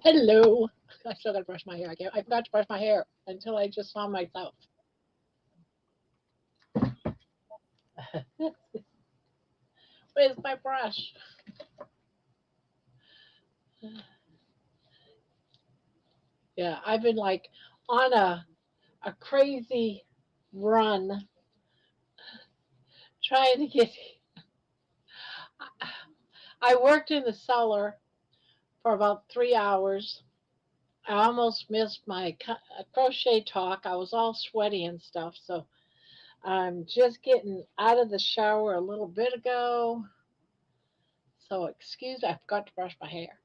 Hello. I still gotta brush my hair. I forgot to brush my hair until I just saw myself. Where's my brush? Yeah, I've been like on a crazy run trying to get. I worked in the cellar for about 3 hours. I almost missed my crochet talk. I was all sweaty and stuff, so I'm just getting out of the shower a little bit ago. So excuse me, I forgot to brush my hair.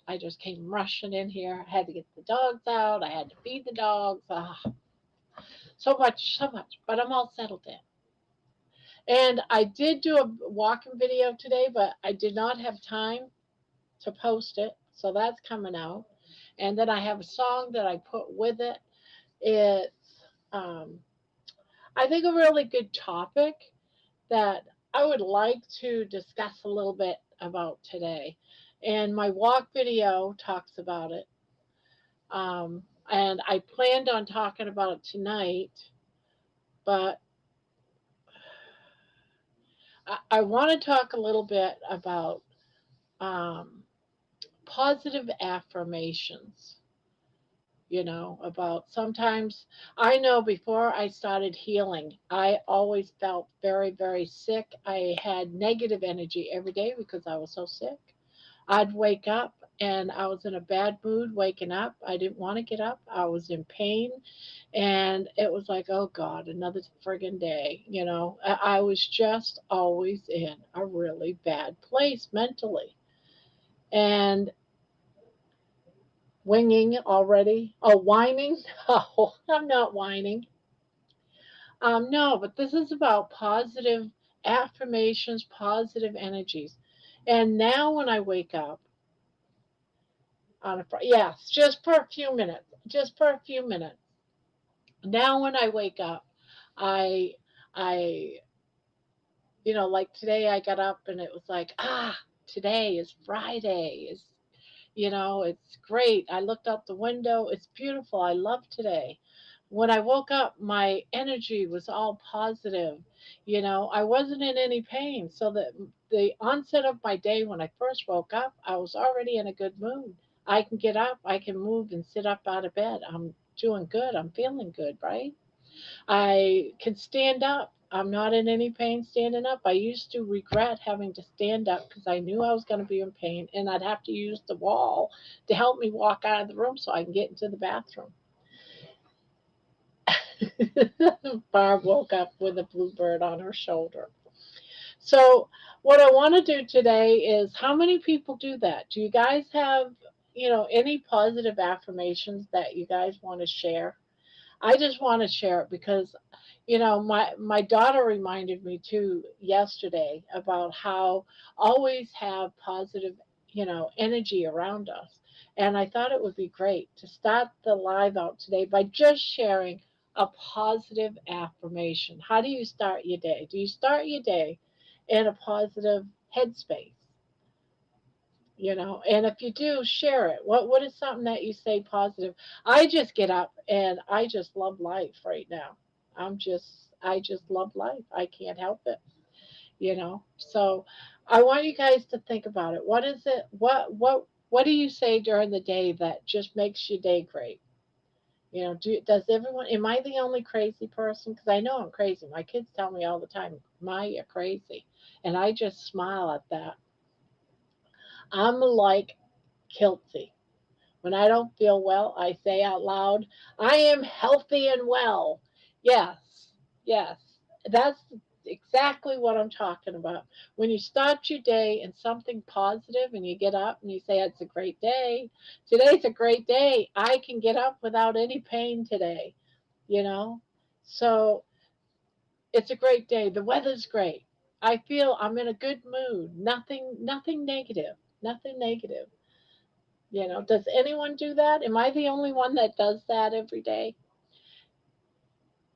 I just came rushing in here. I had to get the dogs out. I had to feed the dogs. So much, so much. But I'm all settled in. And I did do a walking video today, but I did not have time to post it. So that's coming out. And then I have a song that I put with it. It's, um, I think, a really good topic that I would like to discuss a little bit about today. And my walk video talks about it. And I planned on talking about it tonight, but I want to talk a little bit about um, positive affirmations. About sometimes I know before I started healing, I always felt very, very sick. I had negative energy every day because I was so sick. I'd wake up and I was in a bad mood waking up. I didn't want to get up. I was in pain. And it was like, oh God, another friggin' day. I was just always in a really bad place mentally. And winging already. Oh, whining? No, I'm not whining. No, but this is about positive affirmations, positive energies. And now when I wake up, yes, just for a few minutes, just for a few minutes. Now when I wake up, I, I, like today I got up and it was like, today is Friday. It's great. I looked out the window. It's beautiful. I love today. When I woke up, my energy was all positive. I wasn't in any pain. So the onset of my day when I first woke up, I was already in a good mood. I can get up, I can move and sit up out of bed. I'm doing good. I'm feeling good, right? I can stand up. I'm not in any pain standing up. I used to regret having to stand up because I knew I was going to be in pain and I'd have to use the wall to help me walk out of the room so I can get into the bathroom. Barb woke up with a bluebird on her shoulder. So, what I want to do today is how many people do that? Do you guys have, any positive affirmations that you guys want to share? I just want to share it because my daughter reminded me too yesterday about how always have positive, energy around us. And I thought it would be great to start the live out today by just sharing a positive affirmation. How do you start your day? Do you start your day in a positive headspace? And if you do, share it. What is something that you say positive? I just get up and I just love life right now. I just love life. I can't help it. So I want you guys to think about it. What is it? What do you say during the day that just makes your day great? Does everyone, am I the only crazy person? Because I know I'm crazy. My kids tell me all the time, Ma, you're crazy. And I just smile at that. I'm like Kiltsy. When I don't feel well, I say out loud, I am healthy and well. Yes, yes. That's exactly what I'm talking about. When you start your day in something positive and you get up and you say, it's a great day. Today's a great day. I can get up without any pain today, you know? So it's a great day. The weather's great. I feel I'm in a good mood. Nothing negative. Nothing negative. Does anyone do that? Am I the only one that does that every day?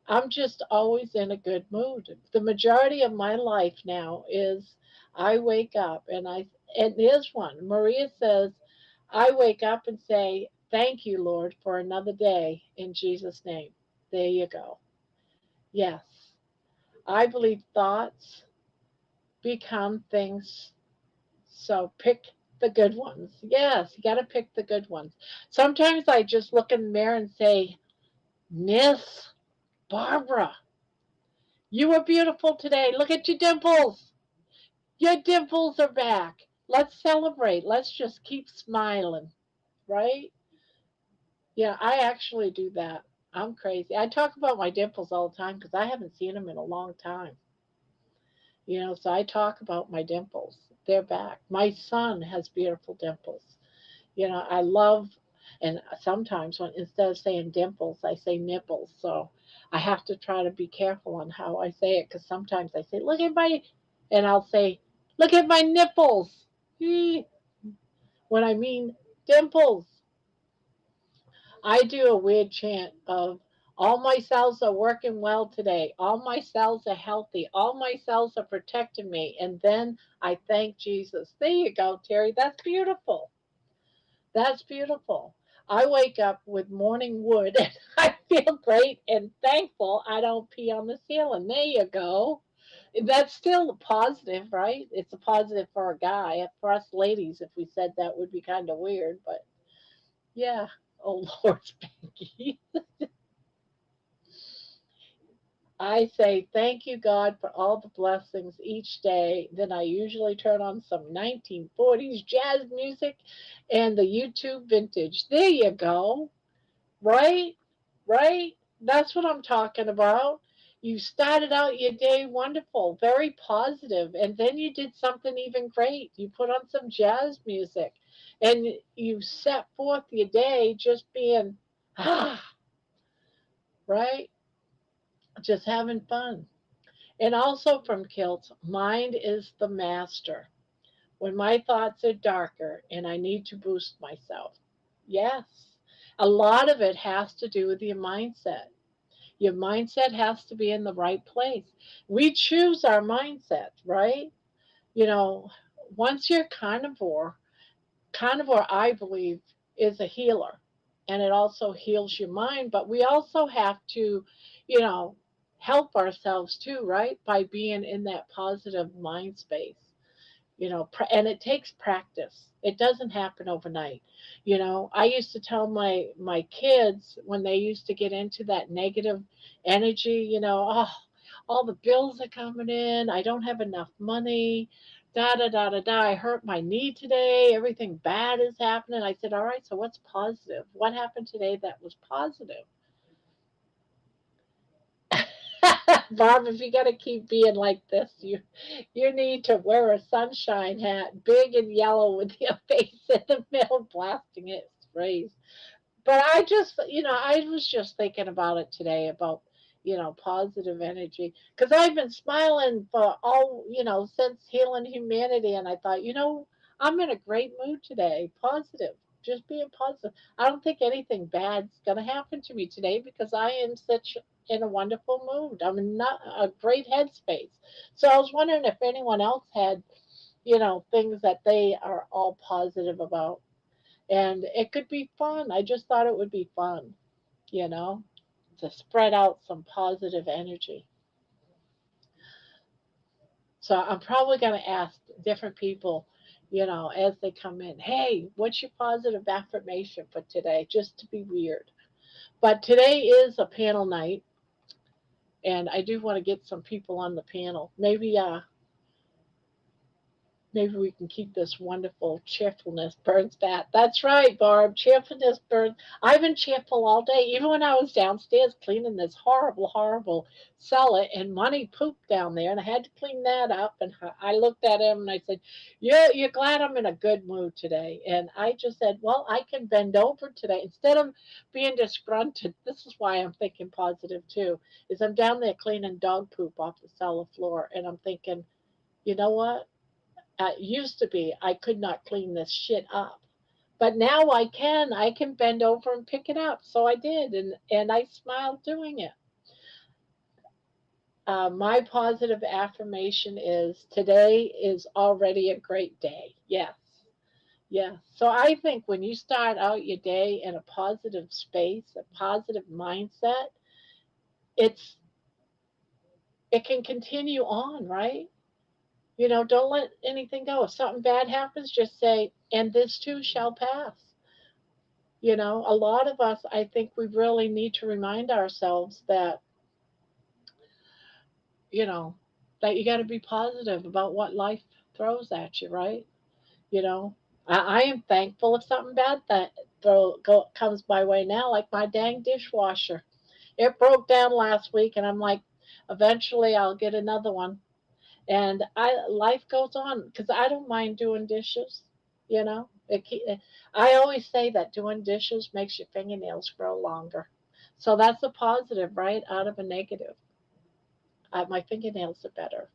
I'm just always in a good mood. The majority of my life now is I wake up and there's one. Maria says, I wake up and say, thank you, Lord, for another day in Jesus' name. There you go. Yes, I believe thoughts become things. So pick the good ones. Yes, you got to pick the good ones. Sometimes I just look in the mirror and say, Miss Barbara, you were beautiful today. Look at your dimples. Your dimples are back. Let's celebrate. Let's just keep smiling, right? Yeah, I actually do that. I'm crazy. I talk about my dimples all the time because I haven't seen them in a long time. So I talk about my dimples. They're back. My son has beautiful dimples. I love, and sometimes when instead of saying dimples, I say nipples. So I have to try to be careful on how I say it because sometimes I say, look at my, and I'll say, look at my nipples. When I mean dimples, I do a weird chant of, all my cells are working well today. All my cells are healthy. All my cells are protecting me. And then I thank Jesus. There you go, Terry. That's beautiful. That's beautiful. I wake up with morning wood and I feel great and thankful I don't pee on the ceiling. There you go. That's still positive, right? It's a positive for a guy. For us ladies, if we said that would be kind of weird, but yeah. Oh, Lord, Spanky. I say, thank you, God, for all the blessings each day. Then I usually turn on some 1940s jazz music and the YouTube vintage. There you go. Right? Right? That's what I'm talking about. You started out your day wonderful, very positive, and then you did something even great. You put on some jazz music and you set forth your day just being, ah, right? Just having fun. And also from Kilt, mind is the master. When my thoughts are darker and I need to boost myself. Yes. A lot of it has to do with your mindset. Your mindset has to be in the right place. We choose our mindset, right? You know, once you're carnivore, I believe, is a healer. And it also heals your mind. But we also have to, you know, help ourselves too, right? By being in that positive mind space. And it takes practice. It doesn't happen overnight. I used to tell my kids when they used to get into that negative energy, oh, all the bills are coming in, I don't have enough money, da da da da da, I hurt my knee today, everything bad is happening. I said, all right, so what's positive? What happened today that was positive? Bob, if you got to keep being like this, you need to wear a sunshine hat, big and yellow, with your face in the middle, blasting its rays. But I was just thinking about it today about positive energy because I've been smiling for all since healing humanity, and I thought I'm in a great mood today, positive. Just being positive. I don't think anything bad's gonna happen to me today because I am such in a wonderful mood. I'm in not a great headspace. So I was wondering if anyone else had things that they are all positive about, and it could be fun. I just thought it would be fun, you know, to spread out some positive energy. So I'm probably going to ask different people, as they come in, hey, what's your positive affirmation for today? Just to be weird. But today is a panel night, and I do want to get some people on the panel. Maybe we can keep this wonderful cheerfulness burns fat. That's right, Barb. Cheerfulness burns. I've been cheerful all day, even when I was downstairs cleaning this horrible, horrible cellar, and Money pooped down there, and I had to clean that up. And I looked at him and I said, "Yeah, you're glad I'm in a good mood today." And I just said, "Well, I can bend over today instead of being disgruntled." This is why I'm thinking positive too. Is I'm down there cleaning dog poop off the cellar floor, and I'm thinking, you know what? Used to be I could not clean this shit up, but now I can. I can bend over and pick it up. So I did, and I smiled doing it. My positive affirmation is today is already a great day. Yes, Yeah. So I think when you start out your day in a positive space, a positive mindset, it's it can continue on, right? Don't let anything go. If something bad happens, just say, and this too shall pass. A lot of us, I think we really need to remind ourselves you know, that you got to be positive about what life throws at you, right? You know, I am thankful if something bad comes my way now, like my dang dishwasher. It broke down last week, and I'm like, eventually I'll get another one. And life goes on because I don't mind doing dishes. I always say that doing dishes makes your fingernails grow longer. So that's a positive, right? Out of a negative. My fingernails are better.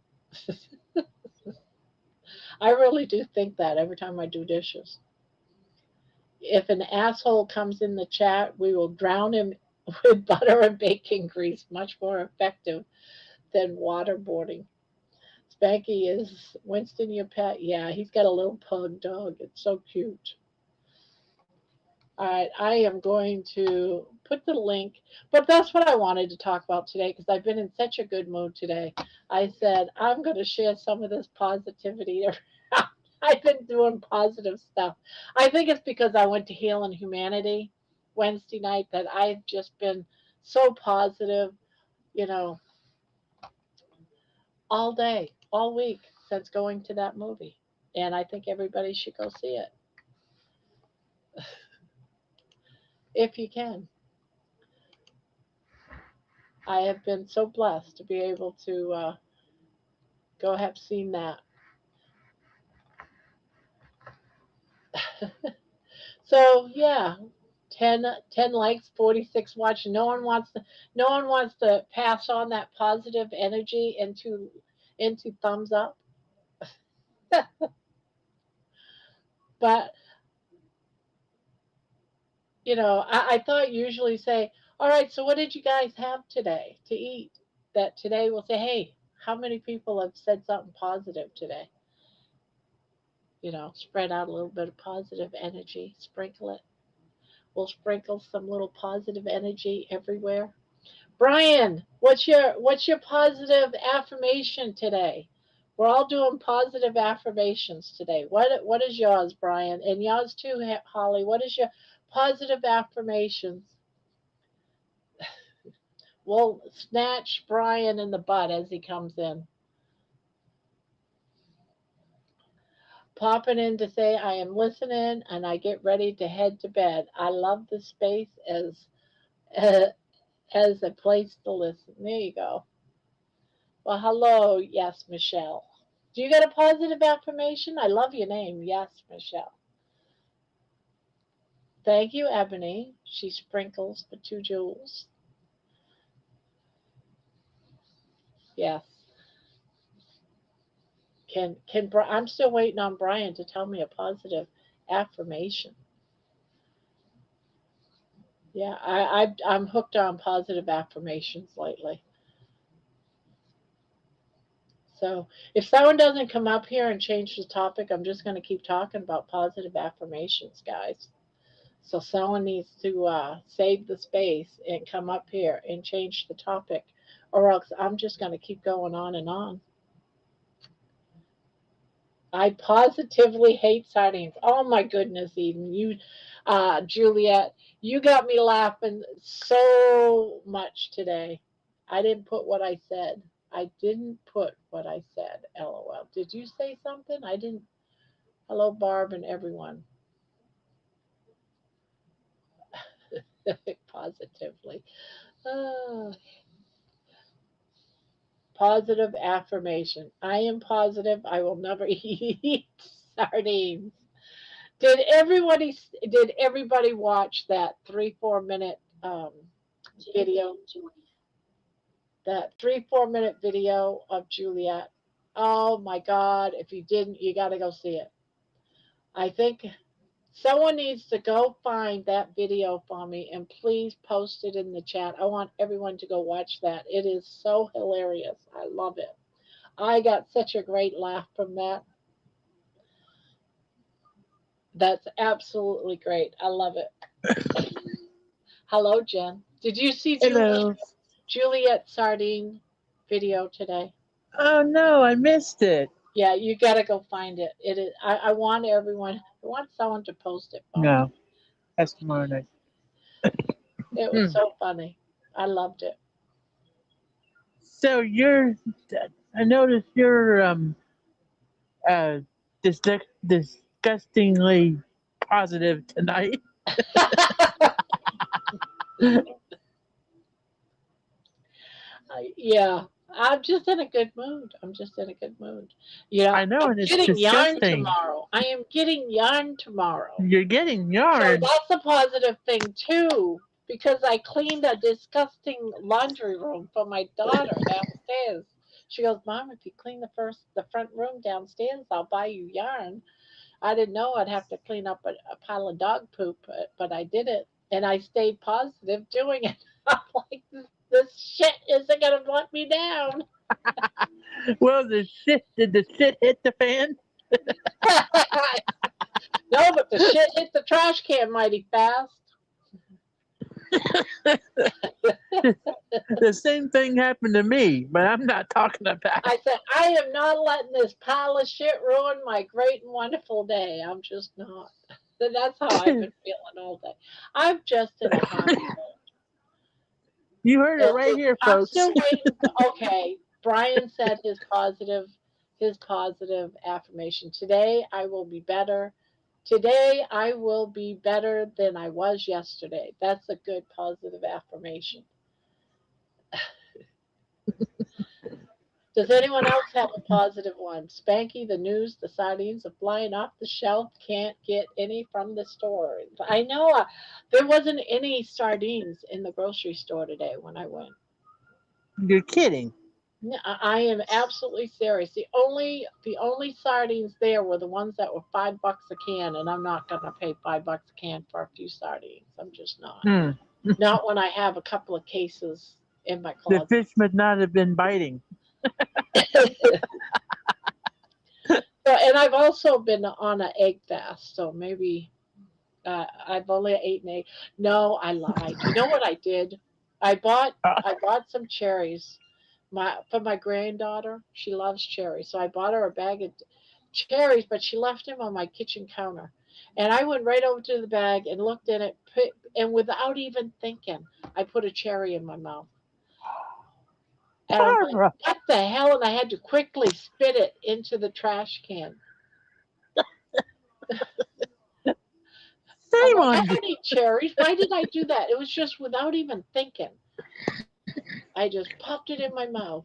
I really do think that every time I do dishes. If an asshole comes in the chat, we will drown him with butter and bacon grease, much more effective than waterboarding. Spanky is Winston your pet? Yeah, he's got a little pug dog. It's so cute. All right, I am going to put the link, but that's what I wanted to talk about today because I've been in such a good mood today. I said I'm going to share some of this positivity. I've been doing positive stuff. I think it's because I went to Healing Humanity Wednesday night that I've just been so positive, you know, all day, all week since going to that movie. And I think everybody should go see it if you can. I have been so blessed to be able to go have seen that. So yeah, 10 likes, 46 watching. No one wants to pass on that positive energy into thumbs up. But I thought usually say, all right, so what did you guys have today to eat? That today we'll say, hey, how many people have said something positive today? Spread out a little bit of positive energy, sprinkle it. We'll sprinkle some little positive energy everywhere. Brian, what's your positive affirmation today? We're all doing positive affirmations today. What is yours, Brian? And yours too, Holly. What is your positive affirmations? We'll snatch Brian in the butt as he comes in. Popping in to say I am listening and I get ready to head to bed. I love the space uh, as a place to listen. There you go. Well, hello, yes, Michelle. Do you got a positive affirmation? I love your name. Yes, Michelle. Thank you, Ebony. She sprinkles the two jewels. Yes. I'm still waiting on Brian to tell me a positive affirmation. Yeah, I'm hooked on positive affirmations lately. So if someone doesn't come up here and change the topic, I'm just going to keep talking about positive affirmations, guys. So someone needs to save the space and come up here and change the topic, or else I'm just going to keep going on and on. I positively hate sardines. Oh my goodness, Eden, Juliet, you got me laughing so much today. I didn't put what I said. I didn't put what I said. LOL. Did you say something? I didn't. Hello, Barb and everyone. Positively. Ah, positive affirmation. I am positive I will never eat sardines. Did everybody watch that 3 4 minute video? That 3 4 minute video of Juliet. Oh my God! If you didn't, you got to go see it. I think someone needs to go find that video for me and please post it in the chat. I want everyone to go watch that. It is so hilarious. I love it. I got such a great laugh from that. That's absolutely great. I love it. Hello, Jen. Did you see Hello. Juliet Sardine video today? Oh no, I missed it. Yeah, you gotta go find it. It is. I want everyone. I want someone to post it for me. No, that's tomorrow night. It was Hmm. so funny. I loved it. So I noticed you're uh disgustingly positive tonight. Yeah, I'm just in a good mood. I'm just in a good mood. I know, I'm and it's getting yarn disgusting. tomorrow. I am getting yarn tomorrow. You're getting So yarn. that's a positive thing too, because I cleaned a disgusting laundry room for my daughter downstairs. She goes, Mom, if you clean the front room downstairs, I'll buy you yarn. I didn't know I'd have to clean up a pile of dog poop, but I did it, and I stayed positive doing it. I'm like, this shit isn't gonna let me down. Well, did the shit hit the fan? No, but the shit hit the trash can mighty fast. The same thing happened to me, but I'm not talking about. I said, I am not letting this pile of shit ruin my great and wonderful day. I'm just not. That's how I've been feeling all day. I'm just in a happy mood. You heard it right here, I'm folks. still waiting. Okay, Brian said his positive affirmation. Today I will be better. Today I will be better than I was yesterday. That's a good positive affirmation. Does anyone else have a positive one? Spanky, the news, the sardines are flying off the shelf. Can't get any from the store. I know there wasn't any sardines in the grocery store today when I went. You're kidding. No, I am absolutely serious. The only sardines there were the ones that were $5 a can, and I'm not gonna pay $5 a can for a few sardines. I'm just not. Hmm. Not when I have a couple of cases in my The closet. fish must not have been biting. So, and I've also been on an egg fast, so maybe I've only eaten egg. No, I lied. You know what I did? I bought Uh, I bought some cherries. For my granddaughter, she loves cherries, so I bought her a bag of cherries, but she left them on my kitchen counter, and I went right over to the bag and looked in it, and without even thinking, I put a cherry in my mouth, and I'm like, Barbara, "What the hell?" And I had to quickly spit it into the trash can. I'm shame like, I on you. don't eat cherries. Why did I do that? It was just without even thinking. I just popped it in my mouth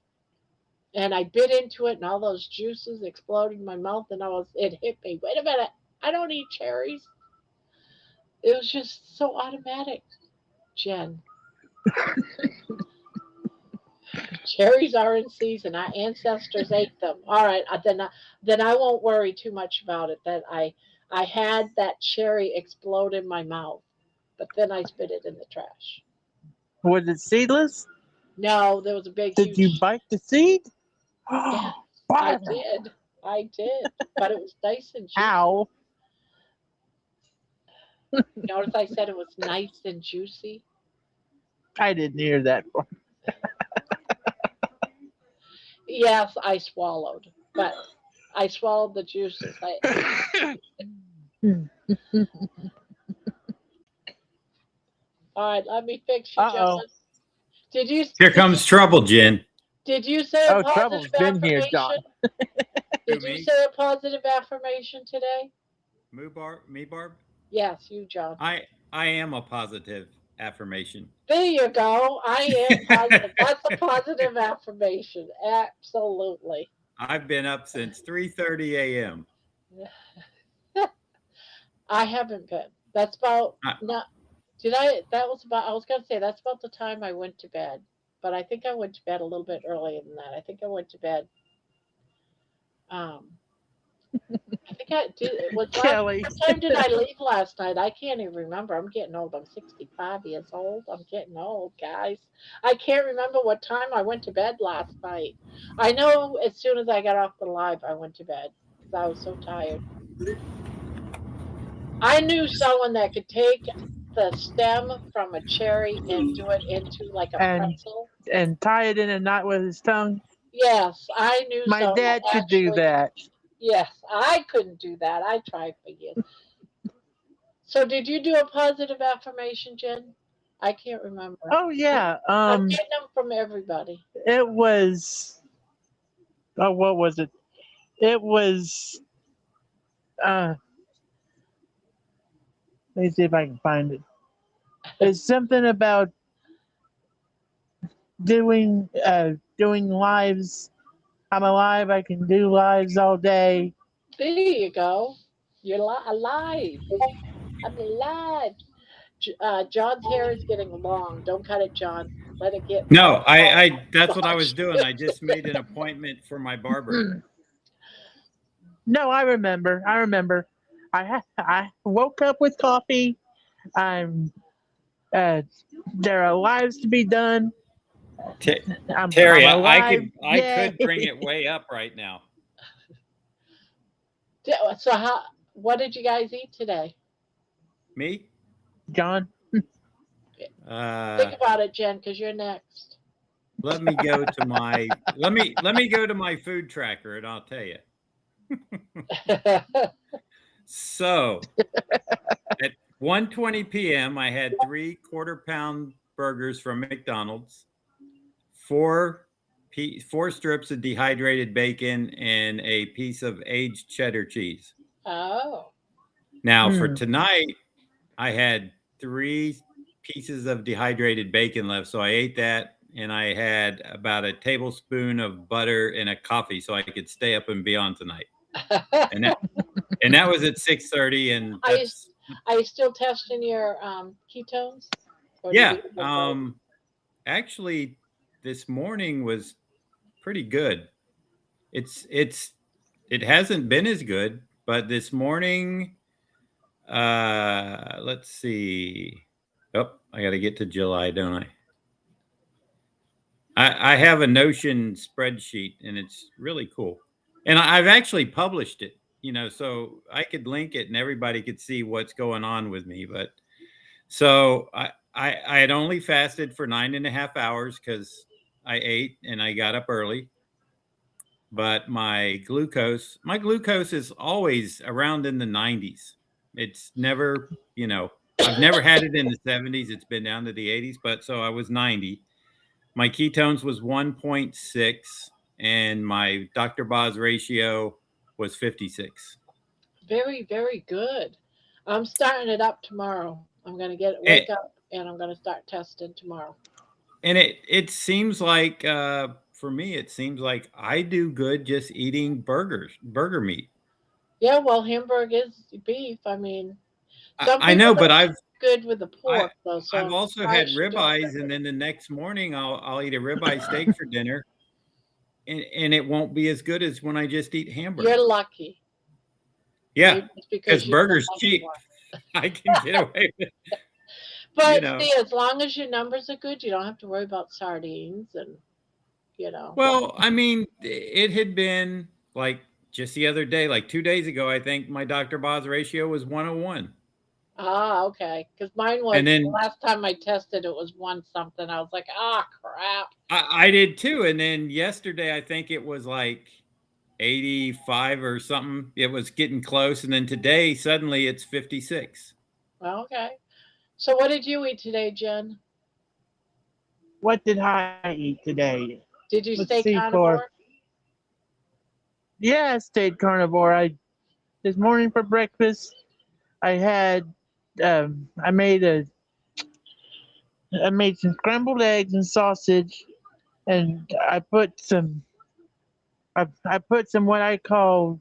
and I bit into it and all those juices exploded in my mouth and it hit me. Wait a minute. I don't eat cherries. It was just so automatic, Jen. Cherries are in season. Our ancestors ate them. All right, then I won't worry too much about it. That I had that cherry explode in my mouth, but then I spit it in the trash. Was it seedless? No, there was a big, Did you huge. bite the seed? Yes, I Barbara, did. I did. But it was nice and juicy. how? Notice I said it was nice and juicy. I didn't hear that one. Yes, I swallowed, but I swallowed the juices. All right, let me fix you, Uh oh. John. Did you Here did you comes trouble, Jen. say a Oh, positive trouble's been here, affirmation? John. Who, Did you me? say a positive affirmation today? Me, Barb? Yes, you, John. I am a positive affirmation. There you go. I am positive. That's a positive affirmation. Absolutely. I've been up since 3:30 a.m. I haven't been. That's about I, not. Did I? That was about. I was gonna say that's about the time I went to bed, but I think I went to bed a little bit earlier than that. I think I went to bed. Um, I think I did. It was last. Kelly. What time did I leave last night? I can't even remember. I'm getting old. I'm 65 years old. I'm getting old, guys. I can't remember what time I went to bed last night. I know as soon as I got off the live, I went to bed because I was so tired. I knew someone that could take the stem from a cherry and do it into like a and pretzel. tie it in a knot with his tongue. Yes, I knew My someone dad could do actually. that. Yes, I couldn't do that. I tried for years. So, did you do a positive affirmation, Jen? I can't remember. Oh yeah. I'm getting them from everybody. It was. Oh, what was it? It was. Uh, let me see if I can find it. It's something about doing lives. I'm alive. I can do lives all day. There you go. You're alive. I'm alive. John's hair is getting long. Don't cut it, John. Let it get No, all that's what I was washed. doing. I just made an appointment for my barber. No, I remember. I remember. I woke up with coffee. I'm. Uh, there are lives to be done. I'm Terry, alive. I Yay! could bring it way up right now. So, what did you guys eat today? Me? John. Uh, Think about it, Jen, because you're next. let me go to my let me go to my food tracker and I'll tell you. So at 1:20 p.m. I had 3/4 pound burgers from McDonald's, four strips of dehydrated bacon, and a piece of aged cheddar cheese. Oh, Now for Hmm. tonight, I had 3 pieces of dehydrated bacon left, so I ate that, and I had about a tablespoon of butter and a coffee, so I could stay up and be on tonight. And that was at 6:30, and are you that's are you still testing your ketones, or did yeah. you go low? Actually, this morning was pretty good. It hasn't been as good, but this morning, let's see. Oh, I got to get to July, don't I? I have a Notion spreadsheet and it's really cool. And I've actually published it, so I could link it and everybody could see what's going on with me. But so I had only fasted for 9.5 hours because I ate and I got up early. But my glucose is always around in the 90s. It's never, I've never had it in the 70s. It's been down to the 80s, but so I was 90. My ketones was 1.6 and my Dr. Boz ratio was 56. Very, very good. I'm starting it up tomorrow. I'm gonna And, wake up and I'm gonna start testing tomorrow. and it seems like for me it seems like I do good just eating burger meat. Yeah, well, Hamburg is beef. I mean, some I people know, but don't do good with the I pork though, so I've I'm also had surprised you're doing ribeyes, and good. then the next morning I'll eat a ribeye steak for dinner, and it won't be as good as when I just eat You're hamburger. lucky. Yeah, Maybe it's because because you're the burger's lucky cheap. one. I can get away with, you But know. see, as long as your numbers are good, you don't have to worry about sardines and you know. Well, I mean, it had been like just the other day, like 2 days ago, I think my Dr. Boz ratio was 101. Ah, okay. Because mine And was the then last time I tested, it was one something. I was like, ah, crap. I did too. And then yesterday, I think it was like 85 or something. It was getting close. And then today, suddenly it's 56. Okay. So what did you eat today, Jen? What did I eat today? Did you Let's stay see. For carnivore? yeah, I stayed carnivore. I this morning for breakfast I had I made some scrambled eggs and sausage, and I put some what I call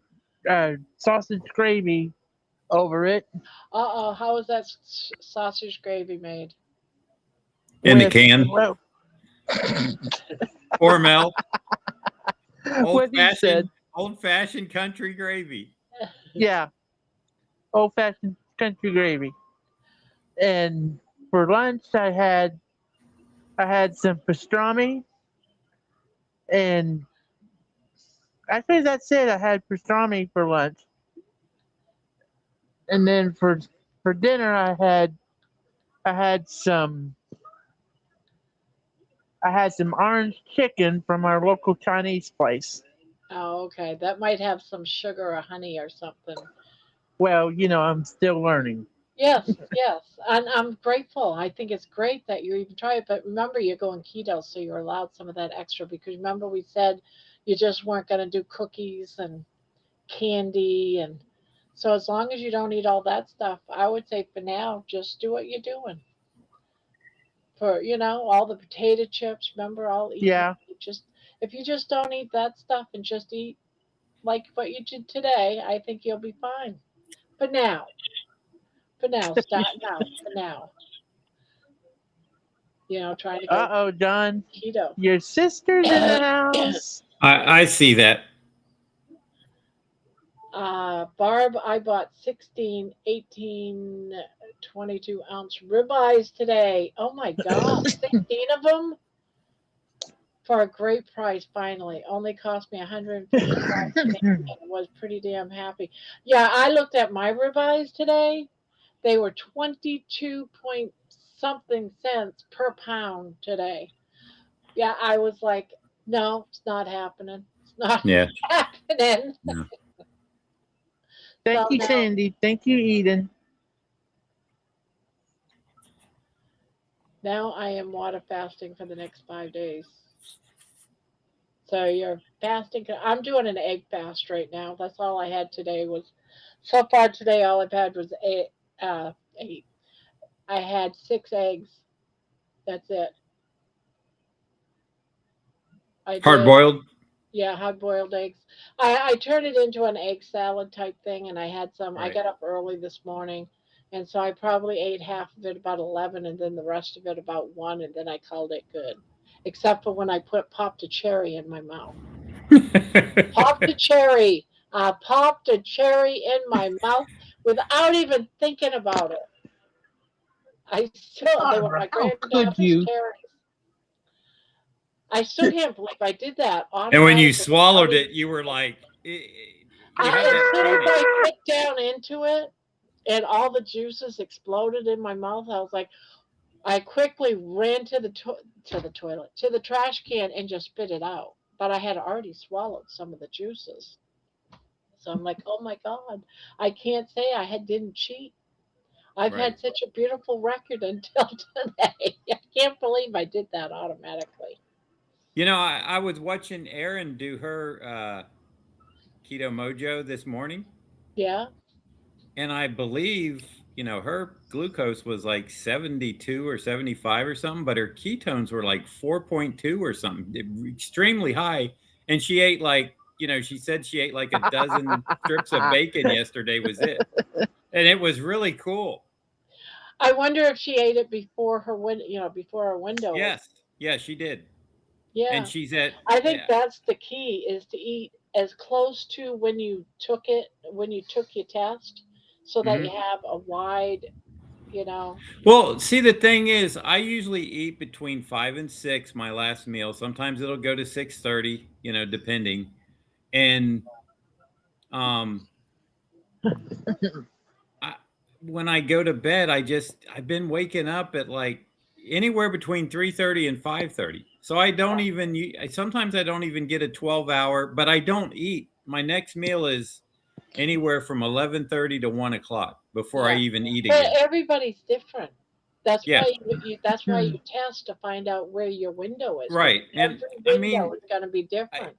sausage gravy over it Uh-oh, how was that sausage gravy made? In the with can, well Hormel, old what he said. fashioned, old fashioned country gravy. Yeah, old fashioned country gravy. And for lunch I had some pastrami, and actually that's it. I had pastrami for lunch, and then for dinner I had some orange chicken from our local Chinese place. Oh, okay. That might have some sugar or honey or something. Well, I'm still learning. Yes, yes. And I'm grateful. I think it's great that you even try it. But remember, you're going keto, so you're allowed some of that extra because remember, we said you just weren't going to do cookies and candy. And so, as long as you don't eat all that stuff, I would say for now, just do what you're doing. For, all the potato chips, remember, I'll eat them. Yeah. Just, if you just don't eat that stuff and just eat like what you did today, I think you'll be fine. For now, start now, for now, trying to go Uh-oh, Don. keto. Your sister's in the house. I see that. Barb, I bought 16, 18, 22-ounce ribeyes today. Oh my God, 16 of them for a great price, finally. Only cost me 155 and was pretty damn happy. Yeah, I looked at my ribeyes today. They were 22 point something cents per pound today. Yeah, I was like, no, it's not happening. It's not Yeah. happening. Yeah. Thank So you, Sandy. Thank you, Eden. now I am water fasting for the next 5 days. So you're fasting. I'm doing an egg fast right now. That's all I had today was, so far today, all I've had was eight. I had 6 eggs. That's it. I Hard did. boiled. Yeah, hard boiled eggs. I turned it into an egg salad type thing, and I had some. I Right. got up early this morning, and so I probably ate half of it about 11, and then the rest of it about 1, and then I called it good. Except for when I popped a cherry in my mouth. Popped a cherry. I popped a cherry in my mouth without even thinking about it. They were my Barbara, how could granddaughter's you? cherries. I still can't believe I did that And when you automatically without swallowed even. it, you were like, you had As that soon as feeling. I bit down into it and all the juices exploded in my mouth, I was like, I quickly ran to the toilet, to the trash can, and just spit it out. But I had already swallowed some of the juices, so I'm like, oh my god, I can't say didn't cheat. I've Right. had such a beautiful record until today. I can't believe I did that automatically. I was watching Erin do her Keto Mojo this morning, Yeah. and I believe, her glucose was like 72 or 75 or something, but her ketones were like 4.2 or something, extremely high. And she ate like, she said she ate like a dozen strips of bacon yesterday was it. And it was really cool. I wonder if she ate it before her before her window was. Yes. Yeah, she did. And Yeah. she's at, I think yeah. that's the key is to eat as close to when you took your test, so that you Mhm. have a wide, you know. Well, see, the thing is, I usually eat between 5 and 6 my last meal. Sometimes it'll go to 6:30, depending. And um, I, when I go to bed, I've been waking up at like anywhere between 3:30 and 5:30. So I don't even sometimes I don't even get a 12-hour, but I don't eat. My next meal is anywhere from 11:30 to 1 o'clock before I Yeah. even eat But again. everybody's different. That's Yeah, why that's why Hmm. you test to find out where your window is, because right. And every I window mean, is going to be I, different.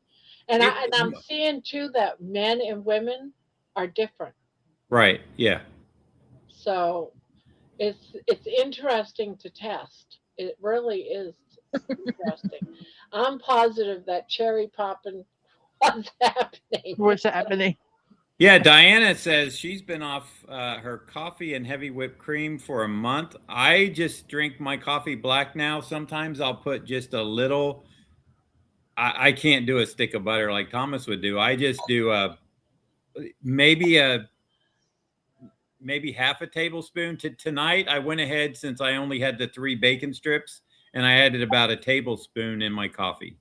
And it I'm seeing too that men and women are different. right. Yeah. So it's interesting to test. It really is interesting. I'm positive that cherry popping was happening. What's happening? Yeah, Diana says she's been off her coffee and heavy whipped cream for a month. I just drink my coffee black now. Sometimes I'll put just a little. I can't do a stick of butter like Thomas would do. I just do maybe a maybe half a tablespoon. Tonight, I went ahead since I only had the 3 bacon strips, and I added about a tablespoon in my coffee.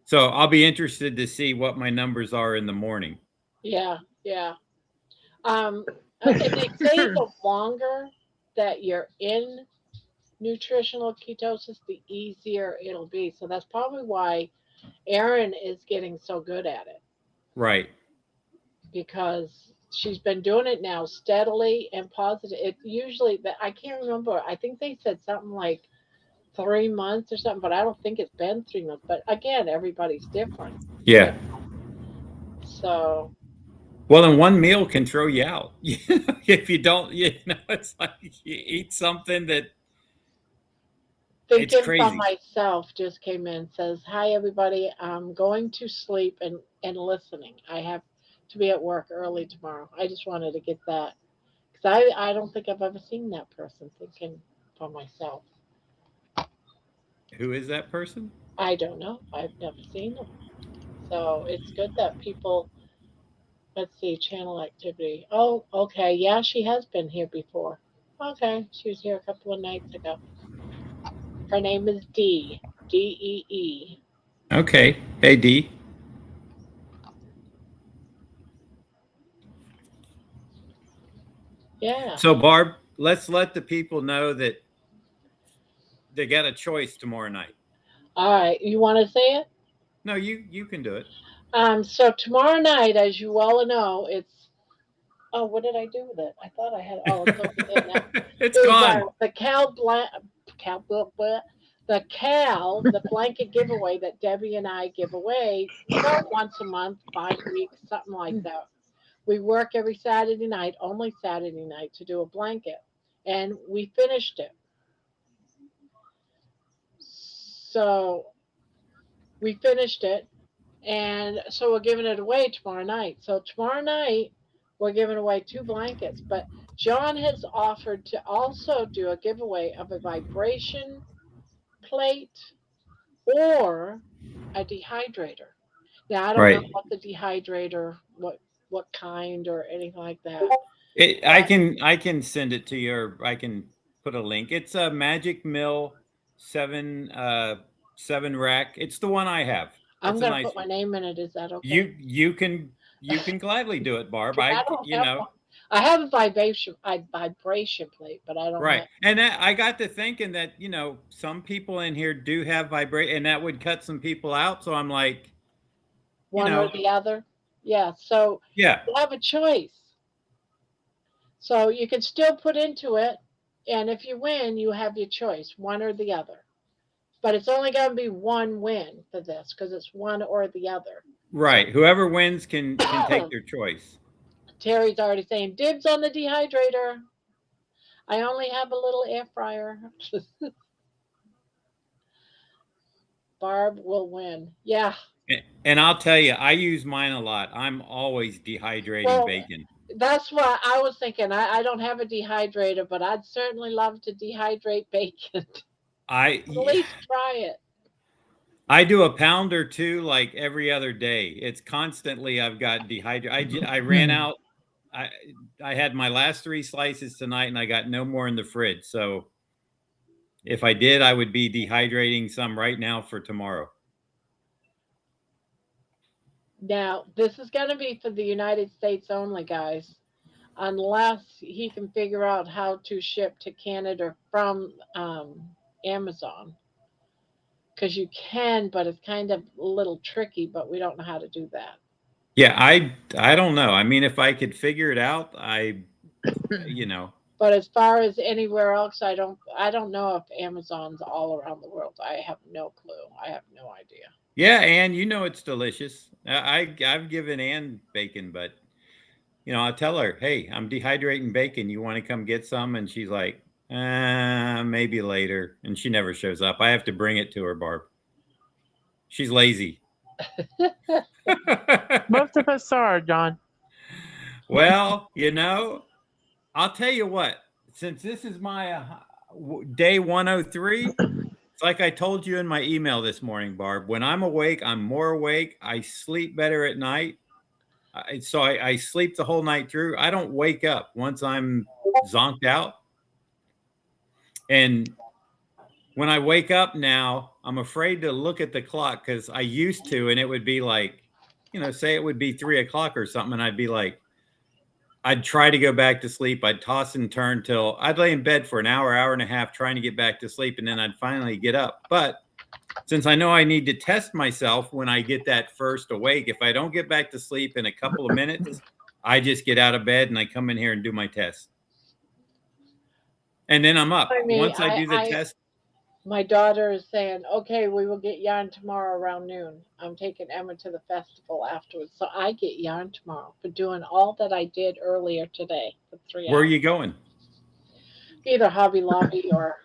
So I'll be interested to see what my numbers are in the morning. Yeah, yeah. Um, And they say the longer that you're in nutritional ketosis, the easier it'll be. So that's probably why Erin is getting so good at it Right. because she's been doing it now steadily and positive. It's usually that I can't remember. I think they said something like 3 months or something, but I don't think it's been 3 months. But again, everybody's different. Yeah. Yeah. So Well, then one meal can throw you out. You know, if you don't, it's like you eat something that it's thinking from crazy. myself just came in says, "Hi everybody, I'm going to sleep and listening. I have to be at work early tomorrow." I just wanted to get that because I don't think I've ever seen that person thinking for myself. Who is that person? I don't know. I've never seen them. So it's good that people, let's see, channel activity. Oh, okay. Yeah, she has been here before. Okay. She was here a couple of nights ago. Her name is Dee. Dee. Okay. Hey, D. Yeah. So, Barb, let's let the people know that they got a choice tomorrow night. All right. You want to say it? No, you can do it. So tomorrow night, as you well know, it's oh, what did I do with it? I thought I had it's over there now. It's Is gone. the Cal blah, blah, the blanket giveaway that Debbie and I give away about once a month, 5 weeks, something like that. We work every Saturday night, only Saturday night, to do a blanket, and we finished it. So we finished it, and so we're giving it away tomorrow night. So tomorrow night we're giving away two blankets, but John has offered to also do a giveaway of a vibration plate or a dehydrator. Now I don't know Right. what the dehydrator, what kind or anything like that. But I can send it to you, or I can put a link. It's a Magic Mill 7 rack. It's the one I have. I'm It's a gonna nice put my one. name in it. Is that okay? You can gladly do it, Barb. 'Cause I don't have one. I have a vibration plate, but I don't Right. have And I got to thinking that, some people in here do have vibrate, and that would cut some people out. So I'm like, you one or know, the other. Yeah, so yeah, you have a choice. So you can still put into it, and if you win, you have your choice, one or the other. But it's only going to be one win for this because it's one or the other. So right. Whoever wins can take their choice. Terry's already saying dibs on the dehydrator. I only have a little air fryer. Barb will win. Yeah. And I'll tell you, I use mine a lot. I'm always dehydrating Well, bacon. that's what I was thinking. I don't have a dehydrator, but I'd certainly love to dehydrate bacon. I At least try it. I do a pound or two like every other day. It's constantly I've got dehydrated. I ran out. I I had my last 3 slices tonight, and I got no more in the fridge. So if I did, I would be dehydrating some right now for tomorrow. Now, this is going to be for the United States only, guys, unless he can figure out how to ship to Canada from Amazon. Because you can, but it's kind of a little tricky, but we don't know how to do that. Yeah, I don't know. I mean, if I could figure it out, you know. But as far as anywhere else, I don't know if Amazon's all around the world. I have no clue. I have no idea. Yeah, and it's delicious. I've given Ann bacon, but I tell her, "Hey, I'm dehydrating bacon. You want to come get some?" And she's like, maybe later." And she never shows up. I have to bring it to her, Barb. She's lazy. Most of us are, John. Well, I'll tell you what. Since this is my day 103, it's like I told you in my email this morning, Barb. When I'm awake, I'm more awake. I sleep better at night. So I sleep the whole night through. I don't wake up once I'm zonked out. And when I wake up now, I'm afraid to look at the clock because I used to, and it would be like, say it would be 3 o'clock or something, and I'd be like, I'd try to go back to sleep. I'd toss and turn till I'd lay in bed for an hour, hour and a half trying to get back to sleep. And then I'd finally get up. But since I know I need to test myself when I get that first awake, if I don't get back to sleep in a couple of minutes, I just get out of bed and I come in here and do my test. And then I'm up. I mean, Once I do the test. my daughter is saying, okay, we will get yarn tomorrow around noon. I'm taking Emma to the festival afterwards. So I get yarn tomorrow for doing all that I did earlier today for 3 Where are hours. you going? Either Hobby Lobby or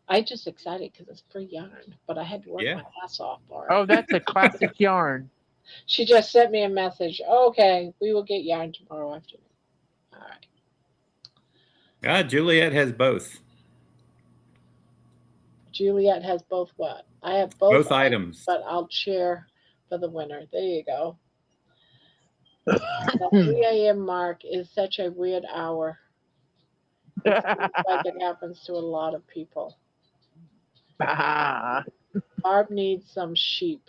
I just excited because it's free yarn, but I had to work Yeah. my ass off for it. Oh, that's a classic yarn. She just sent me a message. Okay, we will get yarn tomorrow afternoon. All right. Juliet has both. Juliet has both what? I have Both items. but I'll cheer for the winner. There you go. The 3 a.m. mark is such a weird hour. It seems like it happens to a lot of people. Barb needs some sheep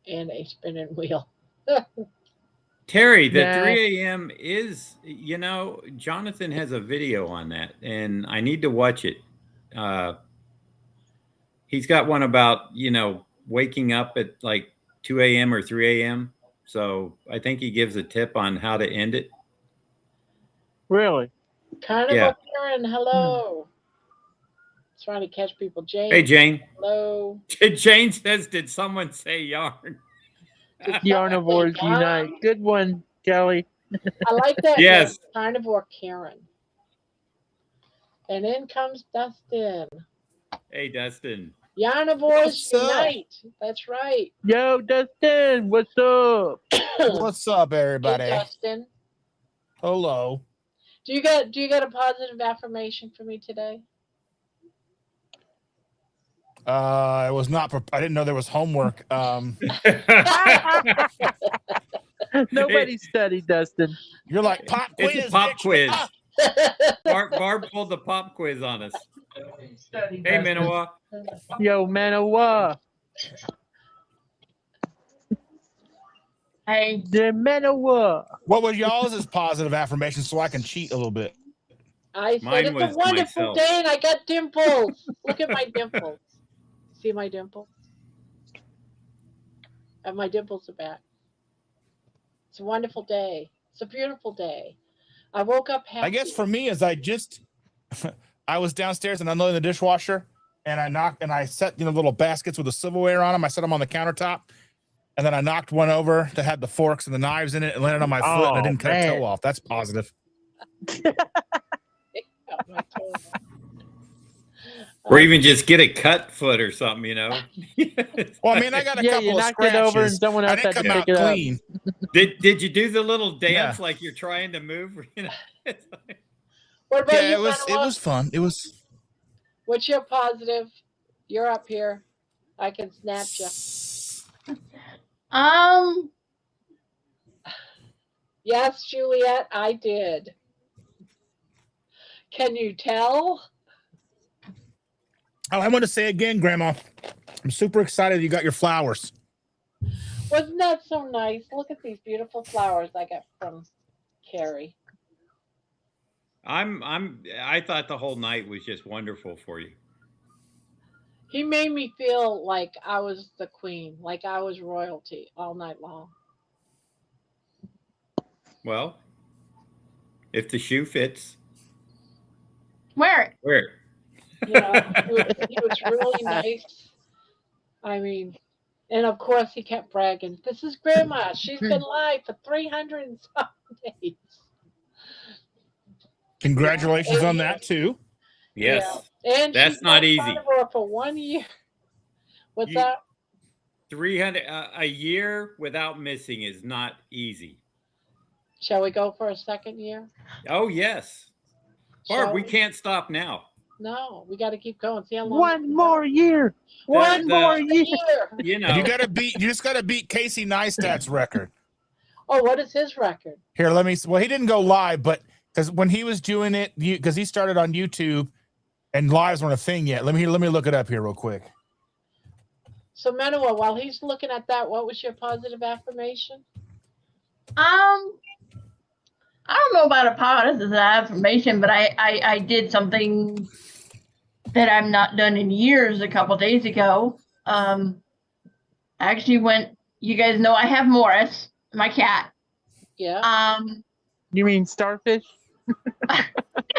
and a spinning wheel. Terry, the Nah. 3 a.m. is, Jonathan has a video on that, and I need to watch it. He's got one about, waking up at like 2 a.m. or 3 a.m. So I think he gives a tip on how to end it. Really? Carnivore Karen, hello. Trying to catch people. Jane. Hey, Jane. Hello. Jane says, did someone say yarn? Yarnivores unite. Good one, Kelly. I like that. Yes. Name, Carnivore Karen. And in comes Dustin. Hey, Dustin. Yarnivores unite. That's right. Yo, Dustin, what's up? What's up, everybody? Hey, Dustin. Hello. Do you got a positive affirmation for me today? I was not. I didn't know there was homework. Nobody studied, Dustin. You're like pop quiz. It's a pop bitch. quiz. Ah! Barb pulled the pop quiz on us. Hey, Minowa. Yo, Manawa. Hey. The Manawa. What was y'all's as positive affirmation so I can cheat a little bit? I Mine said it's was a wonderful myself. day and I got dimples. Look at my dimples. See my dimples? And my dimples are back. It's a wonderful day. It's a beautiful day. I woke up happy. I guess for me, as I was downstairs and unloading the dishwasher, and I set little baskets with the silverware on them. I set them on the countertop, and then I knocked one over that had the forks and the knives in it and landed on my foot, and I didn't cut a toe off. That's positive. Got my toe off. Or even just get a cut foot or something, Well, I mean, I got a Yeah, couple you of knocked scratches. it over and someone I else had didn't to come pick out it clean. Did you do the little dance Yeah. like you're trying to move? What about Yeah, you, it was Manuel? fun. It was. What's your positive? You're up here. I can snatch you. Yes, Juliet, I did. Can you tell? Oh, I want to say again, Grandma, I'm super excited you got your flowers. Wasn't that so nice? Look at these beautiful flowers I got from Carrie. I thought the whole night was just wonderful for you. He made me feel like I was the queen, like I was royalty all night long. Well, if the shoe fits, Wear it. wear it. He was really nice. I mean, and of course he kept bragging. This is Grandma. She's been live for 300 and some days. Congratulations on that too. Yes. Yeah. And That's she's not been easy. carnivore for 1 year. What's that? 300 a year without missing is not easy. Shall we go for a second year? Oh, yes. Barb, Shall we can't stop now. No, we got to keep going. See how long. One more year. One more year. year. You know, And you just gotta beat Casey Neistat's record. Oh, what is his record? Here, well, he didn't go live, but because when he was doing it, because he started on YouTube and lives weren't a thing yet. Let me look it up here real quick. So, Manuel, while he's looking at that, what was your positive affirmation? I don't know about a positive affirmation, but I did something that I've not done in years a couple days ago. I actually went, you guys know I have Morris, my cat. Yeah. You mean starfish?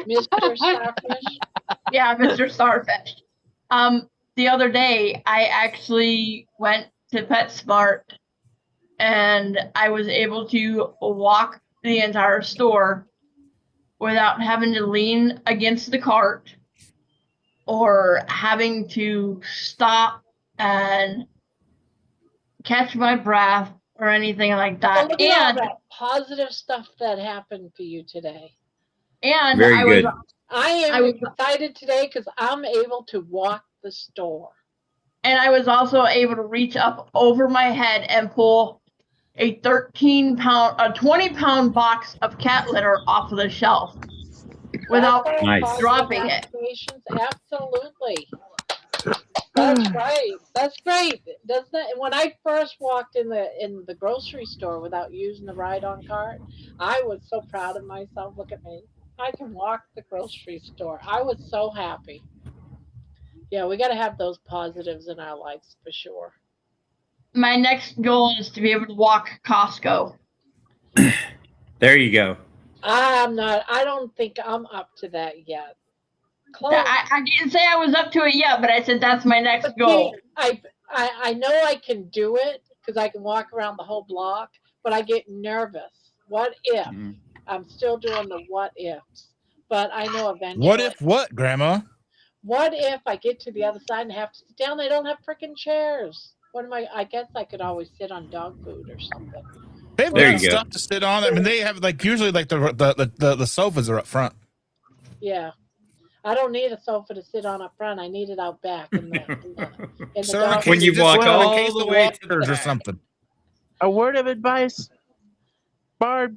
Mr. Starfish. Yeah, Mr. Starfish. The other day I actually went to PetSmart and I was able to walk the entire store without having to lean against the cart or having to stop and catch my breath or anything like So that. look at all that positive stuff that happened for you today. And Very good. I am I was- excited today because I'm able to walk the store. And I was also able to reach up over my head and pull a 20-pound box of cat litter off of the shelf without That's all Nice. positive dropping it. affirmations. Absolutely. That's right. That's great. Doesn't it? When I first walked in the grocery store without using the ride-on cart, I was so proud of myself. Look at me. I can walk the grocery store. I was so happy. Yeah, we got to have those positives in our lives for sure. My next goal is to be able to walk Costco. There you go. I'm not. I don't think I'm up to that yet. Close. I didn't say I was up to it yet, but I said that's my next But goal. see, I know I can do it because I can walk around the whole block, but I get nervous. What if? Mhm. I'm still doing the what ifs, but I know eventually. What if what, Grandma? What if I get to the other side and have to sit down? They don't have freaking chairs. What am I? I guess I could always sit on dog food or something. They've There got you go. stuff to sit on. I mean, they have like usually like the sofas are up front. Yeah. I don't need a sofa to sit on up front. I need it out back in the So in dog case When you just walk in all case the the way to the waters or back. something. A word of advice, Barb.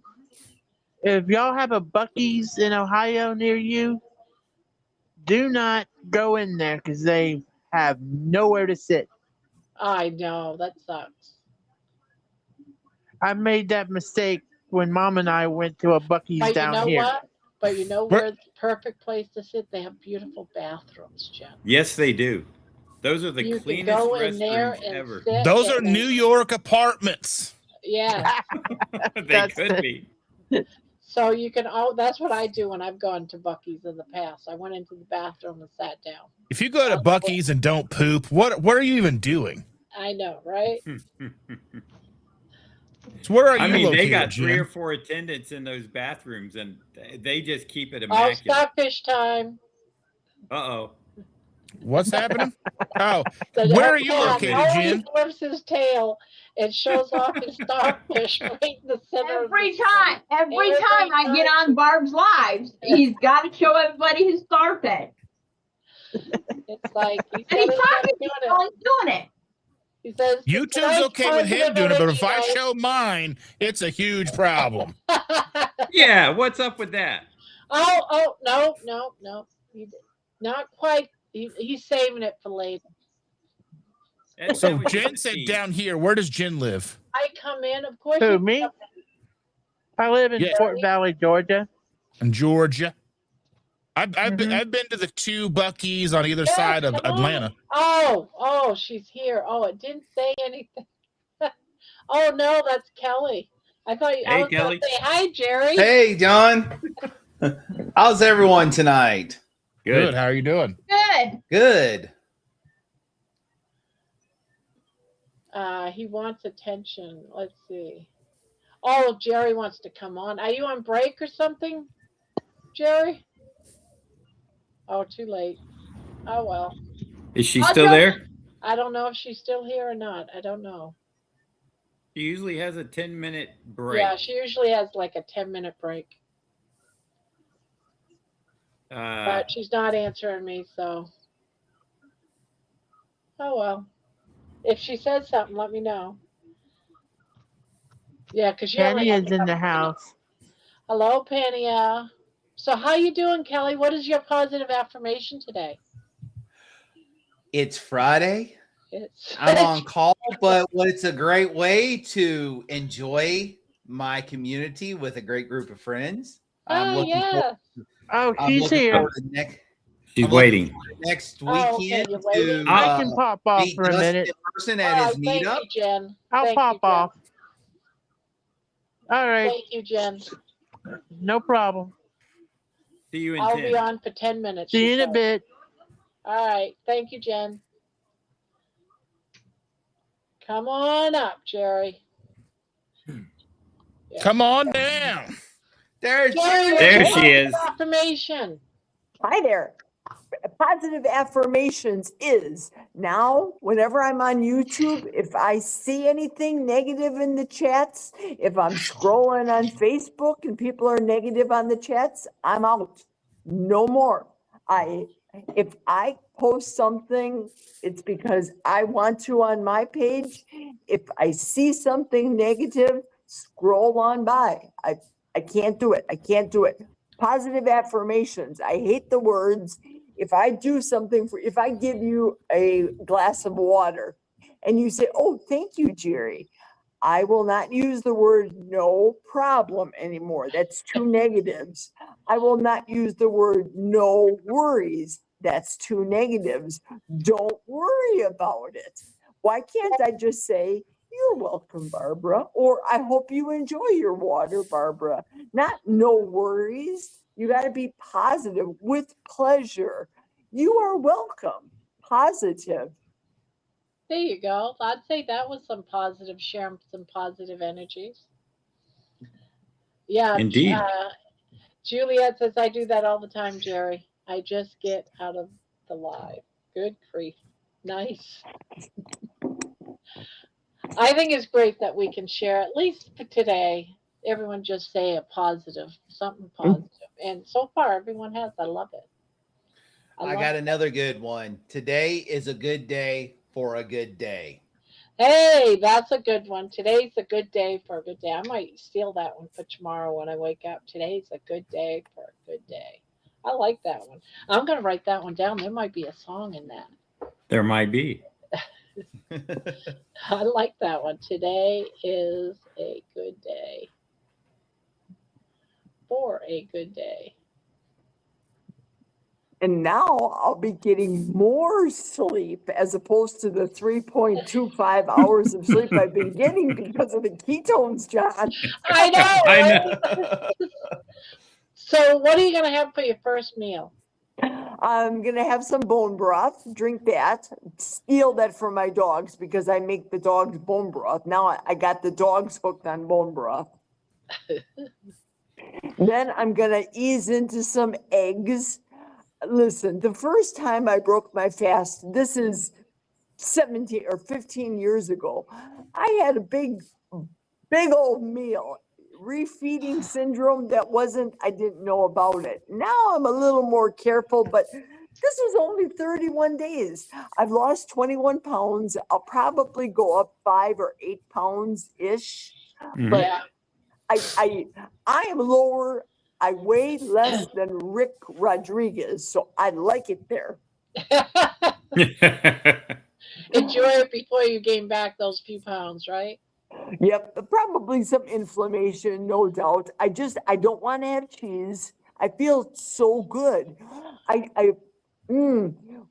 If y'all have a Buc-ee's in Ohio near you, do not go in there because they have nowhere to sit. I know that sucks. I made that mistake when Mom and I went to a Buc-ee's But you down know here. what? But you know Where- where the perfect place to sit? They have beautiful bathrooms, Jen. Yes, they do. Those are the You can cleanest go in there restrooms and ever. sit. Those are and- New York apartments. Yeah. They That's could it. be. So you can. Oh, that's what I do when I've gone to Buc-ee's in the past. I went into the bathroom and sat down. If you go to Buc-ee's and don't poop, what are you even doing? I know, right? So where are you I mean, located, they got 3 Jen? or 4 attendants in those bathrooms, and they just keep it Oh, immaculate. stockfish time. Uh-oh. What's happening? Oh, The where are you cat located, always Jen? flips his tail and shows off his starfish right in the center. Every of the time I get on Barb's lives, he's got to show everybody his starfish. It's like he And he's said talking doing to people and doing it. He says YouTube's tonight's okay with him positive doing it, but energy if I night. show mine, it's a huge problem. Yeah, what's up with that? Oh, no. Not quite. He's saving it for later. That So was Jen just said me. down here, where does Jen live? I come in, of course. Who, you me? come I live in Yeah. Fort Valley, Georgia. In Georgia. I've Mhm. been to the 2 Buc-ee's on either Yeah, side of come on. Atlanta. Oh, she's here. Oh, it didn't say anything. Oh no, that's Kelly. I thought I Hey, was Kelly. gonna say hi, Jerry. Hey, John. How's everyone tonight? Good. Good. How are you doing? Good. Good. He wants attention. Let's see. Oh, Jerry wants to come on. Are you on break or something, Jerry? Oh, too late. Oh well. Is she I'll still jump- there? I don't know if she's still here or not. I don't know. She usually has a 10-minute break. Yeah, she usually has like a 10-minute break, but she's not answering me, so. Oh well. If she says something, let me know. Yeah, because you only Penny have is a in the couple minutes. house. Hello, Pania. So how you doing, Kelly? What is your positive affirmation today? It's Friday. It's I'm on call, but it's a great way to enjoy my community with a great group of friends. I'm Oh, looking yeah. Oh, I'm she's looking here. forward to next. She's I'm looking waiting. forward to next Oh, okay, weekend you're waiting? to I can pop off meet for a Justin minute. in person All at his right, thank meetup. you, Jen. I'll Thank pop you, Jen. off. All right, Thank you, Jen. no problem. See you in I'll 10. be on for 10 minutes. See she you in a said. bit. All right, thank you, Jen. Come on up, Jerry. Yeah. Come on down. There's Jerry, what's There your she positive is. affirmation? Hi there. Positive affirmations is now, whenever I'm on YouTube, if I see anything negative in the chats, if I'm scrolling on Facebook and people are negative on the chats, I'm out. No more. If I post something, it's because I want to on my page. If I see something negative, scroll on by. I can't do it. I can't do it. Positive affirmations. I hate the words. If I do something if I give you a glass of water and you say, "Oh, thank you, Jerry," I will not use the word no problem anymore. That's two negatives. I will not use the word no worries. That's two negatives. Don't worry about it. Why can't I just say, "You're welcome, Barbara," or "I hope you enjoy your water, Barbara"? Not no worries. You got to be positive with pleasure. You are welcome. Positive. There you go. I'd say that was some positive, sharing some positive energies. Yeah, Indeed. Juliet says, I do that all the time, Jerry. I just get out of the live. Good grief. Nice. I think it's great that we can share, at least for today, everyone just say a positive, something positive. And so far, everyone has. I love it. I got another good one. Today is a good day for a good day. Hey, that's a good one. Today's a good day for a good day. I might steal that one for tomorrow when I wake up. Today's a good day for a good day. I like that one. I'm going to write that one down. There might be a song in that. There might be. I like that one. Today is a good day for a good day. And now I'll be getting more sleep as opposed to the 3.25 hours of sleep I've been getting because of the ketones, John. I know. I Right? know. So, what are you going to have for your first meal? I'm going to have some bone broth, drink that, steal that from my dogs because I make the dogs bone broth. Now I got the dogs hooked on bone broth. Then I'm going to ease into some eggs. Listen, the first time I broke my fast, this is 17 or 15 years ago, I had a big old meal. Refeeding syndrome I didn't know about it. Now I'm a little more careful, but this was only 31 days. I've lost 21 pounds. I'll probably go up 5 or 8 pounds ish. Mhm. But Yeah. I am lower. I weigh less than Rick Rodriguez, so I like it there. Enjoy it before you gain back those few pounds, right? Yep, probably some inflammation, no doubt. I don't want to have cheese. I feel so good.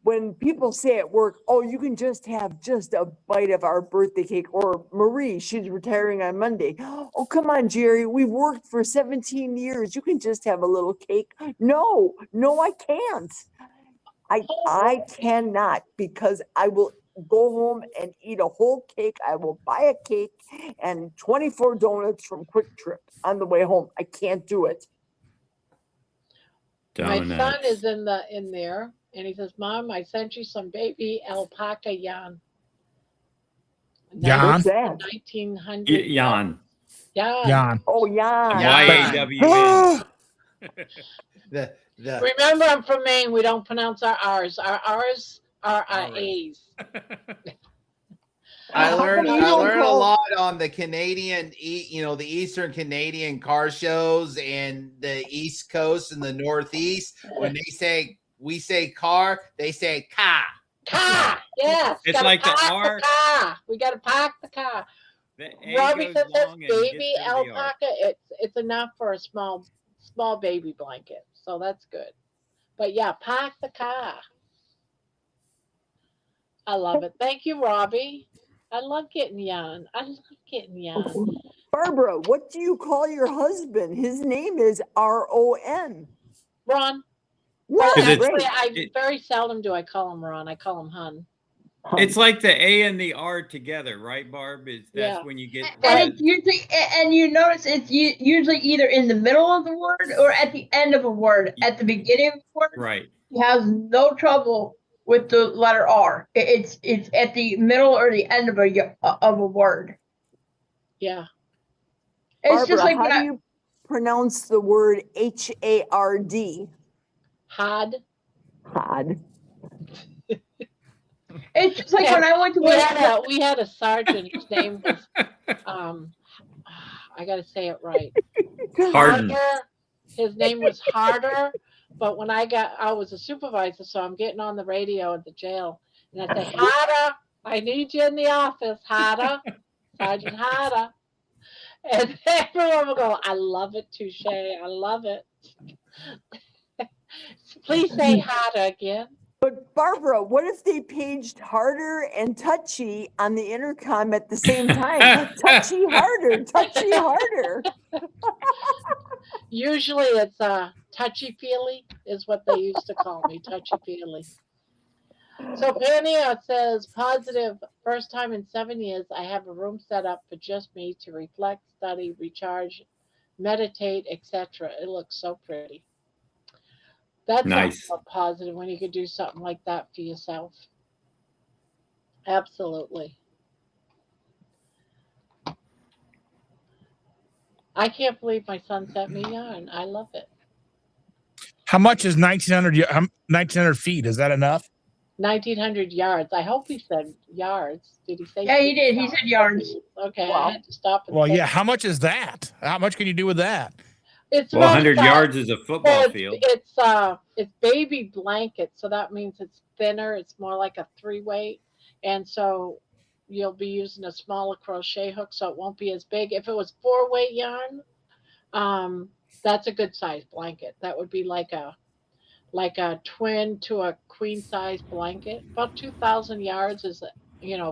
When people say at work, "Oh, you can just have just a bite of our birthday cake," or Marie, she's retiring on Monday. "Oh, come on, Jerry, we've worked for 17 years. You can just have a little cake." No, I can't. I cannot, because I will go home and eat a whole cake. I will buy a cake and 24 donuts from Quick Trip on the way home. I can't do it. My son Donuts. is in there, and he says, "Mom, I sent you some baby alpaca yarn." Yarn? What's that? 1900. Jan. Yarn. Jan. Oh, yeah. YAWN. The Remember, I'm from Maine. We don't pronounce our R's. Our R's are our Alright. A's. I How learned come you don't a call- lot on the Canadian, the Eastern Canadian car shows and the East Coast and the Northeast. When we say car, they say car. Car. Yes. It's gotta like the park R. car. We got to park the car. The A Robbie goes says that's long and gets baby rid of the R. alpaca. It's enough for a small baby blanket, so that's good. But yeah, park the car. I love it. Thank you, Robbie. I love getting yarn. I love getting yarn. Barbara, what do you call your husband? His name is Ron. Ron. Yeah, But it's- actually, it- very seldom do I call him Ron. I call him Hun. It's like the A and the R together, right, Barb? That's Yeah. when you get And it's usually, and you notice it's usually either in the middle of the word or at the end of a word. At the beginning of the word, right. he has no trouble with the letter R. It's at the middle or the end of a word. Yeah. It's Barbara, just like how do you pronounce the word HARD? Had. Hard. It's just like when I went to We had a sergeant. His name was I got to say it right. Harden. His name was Harder. But when I was a supervisor, so I'm getting on the radio at the jail, and I say, Harder, I need you in the office, Harder, Sergeant Harder. And everyone will go, I love it, Touche, I love it. Please say Harder again. But Barbara, what if they paged Harder and Touchy on the intercom at the same time? Touchy Harder, Touchy Harder. Usually it's touchy-feely is what they used to call me, touchy-feely. So Pania says, positive, first time in 7 years, I have a room set up for just me to reflect, study, recharge, meditate, etc. It looks so pretty. That's Nice. also positive when you could do something like that for yourself. Absolutely. I can't believe my son sent me yarn. I love it. How much is 1,900 feet? Is that enough? 1,900 yards. I hope he said yards. Did he say? Yeah, he did. He said yards. Okay, Wow. I had to stop. And Well, think. yeah. How much is that? How much can you do with that? It's Well, about 100 yards is a football well, field. It's baby blanket, so that means it's thinner. It's more like a 3-weight, and so you'll be using a smaller crochet hook, so it won't be as big. If it was 4-weight yarn, that's a good size blanket. That would be like a twin to a queen size blanket. About 2,000 yards is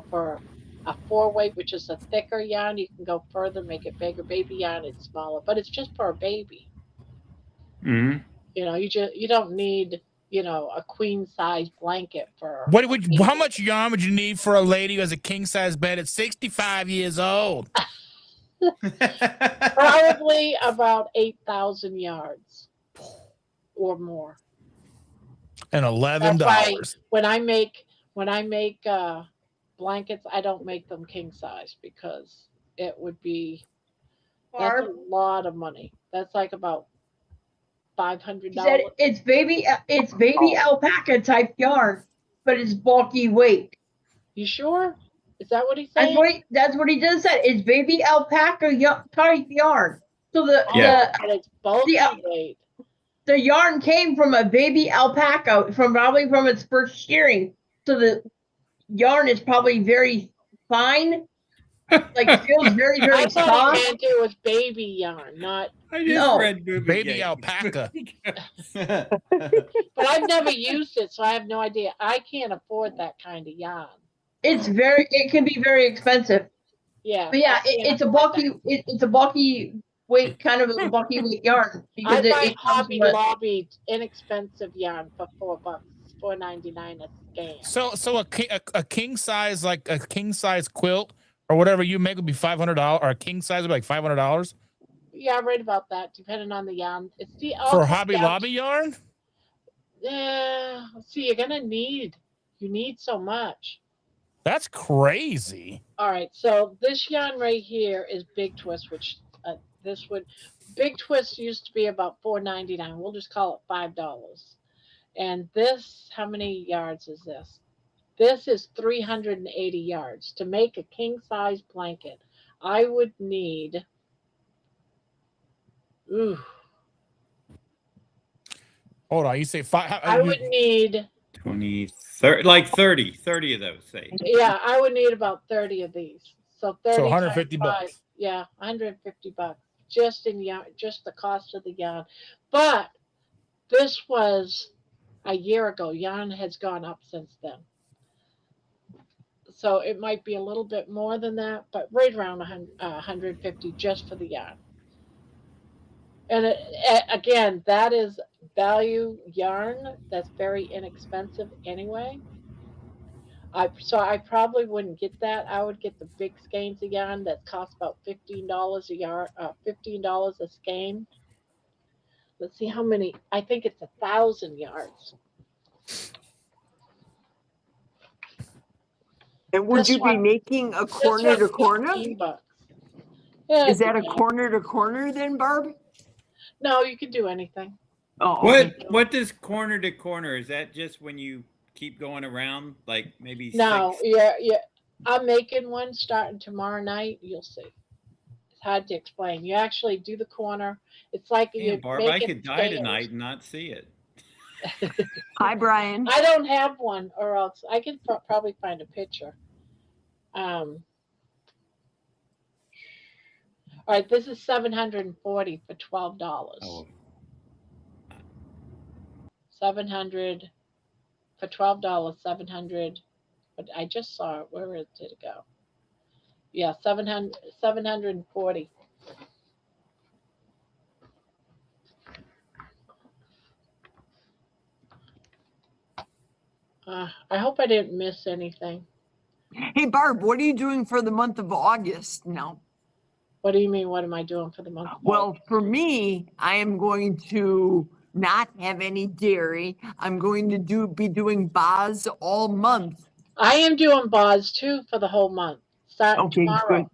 for a 4-weight, which is a thicker yarn. You can go further, make it bigger. Baby yarn, it's smaller, but it's just for a baby. Mm-hmm. You don't need a queen size blanket for. How much yarn would you need for a lady who has a king size bed at 65 years old? Probably about 8,000 yards or more. And $11. That's why when I make blankets, I don't make them king size because it would be that's a lot of money. That's like about $500. He said it's baby alpaca type yarn, but it's bulky weight. You sure? Is that what he said? That's what he just said. It's baby alpaca type yarn. So it's bulky weight. The yarn came from a baby alpaca probably from its first shearing. So the yarn is probably very fine. Like feels very, very I soft. thought he meant it was baby yarn, not. I just read baby alpaca. But I've never used it, so I have no idea. I can't afford that kind of yarn. It can be very expensive. Yeah. But yeah, it's a bulky weight, kind of a bulky weight yarn because I buy it Hobby Lobby inexpensive yarn for $4, $4.99 a skein. So a king size, like a king size quilt or whatever you make would be $500, or a king size would be like $500. Yeah, right about that, depending on the yarn. It's for Hobby Lobby yarn. Yeah. See, you need so much. That's crazy. All right, so this yarn right here is Big Twist, which Big Twist used to be about $4.99. We'll just call it $5. And this, how many yards is this? This is 380 yards. To make a king size blanket, I would need. Ooh. Hold on, you say 5? I would need 20, 30, like 30 of those, say. Yeah, I would need about 30 of these. So So 30 150 times 5, bucks. yeah, $150 just in yarn, just the cost of the yarn. But this was a year ago. Yarn has gone up since then. So it might be a little bit more than that, but right around 150 just for the yarn. And again, that is value yarn that's very inexpensive anyway. I probably wouldn't get that. I would get the big skeins of yarn that cost about $15 a yard, $15 a skein. Let's see how many. I think it's 1,000 yards. And would This you be one, making a this corner one's to corner? $15. Yeah, Is it that a depends. corner to corner then, Barb? No, you can do anything. Oh, okay. What does corner to corner? Is that just when you keep going around, like maybe No, 6? yeah. I'm making one starting tomorrow night. You'll see. It's hard to explain. You actually do the corner. It's like Damn, you Barb, I make it could die stairs. tonight and not see it. Hi, Brian. I don't have one, or else I can probably find a picture. All right, this is $740 for $12. Oh, 700 for $12. 700. But I just saw it. Where did it go? Yeah, 740. I hope I didn't miss anything. Hey, Barb, what are you doing for the month of August now? What do you mean? What am I doing for the month? Of Well, August? for me, I am going to not have any dairy. I'm going to be doing bars all month. I am doing bars too for the whole month. Starting Okay, tomorrow. good.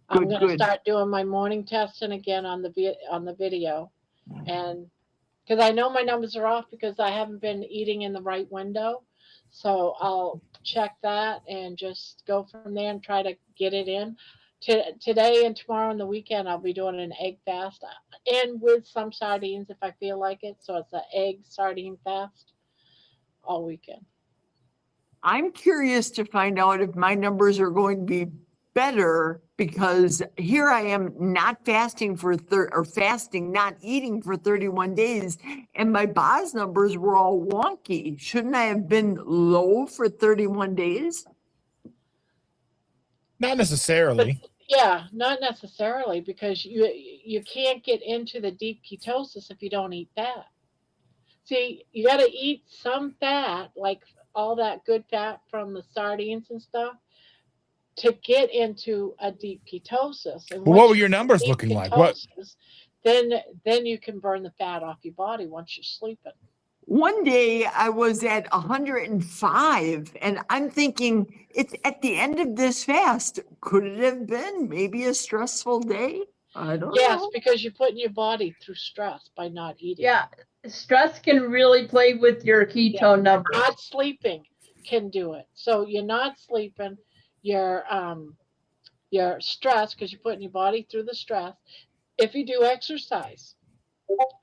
I'm Good, going to good. start doing my morning testing again on the video, and because I know my numbers are off because I haven't been eating in the right window, so I'll check that and just go from there and try to get it in. Today and tomorrow and the weekend, I'll be doing an egg fast, and with some sardines if I feel like it. So it's an egg sardine fast all weekend. I'm curious to find out if my numbers are going to be better because here I am not fasting for not eating for 31 days, and my BOS numbers were all wonky. Shouldn't I have been low for 31 days? Not necessarily. Yeah, not necessarily because you can't get into the deep ketosis if you don't eat fat. See, you got to eat some fat, like all that good fat from the sardines and stuff, to get into a deep ketosis. And Well, what once were you're your in numbers deep looking like? What? ketosis, then you can burn the fat off your body once you're sleeping. One day I was at 105 and I'm thinking it's at the end of this fast. Could it have been maybe a stressful day? I don't Yes, know. because you're putting your body through stress by not eating. Yeah, stress can really play with your ketone numbers. Not sleeping can do it. So you're not sleeping, you're stressed because you're putting your body through the stress. If you do exercise,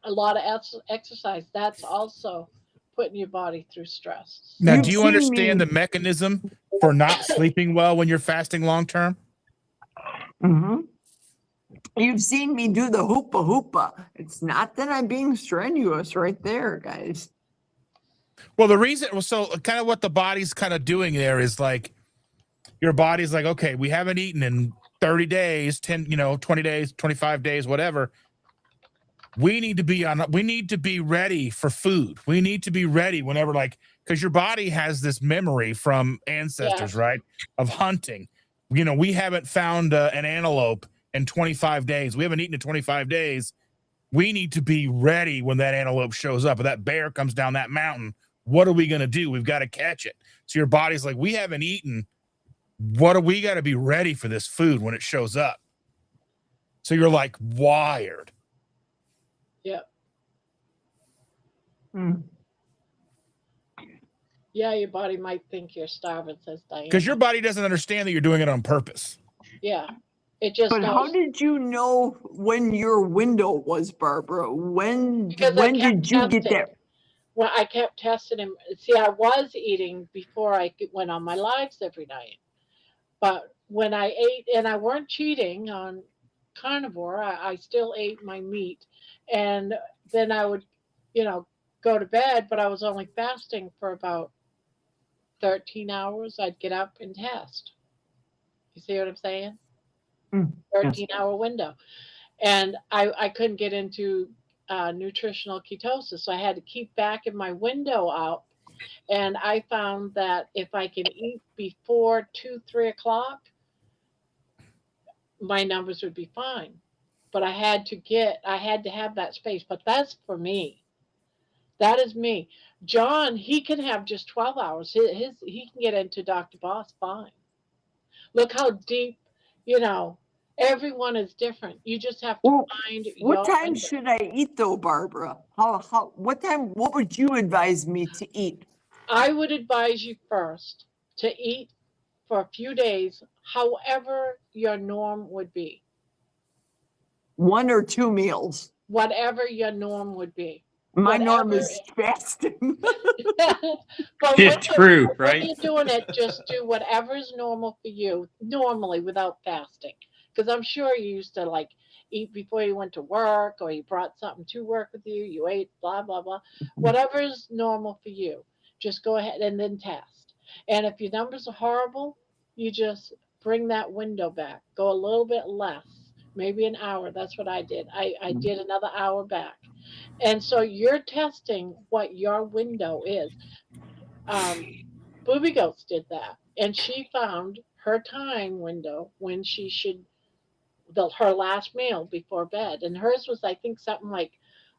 a lot of exercise, that's also putting your body through stress. Now, You've do you seen understand me- the mechanism for not sleeping well when you're fasting long term? Mhm. You've seen me do the hoopa hoopa. It's not that I'm being strenuous right there, guys. Well, the reason, so kind of what the body's kind of doing there is like, your body's like, okay, we haven't eaten in 30 days, 10, 20 days, 25 days, whatever. We need to be ready for food. We need to be ready whenever, like, because your body has this memory from ancestors, right? Of hunting. We haven't found an antelope in 25 days. We haven't eaten in 25 days. We need to be ready when that antelope shows up or that bear comes down that mountain. What are we going to do? We've got to catch it. So your body's like, we haven't eaten. What do we got to be ready for this food when it shows up? So you're like wired. Yep. Hmm. Yeah, your body might think you're starving, says Diane. Because your body doesn't understand that you're doing it on purpose. Yeah. It just But how knows. did you know when your window was, Barbara? When Because I kept did you get testing. there? Well, I kept testing him. See, I was eating before I went on my lives every night. But when I ate, and I weren't cheating on carnivore, I still ate my meat. And then I would, you know, go to bed, but I was only fasting for about 13 hours. I'd get up and test. You see what I'm saying? Mm, yes. 13-hour window. And I couldn't get into nutritional ketosis. So I had to keep back in my window out. And I found that if I can eat before 2, 3 o'clock, my numbers would be fine. But I had to have that space. But that's for me. That is me. John, he can have just 12 hours. He can get into Dr. Boss fine. Look how deep, you know, everyone is different. You just have to Well, find what your time window. should I eat though, Barbara? What time, what would you advise me to eat? I would advise you first to eat for a few days, however your norm would be, 1 or 2 meals? whatever your norm would be. My norm Whatever. is fasting. But It's true, when right? you're doing it, just do whatever is normal for you, normally without fasting. Because I'm sure you used to like eat before you went to work, or you brought something to work with you, you ate, blah, blah, blah. Whatever is normal for you, just go ahead and then test. And if your numbers are horrible, you just bring that window back, go a little bit less, maybe an hour. That's what I did. I did another hour back. And so you're testing what your window is. Um, Booby Goats did that, and she found her time window when she should her last meal before bed, and hers was I think something like,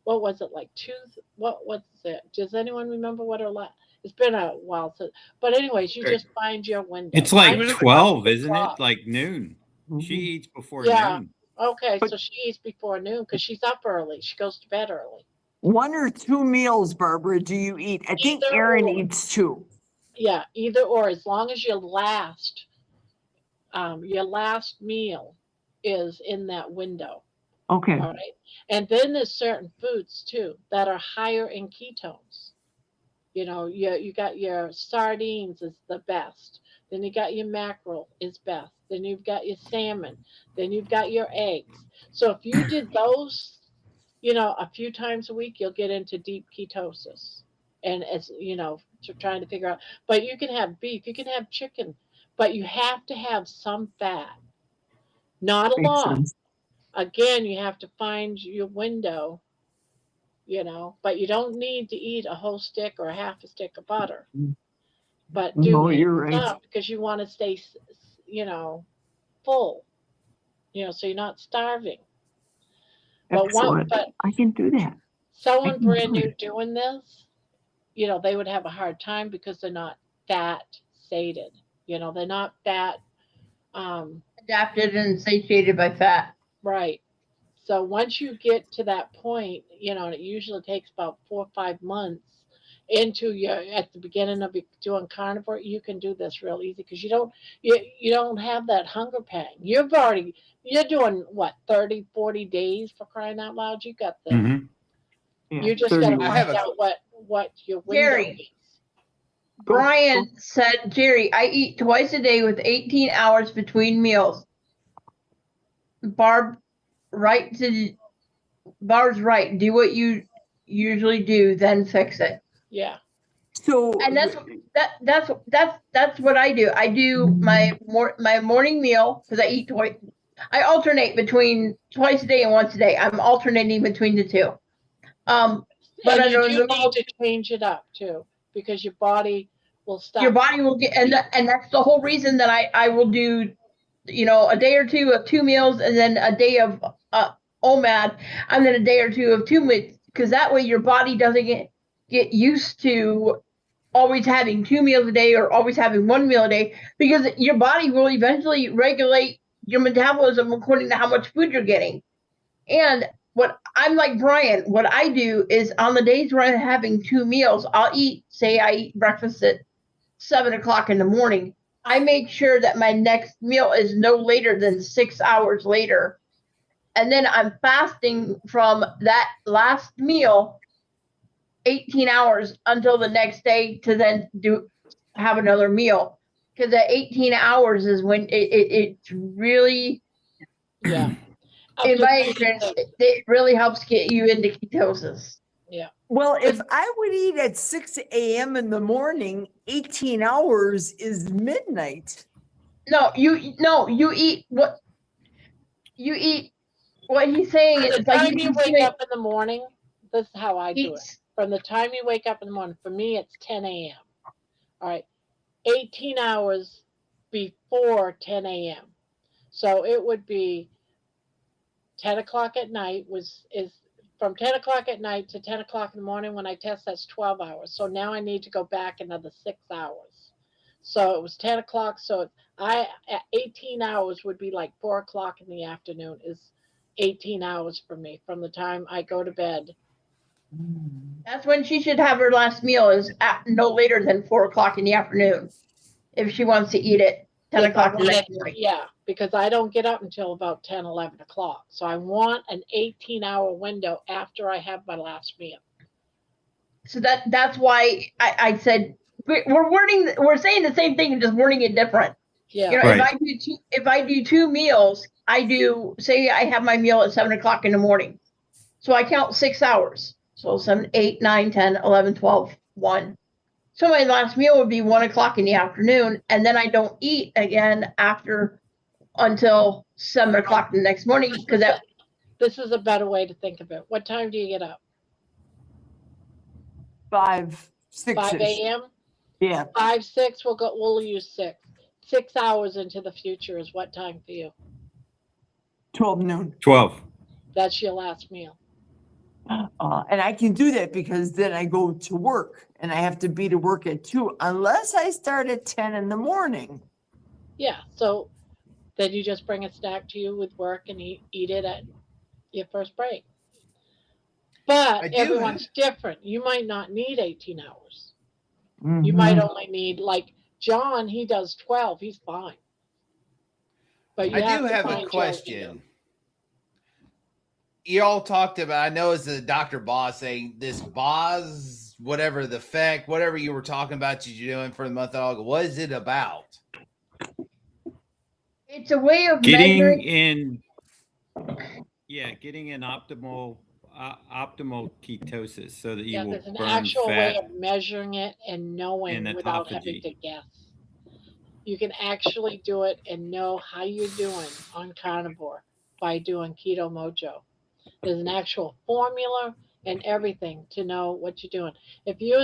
what was it, like two? What was it? Does anyone remember what her last? It's been a while since, but anyways, you just find your window. It's Mine like was 12, about isn't it? 12. Like noon. She Mhm. eats before Yeah. noon. Okay, But- so she eats before noon because she's up early. She goes to bed early. 1 or 2 meals, Barbara, do you eat? I think Either Aaron or. eats 2. Yeah, either or, as long as your last meal is in that window. Okay. All right. And then there's certain foods too that are higher in ketones. You know, you got your sardines is the best. Then you got your mackerel is best. Then you've got your salmon. Then you've got your eggs. So if you did those, a few times a week, you'll get into deep ketosis. And as trying to figure out, but you can have beef, you can have chicken, but you have to have some fat, not a Makes lot. sense. Again, you have to find your window, but you don't need to eat a whole stick or a half a stick of butter. But do No, eat you're right. enough because you want to stay, full, so you're not starving. But Excellent. I can do that. someone can brand do new it. doing this, they would have a hard time because they're not fat sated. They're not fat, Adapted and satiated by fat. right. So once you get to that point, and it usually takes about 4 or 5 months into at the beginning of doing carnivore, you can do this real easy because you don't have that hunger pang. You're doing what, 30, 40 days, for crying out loud. You got this. Mm-hmm. Yeah, You just got to 30 I have find a- out what your window Jerry. is. Brian said, Jerry, I eat twice a day with 18 hours between meals. Barb's right. Do what you usually do, then fix it. Yeah. So And that's what I do. I do my morning meal because I eat twice. I alternate between twice a day and once a day. I'm alternating between the two. But And under you do the need to change it up too, because your body will stop. your body will get, and that's the whole reason that I will do, a day or two of 2 meals and then a day of OMAD, and then a day or two of 2 meals, because that way your body doesn't get used to always having 2 meals a day or always having 1 meal a day, because your body will eventually regulate your metabolism according to how much food you're getting. And what I'm like Brian, what I do is on the days where I'm having 2 meals, I eat breakfast at 7 o'clock in the morning. I make sure that my next meal is no later than 6 hours later. And then I'm fasting from that last meal 18 hours until the next day to then have another meal. because at 18 hours is when it's really, Yeah. in Up to my 36. experience, it really helps get you into ketosis. Yeah. Well, if I would eat at 6 a.m. in the morning, 18 hours is midnight. No, you eat what you eat. What he's saying From is the like time you you can wake say up in the morning, this is how I do it. eats. From the time you wake up in the morning, for me, it's 10 a.m. All right. 18 hours before 10 a.m. So it would be 10 o'clock at night is from 10 o'clock at night to 10 o'clock in the morning when I test, that's 12 hours. So now I need to go back another 6 hours. So it was 10 o'clock. So at 18 hours would be like 4 o'clock in the afternoon is 18 hours for me from the time I go to bed. That's when she should have her last meal is at no later than 4 o'clock in the afternoon, if she wants to eat it 10 If I o'clock the want next it- morning. Yeah, because I don't get up until about 10, 11 o'clock. So I want an 18-hour window after I have my last meal. So that's why I said we're saying the same thing and just wording it different. Yeah. You know, Right. if I do 2 meals, say I have my meal at 7 o'clock in the morning. So I count 6 hours. So 7, 8, 9, 10, 11, 12, 1. So my last meal would be 1 o'clock in the afternoon, and then I don't eat again until 7 o'clock the next morning because This is a better way to think of it. What time do you get up? 5, 6. 5 a.m. Yeah. 5, 6. We'll use 6. 6 hours into the future is what time for you? 12 noon. 12. That's your last meal. And I can do that because then I go to work and I have to be to work at 2 unless I start at 10 in the morning. Yeah. So then you just bring a snack to you with work and eat it at your first break. I But do- everyone's different. You might not need 18 hours. You Mhm. might only need, like John, he does 12. He's fine. But you I do to have find a your question. window. You all talked about, I know it's a Dr. Boz saying this Boz, whatever the effect, whatever you were talking about you're doing for the month of August. What is it about? it's a way of Getting measuring. in, getting in optimal ketosis so that you Yeah, will there's an burn actual way fat of measuring it and knowing and without having autophagy. to guess. You can actually do it and know how you're doing on carnivore by doing Keto Mojo. There's an actual formula and everything to know what you're doing. If you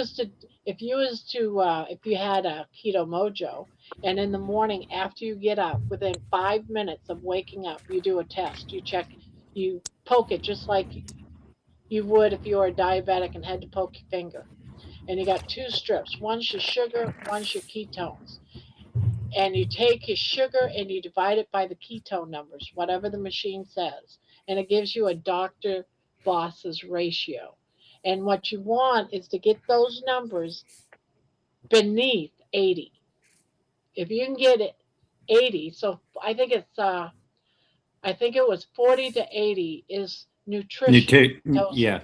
had a Keto Mojo and in the morning after you get up, within 5 minutes of waking up, you do a test. You check, you poke it just like you would if you were a diabetic and had to poke your finger. And you got 2 strips. One's your sugar, one's your ketones. And you take your sugar and you divide it by the ketone numbers, whatever the machine says. And it gives you a Dr. Boss's ratio. And what you want is to get those numbers beneath 80. If you can get it 80, so I think it was 40 to 80 is nutritional ketosis. Yeah.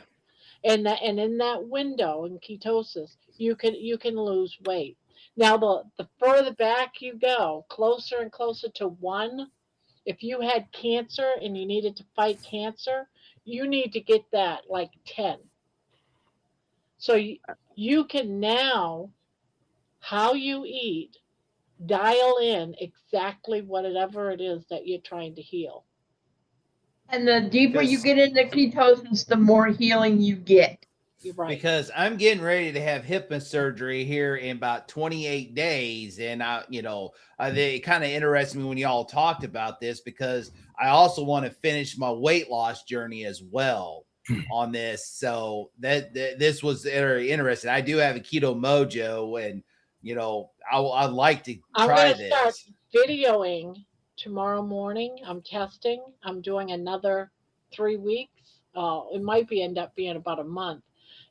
And in that window in ketosis, you can lose weight. Now the further back you go, closer and closer to 1, if you had cancer and you needed to fight cancer, you need to get that like 10. So you can now, how you eat, dial in exactly whatever it is that you're trying to heal. And the deeper you Because- get into ketosis, the more healing you get. You're right. Because I'm getting ready to have hip surgery here in about 28 days. And it kind of interested me when y'all talked about this because I also want to finish my weight loss journey as well on this. So this was very interesting. I do have a Keto Mojo and, I'd like to try I'm going to start this. videoing tomorrow morning. I'm testing. I'm doing another 3 weeks. It might end up being about a month.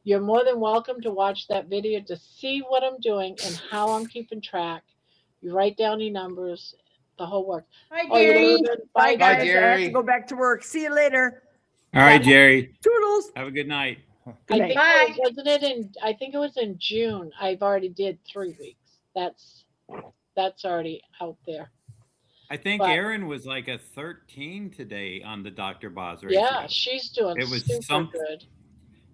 You're more than welcome to watch that video to see what I'm doing and how I'm keeping track. You write down your numbers, the whole work. Hi, Oh, you're Jerry. leaving? Bye, Bye, guys. I have Jerry. to go back to work. See you later. All right, Jerry. Toodles. Have a good night. Good I think night. Bye. I think it was in June. I've already did 3 weeks. That's that's already out there. I think But Erin was like a 13 today on the Dr. Boz yeah, ratio. she's doing It was super some, good.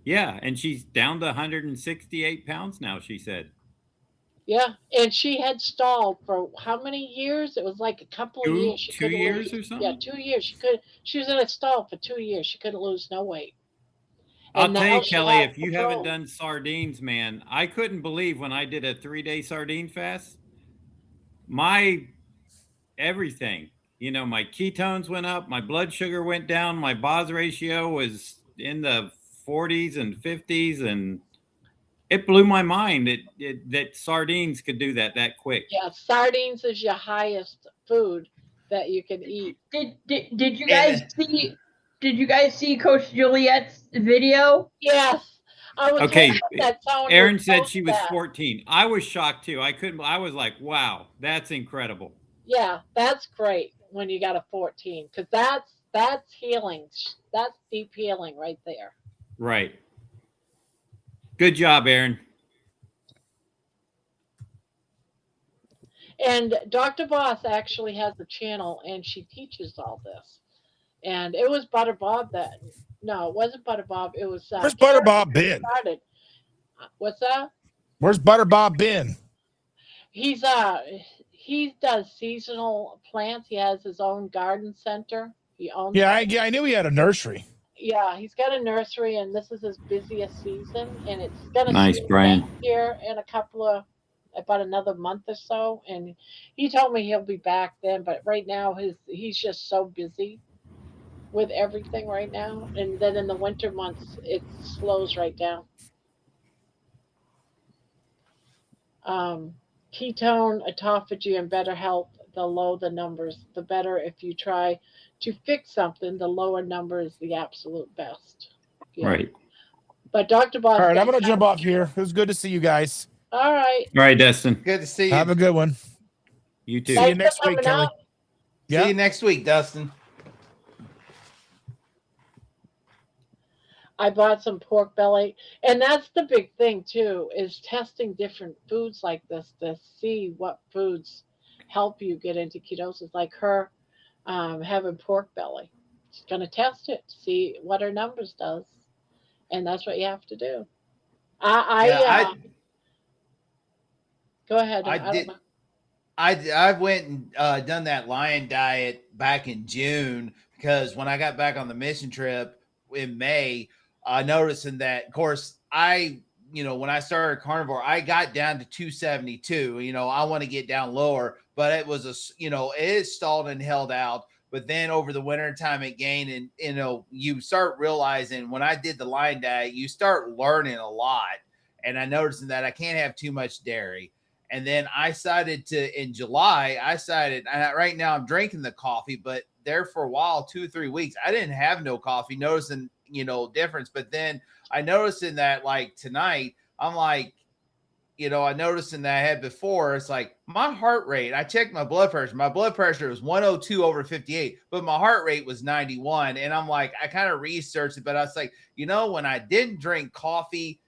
yeah, and she's down to 168 pounds now, she said. Yeah, and she had stalled for how many years? It was like a couple of Two years. She two couldn't years lose. or Yeah, something? 2 years. She was in a stall for 2 years. She couldn't lose no weight, I'll and tell now you, she Kelly, has if you haven't control. done sardines, man, I couldn't believe when I did a 3-day sardine fast, my everything, my ketones went up, my blood sugar went down, my Boz ratio was in the 40s and 50s, and it blew my mind that sardines could do that quick. Yeah, sardines is your highest food that you can eat. Did you And guys see? Did you guys see Coach Juliet's video? Yes, I was hoping Okay, that someone would Erin said post she was that. 14. I was shocked too. I was like, wow, that's incredible. Yeah, that's great when you got a 14 because that's healing. That's deep healing right there. Right. Good job, Erin. And Dr. Boss actually has a channel and she teaches all this. And it was Butter Bob that, no, it wasn't Butter Bob. It was Where's Karen Butterbob that been? started. What's that? Where's Butterbob been? He's he does seasonal plants. He has his own garden center. He owns Yeah, it. I knew he had a nursery. Yeah, he's got a nursery, and this is his busiest season, and it's gonna Nice, slow Brian. down here in about another month or so. And he told me he'll be back then, but right now he's just so busy with everything right now, and then in the winter months it slows right down. Um, Ketone, autophagy, and better health. The low the numbers, the better. If you try to fix something, the lower number is the absolute best. Yeah. Right. But Dr. Boss All right, I'm does gonna have jump a off channel. here. It was good to see you guys. All right. All right, Dustin. good to see you. Have a good one. You too. See you Thanks next for week, coming Kelly. out. See Yeah. you next week, Dustin. I bought some pork belly, and that's the big thing too, is testing different foods like this to see what foods help you get into ketosis. Like her having pork belly, she's gonna test it, see what her numbers does, and that's what you have to do. Yeah, Go ahead. I I don't did. know. I went and done that lion diet back in June because when I got back on the mission trip in May, noticing that, of course, when I started carnivore, I got down to 272. I want to get down lower, but it was it is stalled and held out. But then over the winter time it gained, and you start realizing when I did the lion diet, you start learning a lot, and I noticed that I can't have too much dairy. And then in July, and right now I'm drinking the coffee, but there for a while, 2 or 3 weeks, I didn't have no coffee, noticing, difference. But then I noticed in that, like tonight, I'm like, I noticed in that I had before, it's like my heart rate, I checked my blood pressure. My blood pressure was 102 over 58, but my heart rate was 91. And I'm like, I kind of researched it, but I was like, when I didn't drink coffee,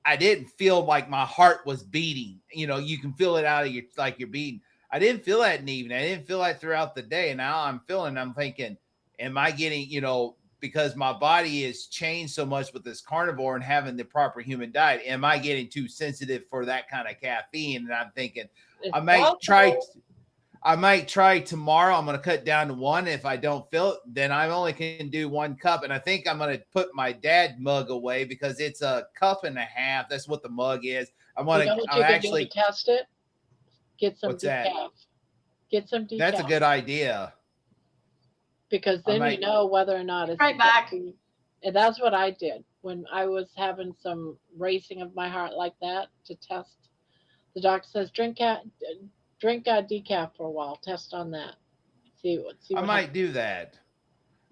I didn't feel like my heart was beating. You can feel it out of your, like you're beating. I didn't feel that in the evening. I didn't feel that throughout the day. And now I'm thinking, am I getting, because my body has changed so much with this carnivore and having the proper human diet, am I getting too sensitive for that kind of caffeine? And I'm thinking It's I might possible. try tomorrow. I'm going to cut down to one. If I don't feel it, then I only can do 1 cup. And I think I'm going to put my dad mug away because it's a cup and a half. That's what the mug is. You know what you can do to test it? Get some What's that? decaf. Get some decaf. That's a good idea. Because then you know whether or not it's Right back. And that's what I did when I was having some racing of my heart like that to test. The doctor says drink decaf for a while. Test on that. See what I might do that.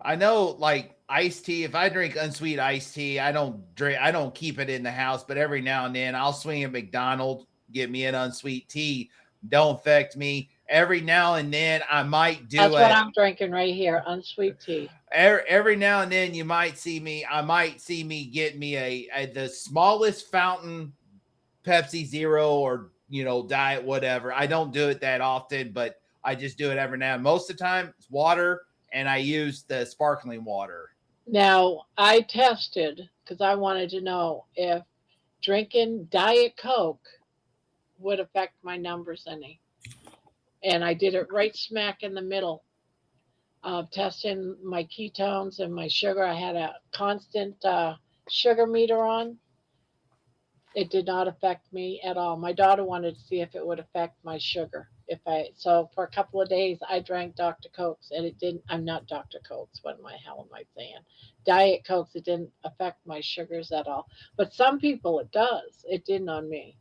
I know, like iced tea. If I drink unsweet iced tea, I don't keep it in the house. But every now and then, I'll swing at McDonald's, get me an unsweet tea. Don't affect me. Every now and then, I might do it. That's what I'm drinking right here, unsweet tea. Every now and then, I might see me get me the smallest fountain Pepsi Zero or diet, whatever. I don't do it that often, but I just do it every now and most of the time. It's water, and I use the sparkling water. Now, I tested because I wanted to know if drinking Diet Coke would affect my numbers any. And I did it right smack in the middle of testing my ketones and my sugar. I had a constant sugar meter on. It did not affect me at all. My daughter wanted to see if it would affect my sugar. So for a couple of days I drank Dr. Cokes and it didn't. I'm not Dr. Cokes. What the hell am I saying? Diet Cokes. It didn't affect my sugars at all. But some people it does. It didn't on me.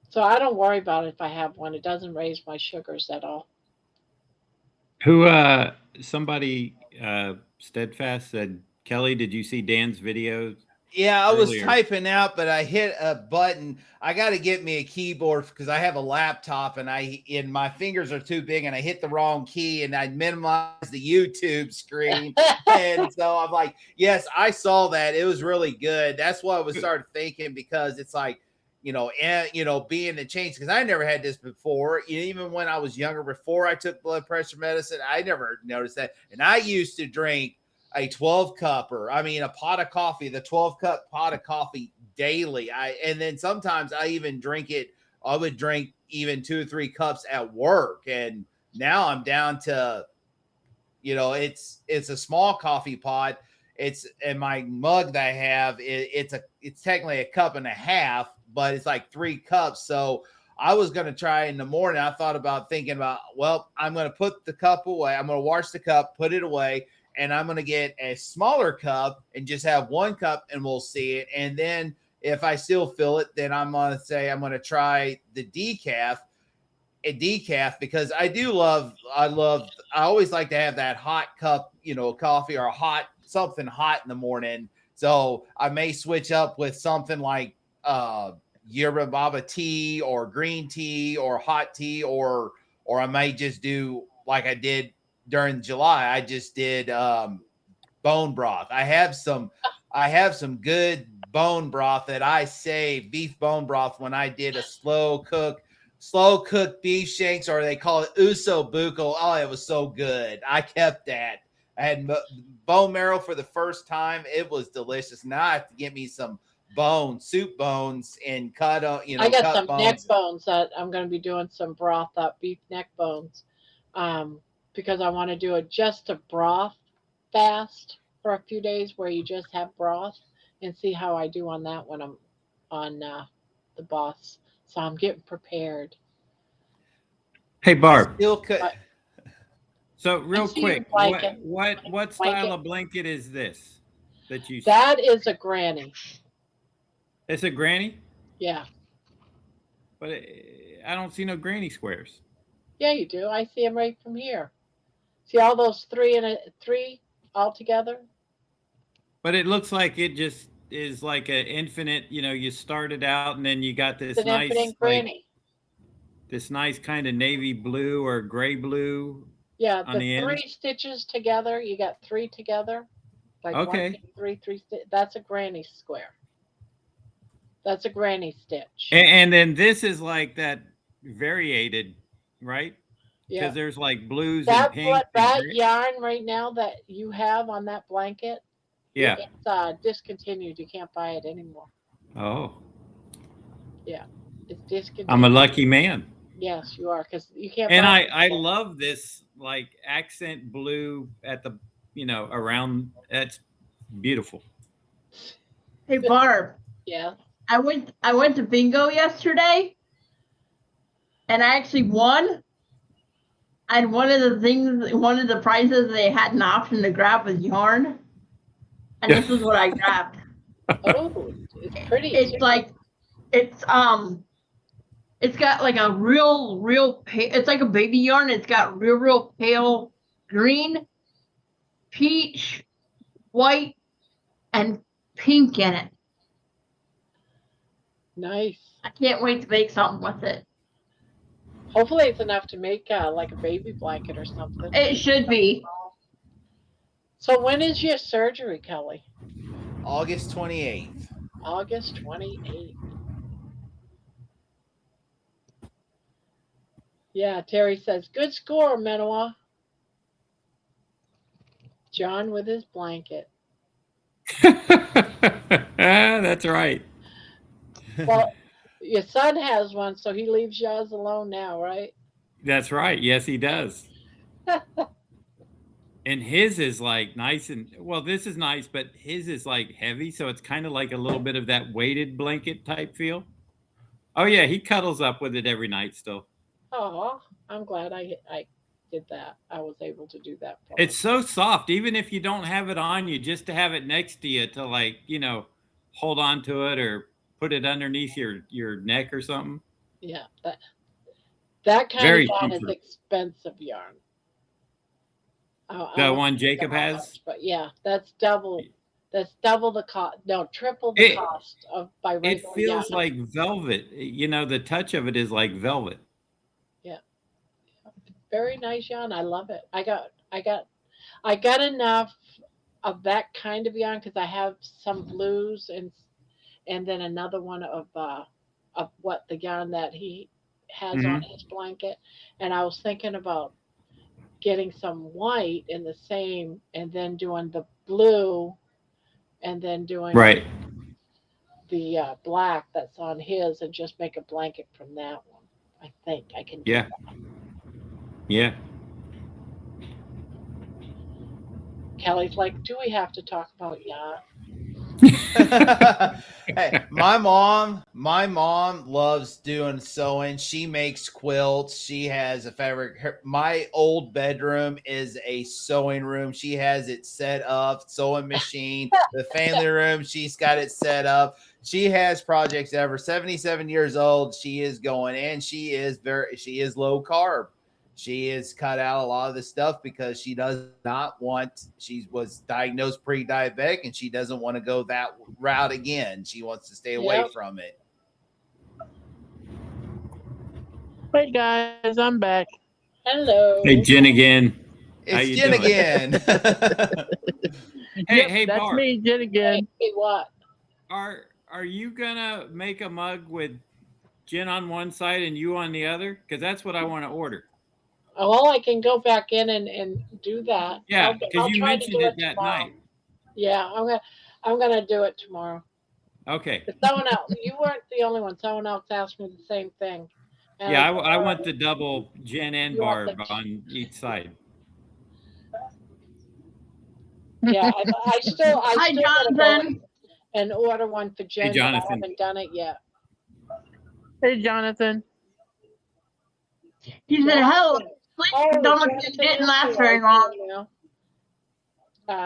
So I don't worry about it if I have one. It doesn't raise my sugars at all. Who somebody steadfast said, Kelly, did you see Dan's videos? Yeah, I was Earlier. typing out, but I hit a button. I got to get me a keyboard because I have a laptop and my fingers are too big and I hit the wrong key and I minimized the YouTube screen. And so I'm like, yes, I saw that. It was really good. That's what I was started thinking because it's like, being the change because I never had this before. Even when I was younger, before I took blood pressure medicine, I never noticed that. And I used to drink a 12-cupper. I mean, a pot of coffee, the 12-cup pot of coffee daily. And then sometimes I even drink it. I would drink even 2 or 3 cups at work. And now I'm down to, it's a small coffee pot. It's in my mug that I have. It's technically a cup and a half, but it's like 3 cups. So I was going to try in the morning. I thought about thinking about, well, I'm going to put the cup away. I'm going to wash the cup, put it away. And I'm going to get a smaller cup and just have 1 cup and we'll see it. And then if I still feel it, then I'm going to say I'm going to try the decaf because I always like to have that hot cup, coffee or something hot in the morning. So I may switch up with something like yerba mate tea or green tea or hot tea or I may just do like I did during July. I just did bone broth. I have some good bone broth that I saved, beef bone broth, when I did a slow cook beef shanks, or they call it uso buco. Oh, it was so good. I kept that. I had bone marrow for the first time. It was delicious. Now I have to get me some soup bones and cut I got cut some bones. neck bones that I'm going to be doing some broth up, beef neck bones, because I want to do just a broth fast for a few days where you just have broth and see how I do on that when I'm on the boss. So I'm getting prepared. Hey, Barb. But So real I see your quick, blanket. what style of blanket is this that you? That is a granny. It's a granny, Yeah. but I don't see no granny squares. Yeah, you do. I see them right from here. See all those three all together? But it looks like it just is like an infinite. You started out and then you got this It's an nice, infinite granny. this nice kind of navy blue or gray blue. Yeah, on the the end. 3 stitches together. You got 3 together. Like Okay. 1, 2, 3. That's a granny square. That's a granny stitch. And then this is like that variated, right? Yeah. Because there's like blues and pinks. That yarn right now that you have on that blanket, Yeah. it's discontinued. You can't buy it anymore. Oh, Yeah, it's discontinued. I'm a lucky man. Yes, you are, because you can't. And buy it I anymore. love this like accent blue at the around. That's beautiful. Hey Barb, Yeah. I went to bingo yesterday, and I actually won. And one of the prizes they had an option to grab was yarn, and this is what I grabbed. Oh, it's pretty. It's like it's got like a real it's like a baby yarn. It's got real pale green, peach, white, and pink in it. Nice. I can't wait to make something with it. Hopefully, it's enough to make like a baby blanket or something. It should be. So when is your surgery, Kelly? August 28th. August 28th. Yeah, Terry says, good score, Menoa. John with his blanket. That's right. Well, your son has one, so he leaves yours alone now, right? That's right. Yes, he does. And his is like nice and well, this is nice, but his is like heavy, so it's kind of like a little bit of that weighted blanket type feel. Oh yeah, he cuddles up with it every night still. Oh, I'm glad I did that. I was able to do that for him. It's so soft, even if you don't have it on you, just to have it next to you to like, hold on to it or put it underneath your neck or something. Yeah, that kind of Very yarn is comfortable. expensive yarn. I The won't one tell you Jacob how has, much, but yeah, that's double. That's double the cost. No, triple the it cost of by it regular yarn. feels like velvet. The touch of it is like velvet. Yeah, very nice yarn. I love it. I got enough of that kind of yarn because I have some blues and then another one of what the yarn that he has on Hmm. his blanket, and I was thinking about getting some white in the same, and then doing the blue, and then doing Right. the black that's on his, and just make a blanket from that one. I think I can do Yeah. that. Yeah. Kelly's like, do we have to talk about yarn? Hey, my mom loves doing sewing. She makes quilts. She has a fabric. My old bedroom is a sewing room. She has it set up, sewing machine. The family room, she's got it set up. She has projects ever. 77 years old, she is going, and she is low carb. She has cut out a lot of the stuff because she does not want. She was diagnosed pre-diabetic, and she doesn't want to go that route again. She wants to stay away Yep. from it. Wait, guys, I'm back. Hello. Hey, Jen again. How It's you Jen doing? again. Hey, Yep, hey, that's Barb. me, Jen again. Hey, what? Are you gonna make a mug with Jen on one side and you on the other? Because that's what I want to order. Oh, well, I can go back in and do that. Yeah, because I'll you try to mentioned do it it that tomorrow. night. Yeah, I'm gonna do it tomorrow. Okay. But someone else, you weren't the only one. Someone else asked me the same thing. And Yeah, I I told her, want the double Jen and you want the Barb on each side. yeah. I Hi, still gotta go Jonathan. and order one for Hey, Jen, but I Jonathan. haven't done it yet. Hey, Jonathan. He said, "Hello, Jonathan. sleep." Oh, Jonathan Jonathan didn't is last here. very I see long. him now.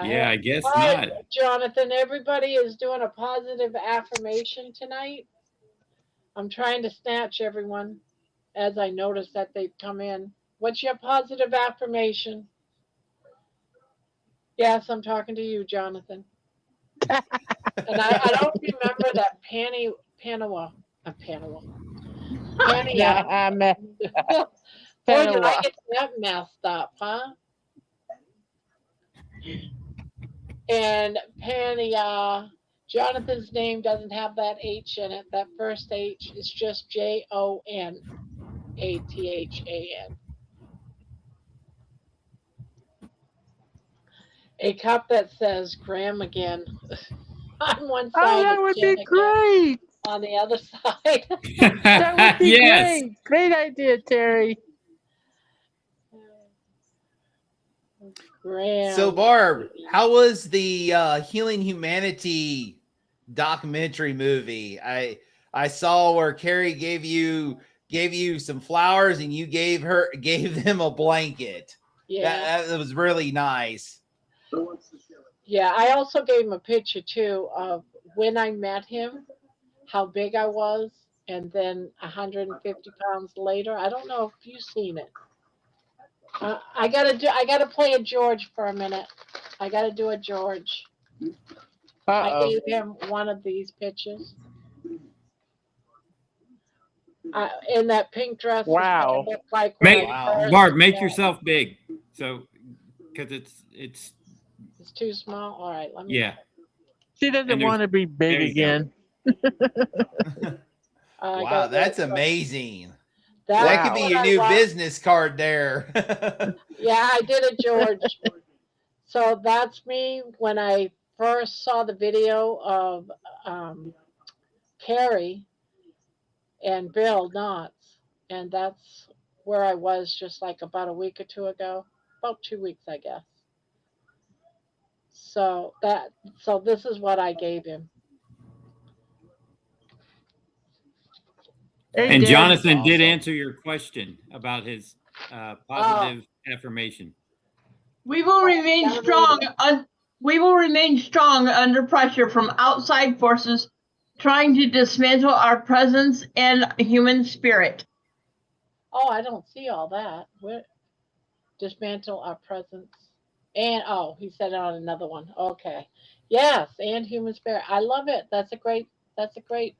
Yeah, I guess All right, not. Jonathan. Everybody is doing a positive affirmation tonight. I'm trying to snatch everyone as I notice that they've come in. What's your positive affirmation? Yes, I'm talking to you, Jonathan. And I don't remember that Panawa. Pania. I'm Boy, did I get that messed up, huh? And Pania. Jonathan's name doesn't have that H in it. That first H is just JONATHAN. A cup that says Graham again on one Oh, side that and would Jen be again great. on the other side. That would be Yes. great. Great idea, Terry. Graham. So, Barb, how was the Healing Humanity documentary movie? I saw where Carrie gave you some flowers and you gave them a blanket. Yeah. That was really nice. Yeah, I also gave him a picture too of when I met him, how big I was, and then 150 pounds later. I don't know if you've seen it. I gotta play a George for a minute. I gotta do a George. I Uh-oh. gave him one of these pictures. In that pink dress. Wow. Is what it looked like when Make I first Barb, make met. yourself big. So, because it's It's too small. All right, let me. yeah. She doesn't And there's want to be big there you go. again. I Wow, gotta that's go. amazing. That could be what your I new love. business card there. Yeah, I did it, George. So that's me when I first saw the video of Carrie and Bill Knotts, and that's where I was just like about a week or two ago, about 2 weeks, I guess. So this is what I gave him. Hey, And Deb. Jonathan did Awesome. answer your question about his Oh, positive affirmation. We will remain gotta read strong. it. We will remain strong under pressure from outside forces trying to dismantle our presence and human spirit. Oh, I don't see all that. What dismantle our presence. And oh, he said it on another one. Okay. Yes, and human spirit. I love it. That's a great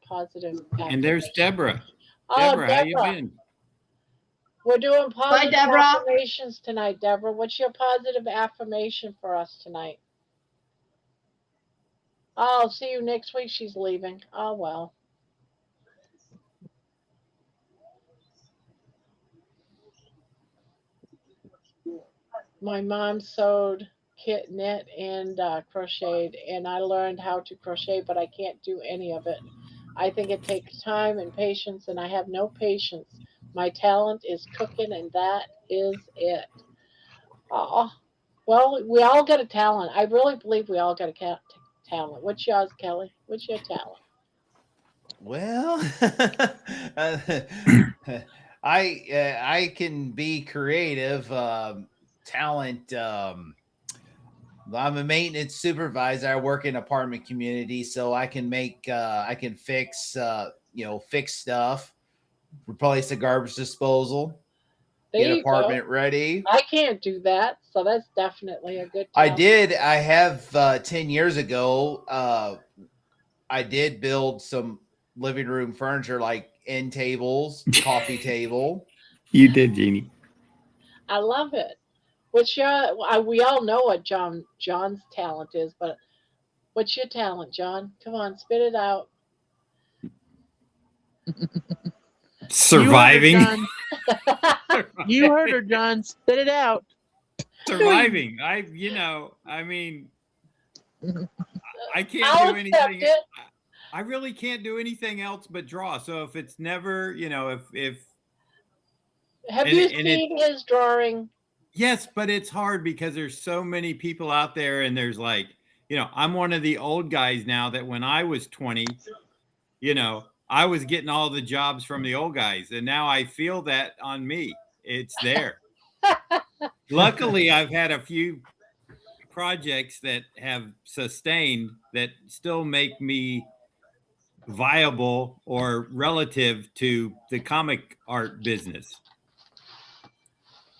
positive And there's affirmation. Deborah. Oh, Deborah, how you Deborah. been? We're doing Bye, positive Deborah. affirmations tonight, Deborah. What's your positive affirmation for us tonight? Oh, I'll see you next week. She's leaving. Oh well. My mom sewed, knit, and crocheted, and I learned how to crochet, but I can't do any of it. I think it takes time and patience, and I have no patience. My talent is cooking, and that is it. Oh, well, we all got a talent. I really believe we all got a talent. What's yours, Kelly? What's your talent? Well, uh, I can be creative. Talent. I'm a maintenance supervisor. I work in apartment community, so I can I can fix fix stuff, replace the garbage disposal, There get you go. apartment ready. I can't do that, so that's definitely a good I talent. did. I have 10 years ago. I did build some living room furniture like end tables, coffee table. You did, Jeannie. I love it. What's your? We all know what John's talent is, but what's your talent, John? Come on, spit it out. Surviving. You heard her, John. Spit it out. Surviving. I mean, I can't I'll do accept anything. it. I really can't do anything else but draw. So if it's never, if Have and you and it seen his drawing? yes, but it's hard because there's so many people out there, and there's like, I'm one of the old guys now that when I was 20, I was getting all the jobs from the old guys, and now I feel that on me. It's there. Luckily, I've had a few projects that have sustained that still make me viable or relative to the comic art business.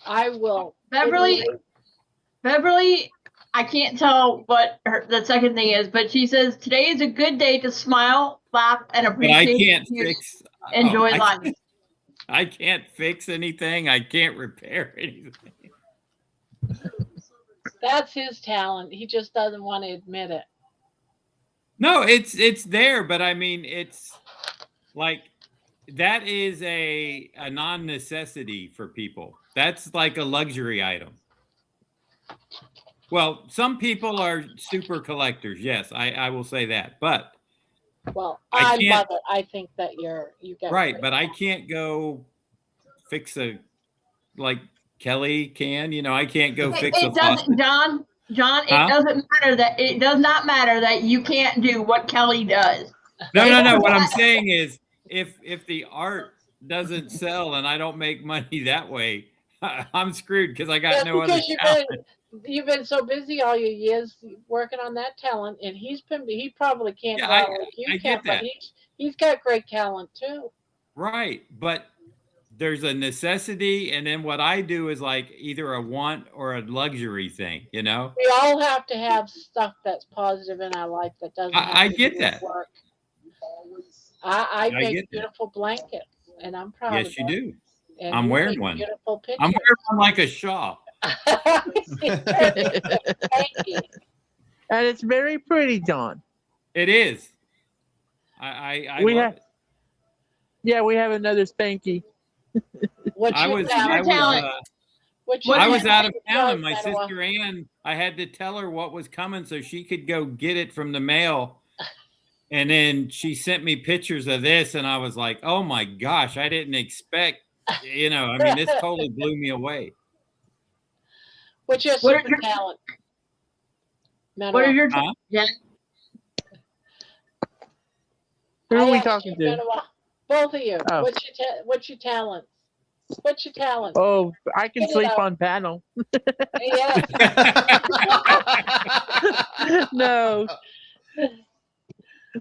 I will. Beverly, I can't tell what the second thing is, but she says today is a good day to smile, laugh, and But I appreciate can't you fix. enjoy I life. I can't fix anything. I can't repair anything. That's his talent. He just doesn't want to admit it. No, it's there, but I mean, it's like that is a non-necessity for people. That's like a luxury item. Well, some people are super collectors. Yes, I will say that. But Well, I I can't. love it. I think that you got Right, great but I talent. can't go fix like Kelly can. I can't go fix a It doesn't, faucet. John. It Huh? doesn't matter that it does not matter that you can't do what Kelly does. No. What I'm saying is, if the art doesn't sell and I don't make money that way, I'm screwed because I got That's no other because talent. you've been so busy all your years working on that talent, and he probably can't Yeah, draw like you I can, get but that. he's got great talent too. Right, but there's a necessity, and then what I do is like either a want or a luxury thing. We all have to have stuff that's positive in our life that doesn't have I to get do that. with work. I I make get that. beautiful blankets, and I'm proud of Yes, you them. do. And I'm you wearing make one. beautiful pictures. I'm wearing one like a shawl. Thank you. And it's very pretty, John. It is. I We love have- it. Yeah, we have another Spanky. What's I your was talent? What's your I was out talent of with town, yours, and my Manoa? sister Ann, I had to tell her what was coming so she could go get it from the mail. And then she sent me pictures of this, and I was like, "Oh my gosh, I didn't expect." I mean, this totally blew me away. What's your What is super your talent, what is Manoa? your Huh? Jen? Who I are we asked talking you, to? Manoa. Both of you. Oh. What's your talent? What's your talent? Oh, I can Get it sleep out. on panel. Yes. No,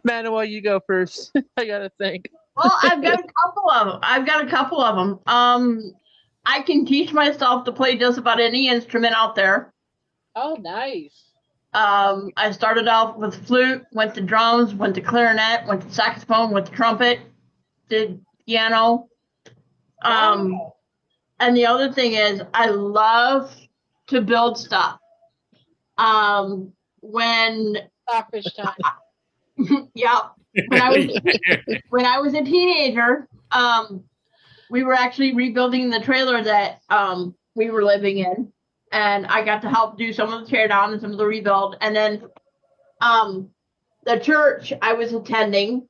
Manuel, you go first. I gotta think. Well, I've got a couple of them. I can teach myself to play just about any instrument out there. Oh, nice. I started off with flute, went to drums, went to clarinet, went to saxophone, went to trumpet, did piano. Wow. And the other thing is I love to build stuff. When Starfish time. yeah, when I was a teenager, we were actually rebuilding the trailer that we were living in, and I got to help do some of the tear down and some of the rebuild. And then the church I was attending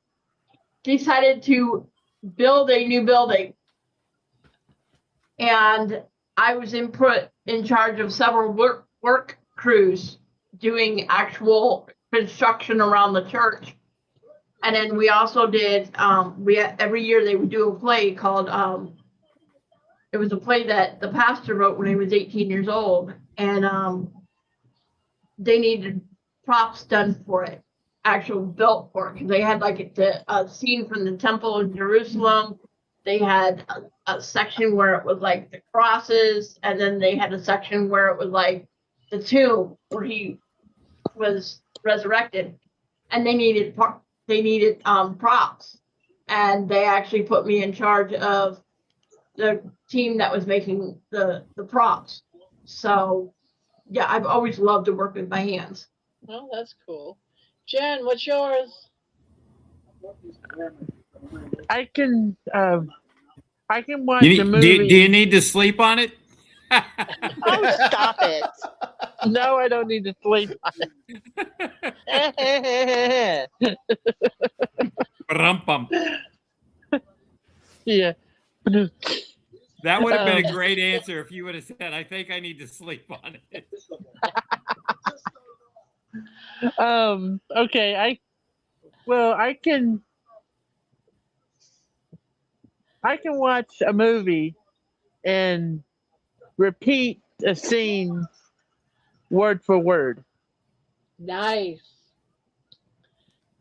decided to build a new building, and I was in charge of several work crews doing actual construction around the church. And then we also did every year they would do a play called it was a play that the pastor wrote when he was 18 years old, and they needed props done for it, actual built for it, because they had like a scene from the temple in Jerusalem. They had a section where it was like the crosses, and then they had a section where it was like the tomb where he was resurrected, and they needed props, and they actually put me in charge of the team that was making the props. So yeah, I've always loved to work with my hands. Oh, that's cool. Jen, what's yours? I can watch Do a you movie. need to sleep on it? Oh, stop it. No, I don't need to sleep on it. Brum-bum. Yeah. That would have been a great answer if you would have said, "I think I need to sleep on it." Okay, I can watch a movie and repeat a scene word for word. Nice.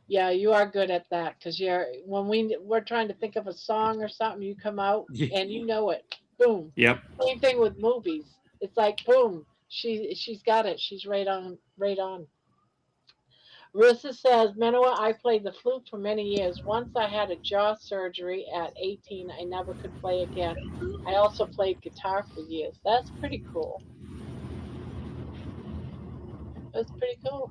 Yeah, you are good at that because when we're trying to think of a song or something, you come out and you know it. Boom. Yep. Same thing with movies. It's like boom. She's got it. She's right on. Right on. Rissa says, Manoa, I played the flute for many years. Once I had a jaw surgery at 18. I never could play again. I also played guitar for years. That's pretty cool. That's pretty cool.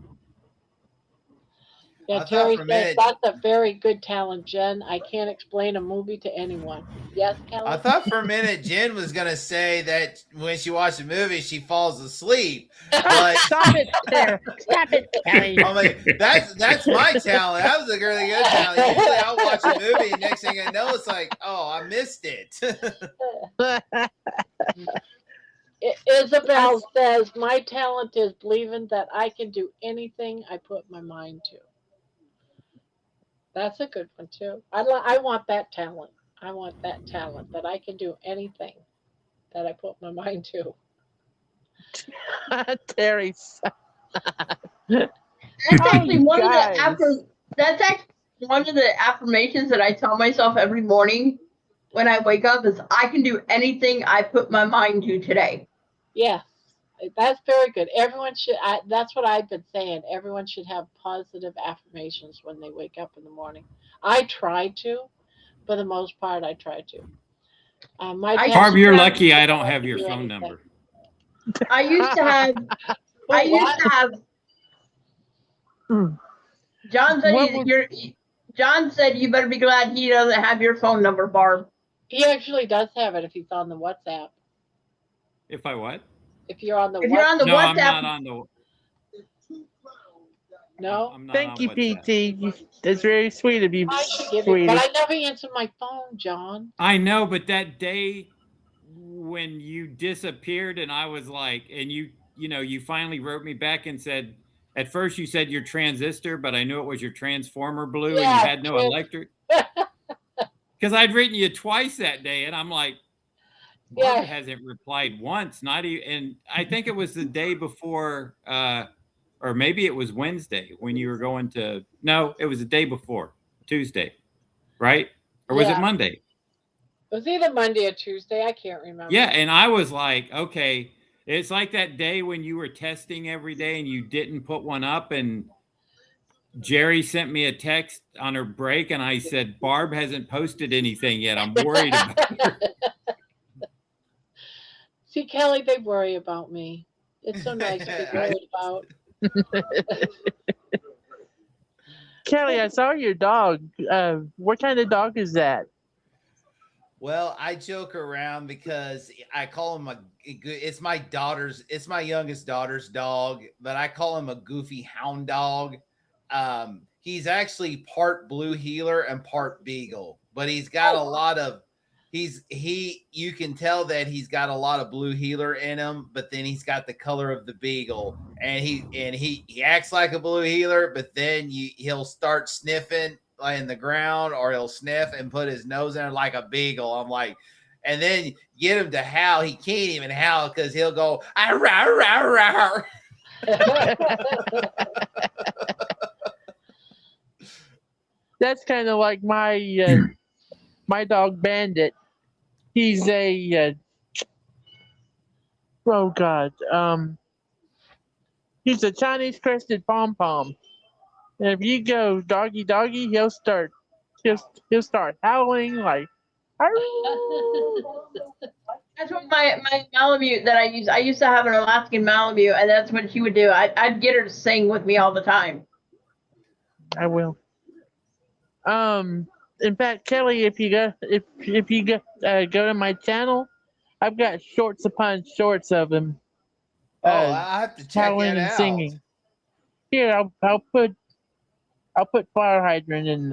Yeah, I thought Terry for a says minute, that's a very good talent, Jen. I can't explain a movie to anyone. Yes, I Kelly? thought for a minute Jen was gonna say that when she watched a movie she falls asleep, but Stop it, Sarah. Stop it, Kelly. I'm like, that's my talent. That was a really good talent. Usually I'll watch a movie and next thing I know it's like, oh, I missed it. Isabel says, my talent is believing that I can do anything I put my mind to. That's a good one, too. I want that talent. I want that talent that I can do anything that I put my mind to. Terry. That's actually one of guys. that's actually one of the affirmations that I tell myself every morning when I wake up is I can do anything I put my mind to today. Yeah, that's very good. Everyone should, that's what I've been saying. Everyone should have positive affirmations when they wake up in the morning. I try to, for the most part, I try to. My I dad Barb, you're said lucky I don't I have can your do phone anything. number. I used to have John said What was- John said you better be glad he doesn't have your phone number, Barb. He actually does have it if he's on the WhatsApp. If I what? If you're on the If you're on the No, I'm WhatsApp, not on the. no, I'm not Thank on you, WhatsApp. PT. That's very sweet of you, I should give you. sweetie. But I never answer my phone, John. I know, but that day when you disappeared, and I was like, and you finally wrote me back and said, at first you said your transistor, but I knew it was your transformer blue, and you Yeah, had no electric. Because I'd written you twice that day, and I'm like, Barbara yeah. hasn't replied once, not even. And I think it was the day before, or maybe it was Wednesday when you were going to. No, it was the day before, Tuesday, right? Or was it Yeah. Monday? It was either Monday or Tuesday. I can't remember. Yeah, and I was like, okay, it's like that day when you were testing every day and you didn't put one up, and Jerry sent me a text on her break, and I said, Barb hasn't posted anything yet. I'm worried about her. See, Kelly, they worry about me. It's so nice to be worried about. Kelly, I saw your dog. What kind of dog is that? Well, I joke around because I call him it's my youngest daughter's dog, but I call him a goofy hound dog. He's actually part blue heeler and part beagle, but he's got a lot of you can tell that he's got a lot of blue heeler in him, but then he's got the color of the beagle, and he acts like a blue heeler, but then he'll start sniffing in the ground, or he'll sniff and put his nose in it like a beagle. I'm like, and then get him to howl. He can't even howl because he'll go, "Arr, arr, arr, arr." That's kind of like my dog Bandit. He's a oh god, he's a Chinese crested pom pom. And if you go doggy doggy, he'll start howling like. that's what my Malamute that I used to have an Alaskan Malamute, and that's what she would do. I'd get her to sing with me all the time. I will. In fact, Kelly, if you go to my channel, I've got shorts upon shorts of him. I have to check howling that and out. singing. Here, I'll put fire hydrant in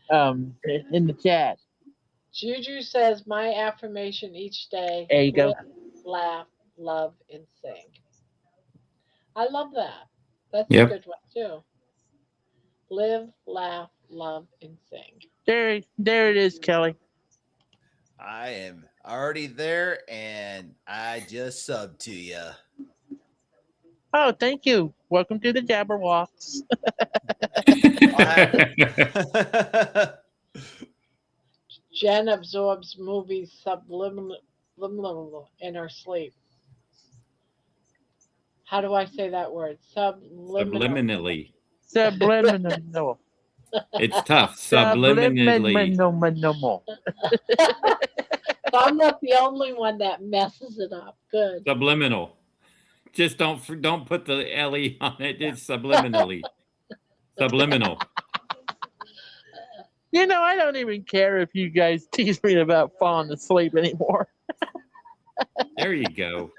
the chat. Juju says, my affirmation each day: There you go. live, laugh, love, and sing. I love that. That's Yep. a good one, too. Live, laugh, love, and sing. There it is, Kelly. I am already there, and I just subbed to you. Oh, thank you. Welcome to the Jabberwocks. Jen absorbs movies subliminal in her sleep. How do I say that word? Subliminally. Subliminal. It's tough. Subliminally. Subliminal. So I'm not the only one that messes it up. Good. Subliminal. Just don't put the LE on it. It's subliminally. Subliminal. You know, I don't even care if you guys tease me about falling asleep anymore. There you go.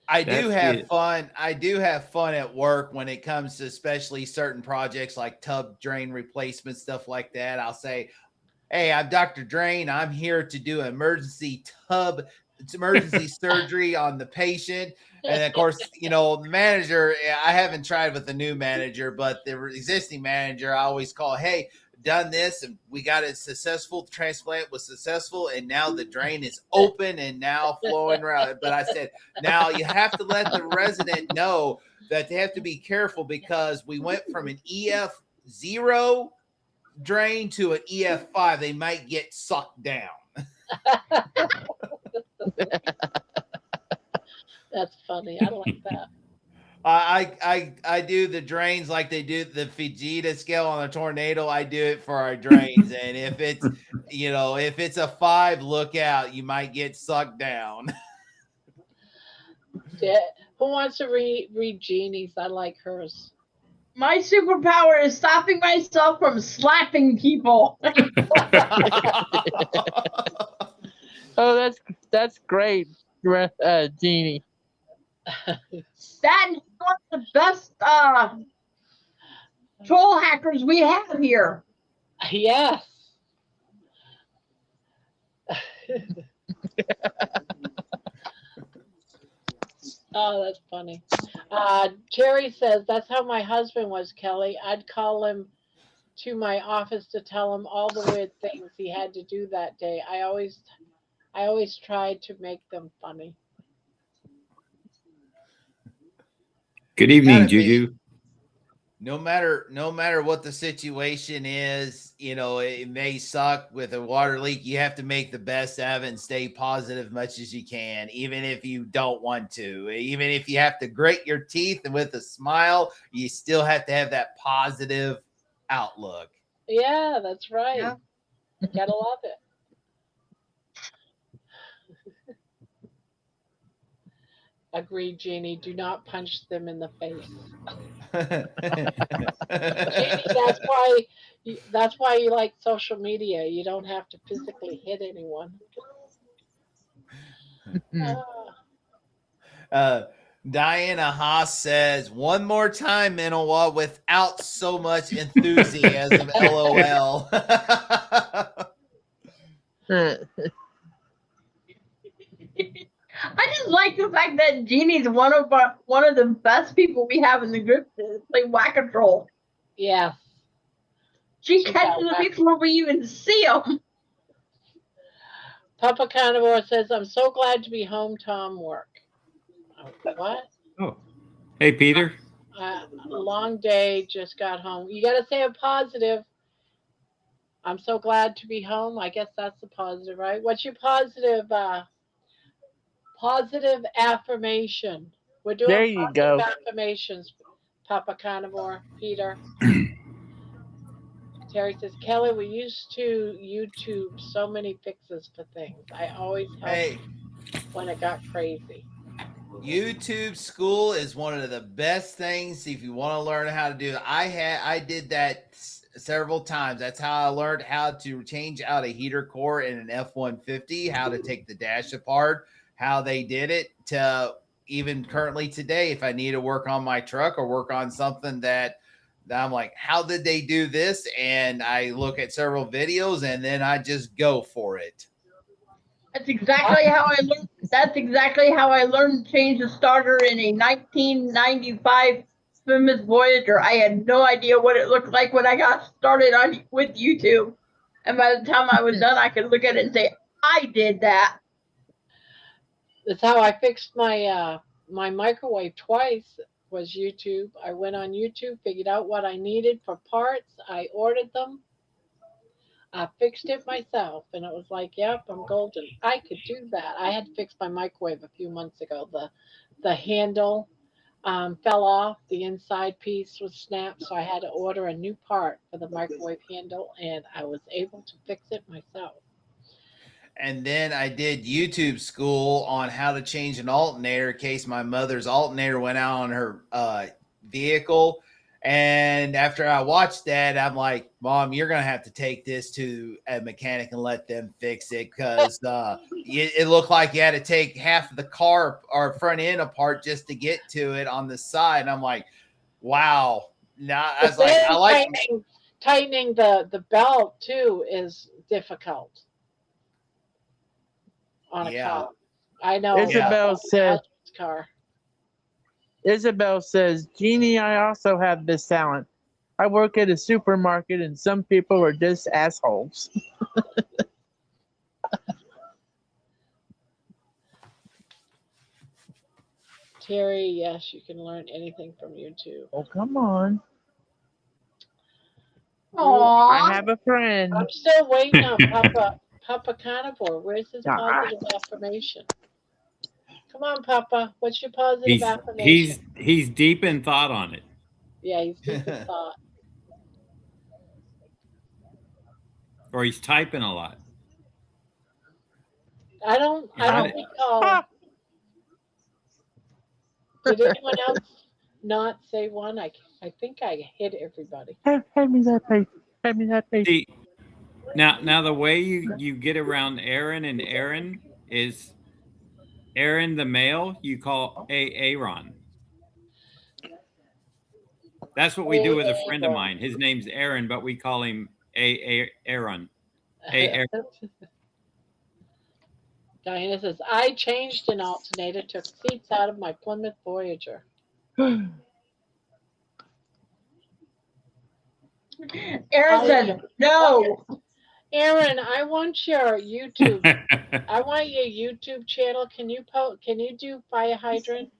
I do have it. fun. I do have fun at work when it comes to especially certain projects like tub drain replacement, stuff like that. I'll say, "Hey, I'm Dr. Drain. I'm here to do emergency surgery on the patient." And of course, the manager, I haven't tried with the new manager, but the existing manager, I always call, "Hey, done this, and we got it successful. The transplant was successful, and now the drain is open and now flowing around." But I said, now you have to let the resident know that they have to be careful, because we went from an EF0 drain to an EF5. They might get sucked down. That's funny. I like that. I do the drains like they do the Fujita scale on a tornado. I do it for our drains, and if it's a 5, look out, you might get sucked down. Yeah. Who wants to read Jeannie's? I like hers. My superpower is stopping myself from slapping people. Oh, that's great, Jeannie. That is one of the best troll hackers we have here. Yes. Oh, that's funny. Jerry says that's how my husband was, Kelly. I'd call him to my office to tell him all the weird things he had to do that day. I always tried to make them funny. Good You evening, gotta be. Juju. No matter what the situation is, it may suck with a water leak. You have to make the best of it and stay positive as much as you can, even if you don't want to. Even if you have to grit your teeth and with a smile, you still have to have that positive outlook. Yeah, that's right. Yeah. Gotta love it. Agreed, Jeannie. Do not punch them in the face. Jeannie, that's why you like social media. You don't have to physically hit anyone. Ah, Diana Haas says, one more time, Minowa, without so much enthusiasm. LOL. I just like the fact that Jeannie's one of the best people we have in the group to play whack-a-troll. yes. She She's catches got them before we even see them. Papa Carnivore says, I'm so glad to be home, Tom. Work. What? Oh, hey, Peter. Long day, just got home. You got to say a positive. I'm so glad to be home. I guess that's a positive, right? What's your positive affirmation? We're doing There you positive go. affirmations, Papa Carnivore, Peter. Terry says, Kelly, we used to YouTube so many fixes for things. I always helped Hey, when it got crazy. YouTube school is one of the best things if you want to learn how to do it. I did that several times. That's how I learned how to change out a heater core in an F-150, how to take the dash apart, how they did it, to even currently today, if I need to work on my truck or work on something that I'm like, how did they do this? And I look at several videos and then I just go for it. That's exactly how I learned. That's exactly how I learned to change the starter in a 1995 Plymouth Voyager. I had no idea what it looked like when I got started on with YouTube, and by the time I was done, I could look at it and say, "I did that." That's how I fixed my my microwave twice. Was YouTube. I went on YouTube, figured out what I needed for parts. I ordered them. I fixed it myself, and it was like, "Yep, I'm golden. I could do that." I had to fix my microwave a few months ago. The handle fell off. The inside piece was snapped, so I had to order a new part for the microwave handle, and I was able to fix it myself. And then I did YouTube school on how to change an alternator in case my mother's alternator went out on her vehicle. And after I watched that, I'm like, Mom, you're going to have to take this to a mechanic and let them fix it, because it looked like you had to take half of the car or front end apart just to get to it on the side. And I'm like, wow. Now I was like, I like tightening the belt too is difficult on a car. I know. Isabel says, car. Isabel says, Jeannie, I also have this talent. I work at a supermarket and some people are just assholes. Terry, yes, you can learn anything from YouTube. Oh, come on. Aww. I have a friend. I'm still waiting on Papa Carnivore. Where's his positive affirmation? Come on, Papa. What's your positive affirmation? He's deep in thought on it. Yeah, he's deep in thought. Or he's typing a lot. I don't recall. Did anyone else not say one? I think I hit everybody. Hand me that paper. Hand me that paper. See, now the way you get around Aaron and Aaron is Aaron the male, you call Aaron. That's what we do with a friend of mine. His name's Aaron, but we call him Aaron. Aaron. Diana says, I changed an alternator, took seats out of my Plymouth Voyager. Aaron said, no. Aaron, I want your YouTube. I want your YouTube channel. Can you do fire hydrant?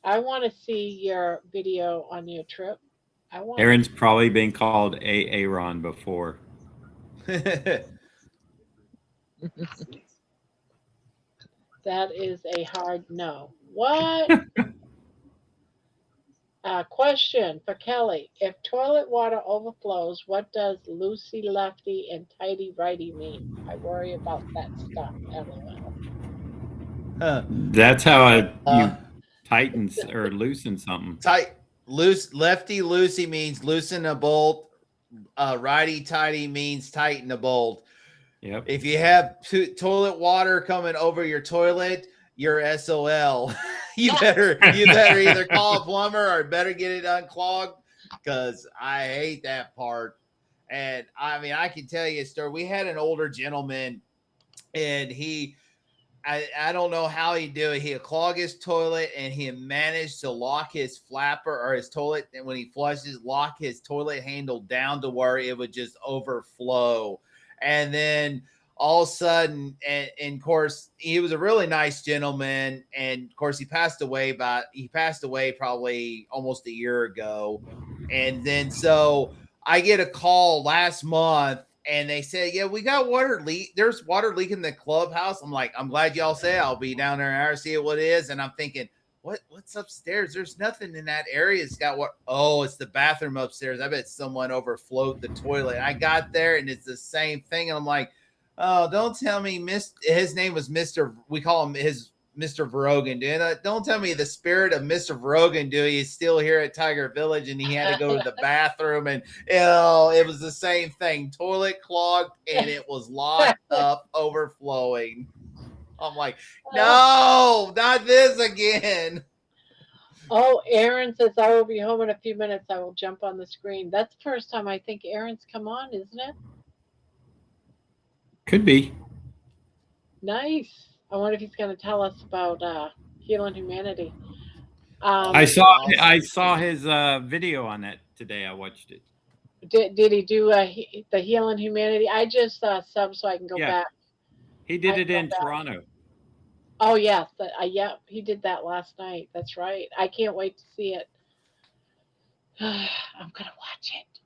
I want to see your video on your trip. I want. Aaron's probably been called Aaron before. That is a hard no. What? Question for Kelly. If toilet water overflows, what does loosey lefty and tighty righty mean? I worry about that stuff. LOL. That's how you tighten or loosen something. Lefty loosey means loosen a bolt. Righty tighty means tighten a bolt. Yep. If you have toilet water coming over your toilet, you're SOL. you better either call a plumber or better get it unclogged, because I hate that part. And I mean, I can tell you a story. We had an older gentleman, and I don't know how he do it. He'd clog his toilet, and he managed to lock his flapper or his toilet, and when he flushes, lock his toilet handle down to where it would just overflow. And then all of a sudden, and of course, he was a really nice gentleman, and of course, he passed away probably almost a year ago. And then so I get a call last month, and they said, yeah, we got water leak. There's water leak in the clubhouse. I'm like, I'm glad y'all say I'll be down there and I'll see what it is. And I'm thinking, what's upstairs? There's nothing in that area. It's got what? Oh, it's the bathroom upstairs. I bet someone overflowed the toilet. I got there, and it's the same thing. And I'm like, oh, don't tell me his name was Mr. We call him Mr. Verhoeven, dude. Don't tell me the spirit of Mr. Verhoeven, dude. He's still here at Tiger Village, and he had to go to the bathroom, and it was the same thing. Toilet clogged, and it was locked up, overflowing. I'm like, no, not this again. Oh, Aaron says, I will be home in a few minutes. I will jump on the screen. That's the first time I think Aaron's come on, isn't it? Could be. Nice. I wonder if he's going to tell us about healing humanity. I saw his video on that today. I watched it. Did he do the healing humanity? I just subbed so I can go back. He did it in Toronto. Oh yes, yeah, he did that last night. That's right. I can't wait to see it. I'm gonna watch it.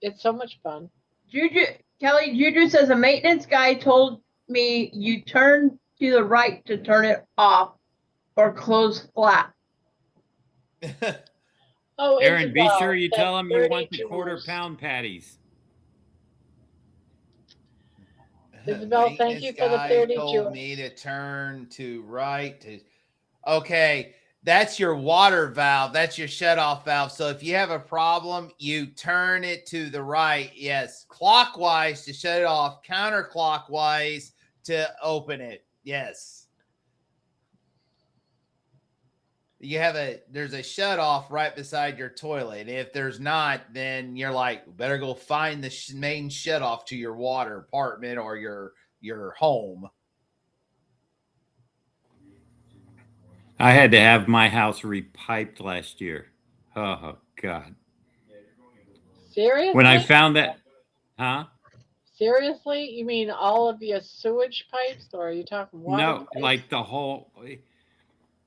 It's so much fun. Juju says a maintenance guy told me you turn to the right to turn it off or close flat. Oh, Aaron, be sure you tell him you want the quarter-pound patties. Isabel, thank you for the 30 told me to turn to right. Okay, that's your water valve. That's your shut-off valve. So if you have a problem, you turn it to the right. Yes, clockwise to shut it off, counterclockwise to open it. Yes. There's a shut off right beside your toilet. If there's not, then you're like, better go find the main shut off to your water apartment or your home. I had to have my house repiped last year. Oh God. Seriously? When I found that, Seriously? You mean all of your sewage pipes, or are you talking water? No, pipes? like the whole,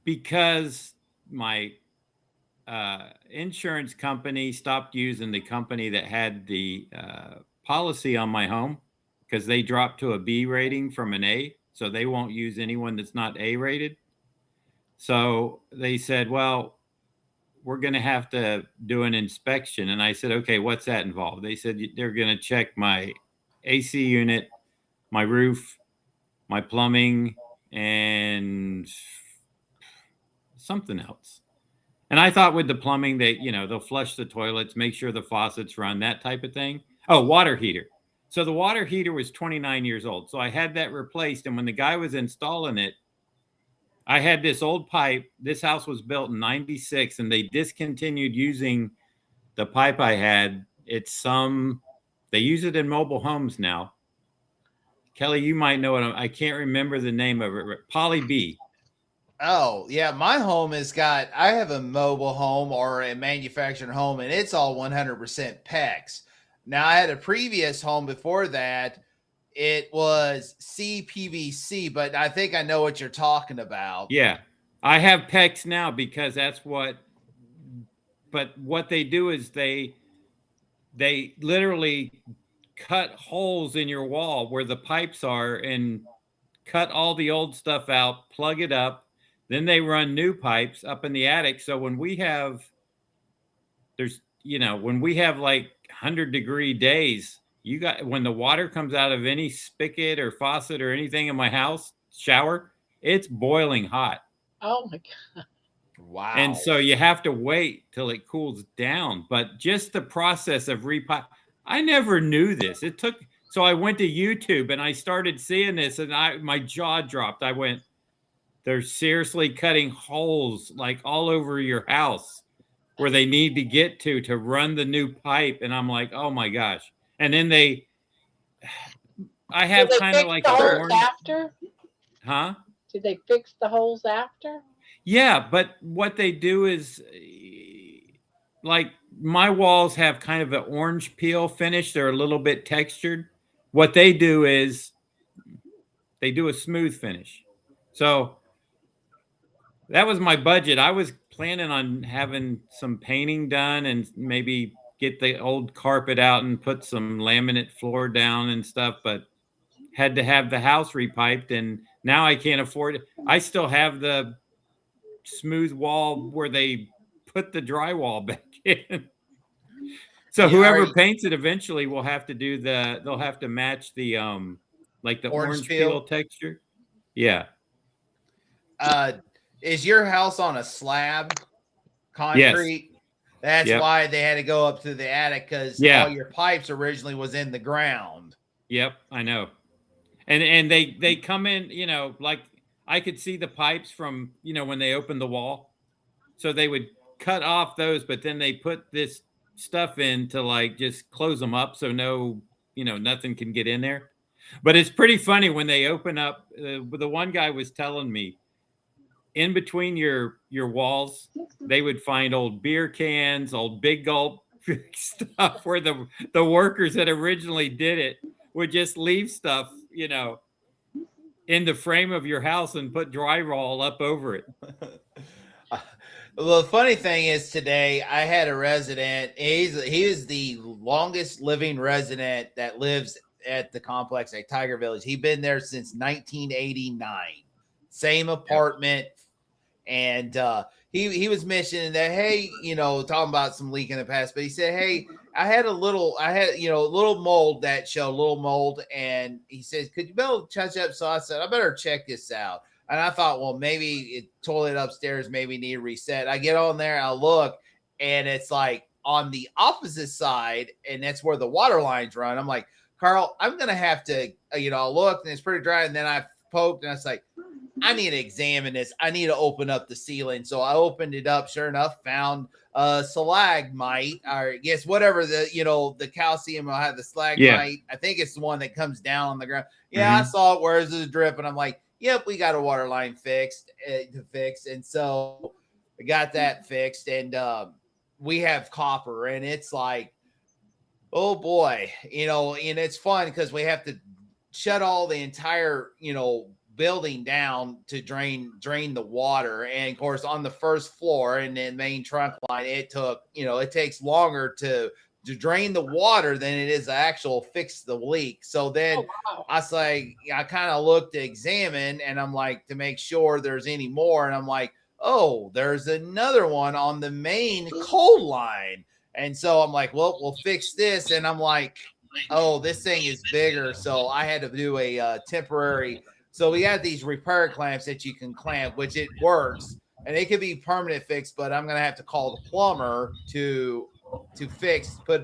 because my insurance company stopped using the company that had the policy on my home because they dropped to a B rating from an A. So they won't use anyone that's not A rated. So they said, well, we're going to have to do an inspection. And I said, okay, what's that involved? They said they're going to check my AC unit, my roof, my plumbing, and something else. And I thought with the plumbing, they'll flush the toilets, make sure the faucets run, that type of thing. Oh, water heater. So the water heater was 29 years old. So I had that replaced. And when the guy was installing it, I had this old pipe. This house was built in 96 and they discontinued using the pipe I had. They use it in mobile homes now. Kelly, you might know it. I can't remember the name of it. Poly B. Oh, yeah. My home I have a mobile home or a manufactured home, and it's all 100% PEX. Now, I had a previous home before that. It was CPVC, but I think I know what you're talking about. Yeah. I have PEX now because but what they do is they literally cut holes in your wall where the pipes are and cut all the old stuff out, plug it up. Then they run new pipes up in the attic. So when we have like 100-degree days, when the water comes out of any spigot or faucet or anything in my house, shower, it's boiling hot. Oh my God. Wow. And so you have to wait till it cools down. But just the process of repipe, I never knew this. So I went to YouTube and I started seeing this and my jaw dropped. I went, they're seriously cutting holes like all over your house where they need to get to run the new pipe. And I'm like, oh my gosh. And then I have kind of like the a holes after? Huh? Did they fix the holes after? Yeah, but what they do is like my walls have kind of an orange peel finish. They're a little bit textured. What they do is they do a smooth finish. So that was my budget. I was planning on having some painting done and maybe get the old carpet out and put some laminate floor down and stuff, but had to have the house repiped. And now I can't afford it. I still have the smooth wall where they put the drywall back in. So whoever paints it eventually will have to they'll have to match the like the orange peel texture. Yeah. Is your house on a slab concrete? Yes. That's why they had to go up to the attic because all your pipes originally was in the ground. Yep, I know. And they come in, like I could see the pipes from, when they opened the wall. So they would cut off those, but then they put this stuff in to like just close them up so nothing can get in there. But it's pretty funny when they open up. The one guy was telling me in between your walls, they would find old beer cans, old Big Gulp stuff where the workers that originally did it would just leave stuff, in the frame of your house and put drywall up over it. Well, the funny thing is today I had a resident. He is the longest living resident that lives at the complex at Tiger Village. He's been there since 1989. Same apartment. And he was mentioning that, hey, talking about some leak in the past, but he said, hey, I had a little mold that showed a little mold. And he says, could you touch up? So I said, I better check this out. And I thought, well, maybe toilet upstairs maybe need a reset. I get on there, I look, and it's like on the opposite side, and that's where the water lines run. I'm like, Carl, I'm going to have to, look, and it's pretty dry. And then I poked, and I was like, I need to examine this. I need to open up the ceiling. So I opened it up. Sure enough, found stalagmite, or yes, whatever the calcium. I had the stalagmite. Yeah. I think it's the one that comes down on the ground. Yeah, I saw it. Where's the drip? And I'm like, yep, we got a water line fixed to fix. And so I got that fixed. And we have copper, and it's like, oh boy, and it's fun because we have to shut all the entire, building down to drain the water. And of course on the first floor and then main trunk line, it took, it takes longer to drain the water than it is to actual fix the leak. So then I was like, I kind of looked to examine, and I'm like, to make sure there's any more. And I'm like, oh, there's another one on the main cold line. And so I'm like, well, we'll fix this. And I'm like, oh, this thing is bigger. So I had to do a temporary. So we have these repair clamps that you can clamp, which it works. and it could be permanent fix, but I'm gonna have to call the plumber to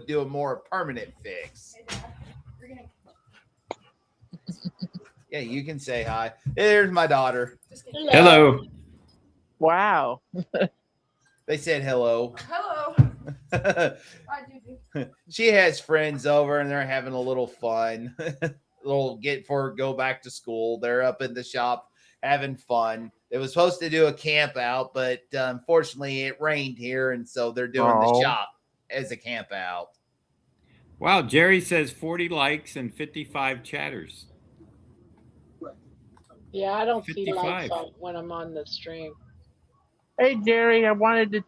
do a more permanent fix. Yeah, you can say hi. There's my daughter. Hello. Wow. They said hello. Hello. She has friends over and they're having a little fun. Little go back to school. They're up in the shop having fun. It was supposed to do a camp out, but unfortunately it rained here, and so they're doing the shop as a camp out. Wow, Jerry says 40 likes and 55 chatters. Yeah, I don't see 55. lights on when I'm on the stream. Hey Jerry, I wanted to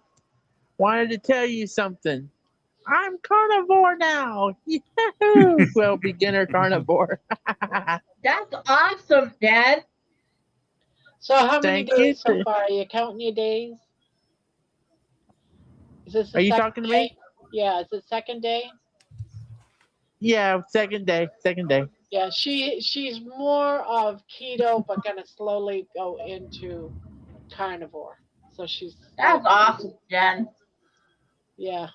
tell you something. I'm carnivore now. Yahoo! Well, beginner carnivore. That's awesome, Dad. So how many Thank you. days so far? Are you counting your days? Is this the Are you second talking to day? me? Yeah, is it second day? Yeah, second day. Yeah, she's more of keto, but gonna slowly go into carnivore. So she's That's awesome, Dad. yeah.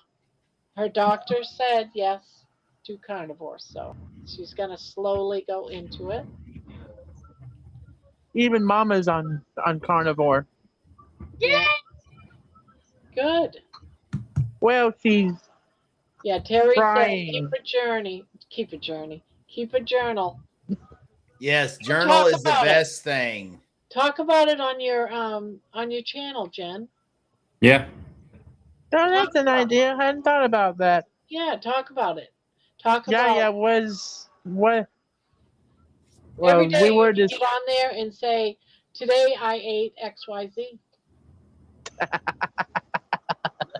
Her doctor said yes to carnivore, so she's gonna slowly go into it. Even Mama's on carnivore. Yeah. Good. Well, she's Yeah, Terry trying. said keep a journal. Yes, We'll journal talk is the about it. best thing. Talk about it on your channel, Jen. Yeah. Oh, that's an idea. I hadn't thought about that. Yeah, talk about it. Talk Yeah, about yeah. What? Well, every day we you were can just. get on there and say, today I ate XYZ.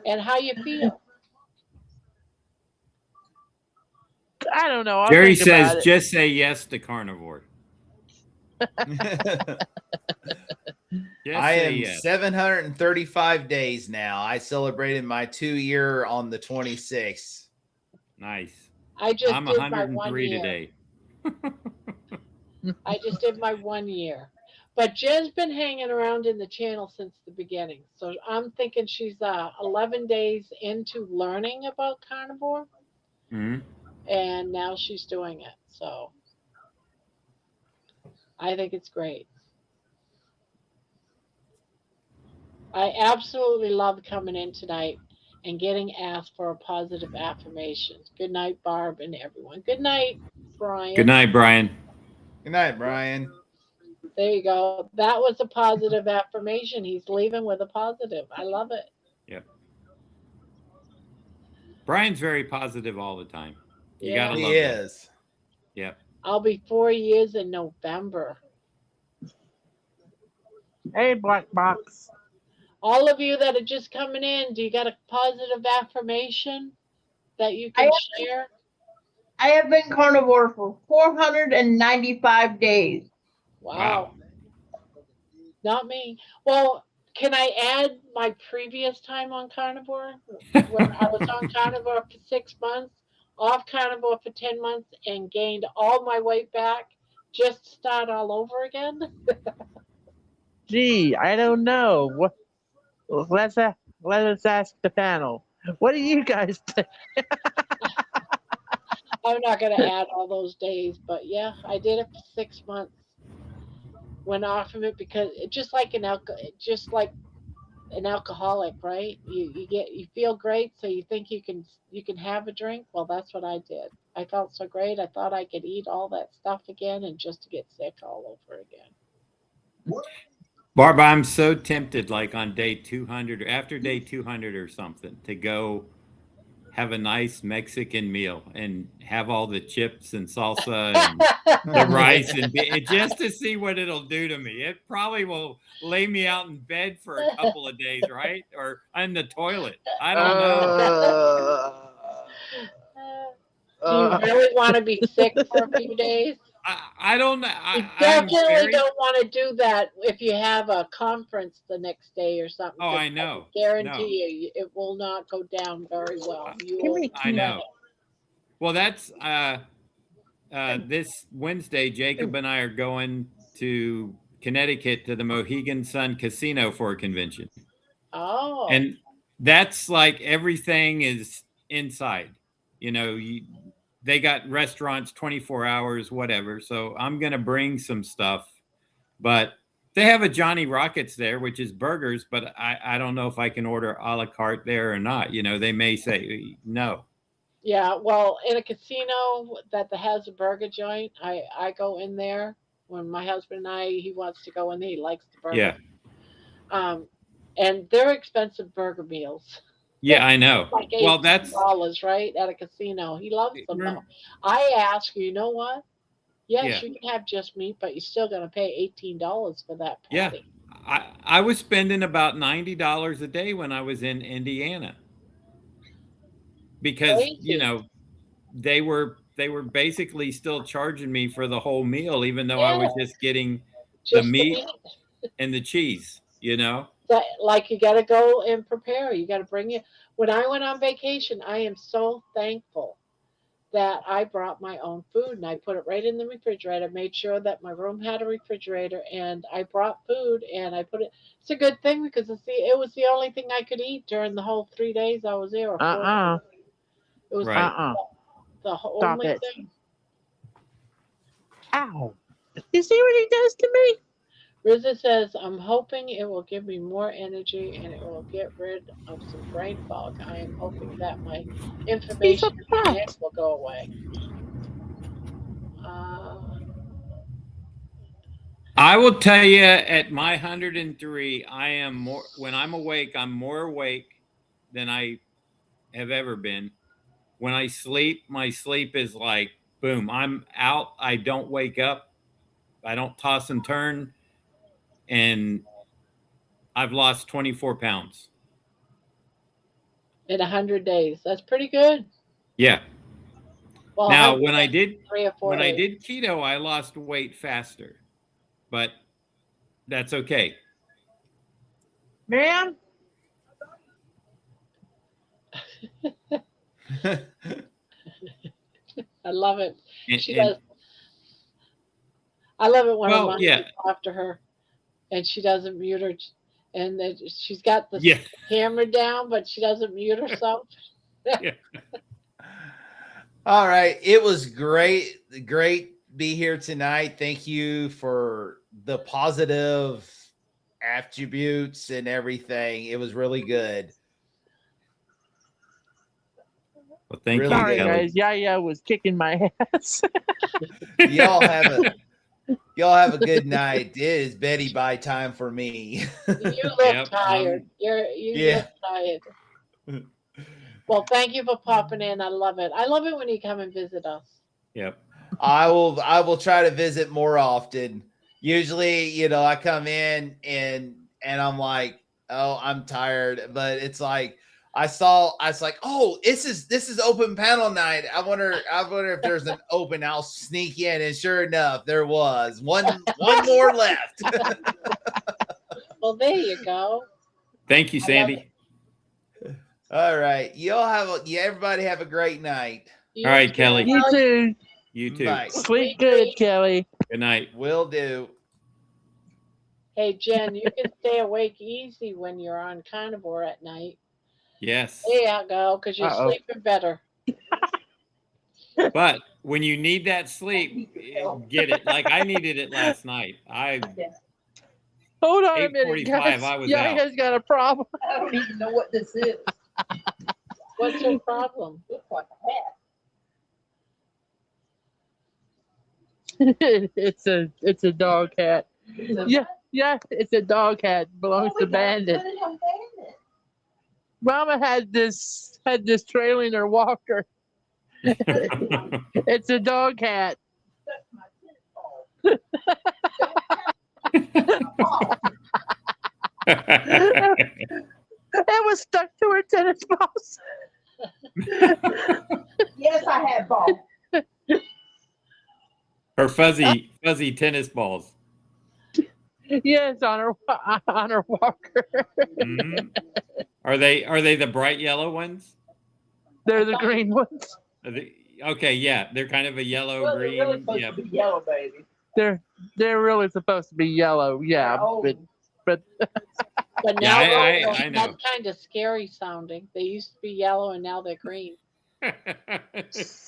And how you feel. I don't know. I'll Jerry think about says it. just say yes to carnivore. Just I say am yes. 735 days now. I celebrated my 2-year on the 26th. Nice. I just I'm did my 1 103 year. today. I just did my 1 year. But Jen's been hanging around in the channel since the beginning. So I'm thinking she's 11 days into learning about carnivore. Mm-hmm. And now she's doing it. So I think it's great. I absolutely loved coming in tonight and getting asked for a positive affirmation. Good night, Barb, and everyone. Good night, Brian. Good night, Brian. Good night, Brian. There you go. That was a positive affirmation. He's leaving with a positive. I love it. Yep. Brian's very positive all the time. You Yeah. gotta He love that. is. Yep. I'll be 4 years in November. Hey, Black Box. All of you that are just coming in, do you got a positive affirmation that you can share? I have been carnivore for 495 days. Wow. Not me. Well, can I add my previous time on carnivore? When I was on carnivore for 6 months, off carnivore for 10 months, and gained all my weight back, just start all over again? Gee, I don't know. What? Let us ask the panel. What do you guys think? I'm not going to add all those days, but yeah, I did it for 6 months. Went off of it because it just like an alcoholic, right? You feel great, so you think you can have a drink. Well, that's what I did. I felt so great. I thought I could eat all that stuff again, and just to get sick all over again. Barb, I'm so tempted, like on day 200, or after day 200 or something, to go have a nice Mexican meal and have all the chips and salsa and the rice and just to see what it'll do to me. It probably will lay me out in bed for a couple of days, right? Or in the toilet. I don't know. Do you really want to be sick for a few days? I don't know. You definitely don't want to do that if you have a conference the next day or something. Oh, I know. I guarantee you, it will not go down very well. I know. Well, that's this Wednesday. Jacob and I are going to Connecticut to the Mohegan Sun Casino for a convention. Oh. And that's like everything is inside. They got restaurants 24 hours, whatever. So I'm going to bring some stuff. But they have a Johnny Rockets there, which is burgers. But I don't know if I can order a la carte there or not. They may say no. Yeah, well, in a casino that has a burger joint, I go in there when my husband and he wants to go in there. He likes the burger. Yeah. And they're expensive burger meals. Yeah, I know. Like Well, that's $18, right, at a casino. He loves them though. I ask you know what? Yes, Yeah. you can have just meat, but you're still going to pay $18 for that Yeah. patty. I was spending about $90 a day when I was in Indiana. Because, Crazy. they were basically still charging me for the whole meal, even though I was just getting the Just meat and the cheese, That, like you got to go and prepare. You got to bring it. When I went on vacation, I am so thankful that I brought my own food and I put it right in the refrigerator. Made sure that my room had a refrigerator, and I brought food and I put it. It's a good thing because it was the only thing I could eat during the whole 3 days I was there. Or 4 days. It was Right. the Stop only it. thing. Ow. You see what he does to me? Riza says, I'm hoping it will give me more energy and it will get rid of some brain fog. I am hoping that my information in my head will go away. I will tell you, at my 103, I am more, when I'm awake, I'm more awake than I have ever been. When I sleep, my sleep is like, boom, I'm out. I don't wake up. I don't toss and turn. And I've lost 24 pounds. In 100 days. That's pretty good. Yeah. Well, Now, when I did 3 or 4 days. I did keto, I lost weight faster. But that's okay. Ma'am? I love it. And- She and- does. I love it when Well, I'm yeah. after her and she doesn't mute her. And then she's got the Yeah. camera down, but she doesn't mute herself. Yeah. All right. It was great to be here tonight. Thank you for the positive attributes and everything. It was really good. Well, thank Really you, Sorry, Kelly. guys. Yaya was kicking my ass. Y'all have a good night. It is Betty bye time for me. You look Yep, tired. You look tired. Well, thank you for popping in. I love it. I love it when you come and visit us. Yep. I will try to visit more often. Usually, I come in and I'm like, oh, I'm tired. But it's like I was like, oh, this is open panel night. I wonder if there's an open. I'll sneak in, and sure enough, there was one more left. Well, there you go. Thank you, Sandy. All right, everybody have a great night. All right, Kelly. You too. You too. Bye. Sleep good, Kelly. Good night. Will do. Hey, Jen, you can stay awake easy when you're on carnivore at night. Yes. There you go, because you're sleeping better. But when you need that sleep, get it. Like I needed it last night. Hold on a minute, 8:45, guys. I was Yaya's got a problem. I don't even know what this is. What's your problem? Looks like a hat. it's a dog hat. Yeah, it's a dog hat. Belongs to Bandit. Put it on Bandit. Mama had this trailing her walker. It's a dog hat. That's my tennis ball. It was stuck to her tennis balls. Yes, I had balls. Her fuzzy tennis balls. Yes, on her walker. Mhm. Are they the bright yellow ones? They're the green ones. Okay, yeah, they're kind of a yellow Well, they're green. really supposed Yeah. to be yellow, baby. They're really supposed to be yellow, yeah, Oh, but But Yeah, now I know. that's kind of scary sounding. They used to be yellow and now they're green.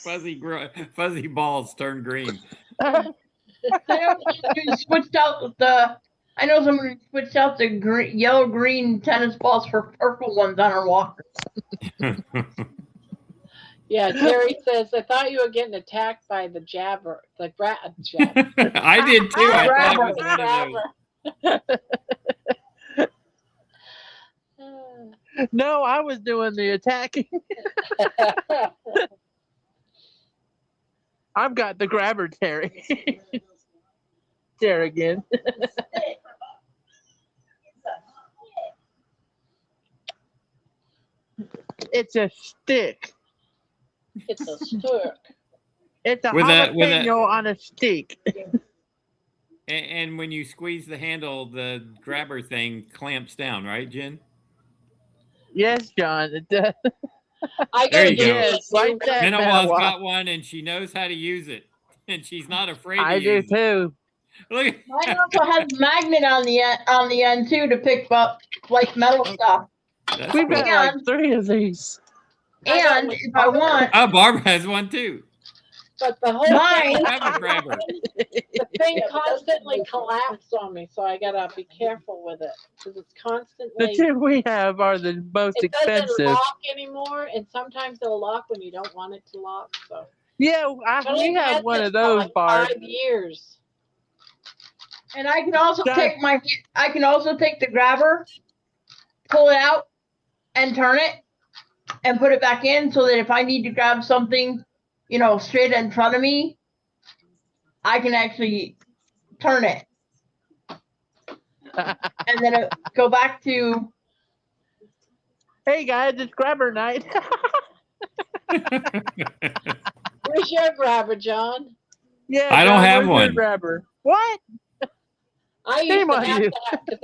Fuzzy balls turn green. I know someone who switched out the. I know someone who switched out the yellow green tennis balls for purple ones on her walker. Yeah, Terry says, I thought you were getting attacked by the jabber, the jabber. I did too. I thought it was one of those. no, I was doing the attacking. I've got the grabber, Terry. There again. It's a stick. It's a stick. It's a With a- jalapeno on a stick. And when you squeeze the handle, the grabber thing clamps down, right, Jen? Yes, John. It does. I There gotta you give go. Yes, like that. Minawal's Manawa. got one, and she knows how to use it, and she's not afraid to I do use it. too. Look, Mine also has a magnet on the end too to pick up like metal stuff. that's We've cool. got like 3 of these. And if I want, Oh, Barbara has one too. But the whole Mine- I have a grabber. the thing constantly collapsed on me, so I gotta be careful with it because it's The constantly. 2 we have are the most It doesn't expensive. lock anymore, and sometimes it'll lock when you don't want it to lock. So Yeah, But we I've have had one this of for those, like Barb. 5 years. and I can also Done. take the grabber, pull it out, and turn it, and put it back in so that if I need to grab something, straight in front of me, I can actually turn it, and then go back to. Hey guys, it's grabber night. Where's your grabber, John? Yeah, I don't John, have where's your one. grabber. What? I used Shame to on have you. that because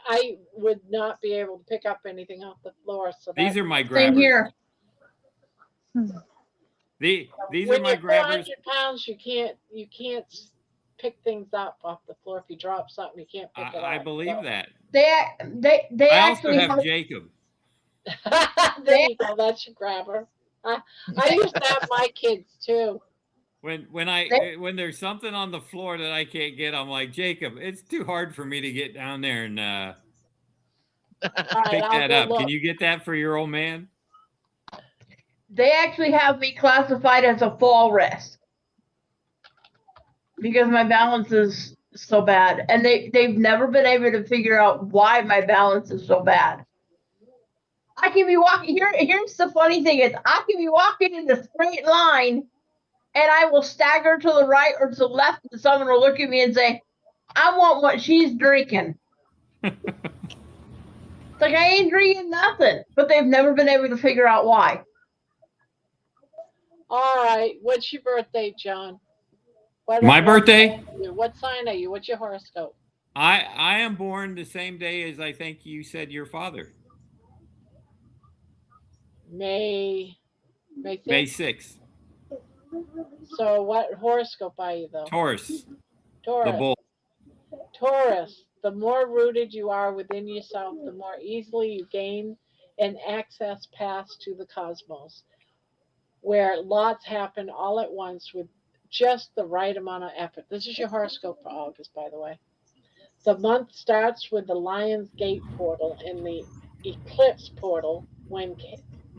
I would not be able to pick up anything off the floor. So These that's, are my Same grabbers. here. These when are my you're grabbers. 400 pounds, you can't pick things up off the floor. If you drop something, you can't pick it up. I believe so. that. They I also actually have Jacob. There you go. That's your grabber. I used to have my kids too. When there's something on the floor that I can't get, I'm like, Jacob, it's too hard for me to get down there and All right, pick I'll that go up. look. Can you get that for your old man? They actually have me classified as a fall risk because my balance is so bad, and they've never been able to figure out why my balance is so bad. I can be walking here. Here's the funny thing is I can be walking in a straight line, and I will stagger to the right or to the left, and someone will look at me and say, "I want what she's drinking." It's like I ain't drinking nothing, but they've never been able to figure out why. All right. What's your birthday, John? My birthday? What sign are you? What's your horoscope? I am born the same day as I think you said your father. May 6th? May 6th. So what horoscope are you though? Taurus. Taurus. The bull. Taurus. The more rooted you are within yourself, the more easily you gain an access pass to the cosmos, where lots happen all at once with just the right amount of effort. This is your horoscope for August, by the way. The month starts with the Lion's Gate portal and the Eclipse portal,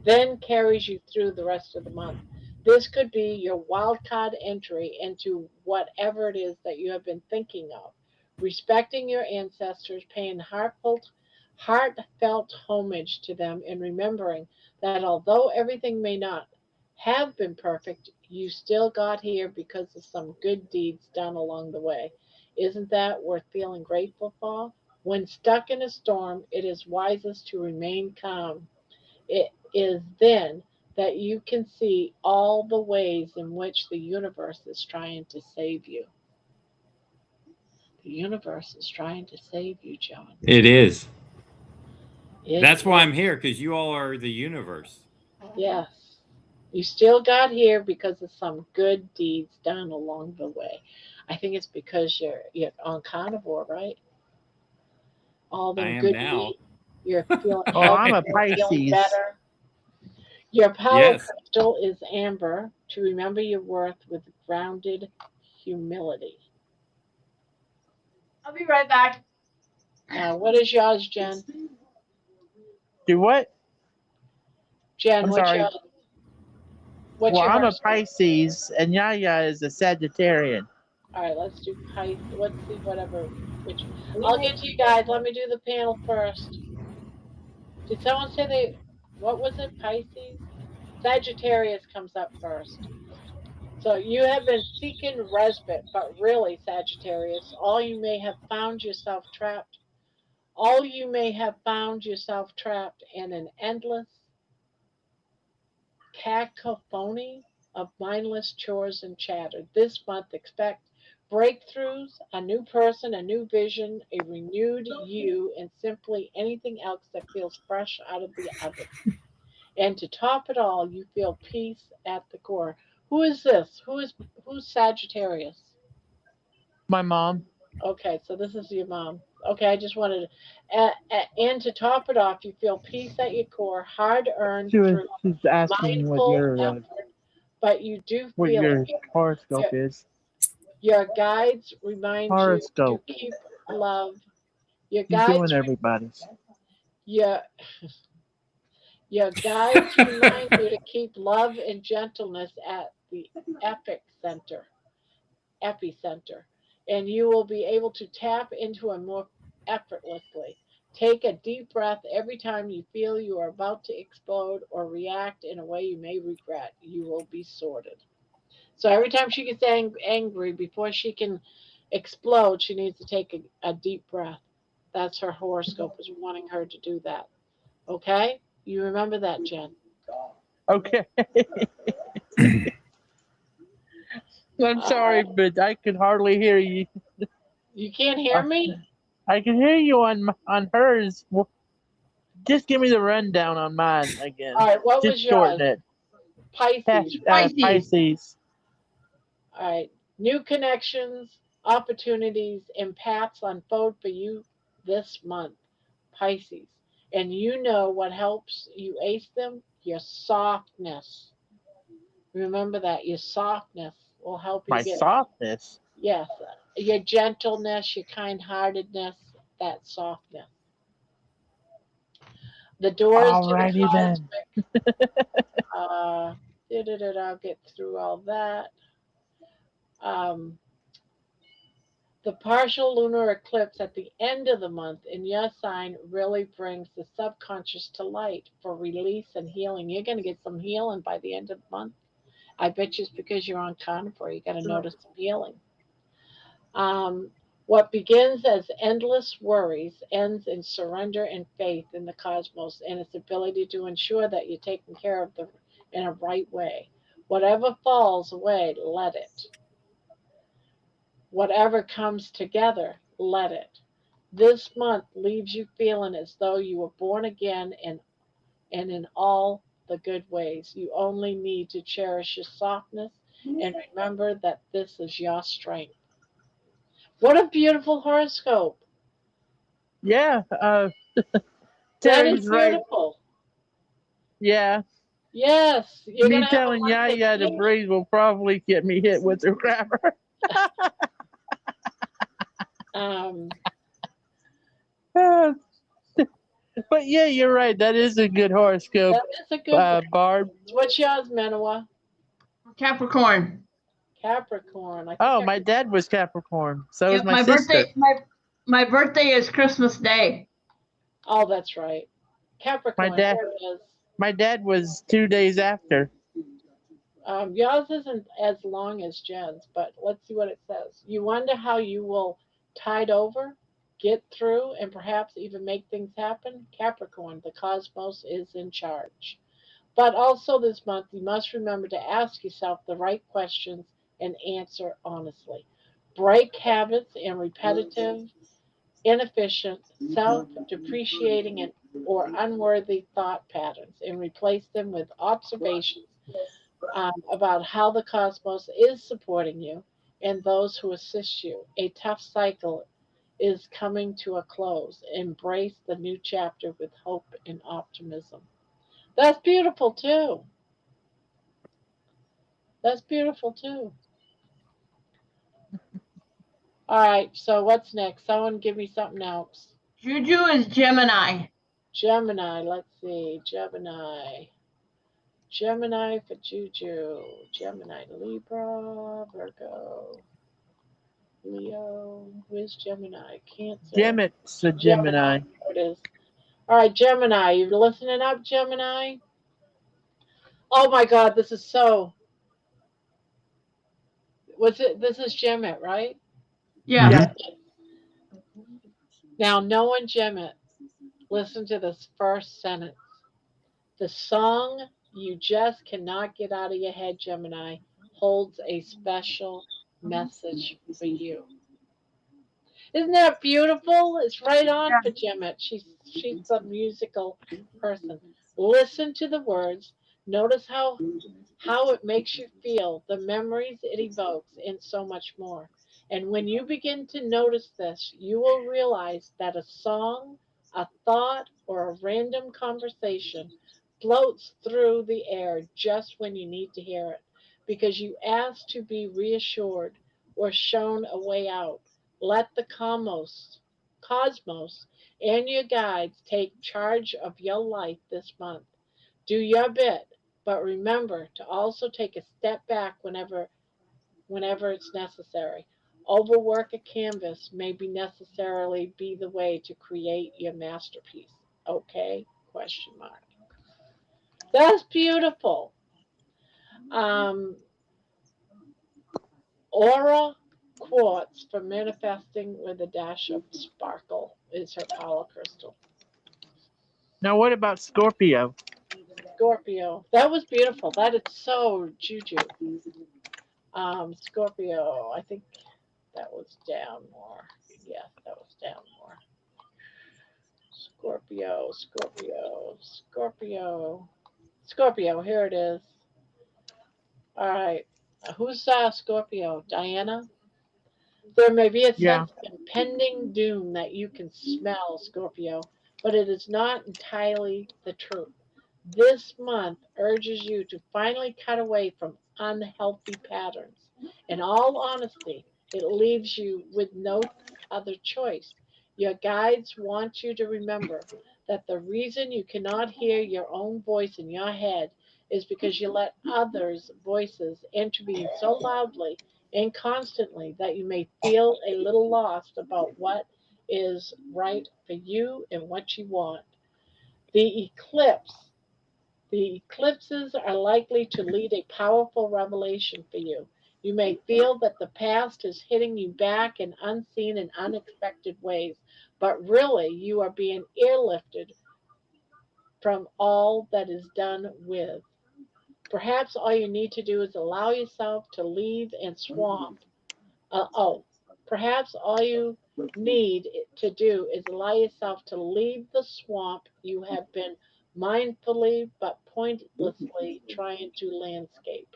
then carries you through the rest of the month. This could be your wild card entry into whatever it is that you have been thinking of. Respecting your ancestors, paying heartfelt homage to them, and remembering that although everything may not have been perfect, you still got here because of some good deeds done along the way. Isn't that worth feeling grateful for? When stuck in a storm, it is wisest to remain calm. It is then that you can see all the ways in which the universe is trying to save you. The universe is trying to save you, John. It is. It That's why is. I'm here, because you all are the universe. Yes. You still got here because of some good deeds done along the way. I think it's because you're on carnivore, right? All I them am good now. deeds. You're feeling Oh, I'm healthy, a you're feeling Pisces. better. Your power Yes. crystal is amber to remember your worth with grounded humility. I'll be right back. What is yours, Jen? Do what? Jen, I'm what's sorry. Well, your I'm a horoscope? Pisces, and Yaya is a Sagittarian. All right, let's do Pisces. Let's see whatever. Which I'll get to you guys. Let me do the panel first. Did someone say they? What was it? Pisces. Sagittarius comes up first. So you have been seeking respite, but really, Sagittarius, all you may have found yourself trapped in an endless cacophony of mindless chores and chatter. This month, expect breakthroughs, a new person, a new vision, a renewed you, and simply anything else that feels fresh out of the oven. And to top it all, you feel peace at the core. Who is this? Who's Sagittarius? My mom. Okay, so this is your mom. Okay, I just wanted and to top it off, you feel peace at your core, hard earned through She's asking mindful effort, but you do what feel it. your horoscope Your, is. your guides remind you to Horoscope. keep love. Your She's doing guides, everybody's. your your guides remind you to keep love and gentleness at the epic center. Epicenter, and you will be able to tap into it more effortlessly. Take a deep breath every time you feel you are about to explode or react in a way you may regret. You will be sorted. So every time she gets angry, before she can explode, she needs to take a deep breath. That's her horoscope is wanting her to do that. Okay? You remember that, Jen. Okay. I'm All sorry, right. but I can hardly hear you. You can't hear me? I can hear you on hers. Well, just give me the rundown on mine All again. right. What Just was yours? shorten it. Pisces. Pisces. Pisces. All right. New connections, opportunities, and paths unfold for you this month, Pisces. And you know what helps you ace them? Your softness. Remember that. Your softness will help you My get, softness. yes, your gentleness, your kind heartedness, that softness. The doors to the Alrighty then. cosmic, uh, I'll get through all that. Um, The partial lunar eclipse at the end of the month in your sign really brings the subconscious to light for release and healing. You're going to get some healing by the end of the month. I bet you it's because you're on carnivore. You're going to notice some healing. Um, what begins as endless worries ends in surrender and faith in the cosmos and its ability to ensure that you're taken care of in a right way. Whatever falls away, let it. Whatever comes together, let it. This month leaves you feeling as though you were born again and in all the good ways. You only need to cherish your softness and remember that this is your strength. What a beautiful horoscope. Yeah, That is Terry's right. beautiful. Yeah. Yes, you're going Me to have a telling month of Yaya to healing. breathe will probably get me hit with a grabber. Um, But yeah, you're right. That is a good horoscope, that is a good one. Barb. What's yours, Manoa? Capricorn. Capricorn. I think Oh, my dad was Capricorn. So was Yep, my my sister. birthday. My birthday is Christmas Day. Oh, that's right. My Capricorn, dad. there it is. My dad was 2 days after. Yours isn't as long as Jen's, but let's see what it says. You wonder how you will tide over, get through, and perhaps even make things happen? Capricorn, the cosmos is in charge. But also this month, you must remember to ask yourself the right questions and answer honestly. Break habits and repetitive, inefficient, self depreciating, or unworthy thought patterns and replace them with observations about how the cosmos is supporting you and those who assist you. A tough cycle is coming to a close. Embrace the new chapter with hope and optimism. That's beautiful too. That's beautiful too. All right, so what's next? Someone give me something else. Juju is Gemini. Gemini, let's see. Gemini. Gemini for Juju. Gemini, Libra, Virgo, Leo. Where's Gemini? Cancer. Damn it, it's a Gemini. There it is. All right, Gemini. You listening up, Gemini? Oh my God, this is so. Was it? This is Gemini, right? Yeah. Yeah. Now, knowing Gemini, listen to this first sentence. The song you just cannot get out of your head, Gemini, holds a special message for you. Isn't that beautiful? It's right on for Gemma. She's a musical person. Listen to the words. Notice how it makes you feel, the memories it evokes, and so much more. And when you begin to notice this, you will realize that a song, a thought, or a random conversation floats through the air just when you need to hear it, because you ask to be reassured or shown a way out. Let the cosmos and your guides take charge of your life this month. Do your bit, but remember to also take a step back whenever it's necessary. Overwork a canvas may be necessarily be the way to create your masterpiece. Okay? Question mark. That's beautiful. Um, Aura quartz for manifesting with a dash of sparkle is her power crystal. Now, what about Scorpio? Scorpio. That was beautiful. That is so juju. Scorpio. I think that was down more. Yes, that was down more. Scorpio, Scorpio, Scorpio, Scorpio. Here it is. All right. Who's Scorpio? Diana? There may be a Yeah. sense of impending doom that you can smell, Scorpio, but it is not entirely the truth. This month urges you to finally cut away from unhealthy patterns. In all honesty, it leaves you with no other choice. Your guides want you to remember that the reason you cannot hear your own voice in your head is because you let others' voices intervene so loudly and constantly that you may feel a little lost about what is right for you and what you want. The eclipse the eclipses are likely to lead a powerful revelation for you. You may feel that the past is hitting you back in unseen and unexpected ways, but really you are being airlifted from all that is done with. Perhaps all you need to do is allow yourself to leave and swamp. Oh, perhaps all you need to do is allow yourself to leave the swamp you have been mindfully but pointlessly trying to landscape.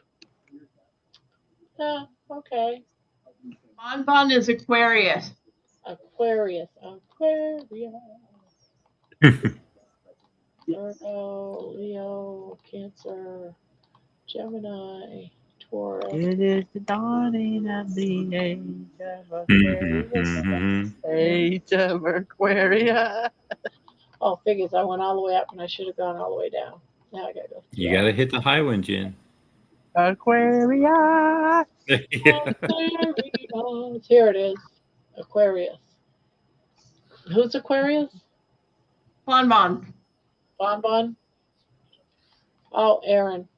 Ah, okay. Bonbon is Aquarius. Aquarius, Aquarius, Virgo, Leo, Cancer, Gemini, Taurus. It is the dawning of the age of Aquarius. Age of Aquarius. Oh, figures, I went all the way up and I should have gone all the way down. Now I gotta go. You got to hit the high one, Jen. Aquarius. Yeah. Aquarius. Here it is. Aquarius. Who's Aquarius? Bonbon. Bonbon? Oh, Aaron.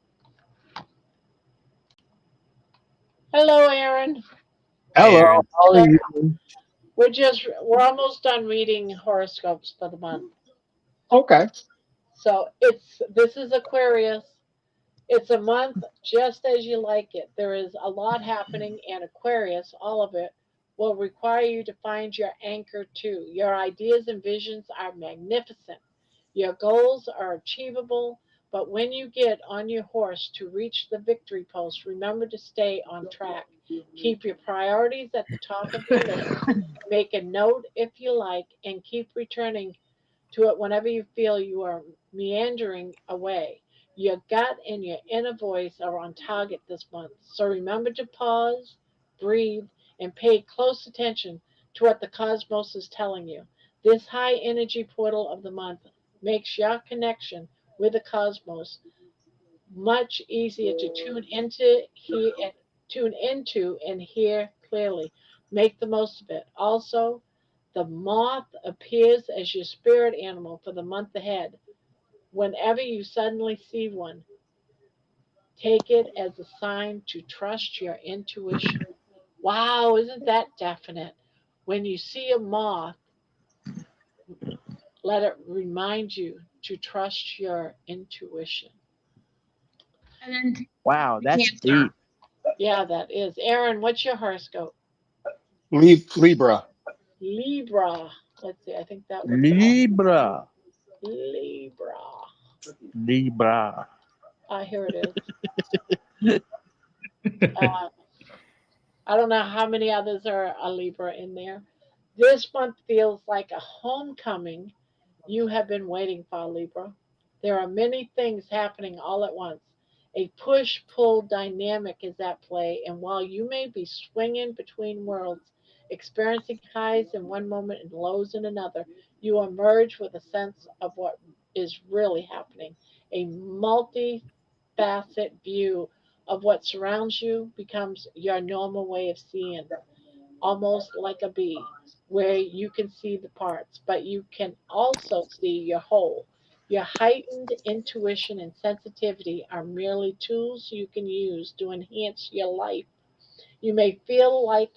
Hello, Aaron. Hello, Hello, how are you? We're almost done reading horoscopes for the month. Okay. So this is Aquarius. It's a month just as you like it. There is a lot happening, and Aquarius, all of it, will require you to find your anchor too. Your ideas and visions are magnificent. Your goals are achievable, But when you get on your horse to reach the victory post, remember to stay on track. Keep your priorities at the top of your list. Make a note if you like, and keep returning to it whenever you feel you are meandering away. Your gut and your inner voice are on target this month. So remember to pause, breathe, and pay close attention to what the cosmos is telling you. This high energy portal of the month makes your connection with the cosmos much easier to tune into and hear clearly. Make the most of it. Also, the moth appears as your spirit animal for the month ahead. Whenever you suddenly see one, take it as a sign to trust your intuition. Wow, isn't that definite? When you see a moth, let it remind you to trust your intuition. And then Wow, that's Cancer. deep. Yeah, that is. Aaron, what's your horoscope? Libra. Libra. Let's see, I think that was Libra. Libra. Libra. Here it is. Uh, I don't know how many others are a Libra in there. This month feels like a homecoming you have been waiting for, Libra. There are many things happening all at once. A push pull dynamic is at play, and while you may be swinging between worlds, experiencing highs in one moment and lows in another, you emerge with a sense of what is really happening. A multifaceted view of what surrounds you becomes your normal way of seeing, almost like a bee, where you can see the parts, but you can also see your whole. Your heightened intuition and sensitivity are merely tools you can use to enhance your life. You may feel like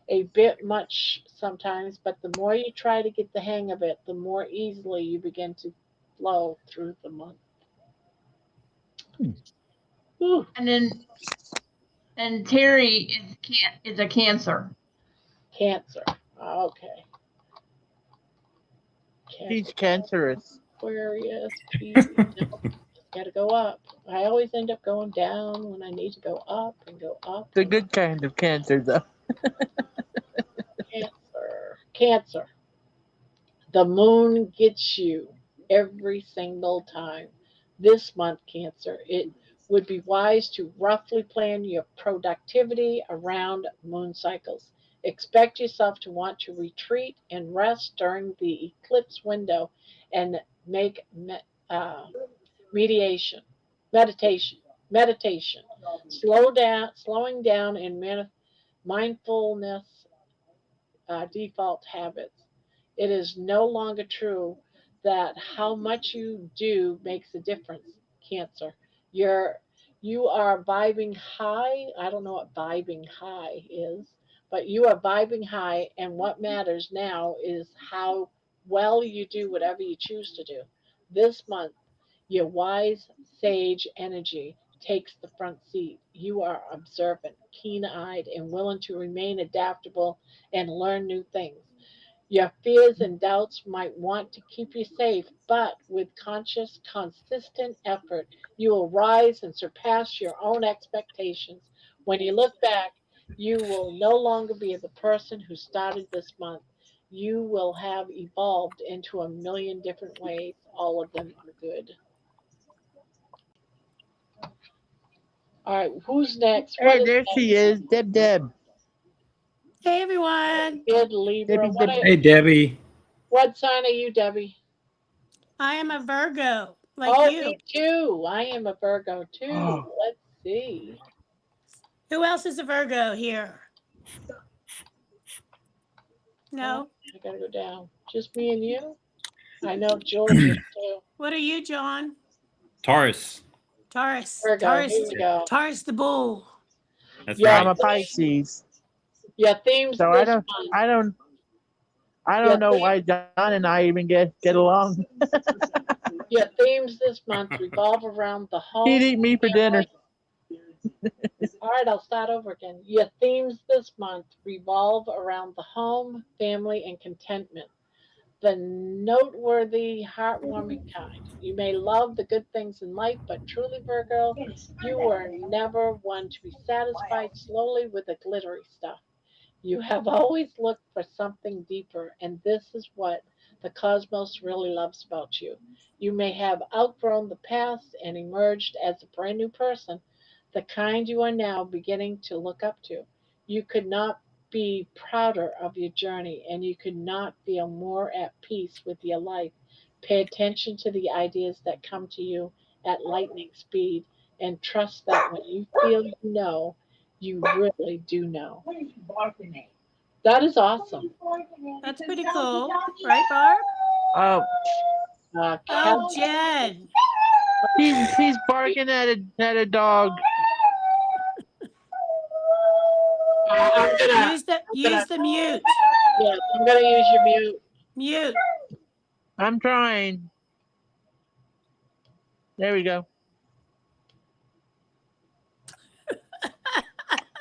a bit much sometimes, but the more you try to get the hang of it, the more easily you begin to flow through the month. Whew. And then and Terry is a Cancer. Cancer. Okay. She's Cancer. cancerous. Aquarius, Pisces. No, gotta go up. I always end up going down when I need to go up and go up The and up. good kind of cancer, though. Cancer. Cancer. The moon gets you every single time. This month, Cancer, it would be wise to roughly plan your productivity around moon cycles. Expect yourself to want to retreat and rest during the eclipse window and make uh, mediation, meditation. Slowing down, and mindfulness default habits. It is no longer true that how much you do makes a difference, Cancer. You're you are vibing high. I don't know what vibing high is, but you are vibing high, and what matters now is how well you do whatever you choose to do. This month, your wise sage energy takes the front seat. You are observant, keen eyed, and willing to remain adaptable and learn new things. Your fears and doubts might want to keep you safe, but with conscious, consistent effort, you will rise and surpass your own expectations. When you look back, you will no longer be the person who started this month. You will have evolved into a million different ways. All of them are good. All right, who's next? What Hey, is there she next? is. Deb. Hey, everyone. Good Libra. Debbie, Debbie. Hey, Debbie. What sign are you, Debbie? I am a Virgo, like Oh, you. me too. I am a Virgo too. Oh, Let's see. Who else is a Virgo here? Oh, No? I gotta go down. Just me and you? I know George is too. What are you, John? Taurus. Taurus. Virgo, here we go. Taurus the bull. That's Your, I'm right. a Pisces. your themes So this month. I Your, don't know why John and I even get along. your themes this month revolve around the He'd home, eat me for dinner. family. All right, I'll start over again. Your themes this month revolve around the home, family, and contentment. the noteworthy, heartwarming kind. You may love the good things in life, but truly, Virgo, you were never one to be satisfied slowly with the glittery stuff. You have always looked for something deeper, and this is what the cosmos really loves about you. You may have outgrown the past and emerged as a brand new person, the kind you are now beginning to look up to. You could not be prouder of your journey, and you could not feel more at peace with your life. Pay attention to the ideas that come to you at lightning speed, and trust that when you feel you know, you really do know. What is she barking at? That is awesome. That's pretty cool. Right, Barb? Oh, Oh, Kelly, Jen. he's barking at a dog. I'm gonna, Use the I'm gonna, use the mute. yes, I'm gonna use your mute. Mute. I'm trying. There we go.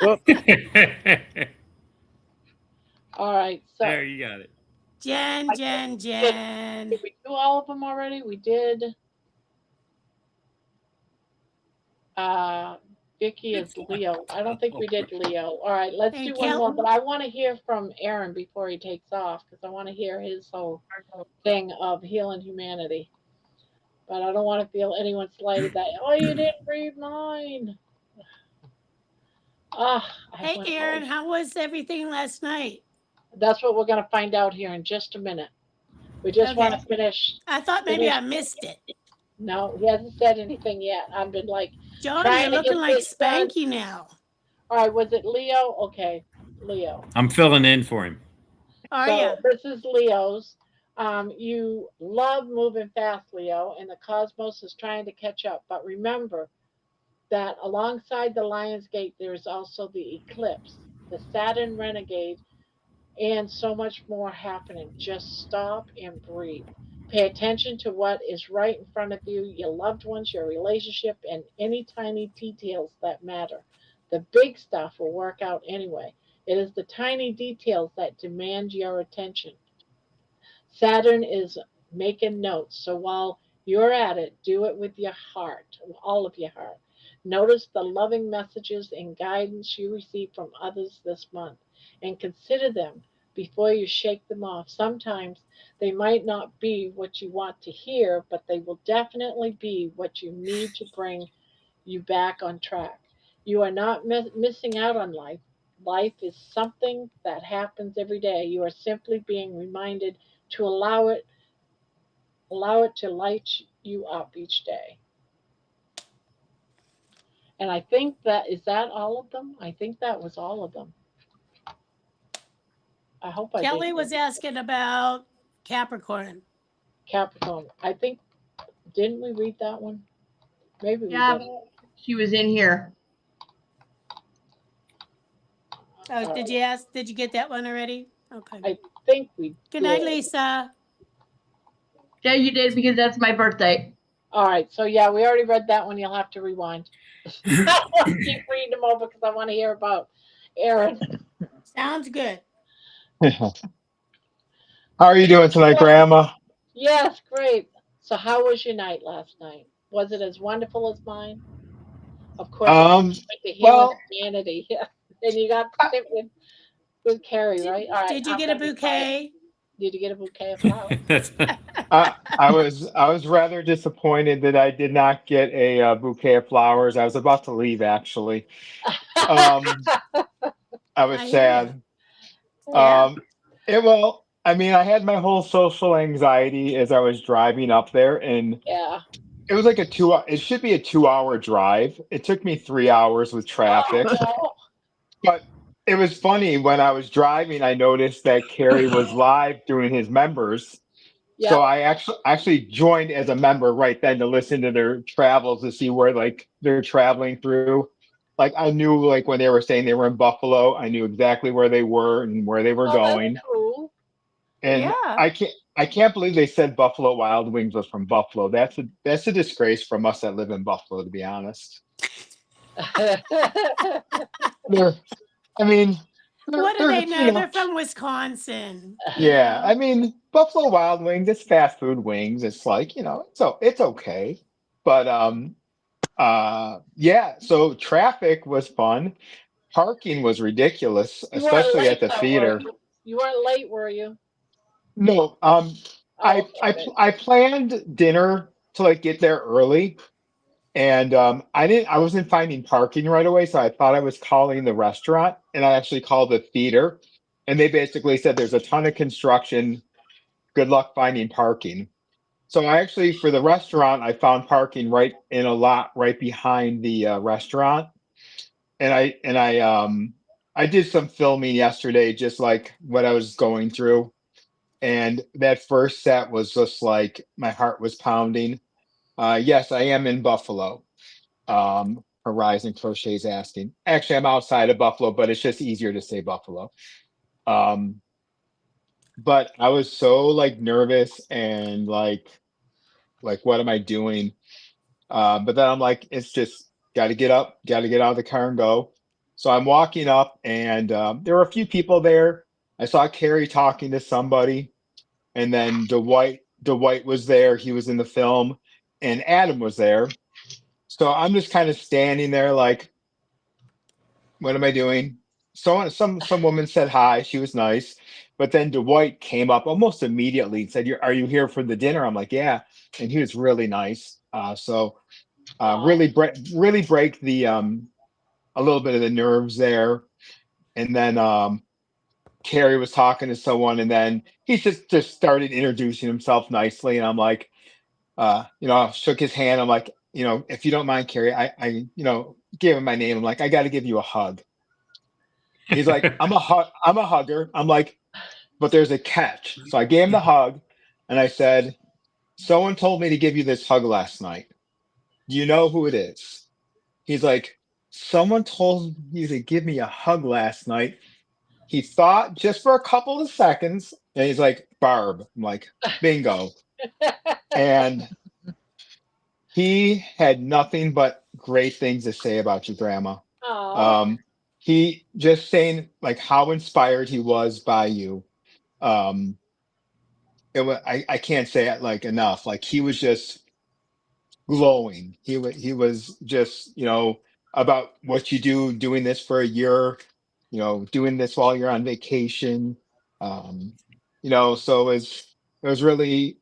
Whoop. All right, so There, you got it. Jen, Jen, Jen. did we do all of them already? We did. Uh, Vicky is Leo. I don't think we did Leo. All right, let's Hey, do one more. Kel- But I want to hear from Aaron before he takes off because I want to hear his whole thing of healing humanity. But I don't want to feel anyone slighted that, oh, you didn't read mine. Ah, I Hey, went Aaron, out. how was everything last night? That's what we're going to find out here in just a minute. We just want to Okay. finish. I thought maybe I missed it. No, he hasn't said anything yet. I've been like John, trying you're to looking get like this done. Spanky now. All right, was it Leo? Okay, Leo. I'm filling in for him. Are So ya? this is Leo's. You love moving fast, Leo, and the cosmos is trying to catch up. But remember that alongside the Lion's Gate, there is also the eclipse, the Saturn renegade, and so much more happening. Just stop and breathe. Pay attention to what is right in front of you, your loved ones, your relationship, and any tiny details that matter. The big stuff will work out anyway. It is the tiny details that demand your attention. Saturn is making notes, so while you're at it, do it with your heart, all of your heart. Notice the loving messages and guidance you receive from others this month and consider them before you shake them off. Sometimes they might not be what you want to hear, but they will definitely be what you need to bring you back on track. You are not missing out on life. Life is something that happens every day. You are simply being reminded to allow it to light you up each day. And I think that is that all of them? I think that was all of them. I hope I Kelly didn't was asking about Capricorn. Capricorn. I think didn't we read that one? Maybe we Yeah, didn't. she was in here. Oh, did you ask? Did you get that one already? Okay. I think we Good night, did. Lisa. Yeah, you did because that's my birthday. All right, so yeah, we already read that one. You'll have to rewind. I'll keep reading them over because I want to hear about Aaron. Sounds good. How are you doing tonight, Grandma? Yes, great. So, how was your night last night? Was it as wonderful as mine? Of course, I Um, went to healing well, humanity. Yeah. And you got to sit with Carrie, right? All right, Did you I'm get a gonna be quiet. bouquet? Did you get a bouquet of flowers? That's I was rather disappointed that I did not get a bouquet of flowers. I was about to leave, actually. Um, I was I hear ya. sad. Yeah. Well, I mean, I had my whole social anxiety as I was driving up there, and Yeah. it was like a two. It should be a 2 hour drive. It took me 3 hours with Oh traffic. no. But it was funny when I was driving, I noticed that Carrie was live doing his members. So Yep. I actually joined as a member right then to listen to their travels to see where like they're traveling through. Like I knew like when they were saying they were in Buffalo, I knew exactly where they were and where they were Oh, that's going. cool. And Yeah. I can't believe they said Buffalo Wild Wings was from Buffalo. That's a disgrace from us that live in Buffalo, to be honest. They're, I mean, What do they know? You know, They're from Wisconsin. yeah. I mean, Buffalo Wild Wings, it's fast food wings. It's like, so it's okay. But yeah, so traffic was fun. Parking was ridiculous, You weren't especially at late the though, were theater. you? You weren't late, were you? No, Oh, okay, good. I planned dinner to like get there early, and I wasn't finding parking right away, so I thought I was calling the restaurant, and I actually called the theater, and they basically said there's a ton of construction. Good luck finding parking. So I actually, for the restaurant, I found parking right in a lot right behind the restaurant, and I did some filming yesterday, just like what I was going through. And that first set was just like my heart was pounding. Yes, I am in Buffalo. Horizon Crochet's asking. Actually, I'm outside of Buffalo, but it's just easier to say Buffalo. Um, but I was so like nervous and like what am I doing? But then I'm like, it's just got to get up, got to get out of the car and go. So I'm walking up, and there were a few people there. I saw Carrie talking to somebody, and then Dwight was there. He was in the film, and Adam was there. So I'm just kind of standing there, like, what am I doing? So some woman said hi. She was nice, but then Dwight came up almost immediately and said, "Are you here for the dinner?" I'm like, "Yeah," and he was really nice. Aw. Really break the a little bit of the nerves there. And then Carrie was talking to someone, and then he just started introducing himself nicely, and I'm like, I shook his hand. I'm like, if you don't mind, Carrie, I gave him my name. I'm like, I got to give you a hug. He's like, I'm a hugger. I'm like, but there's a catch. So I gave him the hug, and I said, someone told me to give you this hug last night. Do you know who it is? He's like, someone told you to give me a hug last night. He thought just for a couple of seconds, and he's like, Barb. I'm like, bingo. And he had nothing but great things to say about you, Grandma. Aw. Um, he just saying like how inspired he was by you. Um, I can't say it like enough. Like he was just glowing. He was just about what you do, doing this for a year, doing this while you're on vacation. Um, so it was really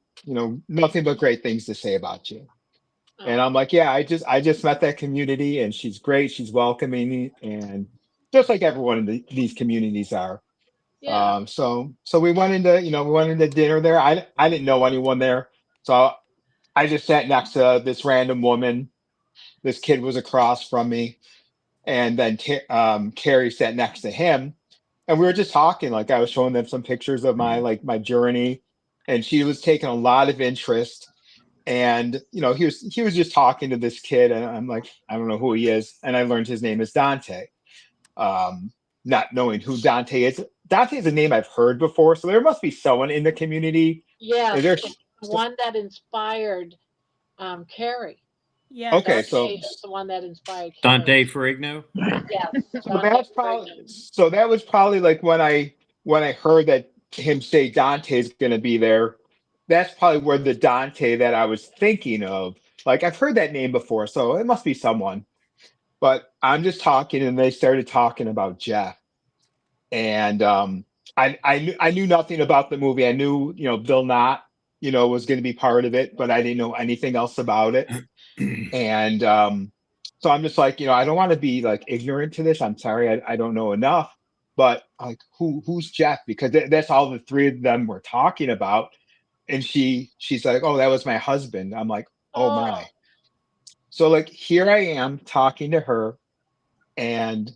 nothing but great things to say about you. And Aw. I'm like, yeah, I just met that community, and she's great. She's welcoming, and just like everyone in these communities are. Yeah. So we went into dinner there. I didn't know anyone there, so I just sat next to this random woman. This kid was across from me, and then Carrie sat next to him, and we were just talking. Like I was showing them some pictures of my journey, and she was taking a lot of interest. And he was just talking to this kid, and I'm like, I don't know who he is, and I learned his name is Dante. Um, Not knowing who Dante is. Dante is a name I've heard before, so there must be someone in the community. Is Yes, there? it's the one that inspired Carrie. Okay, Yes. so Dante is the one that inspired Carrie. Dante Ferrigno. Yes, so Dante that's probably Ferrigno. so that was probably like when I heard that him say Dante's gonna be there. That's probably where the Dante that I was thinking of. Like I've heard that name before, so it must be someone. But I'm just talking, and they started talking about Jeff, and I knew nothing about the movie. I knew Bill Knott was going to be part of it, but I didn't know anything else about it. And so I'm just like, I don't want to be like ignorant to this. I'm sorry, I don't know enough. But like, who's Jeff? Because that's all the three of them were talking about. And she's like, oh, that was my husband. I'm like, oh Oh, my. So like here I am talking to her, and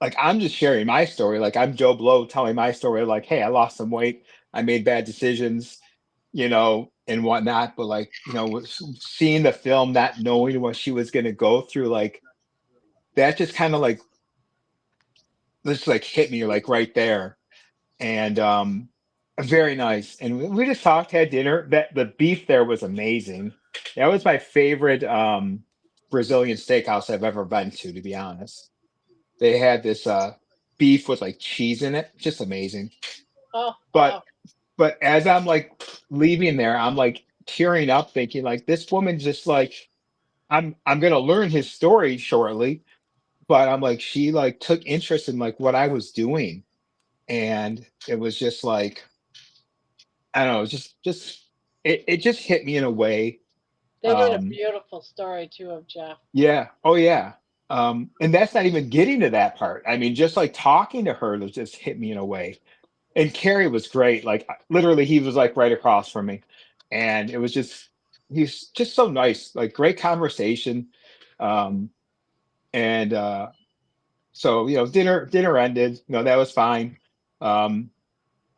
like I'm just sharing my story. Like I'm Joe Blow telling my story. Like, hey, I lost some weight. I made bad decisions, and whatnot. But like, seeing the film, not knowing what she was going to go through, like that just kind of like just like hit me like right there. And very nice. And we just talked, had dinner. That the beef there was amazing. That was my favorite Brazilian steakhouse I've ever been to be honest. They had this beef with like cheese in it. Just amazing. Oh, But wow. but as I'm like leaving there, I'm like tearing up, thinking like this woman just like I'm gonna learn his story shortly, but I'm like she like took interest in like what I was doing, and it was just like I don't know, just it just hit me in a way. They did a beautiful story too of Jeff. Yeah, oh yeah. And that's not even getting to that part. I mean, just like talking to her that just hit me in a way. And Carrie was great. Like literally, he was like right across from me, and it was just he's just so nice. Like great conversation. Um, and so dinner ended. That was fine. Um,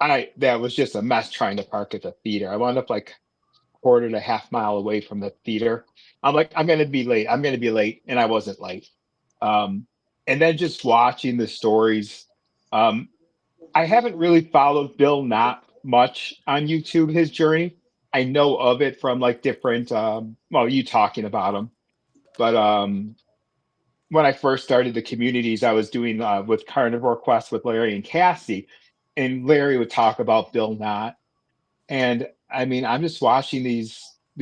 I that was just a mess trying to park at the theater. I wound up like quarter to half mile away from the theater. I'm like, I'm gonna be late. I'm gonna be late, and I wasn't late. Um, and then just watching the stories. Um, I haven't really followed Bill not much on YouTube, his journey. I know of it from like different well, you talking about him. But when I first started the communities, I was doing with Carnivore Quest with Larry and Cassie, and Larry would talk about Bill Knott. And I mean, I'm just watching these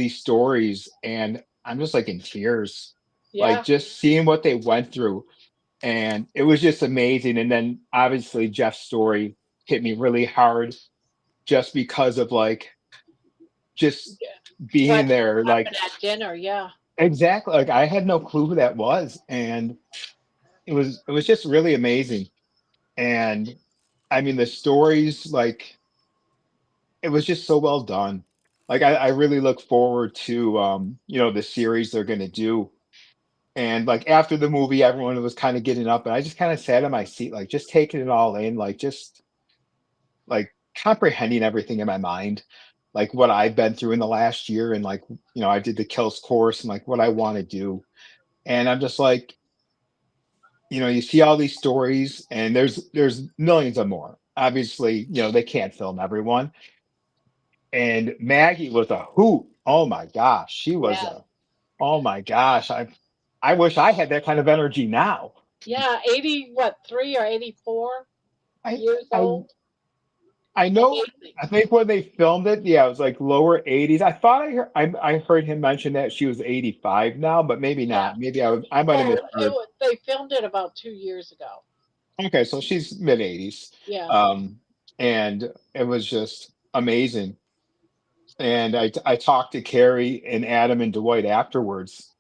stories and I'm just like in tears. Like Yeah, just seeing what they went through, and it was just amazing. And then obviously Jeff's story hit me really hard just because of like just yeah. being What there. Like happened at dinner? Yeah, exactly, like I had no clue who that was, and it was just really amazing. And I mean the stories, like it was just so well done. Like I really look forward to the series they're gonna do. And like after the movie, everyone was kind of getting up, and I just kind of sat in my seat, like just taking it all in, like just like comprehending everything in my mind, like what I've been through in the last year, and like I did the kills course and like what I want to do. And I'm just like, you see all these stories, and there's millions of more. Obviously, they can't film everyone. And Maggie was a hoot. Oh my gosh, she was yeah, a oh my gosh. I wish I had that kind of energy now. yeah. 80, what, 3 or 84 I years I old? I know. Amazing. I think when they filmed it, yeah, it was like lower 80s. I thought I heard him mention that she was 85 now, but maybe Yeah. not. Maybe I might have Oh, misheard. they filmed it about 2 years ago. Okay, so she's mid 80s. Yeah. Um, and it was just amazing. And I talked to Carrie and Adam and Dwight afterwards,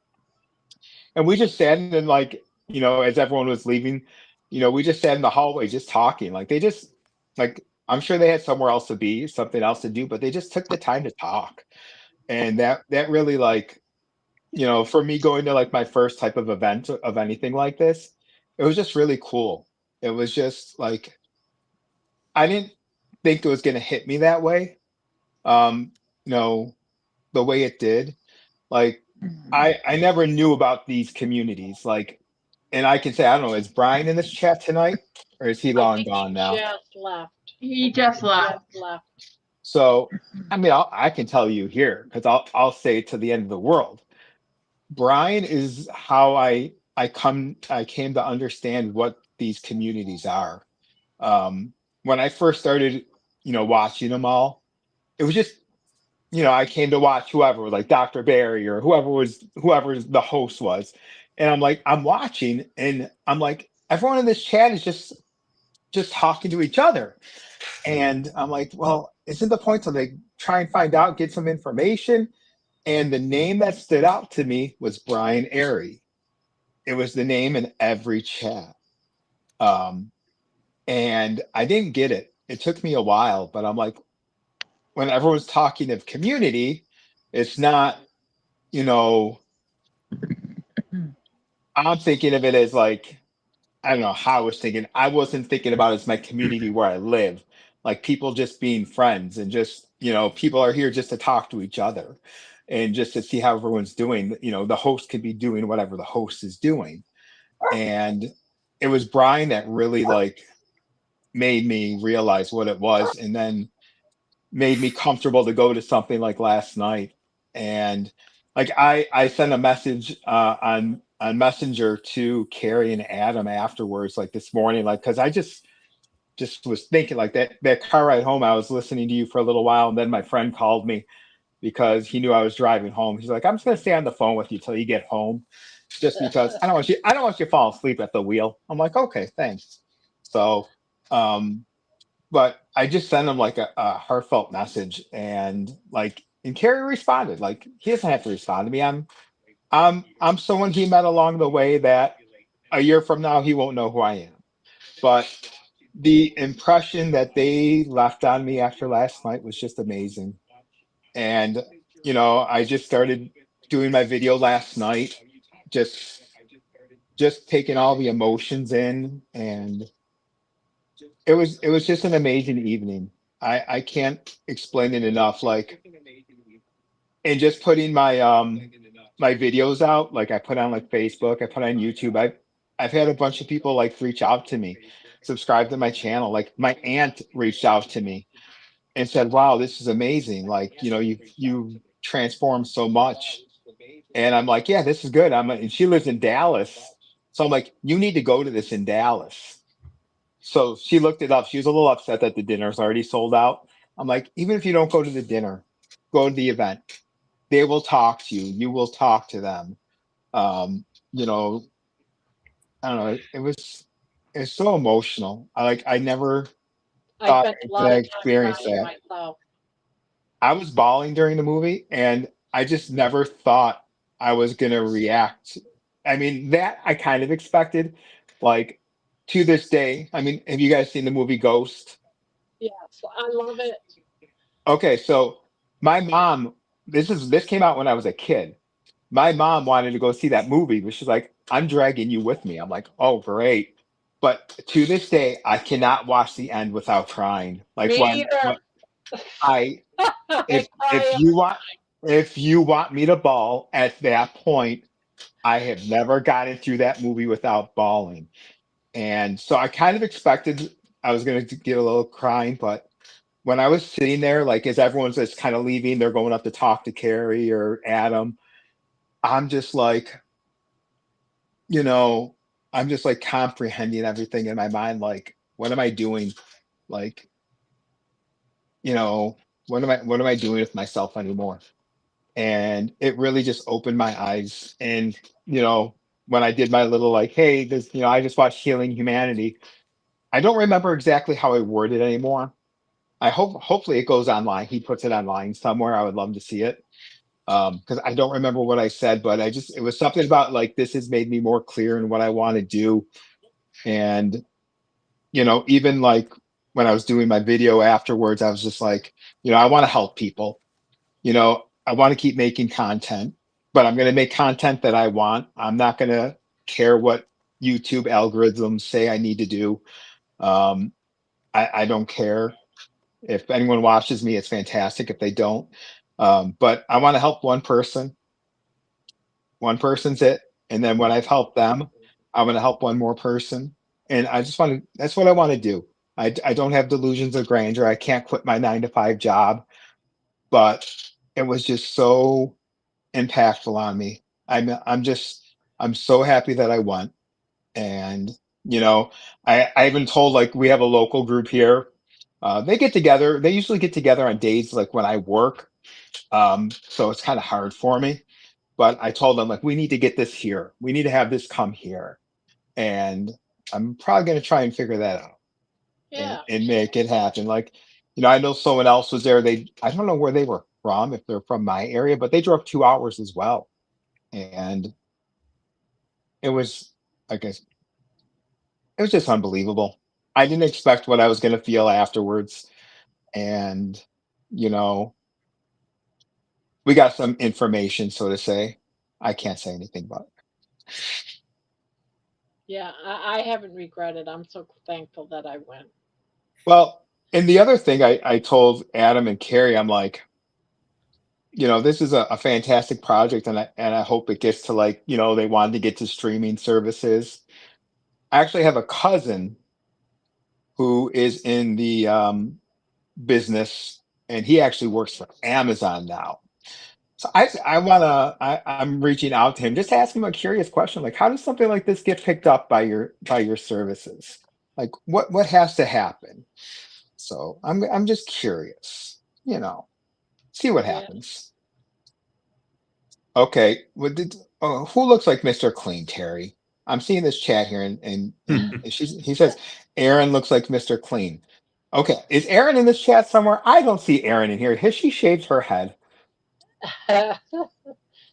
and we just sat in like, as everyone was leaving, we just sat in the hallway just talking. Like they just like I'm sure they had somewhere else to be, something else to do, but they just took the time to talk. And that really like, for me going to like my first type of event of anything like this, it was just really cool. It was just like I didn't think it was gonna hit me that way. Um, you know, the way it did. Like I never knew about these communities. Like, and I can say, I don't know, is Brian in this chat tonight, or is he I long think he gone now? just left. I He think just he left. just left. So, I mean, I can tell you here because I'll say it to the end of the world. Brian is how I came to understand what these communities are. When I first started, watching them all, it was just I came to watch whoever, like Dr. Barry or whoever the host was. And I'm like, I'm watching and I'm like, everyone in this chat is just talking to each other. And I'm like, well, isn't the point to like try and find out, get some information? And the name that stood out to me was Brian Airy. It was the name in every chat. Um, and I didn't get it. It took me a while, but I'm like, when everyone's talking of community, it's not, you know, I'm thinking of it as like, I don't know how I was thinking. I wasn't thinking about it as my community where I live, like people just being friends and just, people are here just to talk to each other and just to see how everyone's doing. The host could be doing whatever the host is doing. And it was Brian that really like made me realize what it was, and then made me comfortable to go to something like last night. And like I sent a message on Messenger to Carrie and Adam afterwards, like this morning, like because I just was thinking like that car ride home, I was listening to you for a little while, and then my friend called me because he knew I was driving home. He's like, I'm just gonna stay on the phone with you till you get home, just because I don't want you to fall asleep at the wheel. I'm like, okay, thanks. So, but I just sent him like a heartfelt message, and Carrie responded. Like he doesn't have to respond to me. I'm someone he met along the way that a year from now he won't know who I am. But the impression that they left on me after last night was just amazing. And I just started doing my video last night, just just taking all the emotions in, and it was just an amazing evening. I can't explain it enough. Like, and just putting my videos out, like I put on like Facebook, I put on YouTube. I've had a bunch of people like reach out to me, subscribe to my channel. Like my aunt reached out to me and said, "Wow, this is amazing! Like, you transformed so much." And I'm like, "Yeah, this is good." And she lives in Dallas, so I'm like, "You need to go to this in Dallas." So she looked it up. She was a little upset that the dinner's already sold out. I'm like, even if you don't go to the dinner, go to the event. They will talk to you. You will talk to them. Um, you know, I don't know. It's so emotional. I never I thought spent a that I lot of time experienced crying that. myself. I was bawling during the movie, and I just never thought I was gonna react. I mean, that I kind of expected. Like to this day, I mean, have you guys seen the movie Ghost? Yes, I love it. Okay, so my mom, this came out when I was a kid. My mom wanted to go see that movie, but she's like, "I'm dragging you with me." I'm like, "Oh, great." But to this day, I cannot watch the end without crying. Like Me when either. I I if cry if every you want if you want me to bawl at that point, I have never gotten through that movie without bawling. And so I kind of expected I was going to get a little crying, but when I was sitting there, like as everyone's just kind of leaving, they're going up to talk to Carrie or Adam. I'm just like, you know, I'm just like comprehending everything in my mind. Like, what am I doing? Like, you know, what am I doing with myself anymore? And it really just opened my eyes. And when I did my little like, hey, this, I just watched Healing Humanity. I don't remember exactly how I worded it anymore. Hopefully it goes online. He puts it online somewhere. I would love to see it. Because I don't remember what I said, but it was something about like this has made me more clear in what I want to do. And even like when I was doing my video afterwards, I was just like, I want to help people. I want to keep making content, but I'm going to make content that I want. I'm not going to care what YouTube algorithms say I need to do. Um, I don't care. If anyone watches me, it's fantastic. If they don't, but I want to help one person. One person's it. And then when I've helped them, I'm going to help one more person. And I just want to, that's what I want to do. I don't have delusions of grandeur. I can't quit my 9 to 5 job, but it was just so impactful on me. I'm so happy that I went. And you know, I even told like we have a local group here. They get together. They usually get together on days like when I work. So it's kind of hard for me. But I told them like we need to get this here. We need to have this come here. And I'm probably going to try and figure that out and, Yeah. and make it happen. Like, I know someone else was there. I don't know where they were from, if they're from my area, but they drove 2 hours as well. And it was, I guess, it was just unbelievable. I didn't expect what I was going to feel afterwards. And, you know, we got some information, so to say. I can't say anything about it. Yeah, I haven't regretted. I'm so thankful that I went. Well, and the other thing I told Adam and Carrie, I'm like, this is a fantastic project, and I hope it gets to like, they wanted to get to streaming services. I actually have a cousin who is in the business, and he actually works for Amazon now. So I'm reaching out to him, just asking him a curious question, like how does something like this get picked up by your services? Like what has to happen? So I'm just curious, see what Yeah. happens. Okay, who looks like Mr. Clean, Terry? I'm seeing this chat here, and he says Aaron looks like Mr. Clean. Okay, is Aaron in this chat somewhere? I don't see Aaron in here. Has she shaved her head?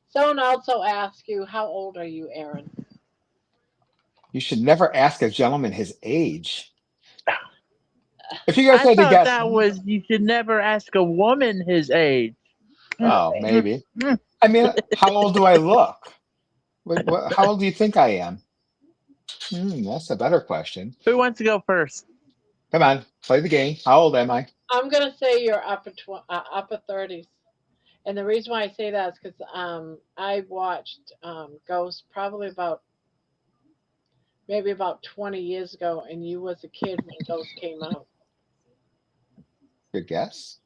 Someone also asked you, how old are you, Aaron? You should never ask a gentleman his age. If you guys I had to thought guess, that was you should never ask a woman his age. oh, maybe. I mean, how old do I look? How old do you think I am? That's a better question. Who wants to go first? Come on, play the game. How old am I? I'm gonna say you're upper 30s, and the reason why I say that is because I watched Ghost probably maybe about 20 years ago, and you was a kid when Ghost came out. Good guess.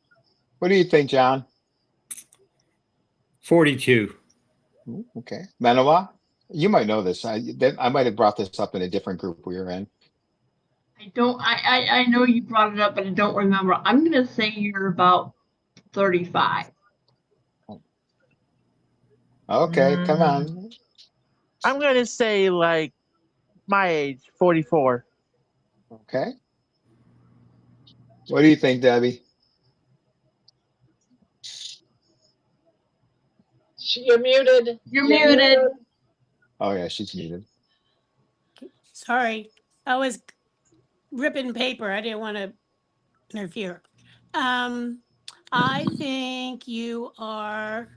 What do you think, John? 42. Ooh, okay. Manawa, you might know this. I might have brought this up in a different group we were in. I don't. I know you brought it up, but I don't remember. I'm gonna say you're about 35. Okay, come on. I'm going to say like my age, 44. Okay. What do you think, Debbie? You're muted. You're muted. Oh yeah, she's muted. Sorry, I was ripping paper. I didn't want to interfere. I think you are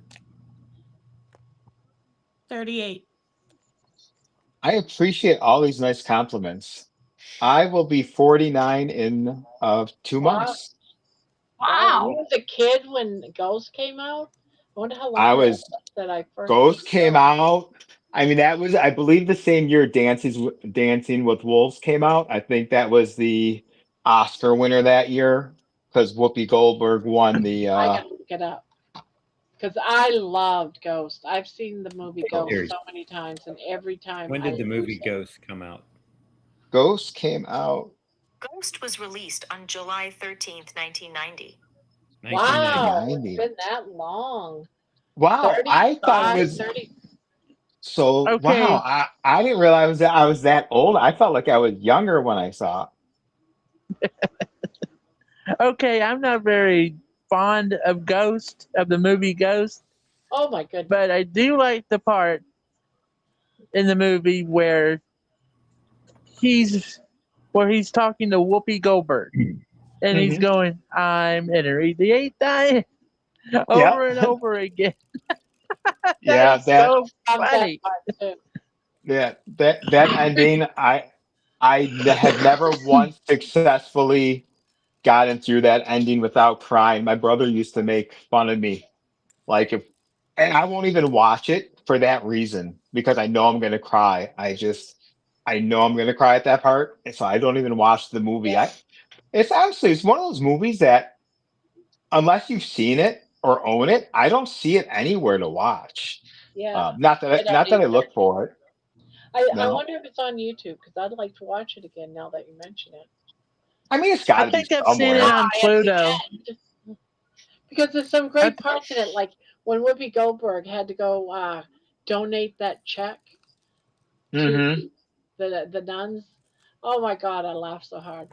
38. I appreciate all these nice compliments. I will be 49 in 2 months. Wow, you Wow. was a kid when Ghost came out? I wonder how I long it was was that I first Ghost seen came Ghost. out. I mean, that was, I believe, the same year Dancing with Wolves came out. I think that was the Oscar winner that year because Whoopi Goldberg won the. I gotta look it up because I loved Ghost. I've seen the movie Ghost Here. so many times, and every time When I did the movie lose it. Ghost come out? Ghost came out. Ghost was released on July 13th, 1990. Wow, it's 1990. been that long. Wow, I thought it 35, was 30. so. Okay. Wow, I didn't realize that I was that old. I felt like I was younger when I saw it. Okay, I'm not very fond of Ghost, of the movie Ghost, Oh my goodness. but I do like the part in the movie he's he's talking to Whoopi Goldberg and he's Mhm. going, I'm entering the eighth time over and Yeah, over again. That yeah. is so Love that funny. part too. Yeah, that ending, I have never once successfully gotten through that ending without crying. My brother used to make fun of me, like and I won't even watch it for that reason because I know I'm gonna cry. I know I'm gonna cry at that part, and so I don't even watch the movie. It's one of those movies that unless you've seen it or own it, I don't see it anywhere to watch. Yeah, Not I that don't I either. look for it. I No, wonder if it's on YouTube because I'd like to watch it again now that you mention it. I mean it's I got to be think I've seen it somewhere. on At the Pluto. end. Because there's some I, great parts in it, like when Whoopi Goldberg had to go donate that check to Hmm. the nuns. Oh my God, I laughed so hard.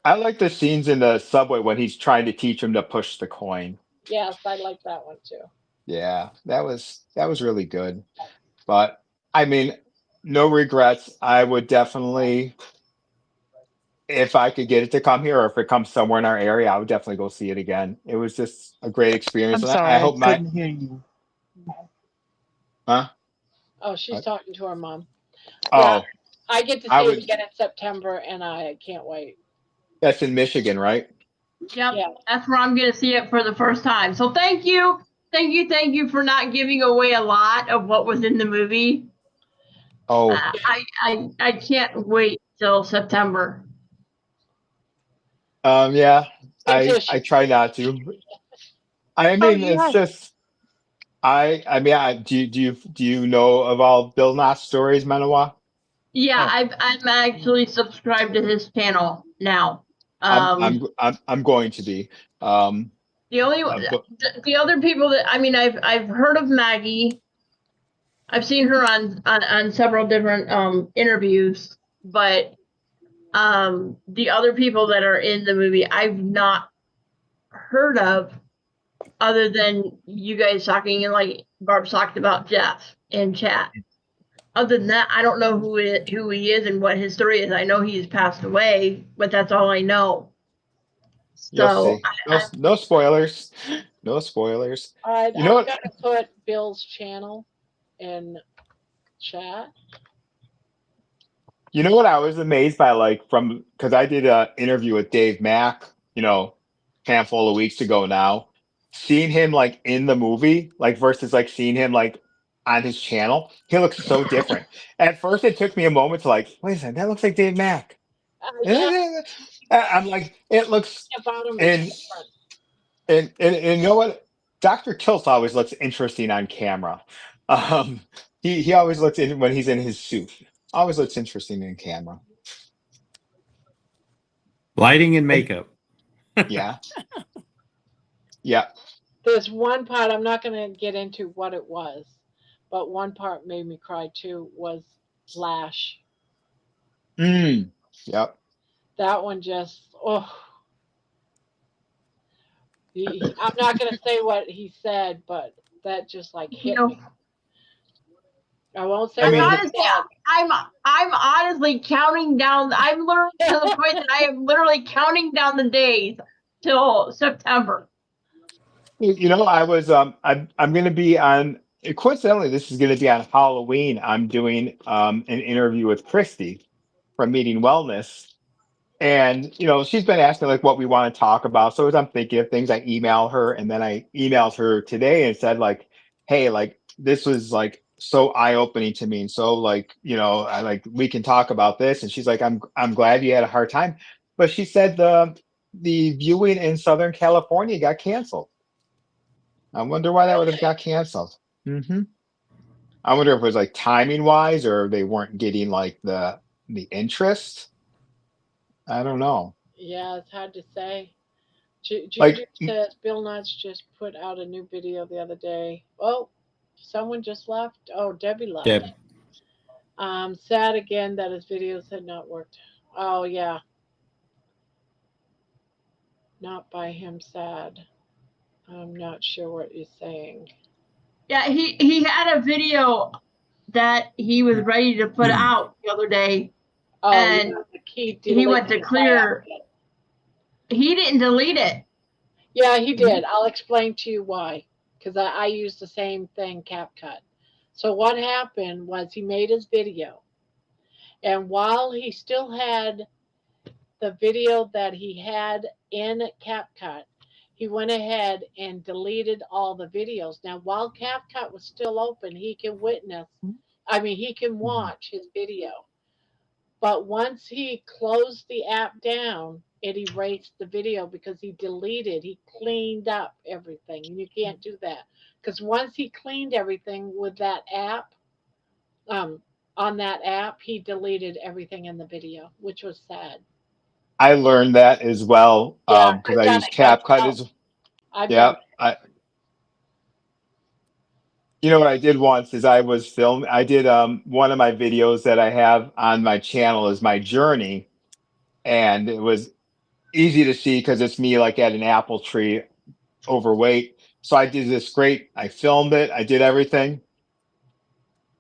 I like the scenes in the subway when he's trying to teach him to push the coin. Yes, I like that one too. Yeah, that was really good. But I mean, no regrets. I would definitely, if I could get it to come here or if it comes somewhere in our area, I would definitely go see it again. It was just a great experience, I'm and I sorry, I hope couldn't hear you. huh? Oh, she's What? talking to her mom. Yeah, Oh, I get to I see it would. again in September, and I can't wait. That's in Michigan, right? Yep. Yeah, That's where I'm gonna see it for the first time. So thank you. Thank you for not giving away a lot of what was in the movie. Oh, I can't wait till September. yeah. me too. I try not to. I Oh, mean, you it's have just Do you know of all Bill Knotts stories, Manawa? Yeah, Oh. I'm actually subscribed to his channel now. I'm going to be. The only But the other people that I've heard of Maggie. I've seen her on several different interviews, but the other people that are in the movie I've not heard of, other than you guys talking, and like Barb talked about Jeff in chat. Other than that, I don't know who he is and what his story is. I know he's passed away, but that's all I know. you'll So see. No spoilers. No spoilers. You know I'm what? gonna put Bill's channel in chat. You know what I was amazed by, like from because I did an interview with Dave Mack, handful of weeks ago now. Seeing him like in the movie, like versus like seeing him like on his channel, he looks so different. At first, it took me a moment to like, wait a second, that looks like Dave Mack. Yeah, I'm like, it looks, about him is and different. and you know what? Dr. Kills always looks interesting on camera. He always looks in when he's in his suit. Always looks interesting in camera. Lighting and makeup. Yeah. Yeah. There's one part I'm not gonna get into what it was, but one part made me cry too was Lash. Yep. That one just I'm not gonna say what he said, but that just like you hit know, me. I won't say I I'm what mean, he honestly, said. I'm honestly counting down. I'm literally to the point that I am literally counting down the days till September. I was I'm gonna be on coincidentally, this is gonna be on Halloween. I'm doing an interview with Christy from Meeting Wellness. And she's been asking like what we want to talk about. So as I'm thinking of things, I email her, and then I emailed her today and said like, hey, like this was like so eye-opening to me. And so like, I like we can talk about this. And she's like, I'm glad you had a hard time. But she said the viewing in Southern California got canceled. I wonder why that would have got canceled. I wonder if it was like timing wise or they weren't getting like the interest. I don't know. Yeah, it's hard to say. Juju Like says Bill Nuts just put out a new video the other day. Oh, someone just left. Oh, Debbie left. Deb. Sad again that his videos had not worked. Oh yeah, not by him. Sad. I'm not sure what he's saying. Yeah, he had a video that he was ready to put out the other day, Oh, and yeah, he he went deleted to it right clear. after. He didn't delete it. Yeah, he did. I'll explain to you why. Because I used the same thing, CapCut. So what happened was he made his video, and while he still had the video that he had in CapCut, he went ahead and deleted all the videos. Now, while CapCut was still open, he can he can watch his video. But once he closed the app down, it erased the video because he cleaned up everything. And you can't do that. Because once he cleaned everything with that app, um, on that app, he deleted everything in the video, which was sad. I learned that as well Yeah, because I've I done use it CapCut myself. as I've done yeah. it. What I did once is I did one of my videos that I have on my channel is my journey, and it was easy to see because it's me like at an apple tree overweight. So I did this great. I filmed it. I did everything.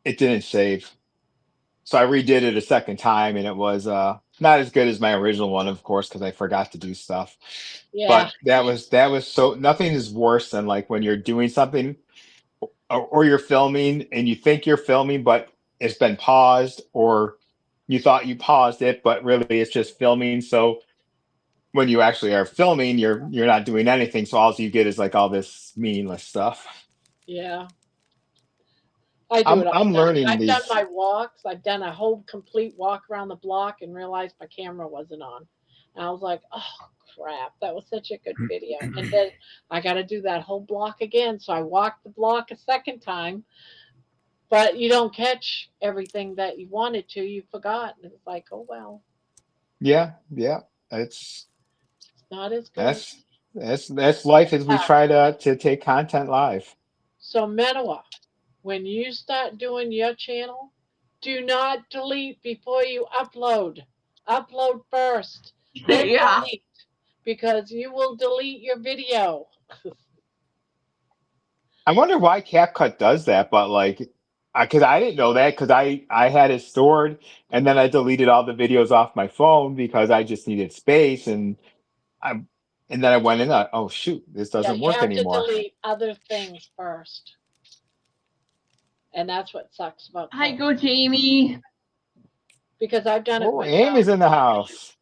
It didn't save. So I redid it a second time, and it was not as good as my original one, of course, because I forgot to do stuff. Yeah, But that was so nothing is worse than like when you're doing something or you're filming and you think you're filming, but it's been paused, or you thought you paused it, but really it's just filming. So when you actually are filming, you're not doing anything. So all you get is like all this meaningless stuff. yeah. I do I'm it all I'm the time. learning I've done these. my walks. I've done a whole complete walk around the block and realized my camera wasn't on. And I was like, oh crap, that was such a good video. And then I got to do that whole block again. So I walked the block a second time, but you don't catch everything that you wanted to. You forgot. And it's like, oh well, Yeah, yeah. It's it's not as good. that's that's life as we Yeah. try to take content live. So Manoa, when you start doing your channel, do not delete before you upload. Upload first, then Yeah. delete, because you will delete your video. I wonder why CapCut does that, but like, because I didn't know that because I had it stored and then I deleted all the videos off my phone because I just needed space I and then I went in. Oh shoot, this Yeah, doesn't you work have to anymore. delete other things first. And that's what sucks about Hi, COVID. Coach Amy. Because I've done it Oh, myself. Amy's in the house.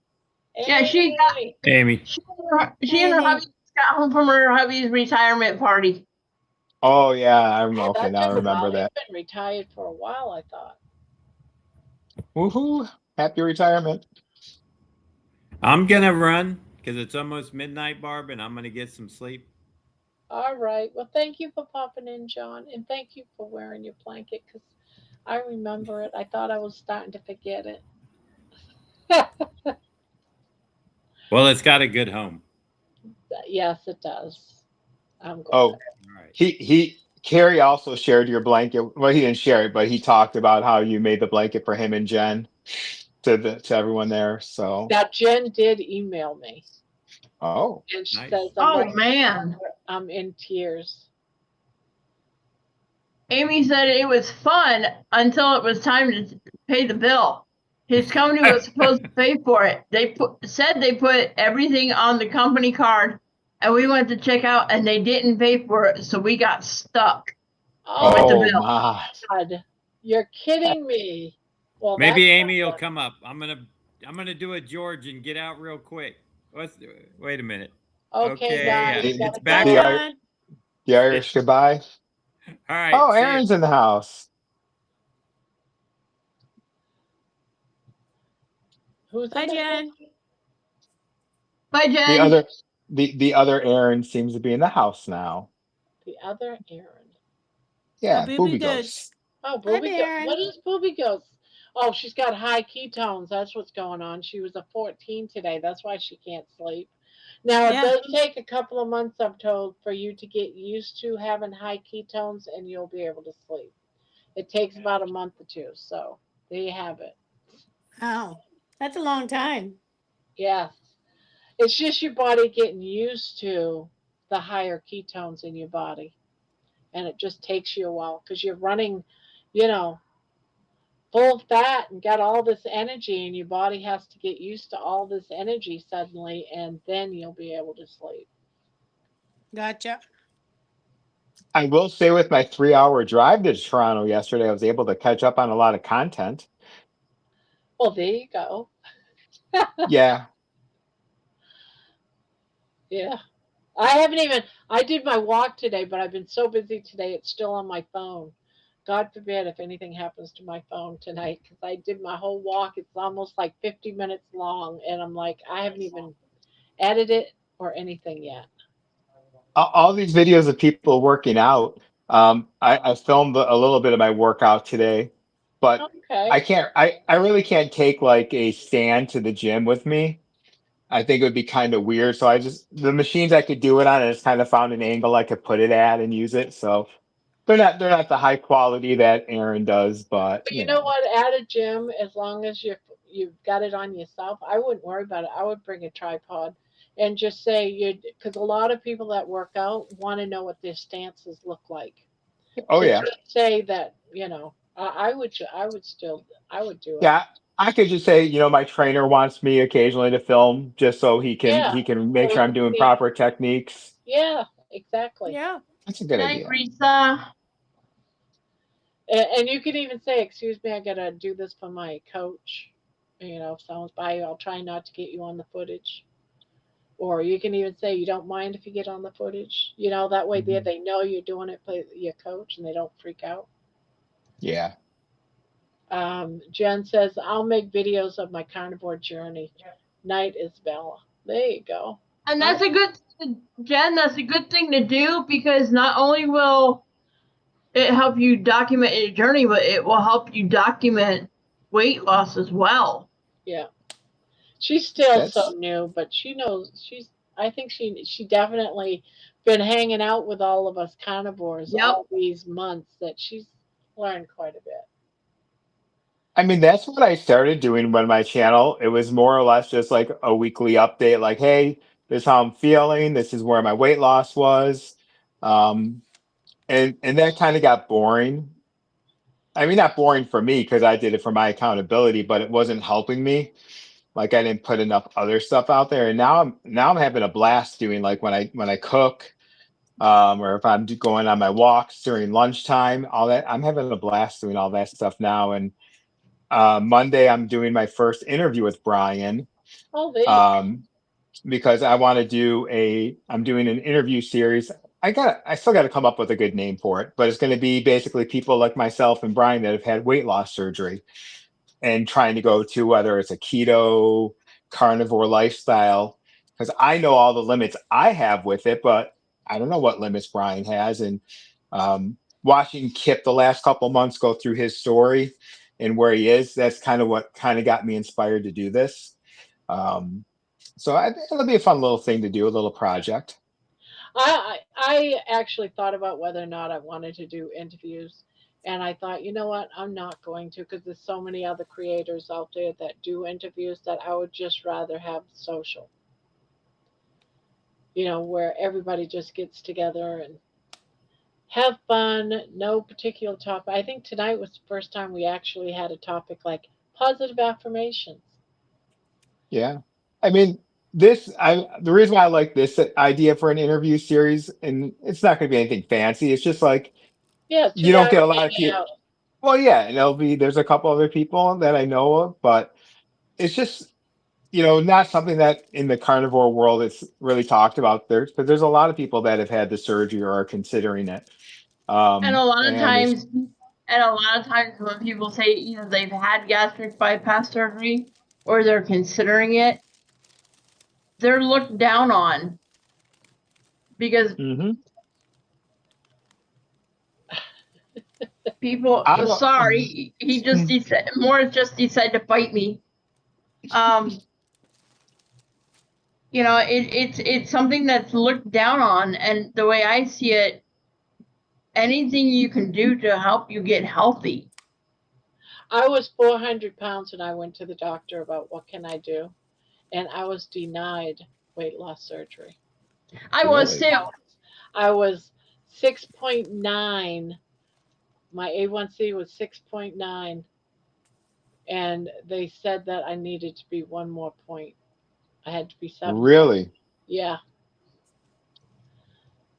Yeah, she got Amy. Amy. she and her Amy. hubby just got home from her hubby's retirement party. Oh yeah, I'm Oh, okay. that Now I took a remember while. He's that. been retired for a while, I thought. Woohoo! Happy retirement. I'm gonna run because it's almost midnight, Barb, and I'm gonna get some sleep. All right. Well, thank you for popping in, John. And thank you for wearing your blanket because I remember it. I thought I was starting to forget it. Well, it's got a good home. Yes, it does. I'm glad. Oh, All right. Carrie also shared your blanket. Well, he didn't share it, but he talked about how you made the blanket for him and Jen to everyone there. So, Now, Jen did email me oh, and she Nice. says, I'm Oh writing, man. I'm in tears. Amy said it was fun until it was time to pay the bill. His company was supposed to pay for it. Said they put everything on the company card, and we went to check out, and they didn't pay for it, so we got stuck with the Oh, oh bill. my. God. You're kidding me. Well, that's Maybe not Amy will good. come up. I'm gonna do a George and get out real quick. Wait a minute. Okay, Okay, guys, The it's gotta Bye, back. the, go. Ir- John. the Irish goodbye. All right, Oh, see you. Aaron's in the house. Who's Bye, in the house? Jen. Bye, The Jen. other the other Aaron seems to be in the house now. The other Aaron. Oh, Yeah, Booby Booby Ghost. Goods. Oh, Hi, Booby Ghost. What Baron. is Booby Ghost? Oh, she's got high ketones. That's what's going on. She was a 14 today. That's why she can't sleep. Now, it Yeah, does take a couple of months, I'm told, for you to get used to having high ketones and you'll be able to sleep. It takes about a month or two. So there you have it. wow. That's a long time. Yes. It's just your body getting used to the higher ketones in your body. And it just takes you a while because you're running, you know, full fat and got all this energy, and your body has to get used to all this energy suddenly, and then you'll be able to sleep. Gotcha. I will say with my 3 hour drive to Toronto yesterday, I was able to catch up on a lot of content. Well, there you go. Yeah. Yeah. I haven't even, I did my walk today, but I've been so busy today, it's still on my phone. God forbid if anything happens to my phone tonight, because I did my whole walk. It's almost like 50 minutes long, and I'm like, I haven't even edited it or anything yet. All these videos of people working out. I filmed a little bit of my workout today, but Okay. I really can't take like a stand to the gym with me. I think it would be kind of weird. So the machines I could do it on, I just kind of found an angle I could put it at and use it. So they're not the high quality that Aaron does, but But you you know know. what? At a gym, as long as you've got it on yourself, I wouldn't worry about it. I would bring a tripod and just say you, because a lot of people that work out want to know what their stances look like. Oh So yeah. just say that, I would I would still I would do it. Yeah, I could just say, my trainer wants me occasionally to film just so he can Yeah. he can So make we sure I'm can doing see. proper techniques. Yeah, exactly. Yeah. That's a good Night, idea. Risa. And you can even say, "Excuse me, I gotta do this for my coach." If someone's by you, I'll try not to get you on the footage. Or you can even say you don't mind if you get on the footage. That way there Mhm. they know you're doing it for your coach and they don't freak out. Yeah. Jen says, I'll make videos of my carnivore journey. Night is Bella. There you go. And that's a good, Jen, that's a good thing to do, because not only will it help you document your journey, but it will help you document weight loss as well. Yeah. She's still so That's new, but she knows I think she definitely been hanging out with all of us carnivores Yep. all these months that she's learned quite a bit. I mean, that's what I started doing when my channel, it was more or less just like a weekly update, like, hey, this is how I'm feeling, this is where my weight loss was. Um, and that kind of got boring. I mean, not boring for me because I did it for my accountability, but it wasn't helping me. Like I didn't put enough other stuff out there. And now I'm having a blast doing like when I cook, or if I'm going on my walks during lunchtime, all that. I'm having a blast doing all that stuff now. And Monday I'm doing my first interview with Brian, Oh, there you um, because I'm doing an interview series. I still got to come up with a good name for it, but it's going to be basically people like myself and Brian that have had weight loss surgery and trying to go to whether it's a keto, carnivore lifestyle, because I know all the limits I have with it, but I don't know what limits Brian has. And watching Kip the last couple months go through his story and where he is, that's kind of what kind of got me inspired to do this. Um, so it'll be a fun little thing to do, a little project. I actually thought about whether or not I wanted to do interviews, and I thought, you know what, I'm not going to because there's so many other creators out there that do interviews that I would just rather have social. Where everybody just gets together and have fun, no particular topic. I think tonight was the first time we actually had a topic like positive affirmations. Yeah. I mean, the reason why I like this idea for an interview series, and it's not going to be anything fancy. It's just like Yeah, two you don't guys get a lot of hanging people. out. Well, yeah, and there's a couple other people that I know of, but it's just not something that in the carnivore world it's really talked about there, because there's a lot of people that have had the surgery or are considering it. And a lot of And there's times, when people say either they've had gastric bypass surgery or they're considering it, they're looked down on because Mhm. people. I don't. Sorry, he just decided. Morris just decided to bite me. It's something that's looked down on, and the way I see it, anything you can do to help you get healthy. I was 400 pounds when I went to the doctor about what can I do, and I was denied weight loss surgery. I was Really? too. I was 6.9. My A1C was 6.9, and they said that I needed to be one more point. I had to be 7. Really? Yeah.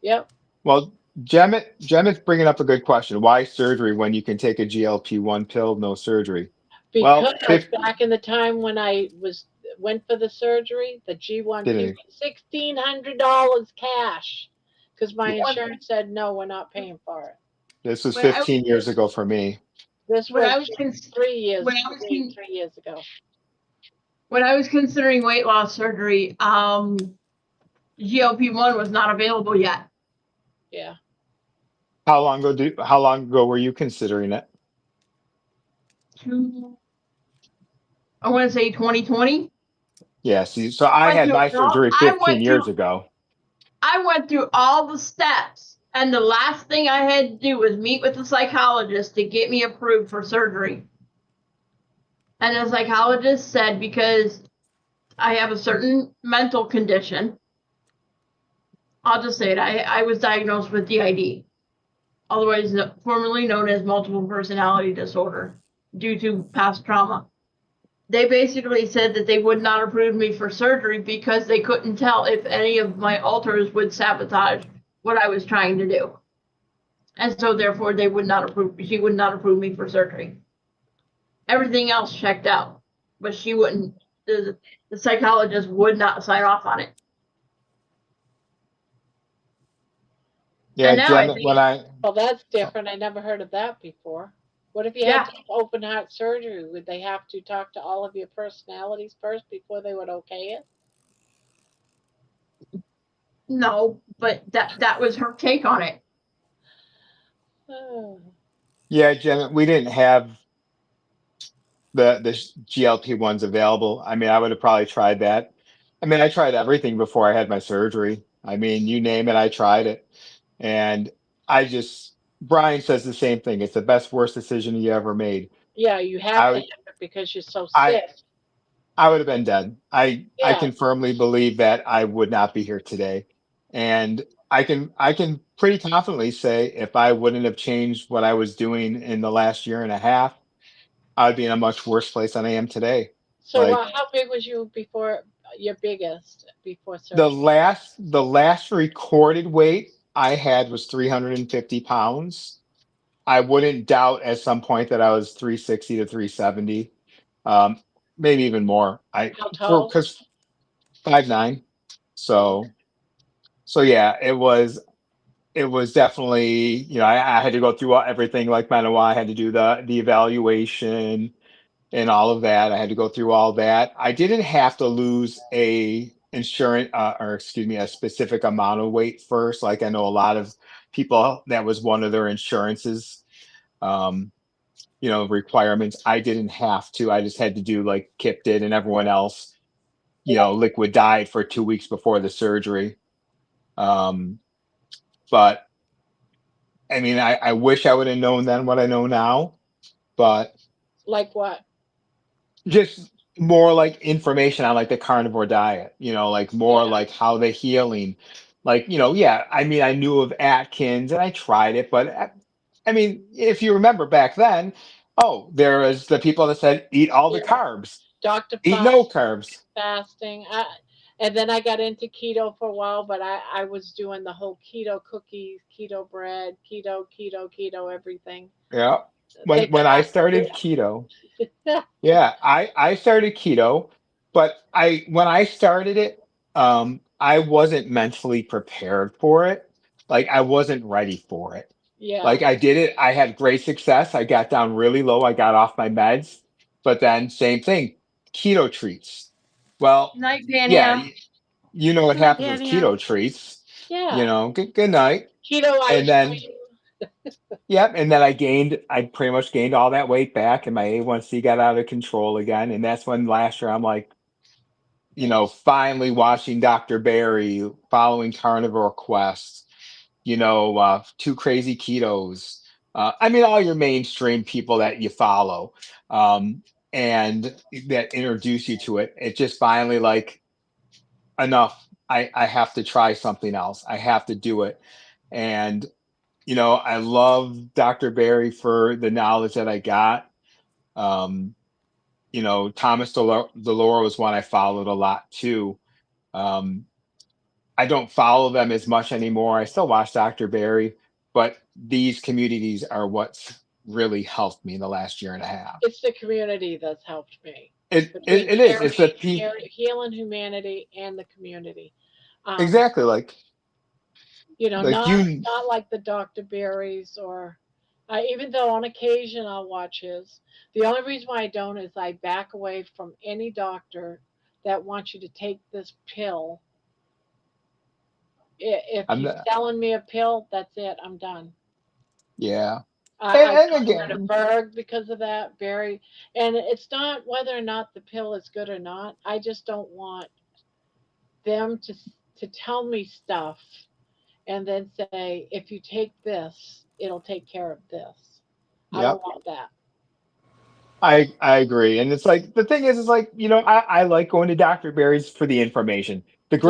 Yep. Well, Gemmit's bringing up a good question. Why surgery when you can take a GLP-1 pill, no surgery? Well, Because back in the time when I went for the surgery, the G1P didn't was $1,600 cash because my insurance said no, we're not paying for it. this was When I 15 years ago for me. This when I was was cons- 3 years, when I was con- 3 years ago. when I was considering weight loss surgery, GLP-1 was not available yet. Yeah. How long ago were you considering it? I want to say 2020. Yeah, see, so I had my surgery 15 years through ago. I went through all the steps, and the last thing I had to do was meet with the psychologist to get me approved for surgery. And the psychologist said, because I have a certain mental condition, I'll just say it, I was diagnosed with DID, otherwise formerly known as multiple personality disorder, due to past trauma. They basically said that they would not approve me for surgery because they couldn't tell if any of my alters would sabotage what I was trying to do. And so therefore she would not approve me for surgery. Everything else checked out, but she wouldn't, the psychologist would not sign off on it. Yeah, And now I Gemma, think, Well, that's different. I never heard of that before. What if you had Yeah. to have open heart surgery? Would they have to talk to all of your personalities first before they would okay it? No, but that was her take on it. Oh, Yeah, Jen, we didn't have the GLP ones available. I mean, I would have probably tried that. I mean, I tried everything before I had my surgery. I mean, you name it, I tried it. And I just, Brian says the same thing. It's the best, worst decision he ever made. yeah, you have I to would, have it because you're so I, sick. I would have been dead. I Yeah. can firmly believe that I would not be here today. And I can pretty confidently say if I wouldn't have changed what I was doing in the last year and a half, I'd be in a much worse place than I am today. So, Like how big was you before your biggest before the surgery? last recorded weight I had was 350 pounds. I wouldn't doubt at some point that I was 360 to 370. Um, Maybe even more. How For tall? because 5'9". So yeah, it was definitely, I had to go through everything like Manawa. I had to do the evaluation and all of that. I had to go through all that. I didn't have to lose a insurance, or excuse me, a specific amount of weight first. Like I know a lot of people that was one of their insurances, um, requirements. I didn't have to. I just had to do like Kip did and everyone else. Liquid diet for 2 weeks before the surgery. Um, but I mean, I wish I would have known then what I know now, but Like what? just more like information on like the carnivore diet, like more Yeah. like how the healing, like, yeah, I mean, I knew of Atkins and I tried it, but I mean, if you remember back then, oh, there was the people that said eat all the Yeah. carbs, Dr. eat Pop no carbs. fasting. And then I got into keto for a while, but I was doing the whole keto cookies, keto bread, keto, everything. Yeah. When Thinking when I I could do started keto, it. yeah, I started keto, but I when I started it, I wasn't mentally prepared for it. Like I wasn't ready for it. Yeah. Like I did it, I had great success. I got down really low. I got off my meds, but then same thing, keto treats. Well, Night, yeah, Pania. you know what Good night, happens with Pania. keto treats. Yeah. Good night. Keto And ice then cream. Yep, and then I pretty much gained all that weight back, and my A1C got out of control again. And that's when last year I'm like, finally watching Dr. Barry, following Carnivore Quest, Two Crazy Ketos. I mean, all your mainstream people that you follow, um, and that introduce you to it. It just finally like enough. I have to try something else. I have to do it, and I love Dr. Barry for the knowledge that I got. Um, Thomas Delora was one I followed a lot too. Um, I don't follow them as much anymore. I still watch Dr. Barry, but these communities are what's really helped me in the last year and a half. It's the community that's helped me It between it, it is. It's the people healing humanity and the community. Um, exactly like you. not like the Dr. Berries or even though on occasion I'll watch his. The only reason why I don't is I back away from any doctor that wants you to take this pill. If I'm he's not, selling me a pill, that's it. I'm done. yeah, I and got rid of again, Berg because of that, Barry. And it's not whether or not the pill is good or not. I just don't want them to tell me stuff and then say, if you take this, it'll take care of this. I don't yep. want that. I agree, and it's like the thing is like I like going to Dr. Barry's for the information,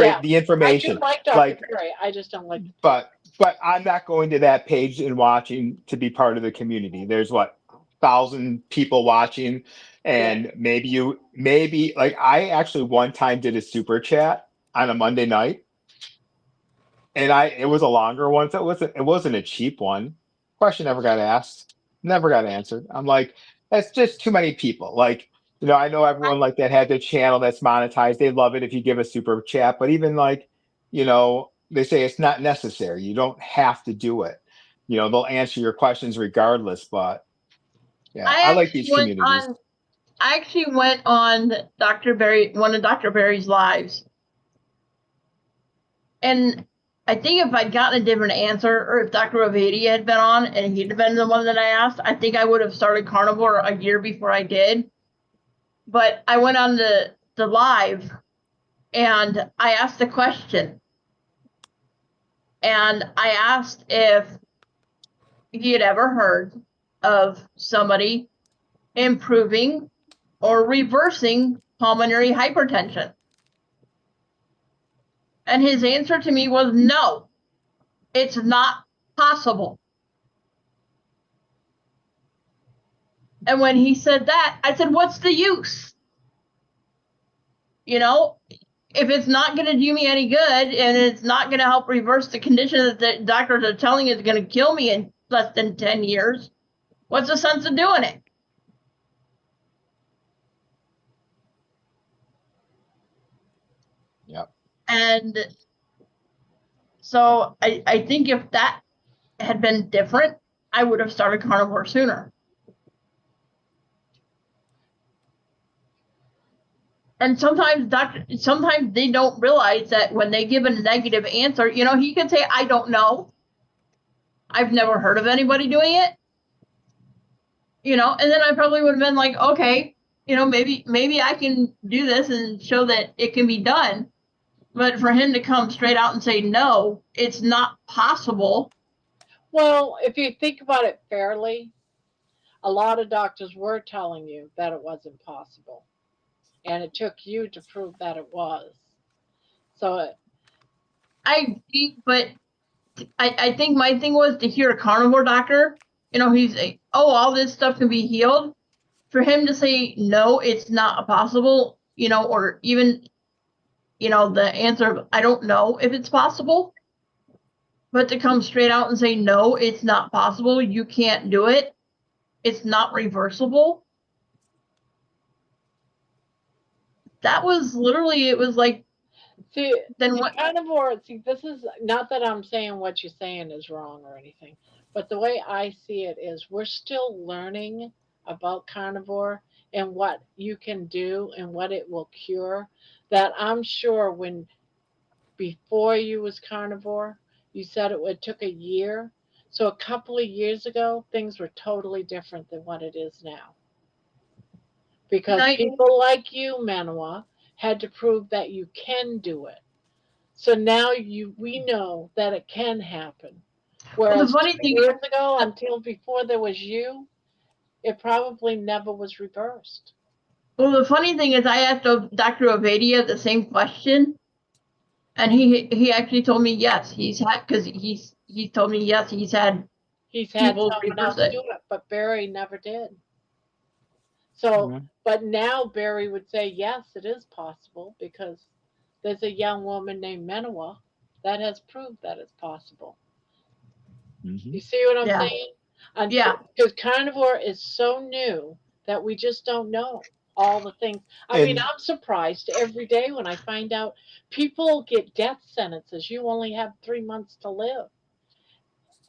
Yeah, the I do information, like Dr. like, Berry. I just don't like the pill. but I'm not going to that page and watching to be part of the community. There's what 1,000 people watching, Yeah. and maybe like I actually one time did a super chat on a Monday night, and it was a longer one, so it wasn't a cheap one. Question never got asked, never got answered. I'm like, that's just too many people. Like, I know everyone like that had their channel that's monetized. They love it if you give a super chat, but even like, they say it's not necessary. You don't have to do it. They'll answer your questions regardless, but Yeah, I like these communities. I actually went on Dr. Berry, one of Dr. Berry's lives. And I think if I'd gotten a different answer, or if Dr. Ravidi had been on and he'd been the one that I asked, I think I would have started carnivore a year before I did. But I went on the live and I asked a question. And I asked if he had ever heard of somebody improving or reversing pulmonary hypertension. And his answer to me was no, it's not possible. And when he said that, I said, what's the use? You know, if it's not going to do me any good and it's not going to help reverse the condition that the doctors are telling is going to kill me in less than 10 years, what's the sense of doing it? Yep. And so I think if that had been different, I would have started carnivore sooner. And sometimes they don't realize that when they give a negative answer, you know, he could say, I don't know. I've never heard of anybody doing it. You know, and then I probably would have been like, okay, you know, maybe I can do this and show that it can be done. But for him to come straight out and say, no, it's not possible. Well, if you think about it fairly, a lot of doctors were telling you that it wasn't possible. And it took you to prove that it was. So I agree, but I think my thing was to hear a carnivore doctor, you know, he's like, oh, all this stuff can be healed. For him to say, no, it's not possible, you know, or even, you know, the answer of, I don't know if it's possible, but to come straight out and say, no, it's not possible, you can't do it, it's not reversible. That was literally, it was like, see, then what? carnivore, see, this is not that I'm saying what you're saying is wrong or anything, but the way I see it is we're still learning about carnivore and what you can do and what it will cure. That I'm sure when before you was carnivore, you said it took a year. So a couple of years ago, things were totally different than what it is now. Because people like you, Manoa, had to prove that you can do it. So now we know that it can happen. Whereas Well, the funny 2 thing, years ago, until before there was you, it probably never was reversed. well, the funny thing is, I asked Dr. Ovadia the same question, and he actually told me yes, he's had, because he told me yes, he's had people someone else reverse do it. it, but Barry never did. So, but now Barry would say yes, it is possible because there's a young woman named Manoa that has proved that it's possible. You see what I'm saying? Yeah. Because carnivore is so new that we just don't know all the things. I mean, I'm surprised every day when I find out people get death sentences. You only have 3 months to live.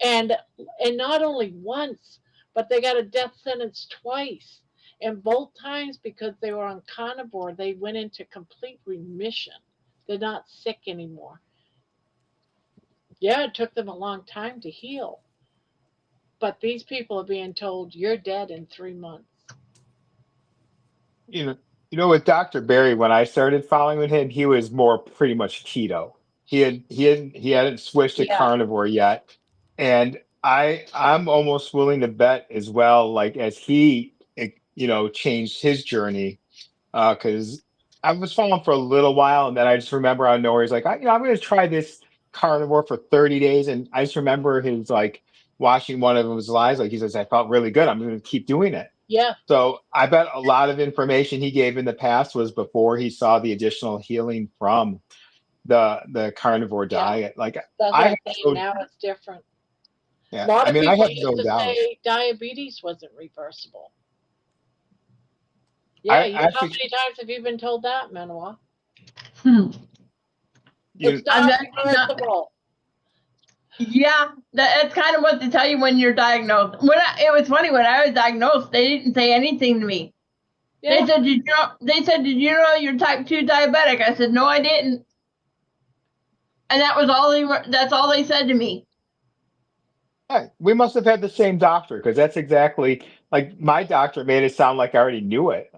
And not only once, but they got a death sentence twice. And both times because they were on carnivore, they went into complete remission. They're not sick anymore. Yeah, it took them a long time to heal. But these people are being told you're dead in 3 months. You know, with Dr. Barry, when I started following him, he was more pretty much keto. He hadn't switched to carnivore yet. And I'm almost willing to bet as well, like as he changed his journey, because I was following for a little while, and then I just remember out of nowhere he's like, I'm going to try this carnivore for 30 days, and I just remember his like watching one of his lives, like he says, I felt really good. I'm going to keep doing it. Yeah. So I bet a lot of information he gave in the past was before he saw the additional healing from the carnivore diet. Like that's what I'm saying. Now it's different. Yeah, A lot of people I have used no to doubt. say diabetes wasn't reversible. Yeah, how many times have you been told that, Manoa? It's not reversible. Yeah, that's kind of what they tell you when you're diagnosed. It was funny when I was diagnosed, they didn't say anything to me. Yeah. They said, "Did you know you're type 2 diabetic?" I said, "No, I didn't." And that was all that's all they said to me. Yeah, we must have had the same doctor because that's exactly like my doctor made it sound like I already knew it.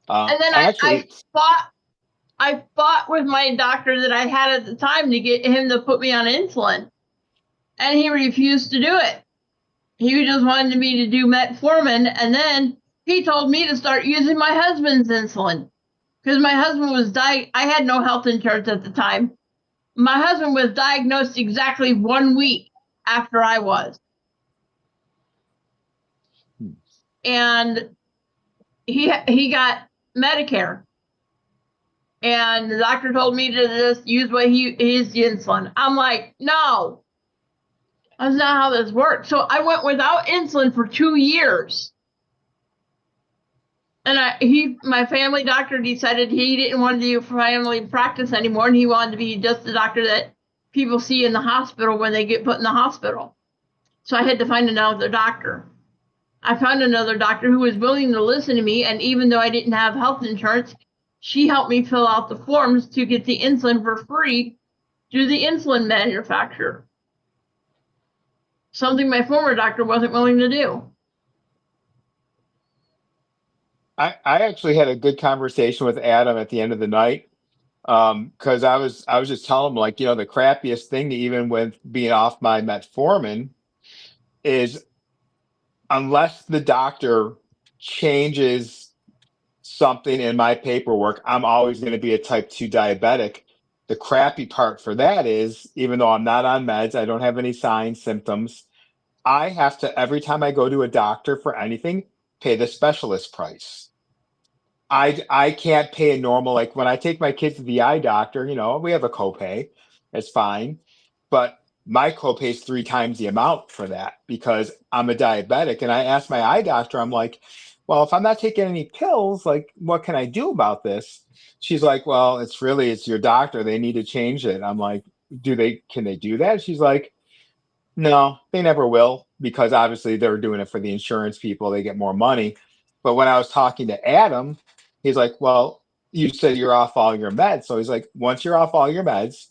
And then Actually, I fought with my doctor that I had at the time to get him to put me on insulin, and he refused to do it. He just wanted me to do metformin, and then he told me to start using my husband's insulin because my husband was I had no health insurance at the time. My husband was diagnosed exactly 1 week after I was, and he got Medicare. And the doctor told me to just use his insulin. I'm like, no, that's not how this works. So I went without insulin for 2 years. And my family doctor decided he didn't want to do family practice anymore, and he wanted to be just the doctor that people see in the hospital when they get put in the hospital. So I had to find another doctor. I found another doctor who was willing to listen to me, and even though I didn't have health insurance, she helped me fill out the forms to get the insulin for free through the insulin manufacturer. Something my former doctor wasn't willing to do. I actually had a good conversation with Adam at the end of the night. Because I was just telling him like, the crappiest thing, even with being off my metformin, is unless the doctor changes something in my paperwork, I'm always going to be a type 2 diabetic. The crappy part for that is, even though I'm not on meds, I don't have any signs, symptoms, I have to, every time I go to a doctor for anything, pay the specialist price. I can't pay a normal, like when I take my kids to the eye doctor, we have a copay. It's fine. But my copay is 3 times the amount for that because I'm a diabetic. And I asked my eye doctor, I'm like, well, if I'm not taking any pills, like what can I do about this? She's like, well, it's your doctor. They need to change it. I'm like, can they do that? She's like, no, they never will because obviously they're doing it for the insurance people. They get more money. But when I was talking to Adam, he's like, well, you said you're off all your meds. So he's like, once you're off all your meds,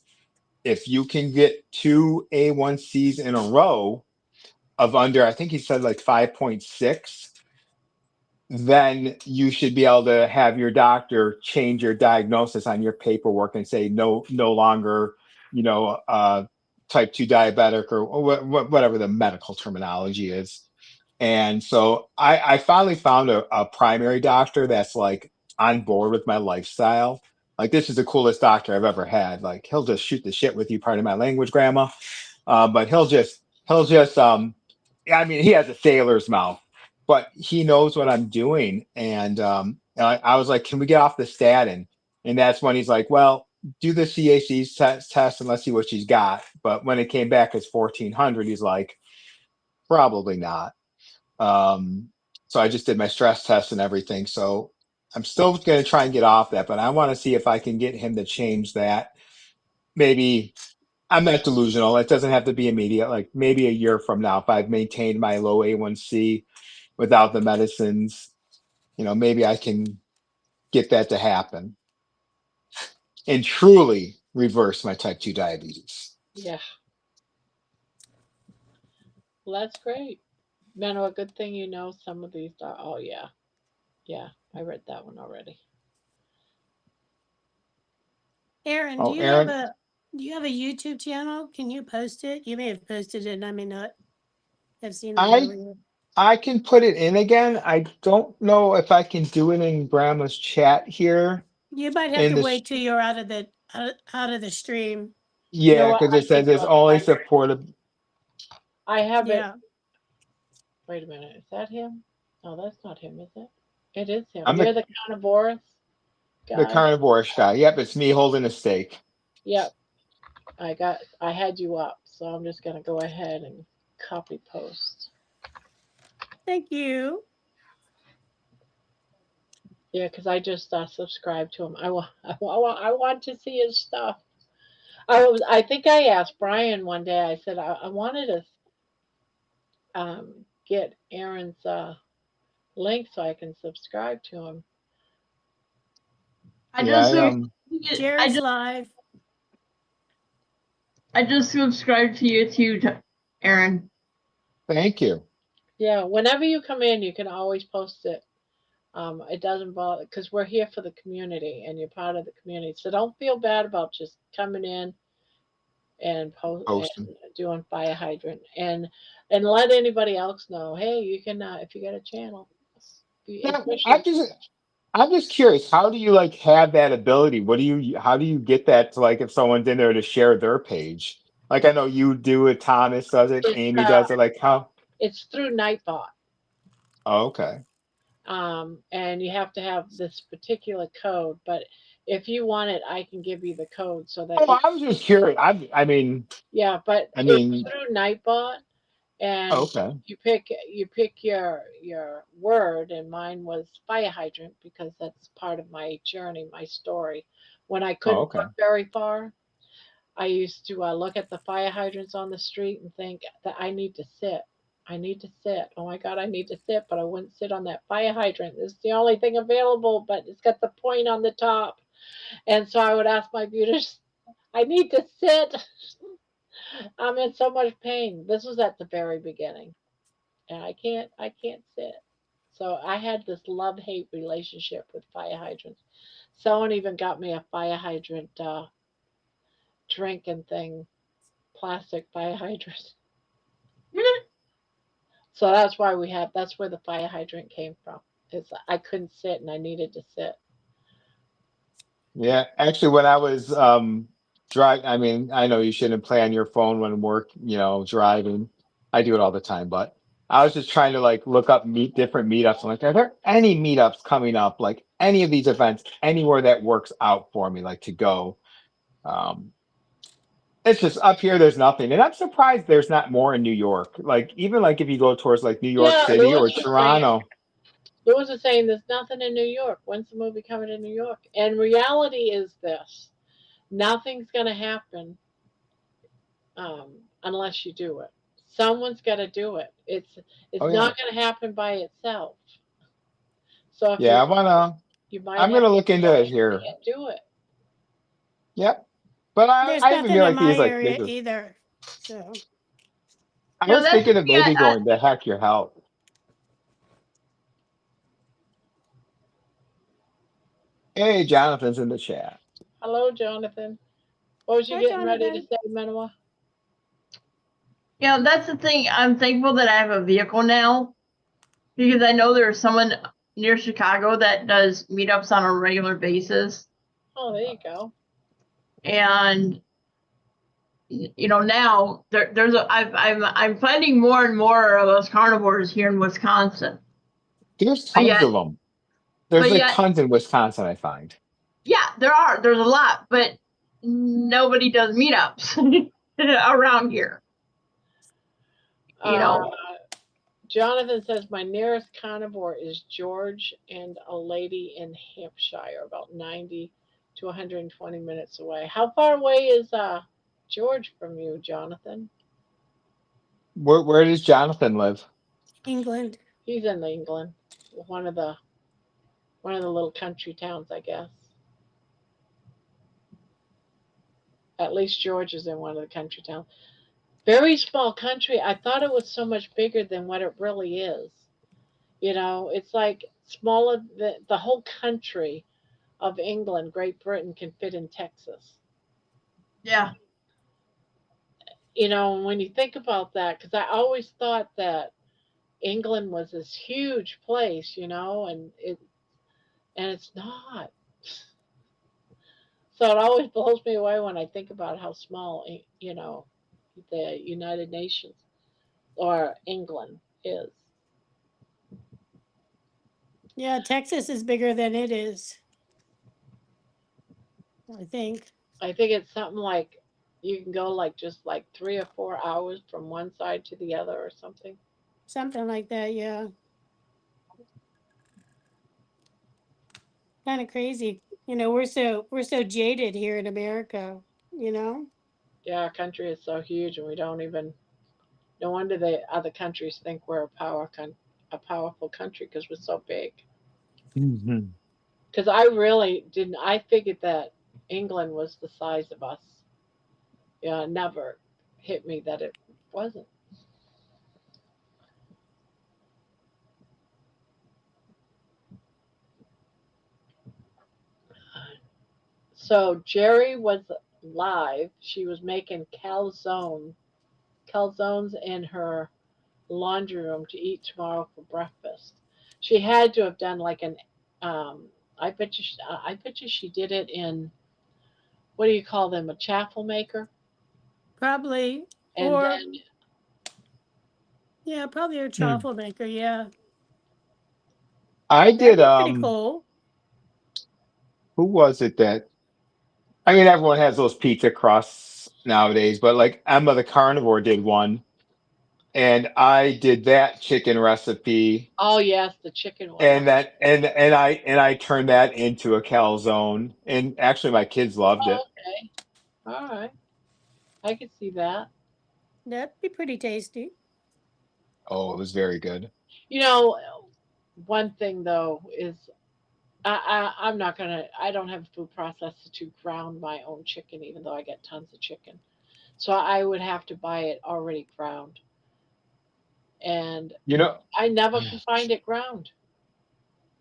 if you can get 2 A1Cs in a row of under, I think he said like 5.6, then you should be able to have your doctor change your diagnosis on your paperwork and say no longer, type 2 diabetic or whatever the medical terminology is. And so I finally found a primary doctor that's like on board with my lifestyle. Like this is the coolest doctor I've ever had. Like he'll just shoot the shit with you, pardon my language, grandma. But I mean, he has a sailor's mouth, but he knows what I'm doing. And I was like, can we get off the statin? And that's when he's like, well, do the CAC test and let's see what she's got. But when it came back as 1400, he's like, probably not. So I just did my stress test and everything. So I'm still going to try and get off that, but I want to see if I can get him to change that. Maybe I'm not delusional. It doesn't have to be immediate. Like maybe a year from now, if I've maintained my low A1C without the medicines, maybe I can get that to happen and truly reverse my type 2 diabetes. Yeah. Well, that's great. Menno, a good thing you know some of these. Oh, yeah. Yeah. I read that one already. Aaron, Oh, Aaron, do you have a YouTube channel? Can you post it? You may have posted it and I may not have seen it I earlier. I can put it in again. I don't know if I can do it in Grandma's chat here You might have in to this. wait till you're out of the stream. You know Yeah, what? because I it can says do it's it on only my. supported. I have it. Yeah. Wait a minute. Is that him? No, that's not him, is it? It is him. I'm You're the carnivorous the guy? carnivore guy. Yep, it's me holding a steak. Yep. I had you up, so I'm just gonna go ahead and copy post. Thank you. Yeah, because I just subscribed to him. I want to see his stuff. I think I asked Brian one day. I said I wanted to get Aaron's link so I can subscribe to him. I Yeah, just Jared's live. I just subscribed to you too, Aaron. thank you. Yeah, whenever you come in, you can always post it. It doesn't bother because we're here for the community and you're part of the community. So don't feel bad about just coming in and post and Posting. doing fire hydrant and let anybody else know. Hey, you can if you got a channel, Yeah, especially I'm just curious. How do you like have that ability? How do you get that to like if someone's in there to share their page? Like I know you do it, Thomas does it, it's Amy does it. Like how? it's through Nightbot. Oh, okay. And you have to have this particular code. But if you want it, I can give you the code so that Oh, you. I was just curious. Yeah, but I it's mean, through Nightbot, oh, and okay. you pick your word, and mine was fire hydrant because that's part of my journey, my story. When I Oh, couldn't okay. look very far, I used to look at the fire hydrants on the street and think that I need to sit. I need to sit. Oh my God, I need to sit, but I wouldn't sit on that fire hydrant. It's the only thing available, but it's got the point on the top. And so I would ask my beautician, I need to sit. I'm in so much pain. This was at the very beginning, and I can't sit. So I had this love-hate relationship with fire hydrants. Someone even got me a fire hydrant drinking thing, plastic fire hydrant. So that's where the fire hydrant came from. It's I couldn't sit and I needed to sit. Yeah, actually, when I was driving, I mean, I know you shouldn't play on your phone when work, driving. I do it all the time, but I was just trying to like look up different meetups. I'm like, are there any meetups coming up, like any of these events, anywhere that works out for me, like to go? Um, it's just up here, there's nothing, and I'm surprised there's not more in New York. Like even like if you go towards like New York Yeah, City or Toronto. Lewis was saying there's nothing in New York. When's the movie coming to New York? And reality is this: nothing's going to happen unless you do it. Someone's got to do it. It's Oh yeah, not going to happen by itself. So if yeah. you might I'm have gonna look into it to here. do it. Yep. But There's I even nothing feel in like my these like area business. either. So I No, was that's the thinking of thing. maybe going to Hack Your Health. Hey, Jonathan's in the chat. Hello, Jonathan. What was you hi, getting ready to Jonathan. say, Manoa? That's the thing. I'm thankful that I have a vehicle now because I know there's someone near Chicago that does meetups on a regular basis, Oh, there you go. and now there's I'm finding more and more of those carnivores here in Wisconsin. There's But tons yet, of them. There's but like yet, tons in Wisconsin, I find. yeah, there's a lot, but nobody does meetups around here. You Uh, know, Jonathan says my nearest carnivore is George and a lady in Hampshire, about 90 to 120 minutes away. How far away is George from you, Jonathan? Where does Jonathan live? England. He's in England, one of the little country towns, I guess. At least George is in one of the country towns. Very small country. I thought it was so much bigger than what it really is. It's like smaller. The whole country of England, Great Britain, can fit in Texas. yeah. And when you think about that, because I always thought that England was this huge place, and it's not. So it always blows me away when I think about how small, the United Nations or England is. Yeah, Texas is bigger than it is, I think. I think it's something like you can go like just like 3 or 4 hours from one side to the other or something. Something like that, yeah. Kind of crazy. We're so jaded here in America, you know? Yeah, our country is so huge, and we don't even. No wonder the other countries think we're a powerful country because we're so big. Mhm. Because I really didn't. I figured that England was the size of us. Yeah, it never hit me that it wasn't. So Jerry was live. She was making calzones in her laundry room to eat tomorrow for breakfast. She had to have done like an. Um, I bet you she did it in what do you call them? A chaffle maker, Probably, and or then yeah, probably a Hmm. truffle maker. Yeah, I that'd did. be pretty cool. Who was it that? I mean, everyone has those pizza crusts nowadays, but like Emma the carnivore did one, and I did that chicken recipe, oh yes, the chicken one. and I turned that into a calzone, and actually my kids loved Oh, it. okay, all right, I could see that. That'd be pretty tasty. Oh, it was very good. You know, one thing though is I'm not gonna. I don't have a food processor to ground my own chicken, even though I get tons of chicken. So I would have to buy it already ground, and You know, I never can find it ground.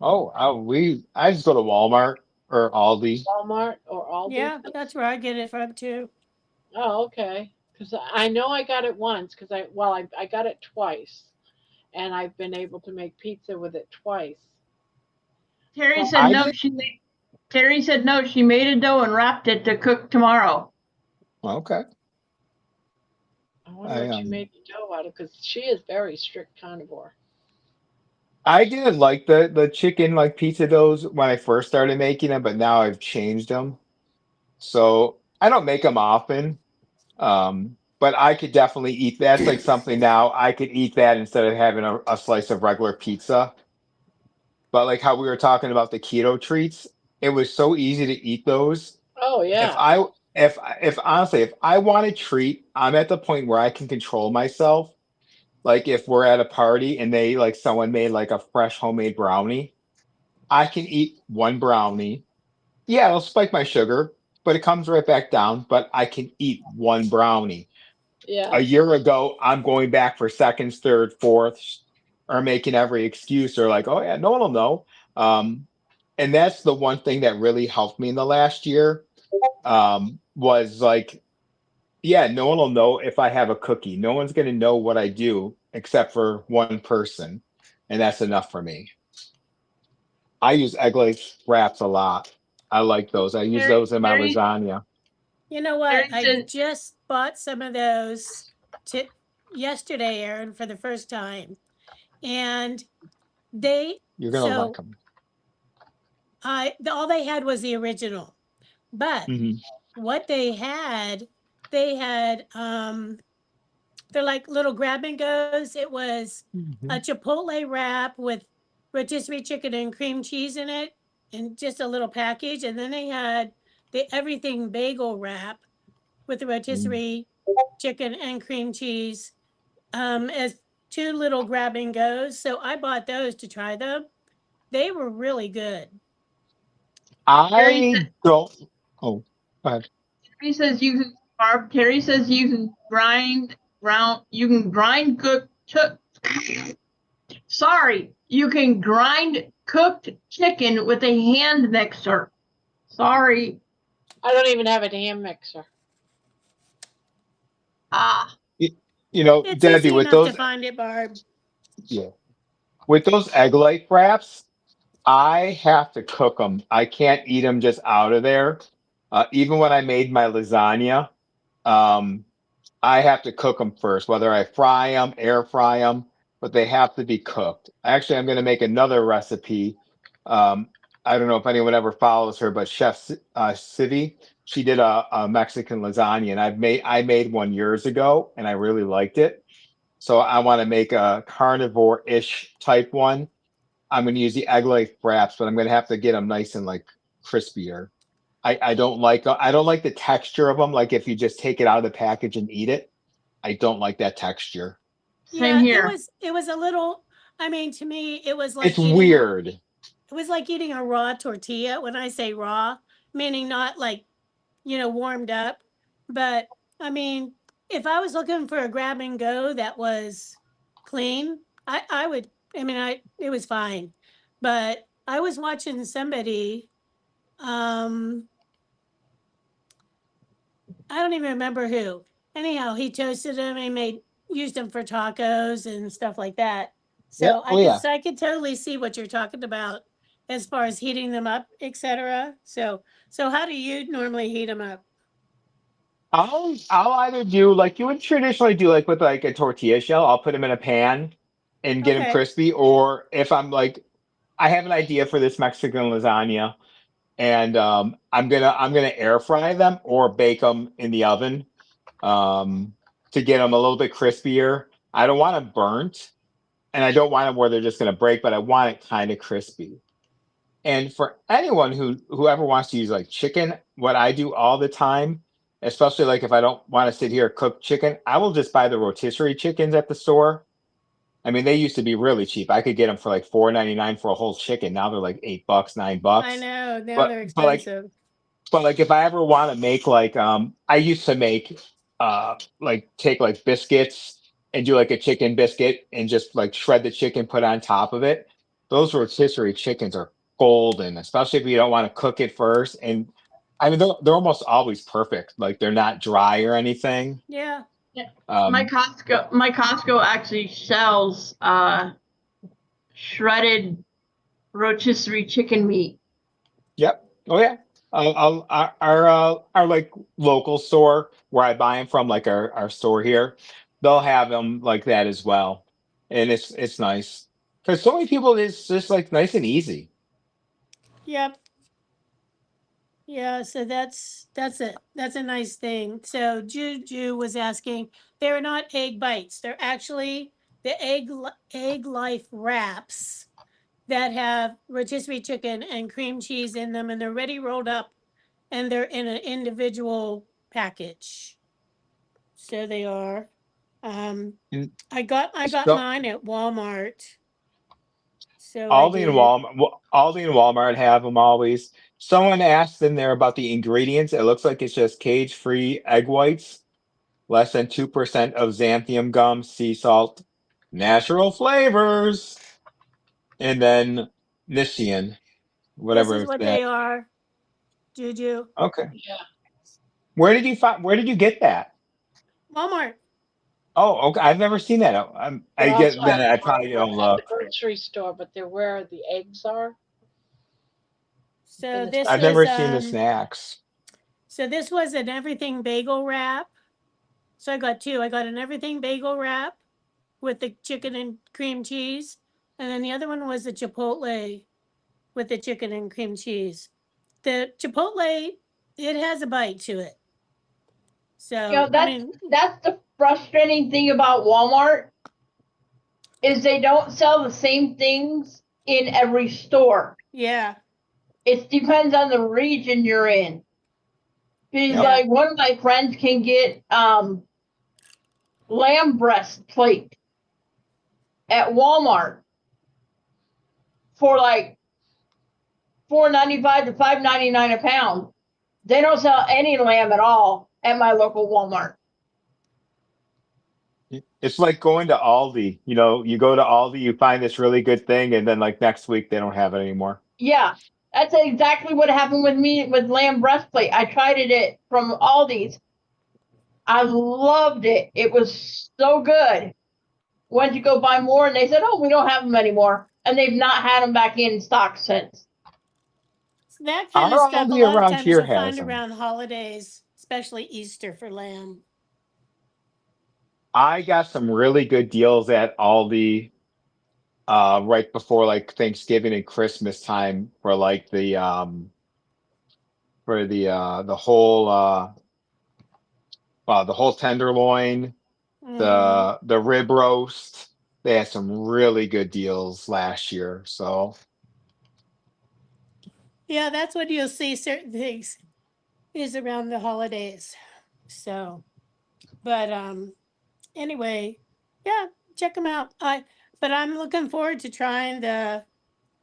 I just go to Walmart or Aldi. Walmart or Aldi. Yeah, that's where I get it from too. Oh, okay. Because I know I got it once. Because I got it twice, and I've been able to make pizza with it twice. Terry But said I no. did. She made. Terry said no. She made a dough and wrapped it to cook tomorrow. Okay. I wonder I what she made the dough out of. Because she is very strict carnivore. I did like the chicken like pizza doughs when I first started making them, but now I've changed them. So I don't make them often. But I could definitely eat that's like something now I could eat that instead of having a slice of regular pizza. But like how we were talking about the keto treats, it was so easy to eat those. Oh If yeah, I if honestly, if I want a treat, I'm at the point where I can control myself. Like if we're at a party and they like someone made like a fresh homemade brownie, I can eat one brownie. Yeah, it'll spike my sugar, but it comes right back down. But I can eat one brownie. A yeah, year ago, I'm going back for seconds, third, fourths, or making every excuse or like, oh yeah, no one will know. And that's the one thing that really helped me in the last year. Was like, yeah, no one will know if I have a cookie. No one's gonna know what I do except for one person, and that's enough for me. I use egg white wraps a lot. I like those. I use Terry those in my Terry lasagna. You know what? Terry I said just bought some of those to yesterday, Aaron, for the first time, and they You're gonna like so them. all they had was the original, but Hmm. what they had they're like little grab and goes. It was a Hmm. chipotle wrap with rotisserie chicken and cream cheese in it, and just a little package, and then they had the everything bagel wrap with the rotisserie chicken and cream cheese as two little grab and goes. So I bought those to try them. They were really good. Terry said I don't. Oh, go ahead. Terry says you can Barb. Terry says you can ground. You can grind Sorry, you can grind cooked chicken with a hand mixer. Sorry. I don't even have a hand mixer. Ah, Y- You know, It's Debbie, easy with enough to those, find it, Barb. yeah, with those egg light wraps, I have to cook them. I can't eat them just out of there. Even when I made my lasagna, um, I have to cook them first, whether I fry them, air fry them, but they have to be cooked. Actually, I'm going to make another recipe. Um, I don't know if anyone ever follows her, but Civi, she did a Mexican lasagna, and I made one years ago, and I really liked it. So I want to make a carnivore-ish type one. I'm going to use the egg white wraps, but I'm going to have to get them nice and like crispier. I don't like the texture of them. Like if you just take it out of the package and eat it, I don't like that texture. Same Yeah, here. it was a little, I mean, to me, it was It's like weird. it was like eating a raw tortilla. When I say raw, meaning not like, warmed up. But I mean, if I was looking for a grab and go that was clean, I would, I mean, it was fine. But I was watching somebody, um, I don't even remember who. Anyhow, he toasted them and used them for tacos and stuff like that. Yeah. So Oh yeah. I could totally see what you're talking about as far as heating them up, etc. So how do you normally heat them up? I'll either do like you would traditionally do like with like a tortilla shell. I'll put them in a pan and get them Okay. crispy. Or if I'm like, I have an idea for this Mexican lasagna, and I'm gonna air fry them or bake them in the oven to get them a little bit crispier. I don't want them burnt, and I don't want them where they're just gonna break, but I want it kind of crispy. And for anyone whoever wants to use like chicken, what I do all the time, especially like if I don't want to sit here cook chicken, I will just buy the rotisserie chickens at the store. I mean, they used to be really cheap. I could get them for like 4.99 for a whole chicken. Now they're like $8, I $9. know, now But they're but like expensive. but like if I ever want to make like I used to make like take like biscuits and do like a chicken biscuit and just like shred the chicken, put on top of it. Those rotisserie chickens are golden, especially if you don't want to cook it first. And I mean they're almost always perfect. Like they're not dry or anything. Yeah. Yeah. My Um Costco actually sells shredded rotisserie chicken meat. Yep. Oh yeah. Our like local store where I buy them from, like our store here, they'll have them like that as well, and it's nice because so many people it's just like nice and easy. Yep. Yeah, so that's a nice thing. So Juju was asking, they're not egg bites. They're actually the egg life wraps that have rotisserie chicken and cream cheese in them, and they're ready rolled up, and they're in an individual package. So they are. Um, And I got so mine at Walmart. So I did. Aldi and Walmart have them always. Someone asked in there about the ingredients. It looks like it's just cage-free egg whites, less than 2% of xanthium gum, sea salt, natural flavors, and then Nishian, This whatever is is what that. they are, Juju. Okay. Yeah. Where did you get that? Walmart. Oh, okay. I've never seen that. They I also get then have I them probably don't at the look. grocery store, but they're where the eggs are in So the this I've is never seen the snacks. so this was an everything bagel wrap. So I got two. I got an everything bagel wrap with the chicken and cream cheese, and then the other one was the chipotle with the chicken and cream cheese. The chipotle, it has a bite to it. You know, So I mean, that's the frustrating thing about Walmart is they don't sell the same things in every store. yeah, It depends on the region you're in. Because Yep. like one of my friends can get lamb breast plate at Walmart for like $4.95 to $5.99 a pound. They don't sell any lamb at all at my local Walmart. It's like going to Aldi. You know, you go to Aldi, you find this really good thing, and then like next week they don't have it anymore. Yeah, that's exactly what happened with me with lamb breastplate. I tried it from Aldi's. I loved it. It was so good. Went to go buy more, and they said, "Oh, we don't have them anymore," and they've not had them back in stock since. that kind of Our stuff. A Aldi lot of around times here you'll has find them. around holidays, especially Easter for lamb. I got some really good deals at Aldi right before like Thanksgiving and Christmas time for like the whole tenderloin, Hmm. the rib roast. They had some really good deals last year. So Yeah, that's when you'll see certain things. is around the holidays. So, but anyway, yeah, check them out. But I'm looking forward to trying the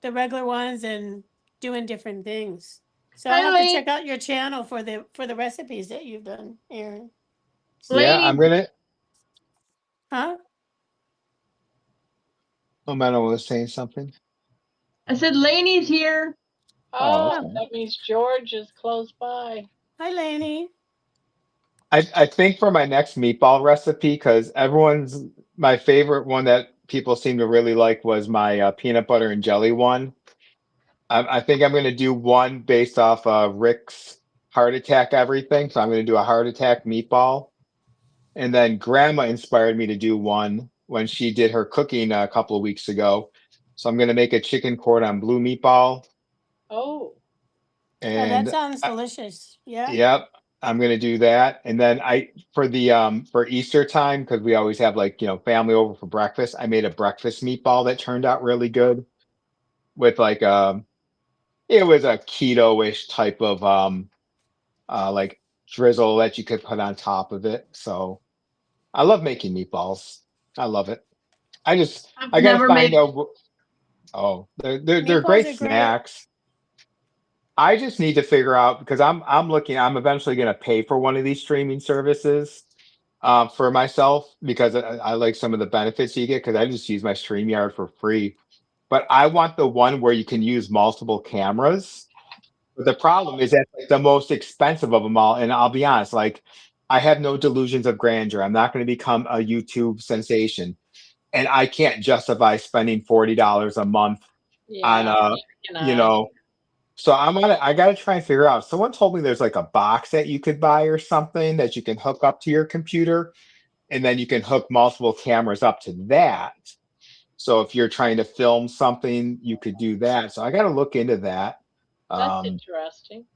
regular ones and doing different things. So I'll Hi, have to Lee. check out your channel for the recipes that you've done, Aaron. Yeah, I'm gonna. Huh? Oh, Mano was saying something. I said Lainey's here. Oh, Ah, okay. that means George is close by. Hi, Lainey. I think for my next meatball recipe, because my favorite one that people seem to really like was my peanut butter and jelly one. I think I'm going to do one based off Rick's heart attack everything. So I'm going to do a heart attack meatball. And then Grandma inspired me to do one when she did her cooking a couple of weeks ago. So I'm going to make a chicken cordon bleu meatball. Oh, Oh, that And sounds delicious. Yeah. yep, I'm gonna do that. And then for Easter time, because we always have like, family over for breakfast, I made a breakfast meatball that turned out really good with like it was a keto-ish type of like drizzle that you could put on top of it. So I love making meatballs. I love it. I've I gotta never find made. out. Oh, they're Meatballs great are great. snacks. I just need to figure out because I'm eventually going to pay for one of these streaming services for myself because I like some of the benefits you get because I just use my StreamYard for free. But I want the one where you can use multiple cameras. But the problem is that's like the most expensive of them all. And I'll be honest, like I have no delusions of grandeur. I'm not going to become a YouTube sensation, and I can't justify spending $40 a month on yeah, you cannot. know so I gotta try and figure out. Someone told me there's like a box that you could buy or something that you can hook up to your computer, and then you can hook multiple cameras up to that. So if you're trying to film something, you could do that. So I gotta look into that. That's Um, interesting.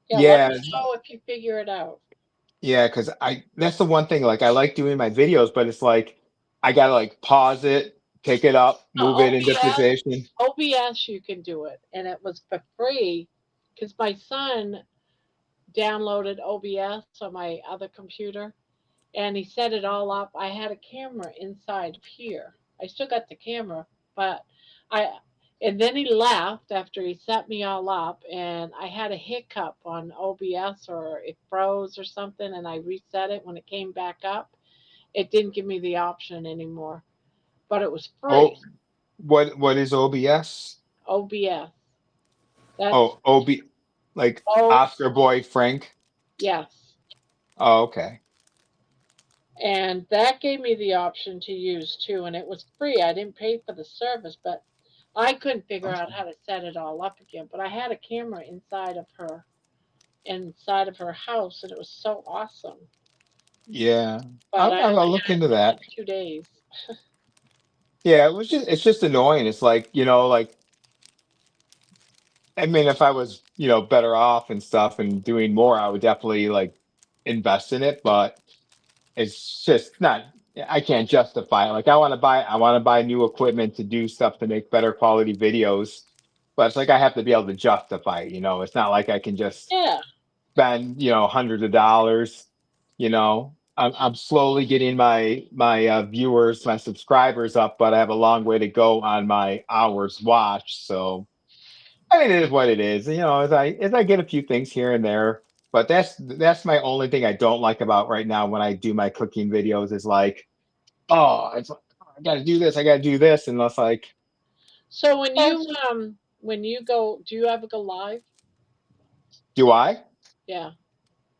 Yeah, let yeah, me know if you figure it out. yeah, because I that's the one thing. Like I like doing my videos, but it's like I gotta like pause it, pick it up, move it into OBS, position. OBS, you can do it, and it was for free because my son downloaded OBS on my other computer, and he set it all up. I had a camera inside of here. I still got the camera, but I and then he left after he set me all up, and I had a hiccup on OBS or it froze or something, and I reset it when it came back up. It didn't give me the option anymore, but it was Oh, free. what is OBS? OBS. That's Oh, like oh Oscar Boy Frank. yes. Oh, okay. And that gave me the option to use too, and it was free. I didn't pay for the service, but I couldn't figure out Okay. how to set it all up again. But I had a camera inside of her house, and it was so awesome. Yeah, But I I'll only look had it into for that. like 2 days. Yeah, it's just annoying. It's like, like I mean, if I was, better off and stuff and doing more, I would definitely like invest in it, but it's just not I can't justify it. Like I want to buy new equipment to do stuff to make better quality videos, but it's like I have to be able to justify it. It's not like I can just Yeah, spend hundreds of dollars. I'm slowly getting my viewers, my subscribers up, but I have a long way to go on my hours watched. So I mean, it is what it is. As I get a few things here and there, but that's my only thing I don't like about right now when I do my cooking videos is like, oh, it's like, "Oh, I got to do this, I got to do this," and it's like, so eh, when you go, do you ever go live? do I? Yeah.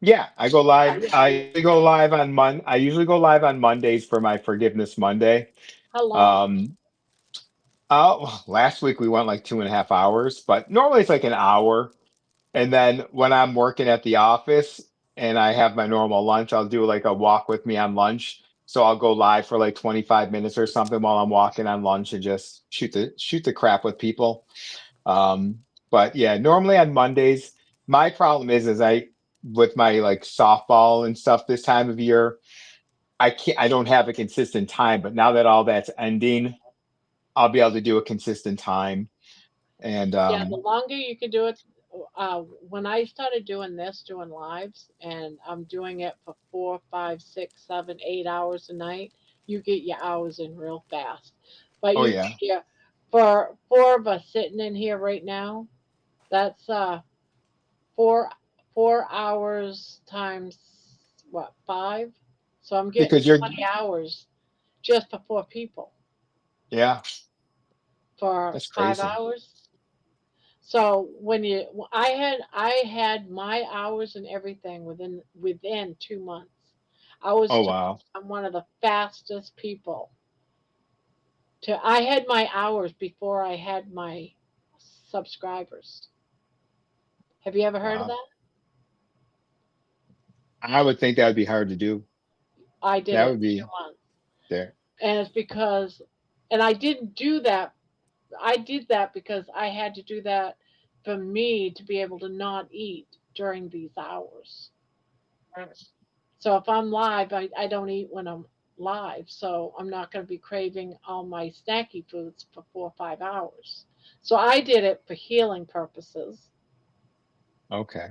Yeah, I go live. I usually go live on Mondays for my Forgiveness Monday. How long? Um, last week we went like 2.5 hours, but normally it's like an hour. And then when I'm working at the office and I have my normal lunch, I'll do like a walk with me on lunch. So I'll go live for like 25 minutes or something while I'm walking on lunch and just shoot the crap with people. Um, but yeah, normally on Mondays, my problem is I with my like softball and stuff this time of year, I don't have a consistent time, but now that all that's ending, I'll be able to do a consistent time. And Yeah, the longer you can do it, when I started doing this, doing lives, and I'm doing it for 4, 5, 6, 7, 8 hours a night, you get your hours in real fast. But Oh you yeah. figure for four of us sitting in here right now, that's four 4 hours times what, 5? So I'm getting Because you're 20 hours just for 4 people yeah, for that's five crazy. hours. So I had my hours and everything within 2 months. I was Oh told wow. I'm one of the fastest people to. I had my hours before I had my subscribers. Have you ever heard of Wow. that? I would think that would be hard to do. I did That it would in two be months, there. and it's because, and I didn't do that. I did that because I had to do that for me to be able to not eat during these hours. So if I'm live, I don't eat when I'm live. So I'm not going to be craving all my snacky foods for 4 or 5 hours. So I did it for healing purposes, Okay.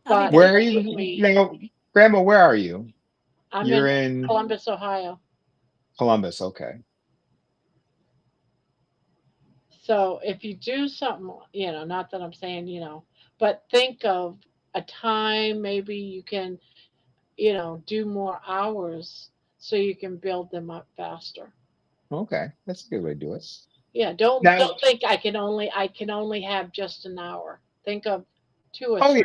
I'll be but back. Where are it you gave me, now, Grandma? Where are you? I'm You're in in Columbus, Ohio. Columbus. Okay. So if you do something, not that I'm saying, but think of a time maybe you can, do more hours so you can build them up faster. Okay. That's a good way to do it. Yeah, don't Now, don't think I can only have just an hour. Think of two or oh yeah. three.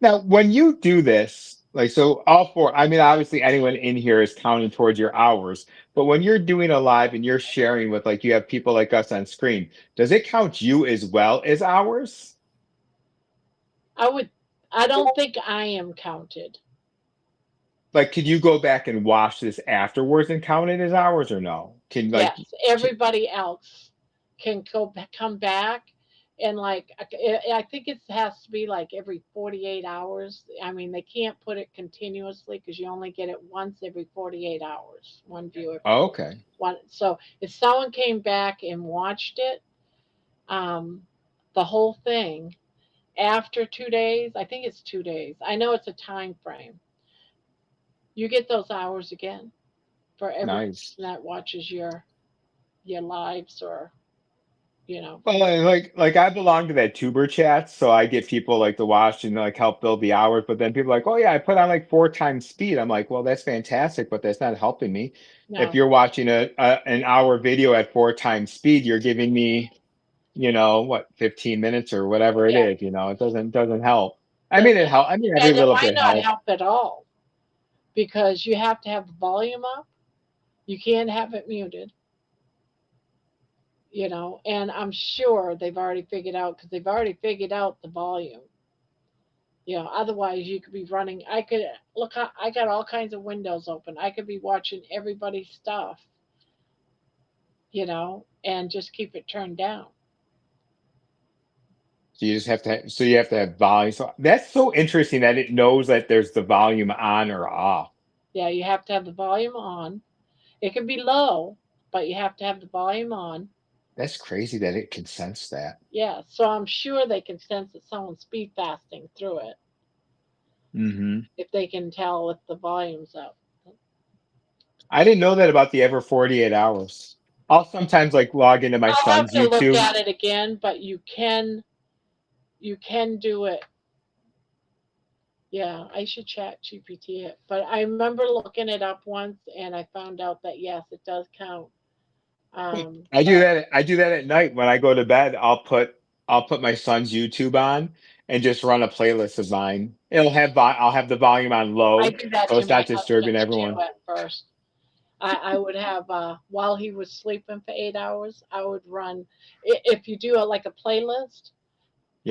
Now, when you do this, like, so all four, I mean, obviously anyone in here is counting towards your hours, but when you're doing a live and you're sharing with, like, you have people like us on screen, does it count you as well as hours? I would I don't think I am counted. Like, could you go back and watch this afterwards and count it as hours or no? Can, like, Yes, everybody else can come back and like I think it has to be like every 48 hours. I mean, they can't put it continuously because you only get it once every 48 hours. One view every oh, okay. one. So if someone came back and watched it, um, the whole thing after 2 days, I think it's 2 days. I know it's a time frame. You get those hours again for every Nice. person that watches your lives or Well, like I belong to that tuber chat, so I get people like to watch and like help build the hours. But then people are like, oh yeah, I put on like 4 times speed. I'm like, well, that's fantastic, but that's not helping me. If no. you're watching an hour video at 4 times speed, you're giving me, what, 15 minutes or whatever it Yeah. is. It doesn't help. I Does mean, it help. I mean, every and it little might bit not helps. help at all because you have to have the volume up. You can't have it muted, and I'm sure they've already figured out because they've already figured out the volume. Otherwise you could be running. I could look. I got all kinds of windows open. I could be watching everybody's stuff, and just keep it turned down. So you just have to. So you have to have volume. So that's so interesting that it knows that there's the volume on or off. Yeah, you have to have the volume on. It can be low, but you have to have the volume on. That's crazy that it can sense that. Yeah, so I'm sure they can sense that someone's speed fasting through it Hmm. if they can tell if the volume's up. I didn't know that about the ever 48 hours. I'll sometimes like log into my I'll have son's to look YouTube. at it again, but you can do it. Yeah, I should chat GPT it. But I remember looking it up once and I found out that yes, it does count. But I do that at night when I go to bed. I'll put my son's YouTube on and just run a playlist of mine. I'll have the volume on I low do that so to it's my not disturbing husband's too everyone. at first. I would have while he was sleeping for 8 hours, I would run if you do like a playlist.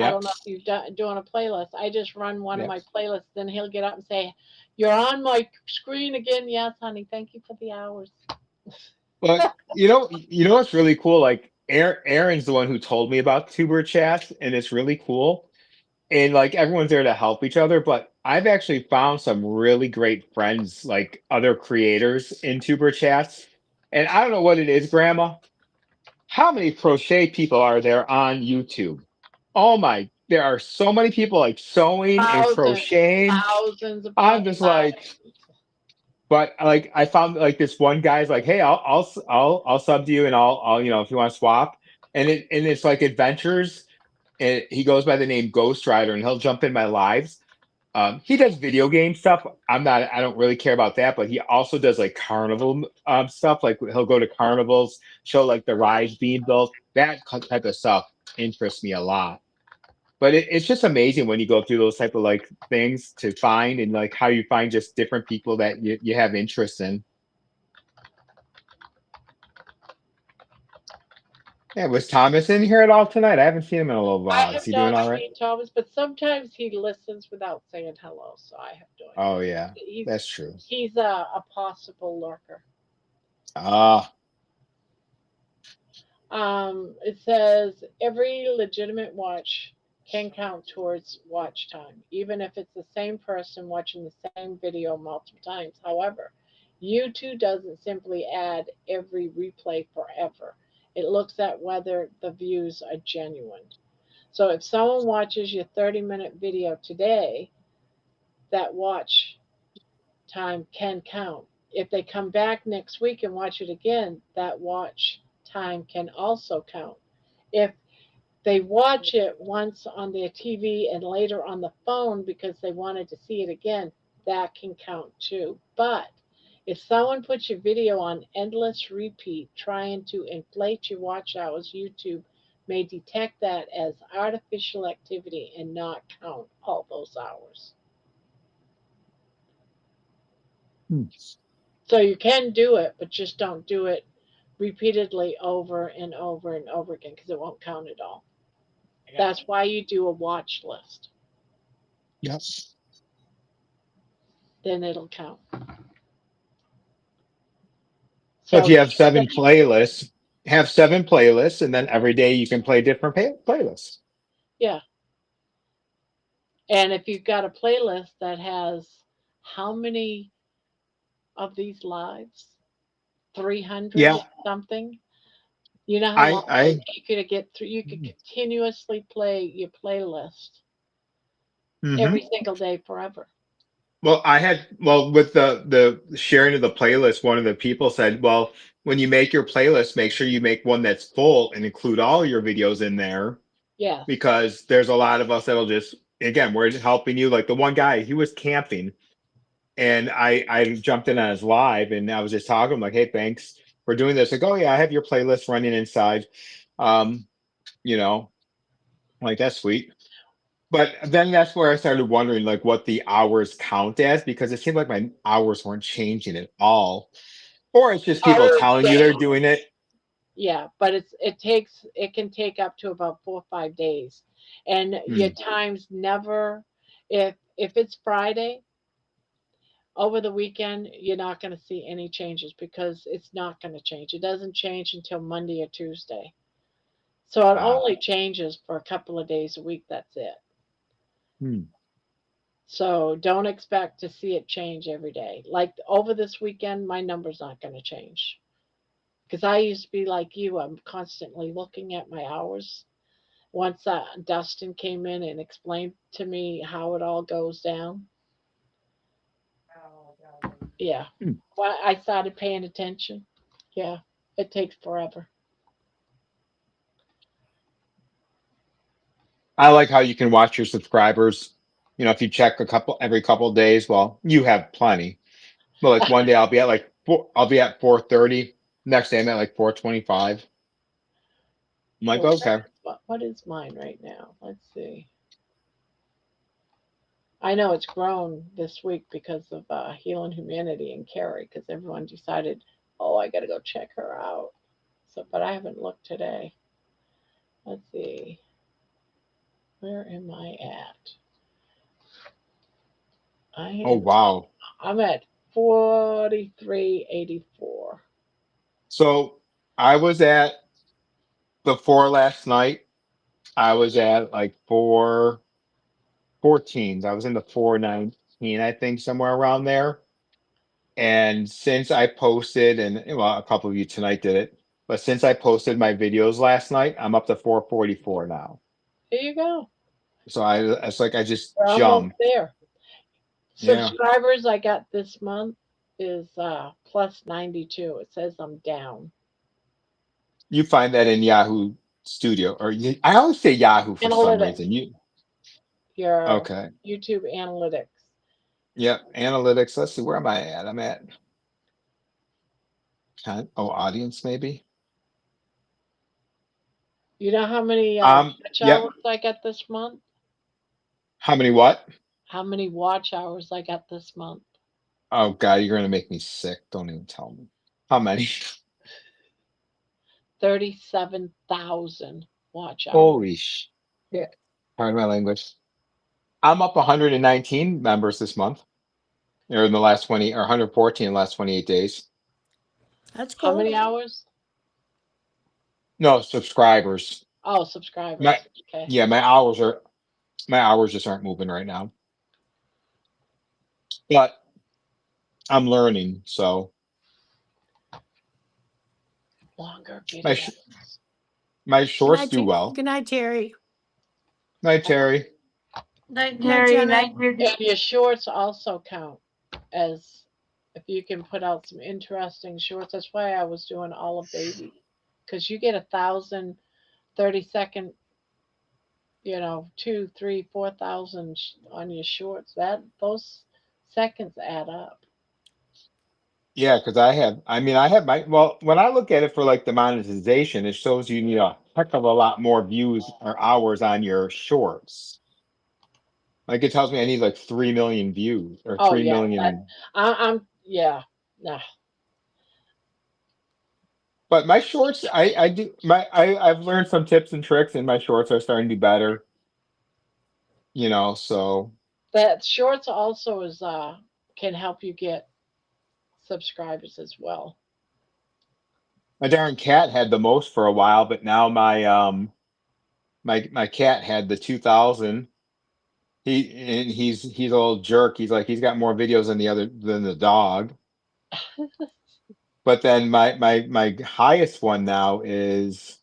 I Yep. don't know if you've done doing a playlist. I just run one of Yep. my playlists, then he'll get up and say, "You're on my screen again." Yes, honey. Thank you for the hours. But you know what's really cool? Like Aaron's the one who told me about Tuber Chat, and it's really cool. And like everyone's there to help each other. But I've actually found some really great friends, like other creators in Tuber Chats. And I don't know what it is, Grandma. How many crochet people are there on YouTube? Oh my there are so many people like sewing and Thousands, crocheting. thousands upon I'm just like, thousands. but like I found like this one guy's like, hey, I'll sub to you and I'll if you want to swap. And it's like adventures, and he goes by the name Ghost Rider, and he'll jump in my lives. He does video game stuff. I don't really care about that, but he also does like carnival stuff. Like he'll go to carnivals, show like the rides being built. That type of stuff interests me a lot. But it's just amazing when you go through those type of like things to find, and like how you find just different people that you have interest in. Yeah, was Thomas in here at all tonight? I haven't seen him in a little I while. Is have he doing not all right? seen Thomas, but sometimes he listens without saying hello, so I have no idea. Oh yeah, He's that's true. he's a possible lurker. Ah, It says every legitimate watch can count towards watch time, even if it's the same person watching the same video multiple times. However, YouTube doesn't simply add every replay forever. It looks at whether the views are genuine. So if someone watches your 30-minute video today, that watch time can count. If they come back next week and watch it again, that watch time can also count. If they watch it once on their TV and later on the phone because they wanted to see it again, that can count too. But if someone puts your video on endless repeat trying to inflate your watch hours, YouTube may detect that as artificial activity and not count all those hours. hmm. So you can do it, but just don't do it repeatedly over and over and over again because it won't count at all. That's why you do a watch list. Yep. Then it'll count. So if So you have have 7 playlists, and then every day you can play different playlists. yeah. And if you've got a playlist that has how many of these lives? 300 Yeah, something. You know how I long it I take you to get through? You could continuously play your playlist hmm every single day forever. with the sharing of the playlist, one of the people said, well, when you make your playlist, make sure you make one that's full and include all your videos in there, Yes. because there's a lot of us that'll just, again, we're just helping you. Like the one guy, he was camping, and I jumped in on his live, and I was just talking, I'm like, hey, thanks for doing this. Like, oh yeah, I have your playlist running inside. Um, you know, like that's sweet. But then that's where I started wondering like what the hours count as, because it seemed like my hours weren't changing at all. Or it's just people Per telling you they're day. doing it. Yeah, but it can take up to about 4 or 5 days, and your Hmm. times never. If it's Friday over the weekend, you're not going to see any changes because it's not going to change. It doesn't change until Monday or Tuesday. So it Ah. only changes for a couple of days a week. That's it. Hmm. So don't expect to see it change every day. Like over this weekend, my number's not going to change because I used to be like you. I'm constantly looking at my hours. Once Dustin came in and explained to me how it all goes down, yeah, Hmm. well, I started paying attention. Yeah, it takes forever. I like how you can watch your subscribers. If you check every couple of days, well, you have plenty. But like one day I'll be at 4:30. Next day I'm at like 4:25. I'm like, Well, okay. what is mine right now? Let's see. I know it's grown this week because of Healing Humanity and Carrie, because everyone decided, oh, I got to go check her out. So, but I haven't looked today. Let's see. Where am I at? I Oh am. wow. I'm at 4384. So I was at before last night. I was at like 414. I was in the 419, I think, somewhere around there. And since I posted, and well, a couple of you tonight did it, but since I posted my videos last night, I'm up to 444 now. Here you go. So it's like I just We're almost jumped. there. Yeah. Subscribers I got this month is plus 92. It says I'm down. You find that in Yahoo Studio, or I always say Yahoo for some Analytics, reason. your Okay. YouTube analytics. Yep. Analytics. Let's see. Where am I at? I'm at audience maybe. You know how many watch Yep. hours I got this month? How many what? How many watch hours I got this month? Oh God, you're gonna make me sick. Don't even tell me. How many? 37,000 watch hours. Holy shit. Pardon my language. I'm up 119 members this month. Or in the last 20 or 114 in the last 28 days. That's How cool. many hours? No, subscribers. Oh, subscribers. My Okay. yeah, my hours just aren't moving right now. But I'm learning, so Longer my videos. my Good shorts night, do well. Good night, Terry. Night, Terry. Night, Good night, Terry. Janet. Night, Judy. And your shorts also count as if you can put out some interesting shorts. That's why I was doing all of baby, because you get 1,000 30-second, 2, 3, 4,000 on your shorts. Those seconds add up. Yeah, because I have when I look at it for like the monetization, it shows you need a heck of a lot more views or hours on your shorts. Like it tells me I need like 3 million views or Oh 3 yeah, million. I'm yeah. Nah. But my shorts, I've learned some tips and tricks, and my shorts are starting to do better. So That shorts also is can help you get subscribers as well. my darn cat had the most for a while, but now my cat had the 2,000. He's a little jerk. He's got more videos than the dog. But then my highest one now is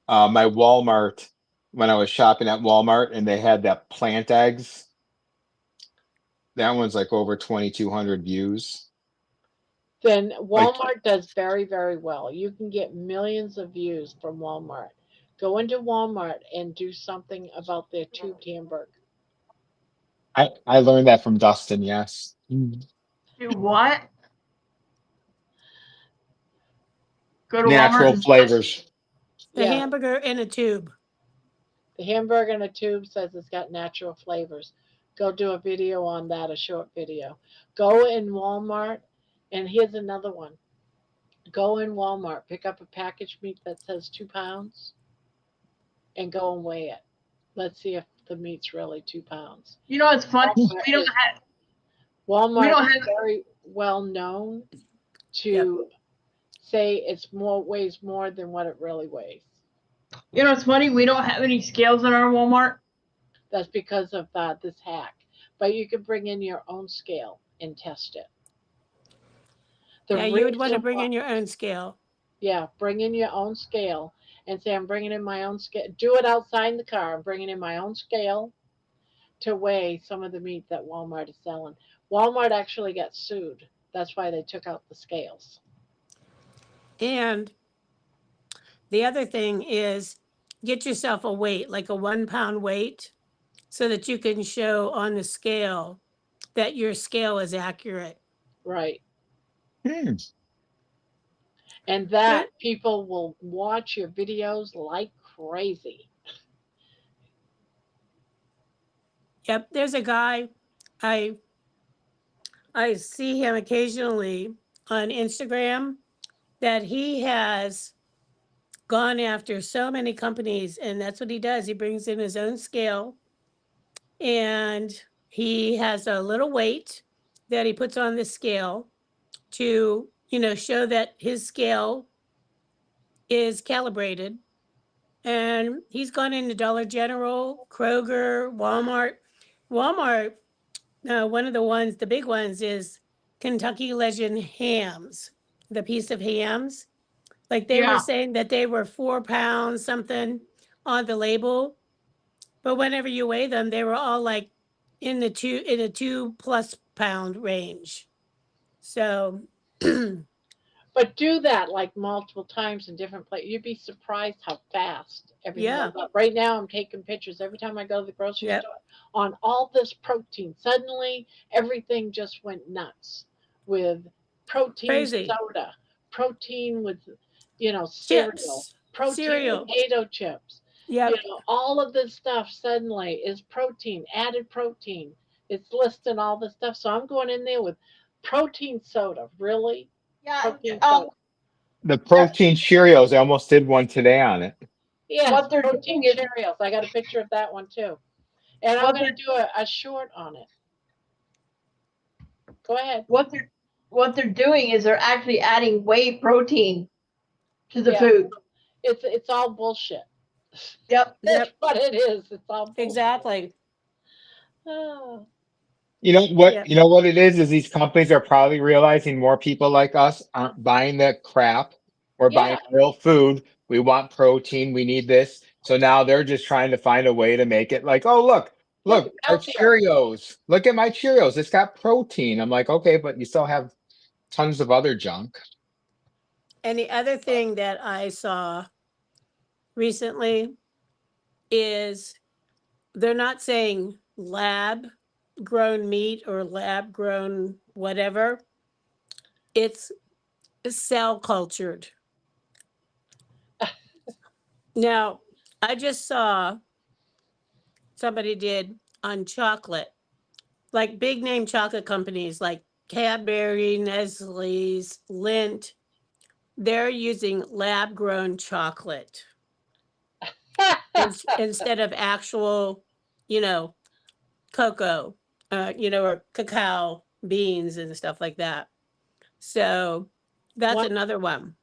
my Walmart, when I was shopping at Walmart and they had that plant eggs. That one's like over 2,200 views. Then Like, Walmart does very, very well. You can get millions of views from Walmart. Go into Walmart and do something about their tubed hamburger. I learned that from Dustin, yes. Do what? Go to Natural Walmart and flavors. The Yeah, hamburger in a tube. the hamburger in a tube says it's got natural flavors. Go do a video on that, a short video. Go in Walmart, and here's another one. Go in Walmart, pick up a packaged meat that says 2 pounds, and go and weigh it. Let's see if the meat's really 2 pounds. You know, it's funny. Walmart We don't is, have. We Walmart don't is have. very well known Yep. to say weighs more than what it really weighs. You know, it's funny. We don't have any scales in our Walmart. That's because of this hack. But you can bring in your own scale and test it. The Yeah, you would want to reason bring why, in your own scale. yeah, bring in your own scale and say, I'm bringing in my own scale. Do it outside in the car. I'm bringing in my own scale to weigh some of the meat that Walmart is selling. Walmart actually got sued. That's why they took out the scales. And the other thing is get yourself a weight, like a 1 pound weight, so that you can show on the scale that your scale is accurate. Right. Hmm. And that people will watch your videos like crazy. Yep, there's a guy I see him occasionally on Instagram that he has gone after so many companies, and that's what he does. He brings in his own scale, and he has a little weight that he puts on the scale to, show that his scale is calibrated. And he's gone into Dollar General, Kroger, Walmart. Walmart, one of the big ones is Kentucky Legend hams, the piece of hams. Like they were Yeah. saying that they were 4 pounds something on the label. But whenever you weigh them, they were all like in the 2+ pound range. So But do that like multiple times in different places. You'd be surprised how fast everything Yeah. goes up. Right now, I'm taking pictures every time I go to the grocery Yep. store on all this protein. Suddenly, everything just went nuts with protein Crazy. soda, protein with, cereal, Chips. protein Cereal. potato chips. Yep. All of this stuff suddenly is protein, added protein. It's listing all this stuff. So I'm going in there with protein soda. Really? Yeah. Protein soda. The protein Cheerios, I almost did one today on it. Yes, What they're protein doing is Cheerios. I got a picture of that one too. And I'm what going they're to do a short on it. Go ahead. what they're doing is they're actually adding whey protein to the Yeah. food. It's all bullshit. Yep. That's what it is. It's all bullshit. Exactly. Oh, You know what? Yep. You know what it is these companies are probably realizing more people like us aren't buying that crap. We're buying yeah. real food. We want protein. We need this. So now they're just trying to find a way to make it like, oh Look, look, our healthier. Cheerios. Look at my Cheerios. It's got protein. I'm like, okay, but you still have tons of other junk. And the other thing that I saw recently is they're not saying lab grown meat or lab grown whatever. It's cell cultured. Now, I just saw somebody did on chocolate, like big name chocolate companies like Cadbury, Nestle's, Lindt. They're using lab grown chocolate instead of actual, you know, cocoa, or cacao beans and stuff like that. So that's One, another one.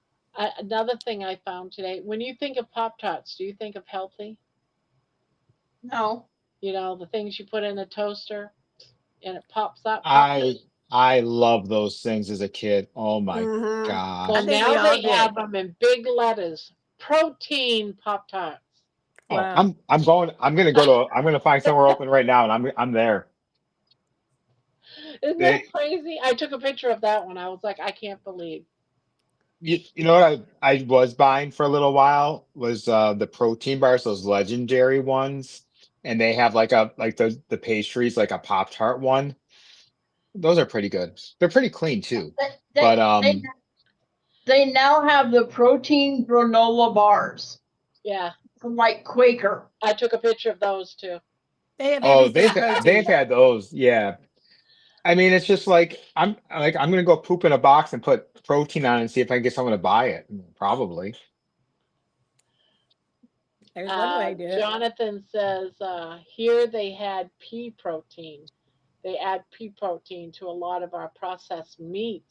another thing I found today. When you think of Pop Tarts, do you think of healthy? No. The things you put in a toaster and it pops up. I love those things as a kid. Oh my Mm-hmm. God. I Well, think we now all they have did. them in big letters. Protein Pop Tarts. Oh, Wow. I'm gonna find somewhere open right now and I'm there. Isn't that They crazy? I took a picture of that one. I was like, I can't believe. you know what I was buying for a little while was the protein bars, those legendary ones. And they have like the pastries, like a Pop-Tart one. Those are pretty good. They're pretty clean too. But They now have the protein granola bars Yeah, from like Quaker. I took a picture of those too. They have oh everything they've protein. had those, yeah. I mean, it's just like I'm gonna go poop in a box and put protein on it and see if I can get someone to buy it. Probably. There's one way to do it. Jonathan says here they had pea protein. They add pea protein to a lot of our processed meats.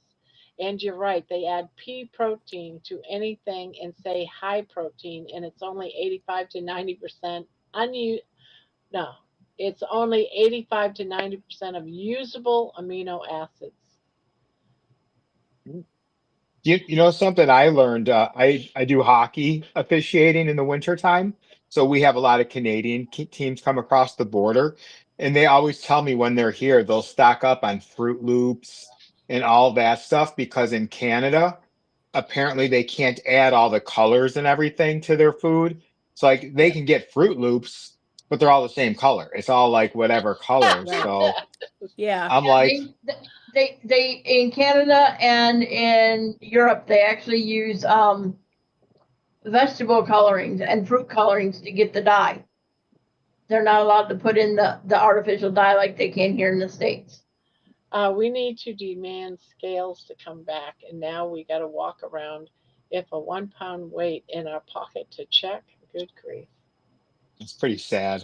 And you're right, they add pea protein to anything and say high protein, and it's only 85 to 90% no, it's only 85 to 90% of usable amino acids. You know something I learned? I do hockey officiating in the wintertime. So we have a lot of Canadian teams come across the border, and they always tell me when they're here, they'll stock up on Fruit Loops and all that stuff because in Canada, apparently they can't add all the colors and everything to their food. So like they can get Fruit Loops, but they're all the same color. It's all like whatever color. Right. So Yeah. I'm Yeah, like, they in Canada and in Europe they actually use vegetable colorings and fruit colorings to get the dye. They're not allowed to put in the artificial dye like they can here in the States. We need to demand scales to come back, and now we got to walk around if a 1 pound weight in our pocket to check. Good grief. it's pretty sad.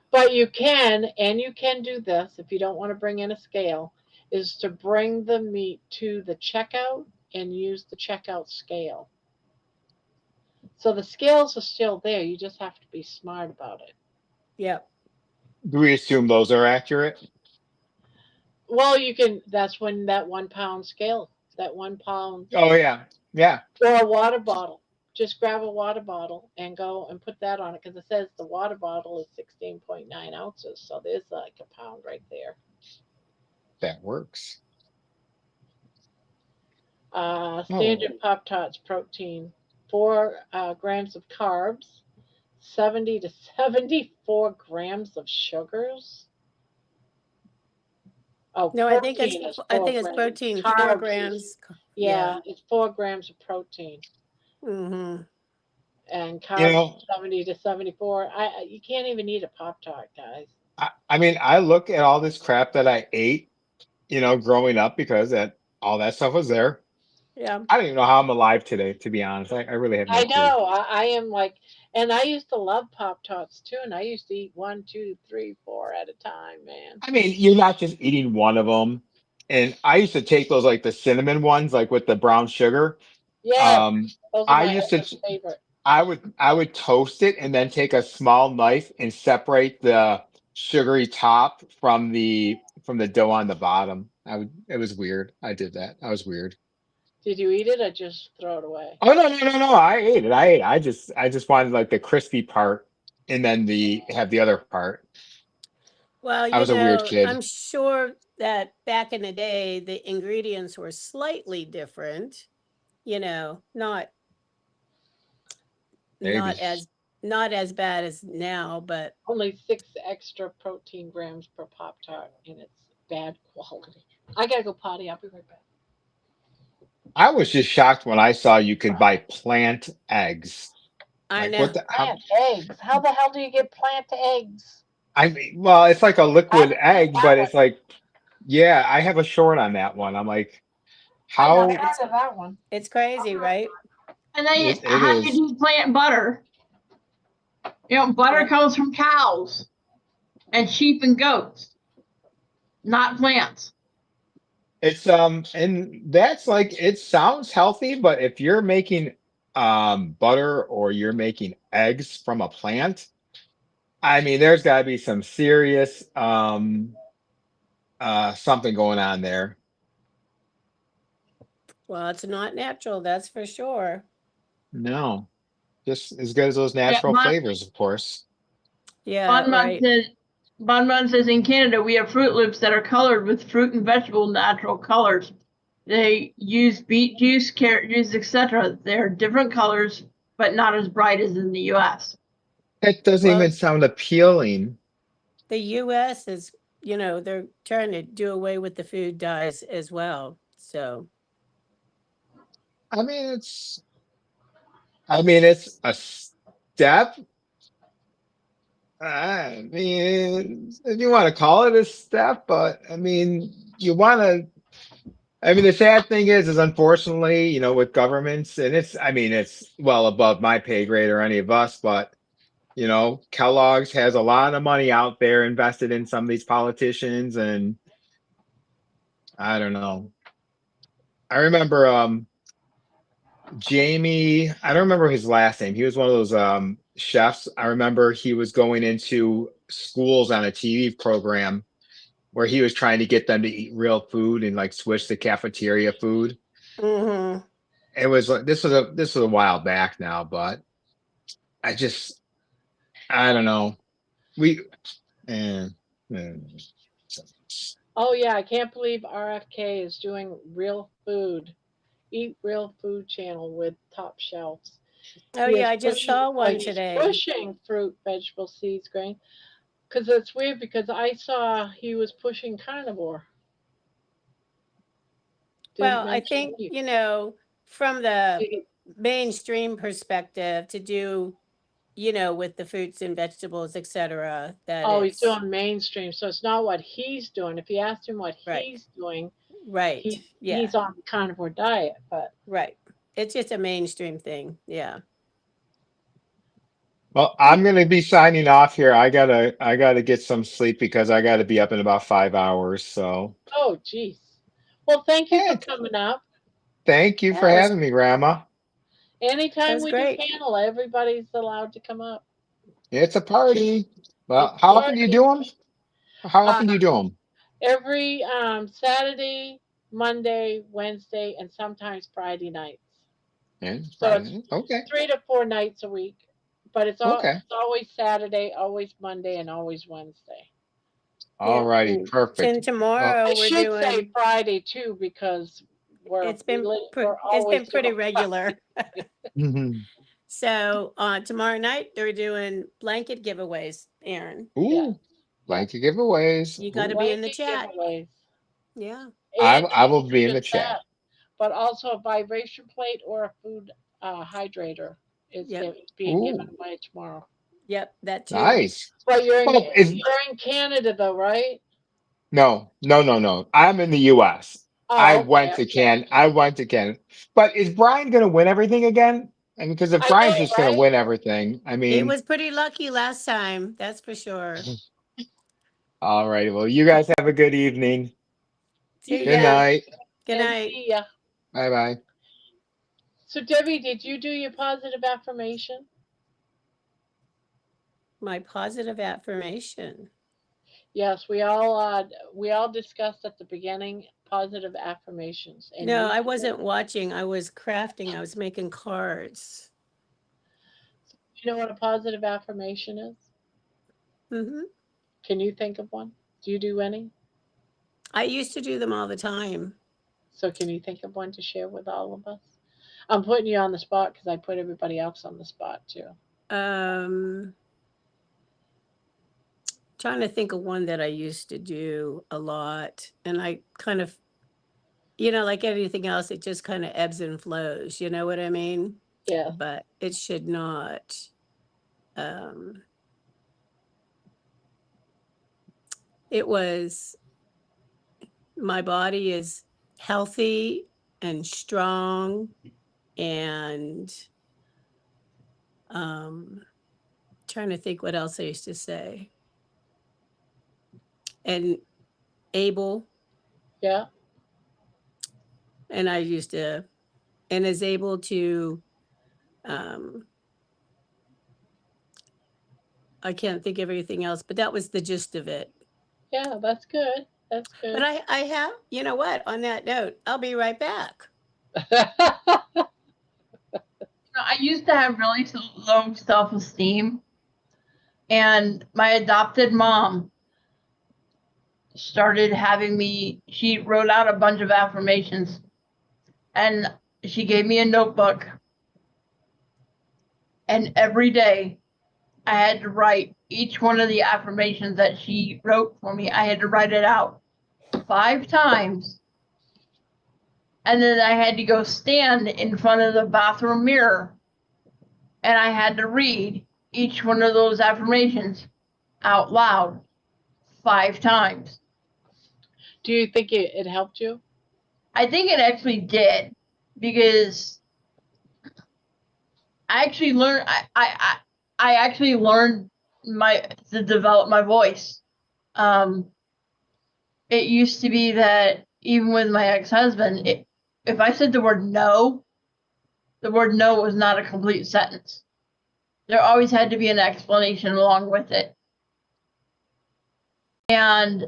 But you can do this if you don't want to bring in a scale, is to bring the meat to the checkout and use the checkout scale. So the scales are still there. You just have to be smart about it. Yep. Do we assume those are accurate? Well, that's when that 1 pound scale, that 1 pound, Oh yeah, yeah. or a water bottle. Just grab a water bottle and go and put that on it because it says the water bottle is 16.9 ounces. So there's like a pound right there. That works. Standard Oh, Pop Tarts protein, 4 grams of carbs, 70 to 74 grams of sugars. Oh, No, protein is I 4 think it's grams. protein, four Carbs is, grams. Yeah. yeah, it's 4 grams of protein. Mm-hmm. And you carbs know, 70 to 74. You can't even eat a Pop Tart, guys. I mean, I look at all this crap that I ate, growing up because that all that stuff was there. Yeah. I don't even know how I'm alive today, to be honest. I really have I no clue. know. I am like, and I used to love Pop Tarts too, and I used to eat one, two, three, four at a time, man. I mean, you're not just eating one of them. And I used to take those like the cinnamon ones, like with the brown sugar. Yes, Um, those are I my used to, favorite. I would toast it and then take a small knife and separate the sugary top from the dough on the bottom. It was weird. I did that. I was weird. Did you eat it or just throw it away? Oh no, no, no, no. I ate it. I ate it. I just wanted like the crispy part and then have the other part. Well, I was a weird I'm kid. sure that back in the day, the ingredients were slightly different, not not Maybe. as not as bad as now, but Only 6 extra protein grams per Pop Tart, and it's bad quality. I gotta go potty. I'll be right back. I was just shocked when I saw you could buy plant eggs. I Like know. what the how Plant eggs. How the hell do you get plant eggs? I mean, well, it's like a I liquid haven't heard egg, that but one. it's like, yeah, I have a short on that one. I'm like, I never how heard of that one. It's crazy, right? And then it how do is. you do plant butter? Butter Yeah. comes from cows and sheep and goats, not plants. It's and that's like it sounds healthy, but if you're making butter or you're making eggs from a plant, I mean, there's got to be some serious something going on there. Well, it's not natural, that's for sure. No, just as good as those Yeah, natural flavors, of course. Yeah, right. Bon says in Canada we have Fruit Loops that are colored with fruit and vegetable natural colors. They use beet juice, carrot juice, etc. They're different colors, but not as bright as in the U.S. That doesn't Well, even sound appealing. the US is, they're trying to do away with the food dyes as well. So, I mean, it's a step. I mean, if you want to call it a step, but I mean, you want to. I mean, the sad thing is unfortunately, with governments, and I mean, it's well above my pay grade or any of us, but Kellogg's has a lot of money out there invested in some of these politicians, and I don't know. I remember, Jamie, I don't remember his last name. He was one of those chefs. I remember he was going into schools on a TV program where he was trying to get them to eat real food and like switch to cafeteria food. mm-hmm. It was like this was a while back now, but I just I don't know. We eh, eh, Oh yeah, I can't believe RFK is doing real food. Eat Real Food channel with top shelves. Oh, He yeah, is I just pushing. saw one He's today. pushing fruit, vegetable, seeds, grain. Because it's weird. Because I saw he was pushing carnivore. Didn't Well, I mention think, beef. from the He- mainstream perspective to do, with the fruits and vegetables, etc., that Oh, he's it's doing mainstream, so it's not what he's doing. If you asked him what right. he's doing, Right. Yeah. he's on the carnivore diet. But Right. It's just a mainstream thing. Yeah. well, I'm gonna be signing off here. I gotta get some sleep because I gotta be up in about 5 hours. So oh, geez. Well, thank you for yeah, coming up. thank you for Yeah, having me, Grandma. it Anytime was we do great. panel, everybody's allowed to come up. It's a party. It's Well, a how often do you party. do them? How Uh, often do you do them? every Saturday, Monday, Wednesday, and sometimes Friday nights. And So it's Friday. Okay. 3 to 4 nights a week, but Okay. it's always Saturday, always Monday, and always Wednesday. All righty. And Perfect. Well, tomorrow I we're should say doing. Friday too because we're It's been we're it's been always pretty doing regular. mhm. So tomorrow night they're doing blanket giveaways. Aaron, yeah Ooh, blanket giveaways. you got to Ooh, be in the blanket chat. giveaways Yeah. and I not will be in the just chat. that, but also a vibration plate or a food hydrator is Yep. being given Ooh, away tomorrow. Yep. That too. nice. But Well, is you're in Canada though, right? no. I'm in the U.S. Oh, okay, okay. I went to Canada. But is Brian going to win everything again? I mean, because if I Brian's know, just going to right? win everything, I He mean, was pretty lucky last time. That's for sure. all right. Well, you guys have a good evening. See You Good ya. too, night. Good and night. see ya. Bye bye. So Debbie, did you do your positive affirmation? My positive affirmation. Yes, we all discussed at the beginning positive affirmations, and No, you I did wasn't it. watching. I was crafting. I was making cards. You know what a positive affirmation is? Hmm. Can you think of one? Do you do any? I used to do them all the time. So can you think of one to share with all of us? I'm putting you on the spot because I put everybody else on the spot too. Um, trying to think of one that I used to do a lot, and I kind of, like everything else, it just kind of ebbs and flows. You know what I mean? Yeah. But it should not. Um, it was my body is healthy and strong and trying to think what else I used to say. And able, Yeah. and I used to, and is able to, um, I can't think of everything else, but that was the gist of it. Yeah, that's good. That's But good. I have, you know what, on that note, I'll be right back. I used to have really low self-esteem, and my adopted mom started having me. She wrote out a bunch of affirmations, and she gave me a notebook, and every day I had to write each one of the affirmations that she wrote for me. I had to write it out 5 times, and then I had to go stand in front of the bathroom mirror, and I had to read each one of those affirmations out loud 5 times. Do you think it helped you? I think it actually did, because I actually learned. I actually learned to develop my voice. It used to be that even with my ex-husband, if I said the word no was not a complete sentence. There always had to be an explanation along with it. And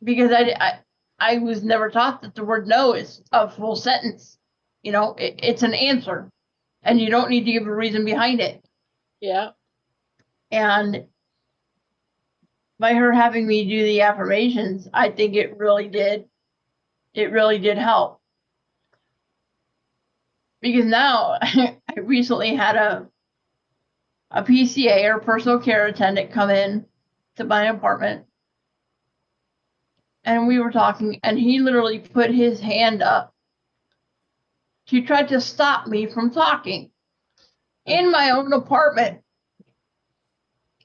because I was never taught that the word no is a full sentence. It's an answer, and you don't need to give a reason behind it. Yeah. And by her having me do the affirmations, I think it really did help. Because now I recently had a PCA, or personal care attendant, come in to my apartment, and we were talking, and he literally put his hand up to try to stop me from talking in my own apartment.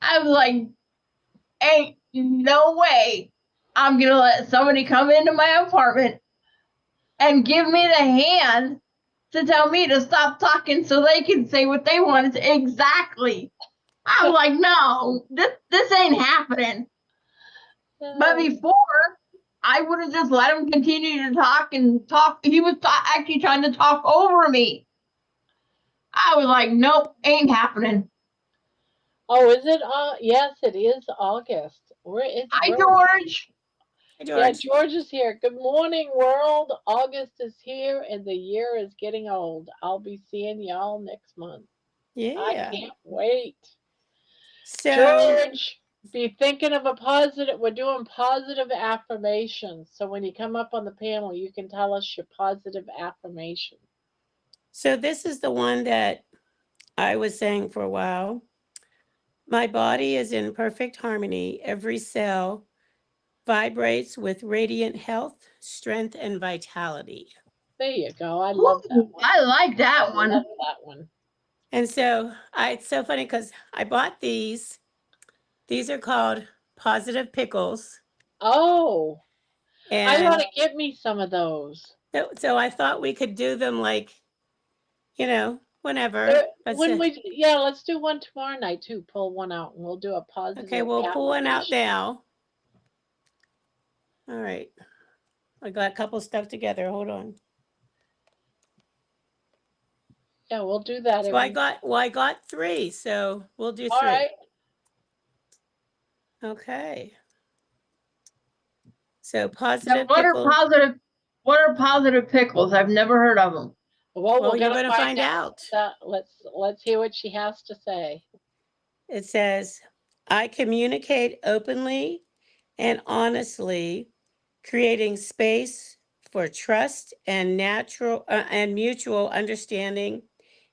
I was like, ain't no way I'm gonna let somebody come into my apartment and give me the hand to tell me to stop talking so they can say what they want. Exactly. I was like, no, this ain't happening. But before, I would have just let him continue to talk and talk. He was actually trying to talk over me. I was like, nope, ain't happening. Oh, is it? Yes, it is August. Hi, George. Hi, Yeah, George. George is here. Good morning, world. August is here and the year is getting old. I'll be seeing y'all next month. I Yeah. can't wait. So, George, be thinking of a positive. We're doing positive affirmations. So when you come up on the panel, you can tell us your positive affirmation. so this is the one that I was saying for a while. My body is in perfect harmony. Every cell vibrates with radiant health, strength, and vitality. There you go. I love that Ooh, one. I like that I one. love that one. And so it's so funny because I bought these. These are called positive pickles. Oh, I And want to get me some of those. so I thought we could do them like, whenever. But When we, yeah, let's do one tomorrow night too. Pull one out and we'll do a positive. okay, we'll pull one out affirmation. now. All right. I got a couple stuff together. Hold on. Yeah, we'll do that. So I got 3, so we'll do 3. All right. Okay. So Now, positive what are pickle. positive pickles? I've never heard of them. Well, Well, we're you're gonna going to find out. Let's hear what she has to say. It says, I communicate openly and honestly, creating space for trust and natural and mutual understanding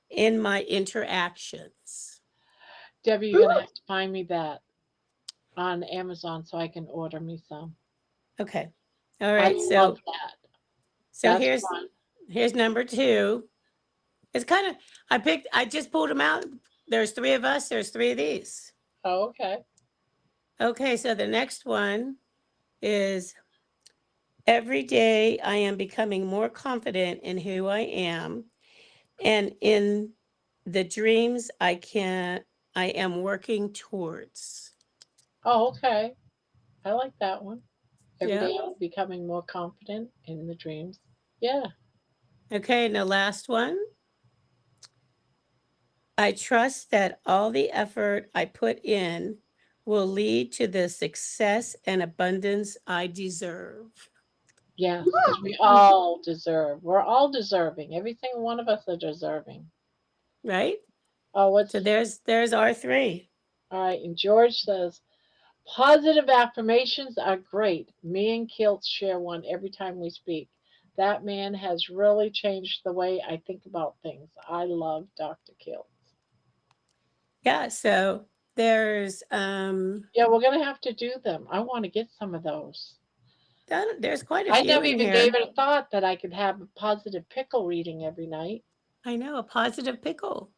in my interactions. Debbie, you're gonna have to find me that on Amazon so I can order me some. Okay. All right. I So love that. so That's here's fun. here's number 2. It's kind of I just pulled them out. There's 3 of us. There's 3 of these. Oh, okay. Okay. So the next one is every day I am becoming more confident in who I am and in the dreams I am working towards. Oh, okay. I like that one. Every Yeah. day I'm becoming more confident in the dreams. Yeah. Okay. And the last one, I trust that all the effort I put in will lead to the success and abundance I deserve. Yes, because we all deserve. We're all deserving. Every single one of us are deserving. Right? Oh, what's So there's our 3. all right? And George says, positive affirmations are great. Me and Kilt share one every time we speak. That man has really changed the way I think about things. I love Dr. Kilt. Yeah. So there's Yeah, we're gonna have to do them. I want to get some of those. there's quite a I few never in even here. gave it a thought that I could have a positive pickle reading every night. I know, a positive pickle.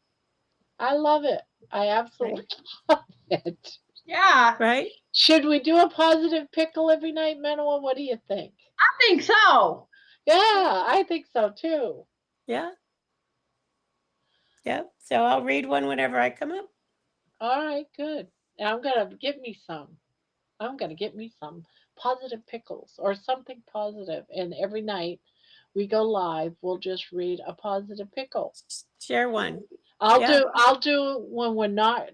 I love it. I absolutely love it. Yeah, Right? Should we do a positive pickle every night, Manoa? What do you think? I think so. Yeah, I think so too. Yeah. Yeah. So I'll read one whenever I come up. All right, good. Now I'm gonna get me some. I'm gonna get me some positive pickles or something positive. And every night we go live, we'll just read a positive pickle. Share one. I'll Yeah. do when we're not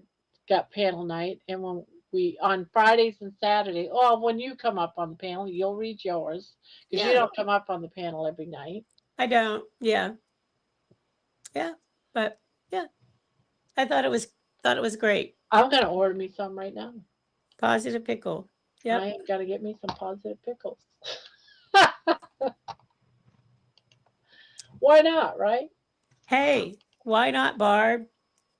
got panel night and when we on Fridays and Saturdays. Oh, when you come up on the panel, you'll read yours because you Yeah. don't come up on the panel every night. I don't. Yeah. Yeah. But yeah, I thought it was great. I'm gonna order me some right now. Positive pickle. Yep. I am gonna get me some positive pickles. Why not, right? Hey, why not, Barb?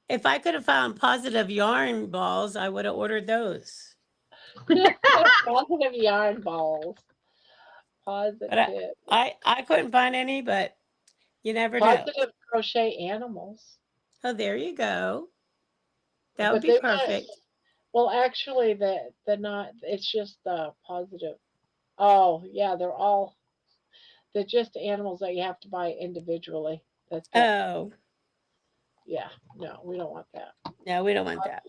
If I could have found positive yarn balls, I would have ordered those. Positive yarn balls. But Positive. I couldn't find any, but you never know. Positive crochet animals. Oh, there you go. That would But be they perfect. well, actually, they're not. It's just positive. Oh, yeah, they're just animals that you have to buy individually. That's got, Oh, yeah, no, we don't want that. no, we don't want that.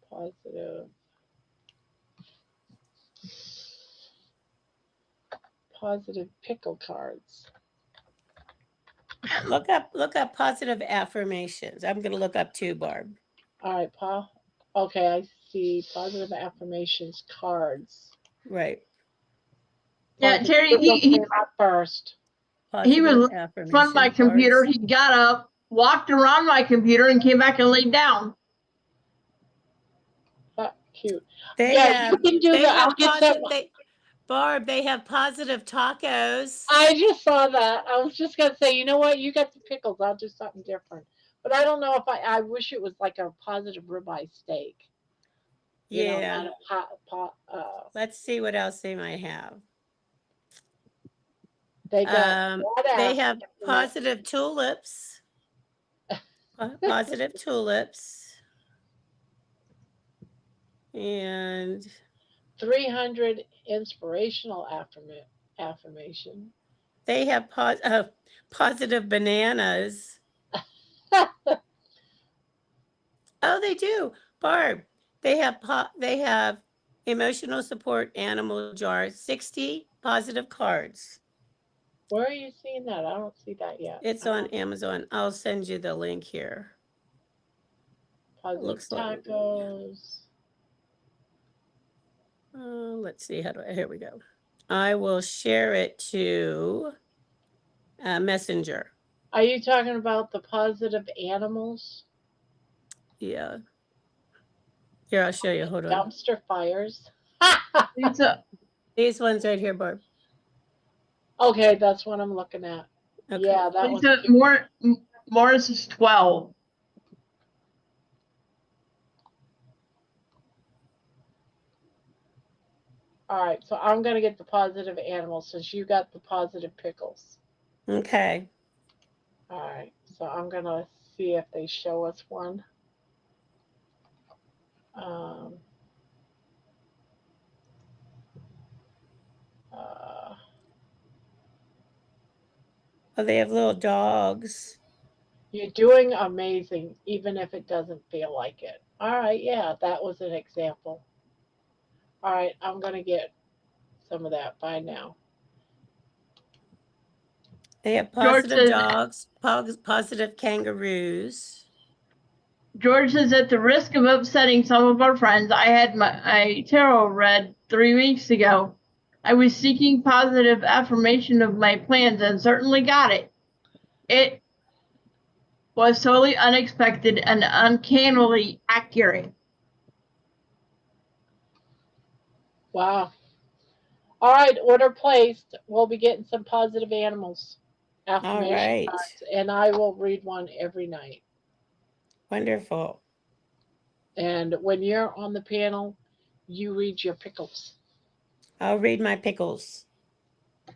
Positive, positive pickle cards. Look up positive affirmations. I'm gonna look up too, Barb. All right, Paul. Okay, I see positive affirmations cards. Right. Yeah, Positive Terry, pickles came up first. he was Positive in affirmation front of my computer. cards. He got up, walked around my computer, and came back and laid down. Cute. They Yeah, have, you can do they the. have I'll get some. Barb, they have positive tacos. I just saw that. I was just gonna say, you know what? You got the pickles. I'll do something different. But I don't know if I wish it was like a positive ribeye steak. You know, Yeah. not a Let's see what else they might have. they got They badass have in it. positive tulips. Positive tulips. And 300 inspirational affirmation. they have positive bananas. Oh, they do. Barb, they have emotional support animal jar, 60 positive cards. Where are you seeing that? I don't see that yet. It's on Amazon. I'll send you the link here. Positive Looks like tacos. let's see here we go. I will share it to Messenger. Are you talking about the positive animals? Yeah. Here, I'll show you. Hold on. Dumpster fires. These ones right here, Barb. Okay, that's what I'm looking at. Okay. Yeah, that was Morris is 12. all right. So I'm gonna get the positive animals since you got the positive pickles. Okay. All right. So I'm gonna see if they show us one. Oh, they have little dogs. You're doing amazing, even if it doesn't feel like it. All right, yeah, that was an example. All right, I'm gonna get some of that. Bye now. They have George positive says- dogs, positive kangaroos. George says, at the risk of upsetting some of our friends, I had my tarot read 3 weeks ago. I was seeking positive affirmation of my plans and certainly got it. It was totally unexpected and uncannily accurate. Wow. All right, order placed. We'll be getting some positive animals affirmation right. cards, and I will read one every night. Wonderful. And when you're on the panel, you read your pickles. I'll read my pickles.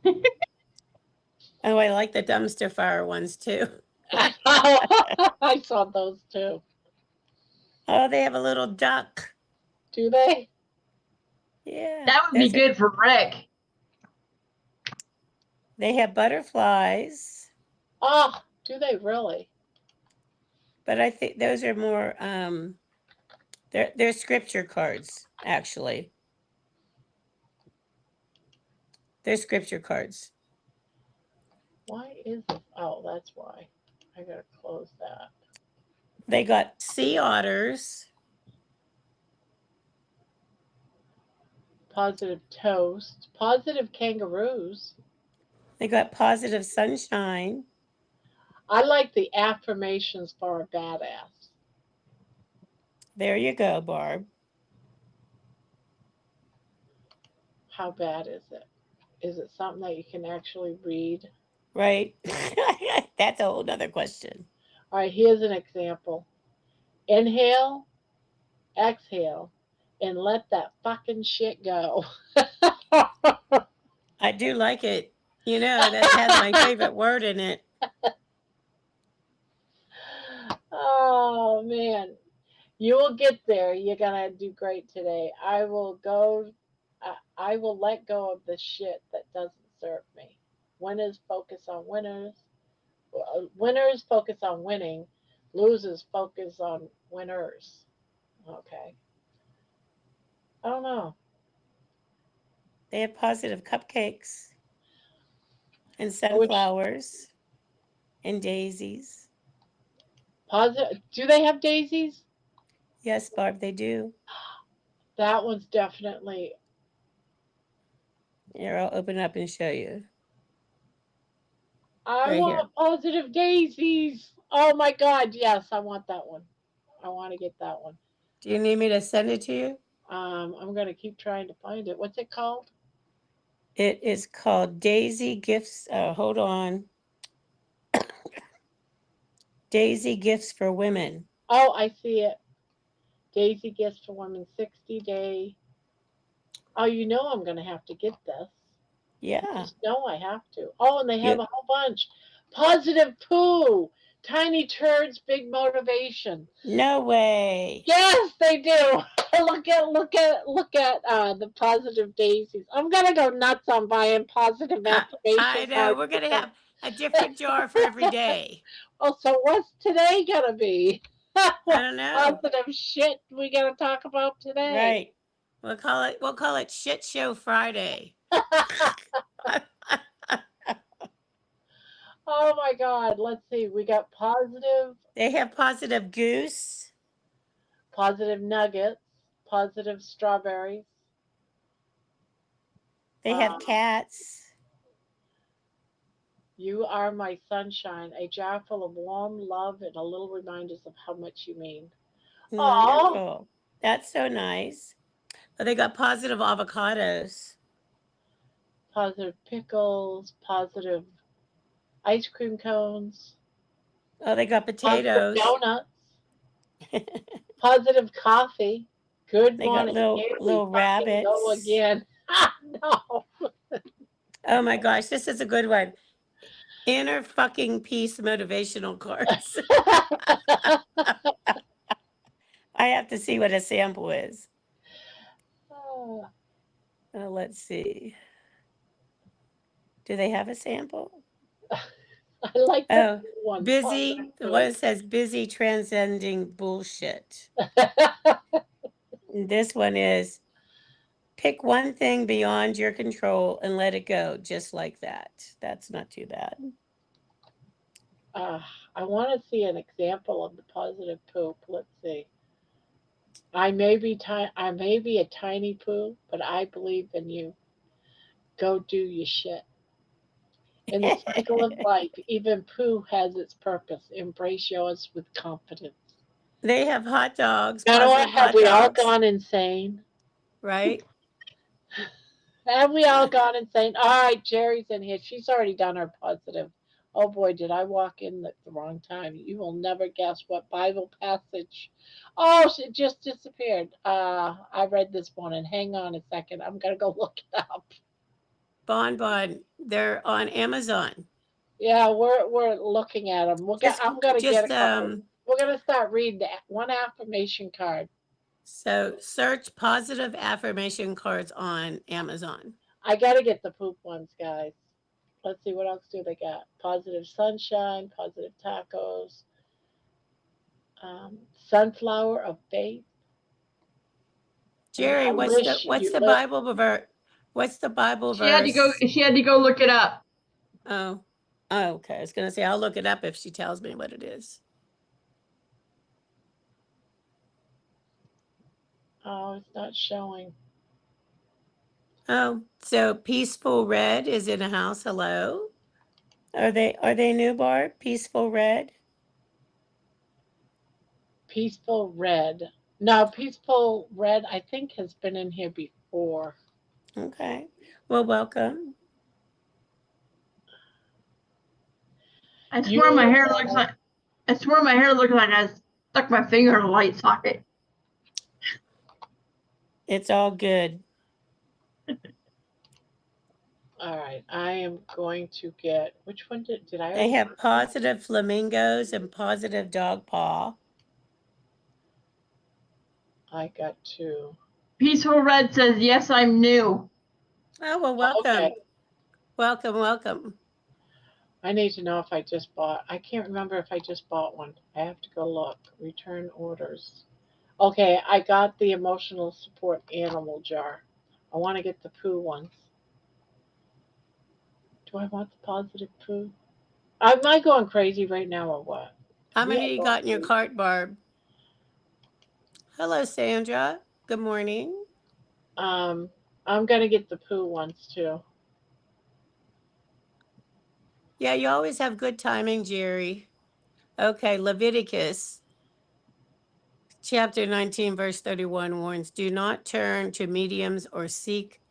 Oh, I like the dumpster fire ones too. I saw those too. Oh, they have a little duck. Do they? Yeah. That would be good for Rick. They have butterflies. Oh, do they really? But I think those are more they're scripture cards, actually. They're scripture cards. Why is this? Oh, that's why. I gotta close that. They got sea otters. Positive toast. Positive kangaroos. They got positive sunshine. I like the affirmations for a badass. There you go, Barb. How bad is it? Is it something that you can actually read? Right. That's a whole nother question. All right, here's an example. Inhale, exhale, and let that fucking shit go. I do like it. You know, that has my favorite word in it. Oh, man. You will get there. You're going to do great today. I will let go of the shit that doesn't serve me. Winners focus on winners. Winners focus on winning. Losers focus on winners. Okay. I don't know. They have positive cupcakes and sunflowers and daisies. Positive. Do they have daisies? Yes, Barb, they do. That one's definitely Here, I'll open it up and show you. I Right here. want positive daisies. Oh my God, yes, I want that one. I want to get that one. Do you need me to send it to you? I'm gonna keep trying to find it. What's it called? It is called Daisy Gifts. Hold on. Daisy Gifts for Women. Oh, I see it. Daisy Gifts for Women 60-day. Oh, you know I'm gonna have to get this. Yeah. Just know I have to. Oh, and they have Yep. a whole bunch. Positive poo. Tiny turds, big motivation. No way. Yes, they do. Look at the positive daisies. I'm gonna go nuts on buying positive affirmation I know. cards We're going to because- have a different jar for every day. Oh, so what's today gonna be? I don't know. Positive shit we gotta talk about today. Right. We'll call it Shit Show Friday. Oh my God. Let's see. We got positive, They have positive goose. positive nuggets, positive strawberries. They have cats. You are my sunshine, a jar full of warm love and a little reminders of how much you mean. Aw. Wonderful. That's so nice. Oh, they got positive avocados. Positive pickles, positive ice cream cones, Oh, they got positive potatoes. donuts, positive coffee. Good They got morning. little Here we little fucking go rabbits. again. No. Oh my gosh, this is a good one. Inner fucking peace motivational cards. I have to see what a sample is. Oh, Let's see. Do they have a sample? I like Oh, that one. busy. The one that says busy transcending bullshit. This one is pick one thing beyond your control and let it go, just like that. That's not too bad. I want to see an example of the positive poop. Let's see. I may be a tiny poo, but I believe in you. Go do your shit. In the cycle of life, even poo has its purpose. Embrace yours with confidence. They have hot dogs. You know what? Positive Have hot we all dogs, gone insane? right? Have we all gone insane? All right, Jerry's in here. She's already done her positive. Oh boy, did I walk in at the wrong time. You will never guess what Bible passage. Oh, she just disappeared. I read this morning. Hang on a second. I'm going to go look it up. Bonbon. They're on Amazon. Yeah, we're looking at them. I'm going to get a couple. We're going to start reading one affirmation card. So search positive affirmation cards on Amazon. I got to get the poop ones, guys. Let's see, what else do they got? Positive sunshine, positive tacos, sunflower of faith. Jerry, what's the Bible verse? What's the Bible verse? She had to go look it up. Oh, okay. I was gonna say I'll look it up if she tells me what it is. Oh, it's not showing. Oh, so Peaceful Red is in a house. Hello. Are they new, Barb? Peaceful Red? Peaceful Red. No, Peaceful Red, I think, has been in here before. Okay. Well, welcome. I swear my hair looks like I stuck my finger in a light socket. It's all good. All right, I am going to get, which one did I? They have positive flamingos and positive dog paw. I got two. Peaceful Red says, yes, I'm new. Oh, well, welcome. Okay. Welcome. I need to know if I just bought, I can't remember if I just bought one. I have to go look. Return orders. Okay, I got the emotional support animal jar. I want to get the poo ones. Do I want the positive poo? Am I going crazy right now or what? How many you got in your cart, Barb? Hello, Sandra. Good morning. I'm gonna get the poo ones too. Yeah, you always have good timing, Jerry. Okay, Leviticus chapter 19, verse 31 warns, do not turn to mediums or seek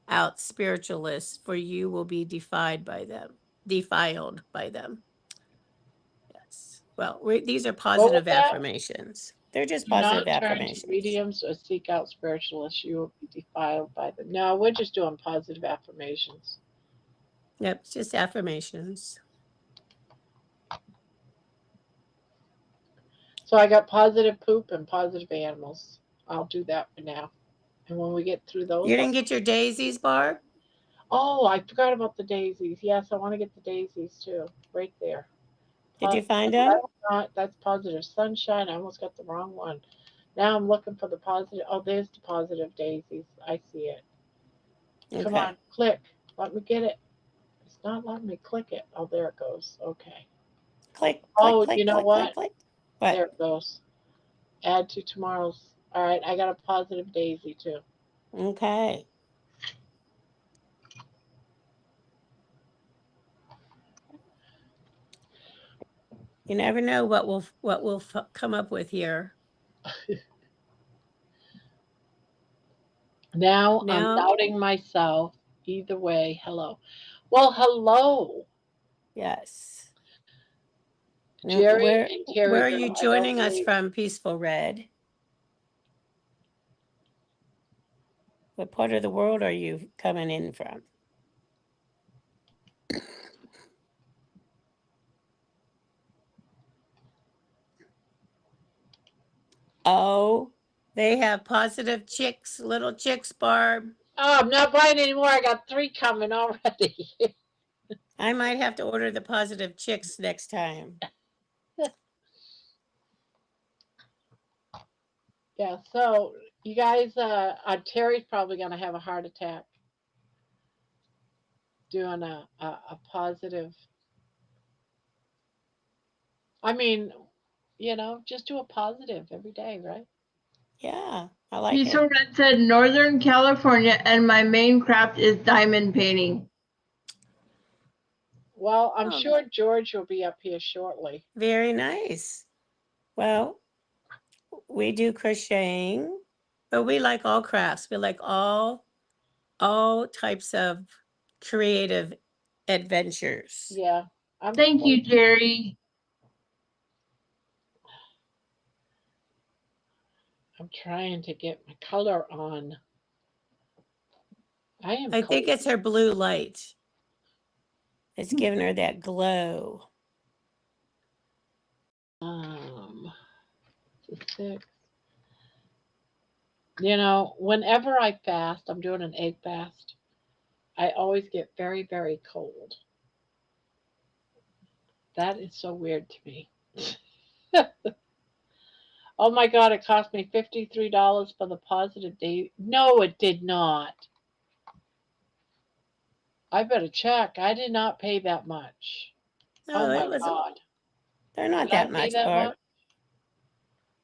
out spiritualists, for you will be defiled by them. Yes. Well, these are What was positive that? affirmations. They're just Do not positive turn to affirmations. mediums or seek out spiritualists. You will be defiled by them. No, we're just doing positive affirmations. Yep, it's just affirmations. So I got positive poop and positive animals. I'll do that for now. And when we get through those, You didn't get your daisies, Barb? oh, I forgot about the daisies. Yes, I want to get the daisies too. Right there. Did you find That them? was not, that's positive sunshine. I almost got the wrong one. Now I'm looking for the positive. Oh, there's the positive daisies. I see it. Come Okay. on, click. Let me get it. It's not letting me click it. Oh, there it goes. Okay. Click, Oh, click, you click, know click, what? click, click. There What? it goes. Add to tomorrow's. All right, I got a positive daisy too. Okay. You never know what we'll come up with here. Now I'm Now, doubting myself. Either way, hello. Well, hello, yes. Now, Jerry and Terry where are girl. you I don't joining us believe. from, Peaceful Red? What part of the world are you coming in from? Oh, they have positive chicks, little chicks, Barb. Oh, I'm not buying anymore. I got 3 coming already. I might have to order the positive chicks next time. Yeah, so you guys, Terry's probably gonna have a heart attack doing a positive. I mean, just do a positive every day, right? Yeah, I like Piece of it. Red said Northern California, and my main craft is diamond painting. Well, I'm Oh, sure George will be up here shortly. very nice. Well, we do crocheting, but we like all crafts. We like all types of creative adventures. Yeah. Thank you, Jerry. I'm trying to get my color on. I think it's her blue light. It's giving her that glow. It's 6. Whenever I fast, I'm doing an egg fast. I always get very, very cold. That is so weird to me. Oh my God, it cost me $53 for the positive day. No, it did not. I better check. I did not pay that much. No, Oh my it was. God. They're not Did I that pay much, that Barb. much?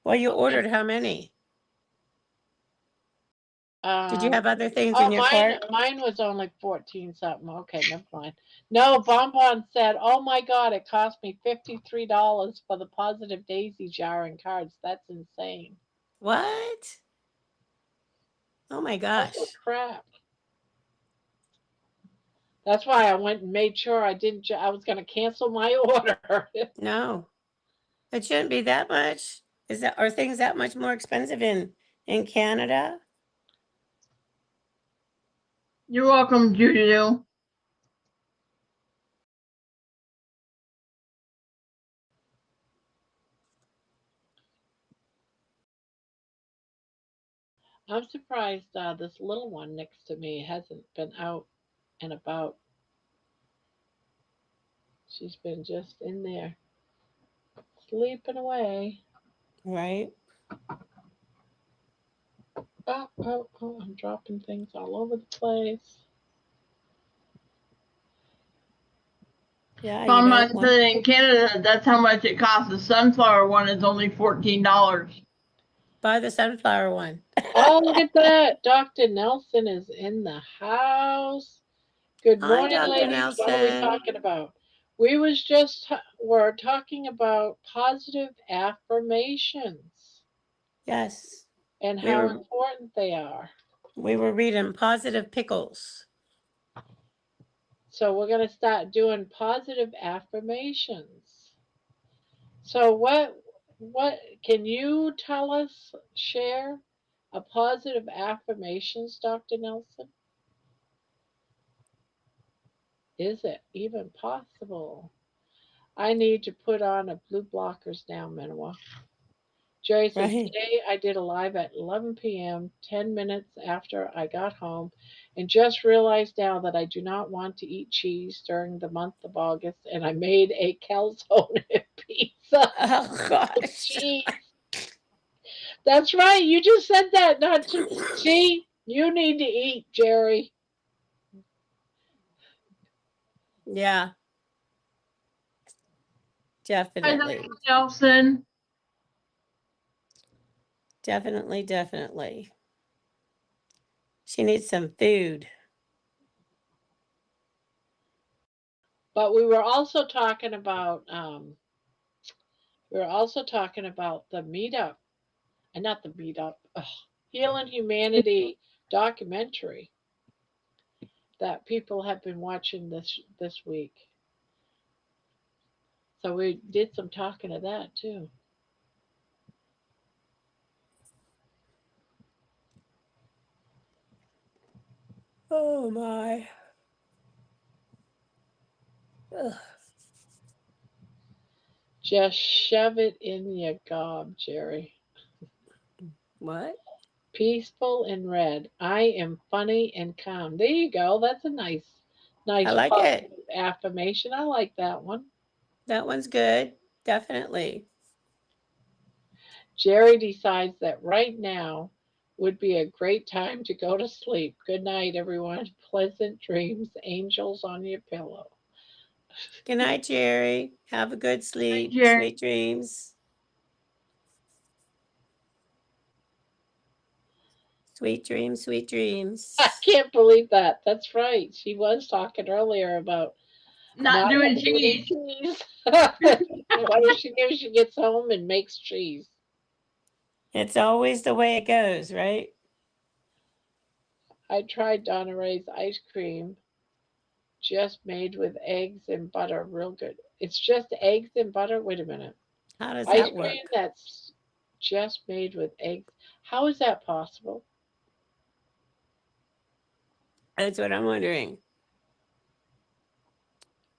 Well, you Okay. ordered how many? Did you have other things Oh, in your cart? mine was only 14 something. Okay, never mind. No, Bonbon said, "Oh my God, it cost me $53 for the positive daisy jar and cards. That's insane." What? Oh my gosh. Holy crap. That's why I went and made sure I didn't. I was going to cancel my order. No, it shouldn't be that much. Are things that much more expensive in Canada? You're welcome, Juju. I'm surprised this little one next to me hasn't been out and about. She's been just in there sleeping away. Right. Oh, I'm dropping things all over the place. Yeah, you Mom don't want. said in Canada, that's how much it costs. The sunflower one is only $14. Buy the sunflower one. Oh, look at that. Dr. Nelson is in the house. Good Hi, morning, Dr. ladies. What are we Nelson. talking about? We was just we're talking about positive affirmations Yes. and We how were important they are. we were reading Positive Pickles. So we're going to start doing positive affirmations. So what can you tell us, share a positive affirmations, Dr. Nelson? Is it even possible? I need to put on a blue blockers now, Minowa. Jerry says, Right. today I did a live at 11 p.m., 10 minutes after I got home, and just realized now that I do not want to eat cheese during the month of August, and I made a calzone pizza Oh with gosh. cheese. That's right. You just said that, not to. See, you need to eat, Jerry. Yeah, Hi, definitely. Dr. Nelson. Definitely. She needs some food. But we were also talking about the meetup, and not the meetup, Healing Humanity documentary that people have been watching this week. So we did some talking of that too. Oh my. Ugh. Just shove it in your gob, Jerry. What? Peaceful and red. I am funny and calm. There you go. That's a nice I like it. positive affirmation. I like that one. That one's good. Definitely. Jerry decides that right now would be a great time to go to sleep. Good night, everyone. Pleasant dreams, angels on your pillow. Good night, Jerry. Have a good Hi, sleep. Jerry. Sweet dreams. Sweet dreams, sweet I dreams. can't believe that. That's right. She was talking earlier about Not not doing eating cheese. cheese. What does she do? She gets home and makes cheese. It's always the way it goes, right? I tried Donna Ray's ice cream, just made with eggs and butter. Real good. It's just eggs and butter. Wait a minute. How does Ice that cream work? that's just made with eggs. How is that possible? That's what I'm wondering.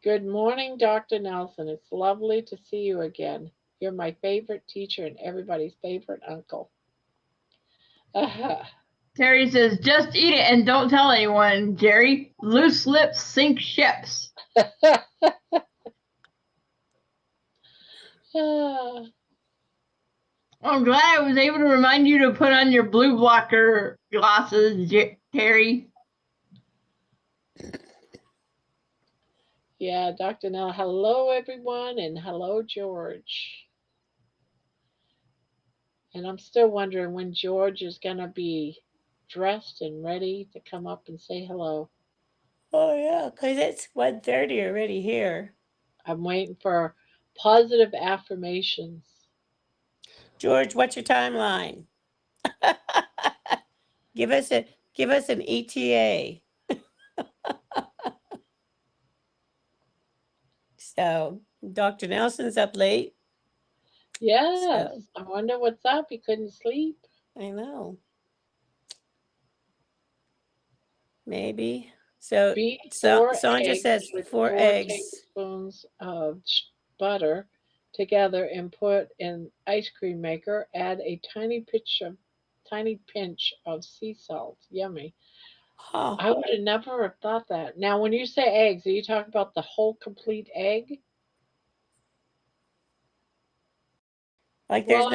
Good morning, Dr. Nelson. It's lovely to see you again. You're my favorite teacher and everybody's favorite uncle. Terry says, just eat it and don't tell anyone, Jerry. Loose lips sink ships. I'm glad I was able to remind you to put on your blue blocker glasses, Terry. Yeah, Dr. Nell. Hello, everyone, and hello, George. And I'm still wondering when George is going to be dressed and ready to come up and say hello. Oh yeah, because it's 1:30 already here. I'm waiting for positive affirmations. George, what's your timeline? give us an ETA. So Dr. Nelson's up late. Yes, So I wonder what's up. He couldn't sleep. I know. Maybe. So Beat 4 Sandra eggs says with 4 4 eggs. tablespoons of butter together and put in ice cream maker. Add a tiny pinch of sea salt. Yummy. Oh, I would have never have thought that. Now, when you say eggs, are you talking about the whole complete egg? like Well,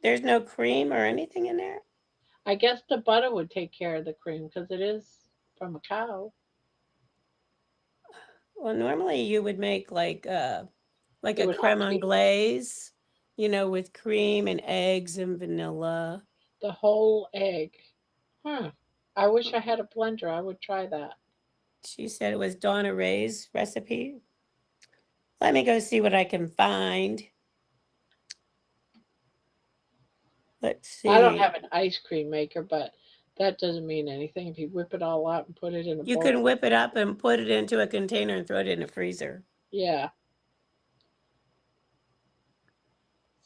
there's no cream or anything in there? I guess the butter would take care of the cream because it is from a cow. Well, normally you would make like It a would have creme to be. anglaise you know, with cream and eggs and vanilla. The whole egg. Huh. I wish I had a blender. I would try that. She said it was Donna Ray's recipe. Let me go see what I can find. Let's see. I don't have an ice cream maker, but that doesn't mean anything. If you whip it all out and put it in a You bowl. can whip it up and put it into a container and throw it in the freezer. Yeah.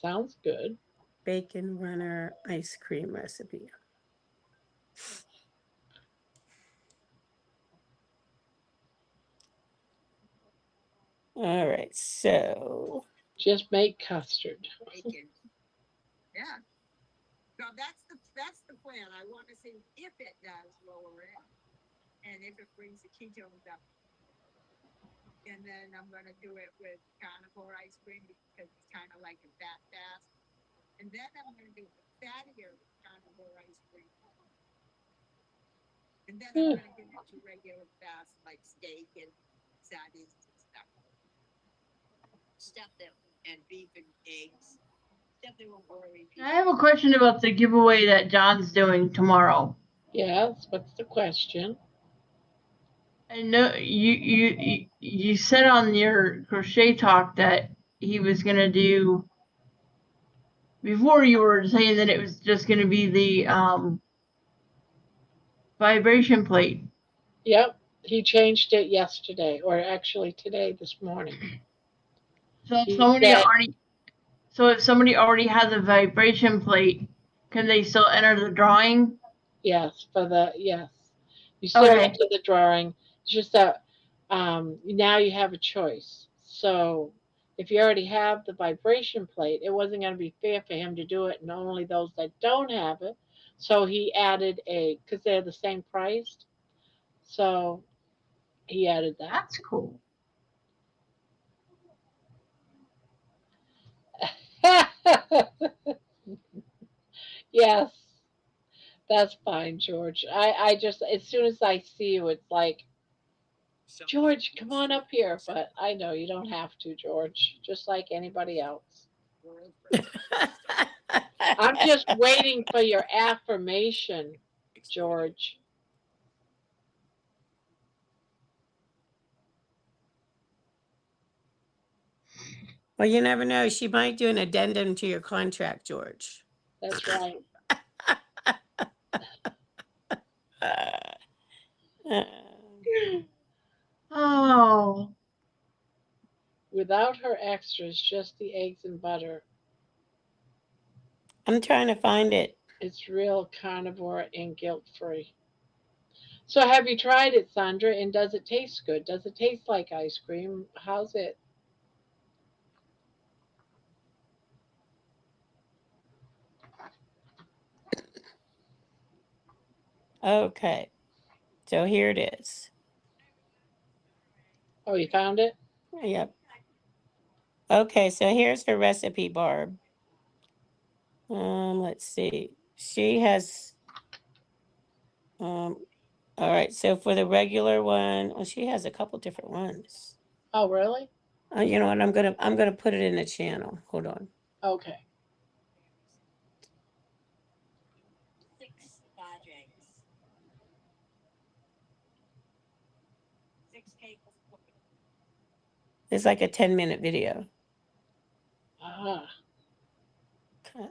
Sounds good. Bacon runner ice cream recipe. All right, so Just make custard. Yeah. So that's the plan. I want to see if it does lower it and if it brings the ketones up. And then I'm gonna do it with carnivore ice cream because it's kind of like a fat fast. And then I'm gonna do the fattier carnivore ice cream. And then I'm gonna get into regular fast like steak and sardines and stuff. Stuff that and beef and eggs. Stuff that won't worry people. I have a question about the giveaway that John's doing tomorrow. Yes. What's the question? I know you said on your crochet talk that he was gonna do. Before you were saying that it was just gonna be the vibration plate. Yep. He changed it yesterday, or actually today, this morning. So if He somebody said- already, so if somebody already has a vibration plate, can they still enter the drawing? Yes, yes. You still Okay. enter the drawing. It's just that now you have a choice. So if you already have the vibration plate, it wasn't going to be fair for him to do it, and only those that don't have it. So he added because they're the same price. So he added that. That's cool. Yes, that's fine, George. I just, as soon as I see you, it's like, George, come on up here. But I know you don't have to, George, just like anybody else. I'm just waiting for your affirmation, George. Well, you never know. She might do an addendum to your contract, George. That's right. Oh. Without her extras, just the eggs and butter. I'm trying to find it. It's real carnivore and guilt-free. So have you tried it, Sandra? And does it taste good? Does it taste like ice cream? How's it? Okay. So here it is. Oh, you found it? Yep. Okay, so here's her recipe, Barb. Let's see. She has all right, so for the regular one, well, she has a couple different ones. Oh, really? You know what? I'm gonna put it in the channel. Hold on. Okay. 6 large eggs. 6 tablespoons. It's like a 10-minute video. Ah. Okay.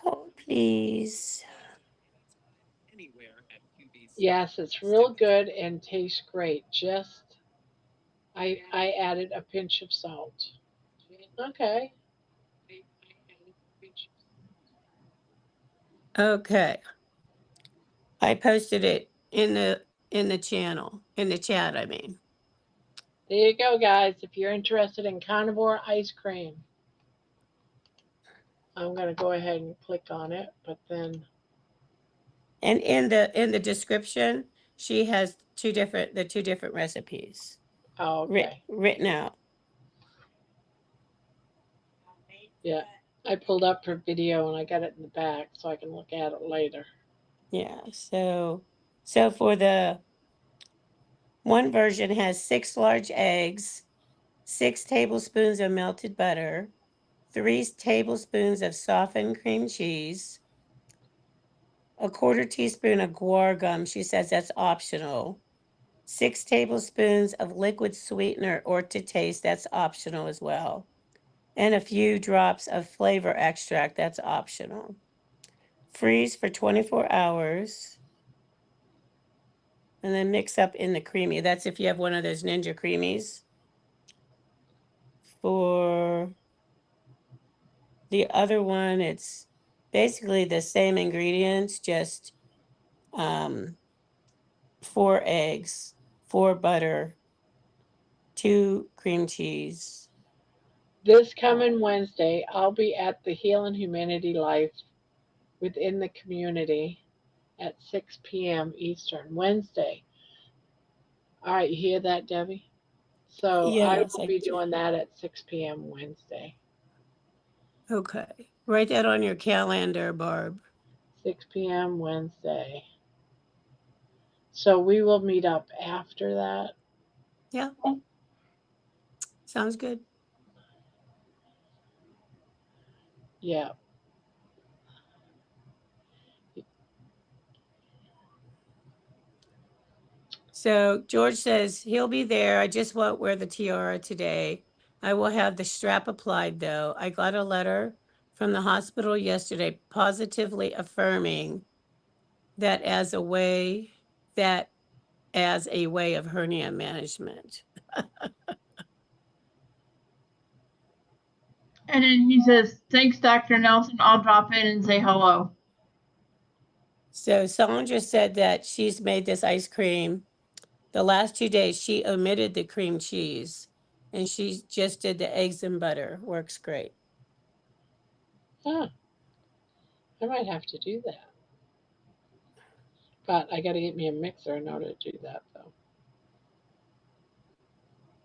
Oh, please. Yes, it's real good and tastes great. Just I added a pinch of salt. Okay. Okay. I posted it in the channel, in the chat, I mean. There you go, guys. If you're interested in carnivore ice cream, I'm going to go ahead and click on it, but then And in the description, she has two different recipes oh, okay. written out. Yeah. I pulled up her video and I got it in the back so I can look at it later. Yeah. So for the one version has 6 large eggs, 6 tablespoons of melted butter, 3 tablespoons of softened cream cheese, a 1/4 teaspoon of guar gum. She says that's optional. 6 tablespoons of liquid sweetener or to taste. That's optional as well. And a few drops of flavor extract. That's optional. Freeze for 24 hours. And then mix up in the creamy. That's if you have one of those Ninja Creamies. For the other one, it's basically the same ingredients, just 4 eggs, 4 butter, 2 cream cheese. This coming Wednesday, I'll be at the Healing Humanity Life within the community at 6 p.m. Eastern. Wednesday. All right, you hear that, Debbie? So I Yes, will I be do. doing that at 6 p.m. Wednesday. Okay. Write that on your calendar, Barb. 6 p.m. Wednesday. So we will meet up after that. Yeah. Sounds good. Yeah. So George says he'll be there. I just won't wear the tiara today. I will have the strap applied though. I got a letter from the hospital yesterday positively affirming that as a way of hernia management. And then he says, "Thanks, Dr. Nelson. I'll drop in and say hello." So Sandra said that she's made this ice cream. The last 2 days she omitted the cream cheese and she just did the eggs and butter. Works great. Huh. I might have to do that. But I got to get me a mixer in order to do that, though.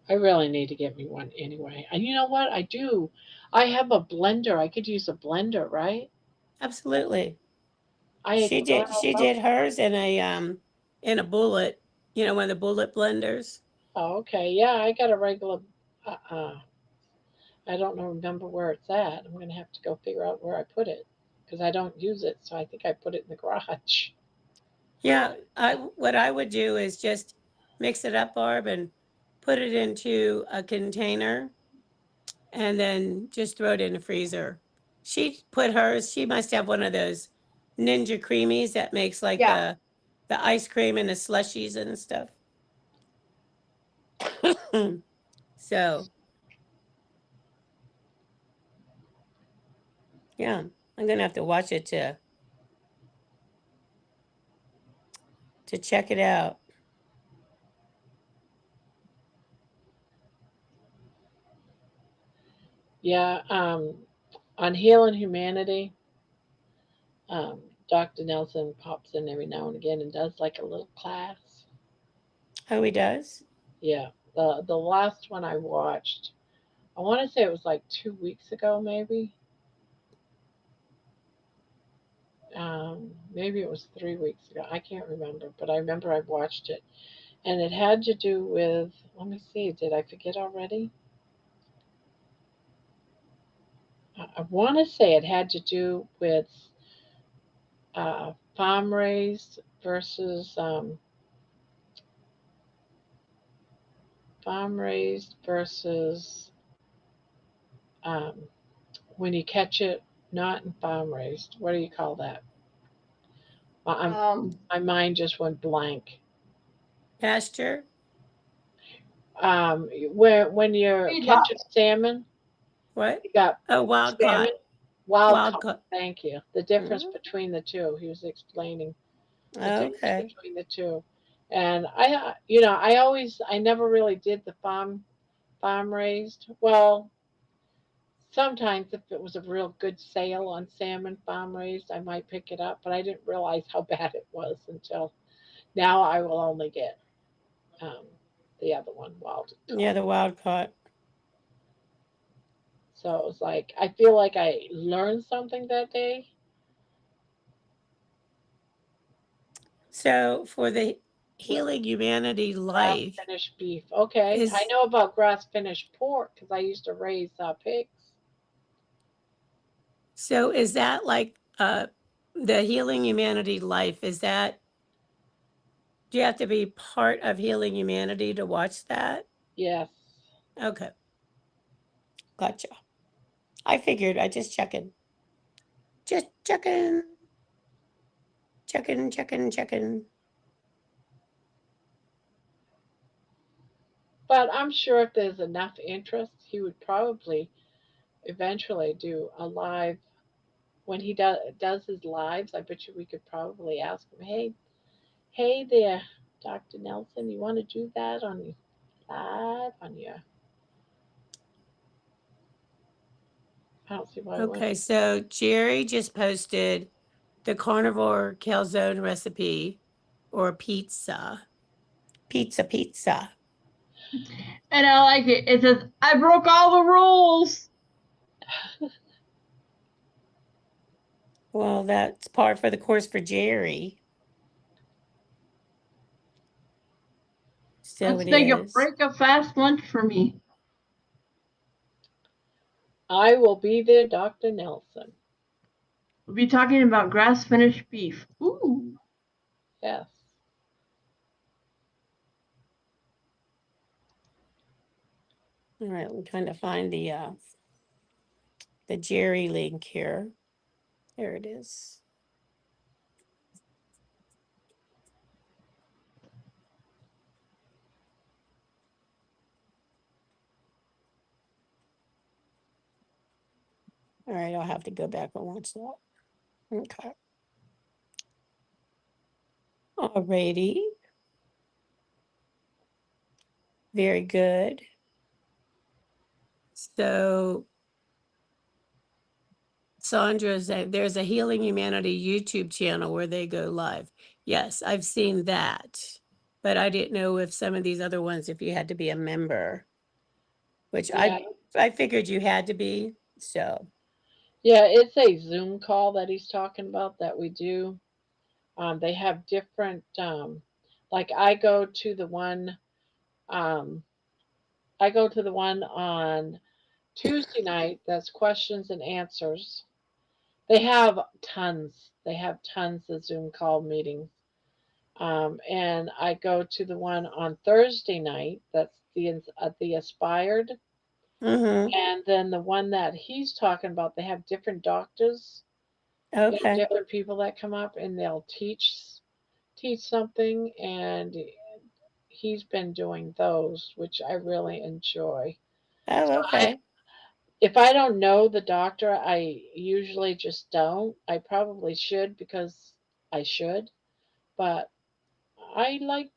I really need to get me one anyway. And you know what? I do. I have a blender. I could use a blender, right? Absolutely. I She did hers in a bullet, one of the bullet blenders. Oh, okay. Yeah, I got a regular. Uh, I don't know. Remember where it's at. I'm gonna have to go figure out where I put it because I don't use it. So I think I put it in the garage. Yeah, what I would do is just mix it up, Barb, and put it into a container and then just throw it in the freezer. She put hers, she must have one of those Ninja Creamies that makes like Yeah. the ice cream and the slushies and stuff. So, yeah, I'm gonna have to watch it to check it out. Yeah. On Healing Humanity, um, Dr. Nelson pops in every now and again and does like a little class. Oh, he does? Yeah. The last one I watched, I want to say it was like 2 weeks ago, maybe. Maybe it was 3 weeks ago. I can't remember, but I remember I watched it, and it had to do with. Let me see. Did I forget already? I want to say it had to do with farm raised versus farm raised versus um, when you catch it not in farm raised. What do you call that? My mind just went blank. Pasture? When you're catching salmon, What? you got Oh, wild salmon, caught. wild Wild caught. caught. Thank you. The difference Mhm. between the two. He was explaining the difference Okay. between the two. And I never really did the farm raised. Well, sometimes if it was a real good sale on salmon farm raised, I might pick it up, but I didn't realize how bad it was until now. I will only get um, the other one, wild Yeah, caught. the wild caught. So it was like I feel like I learned something that day. So for the Healing Humanity Grass Life finished beef. Okay, I is, know about grass finished pork because I used to raise pigs. so is that like the Healing Humanity Life? Is that, do you have to be part of Healing Humanity to watch that? Yes. Okay. Gotcha. I figured, I just checking. Just checking. Checking. But I'm sure if there's enough interest, he would probably eventually do a live. When he does his lives, I bet you we could probably ask him, hey there, Dr. Nelson, you want to do that on your live on your? I don't see why he Okay, wouldn't. so Jerry just posted the carnivore calzone recipe or pizza. Pizza. And I like it. It says, I broke all the rules. Well, that's par for the course for Jerry. So Let's it take a is. break, a fast lunch for me. I will be there, Dr. Nelson. We'll be talking about grass finished beef. Ooh. Yes. All right, I'm trying to find the Jerry link here. There it is. All right, I'll have to go back and watch that. Okay. Alrighty. Very good. So Sandra said there's a Healing Humanity YouTube channel where they go live. Yes, I've seen that. But I didn't know if some of these other ones, if you had to be a member, which Yeah. I figured you had to be. So Yeah, it's a Zoom call that he's talking about that we do. They have different, like um, I go to the one on Tuesday night that's questions and answers. They have tons. They have tons of Zoom call meetings. And I go to the one on Thursday night. That's the Aspired. mhm. And then the one that he's talking about, they have different doctors, Okay. different people that come up and they'll teach something. And he's been doing those, which I really enjoy. Oh, okay. If I don't know the doctor, I usually just don't. I probably should because I should, but I like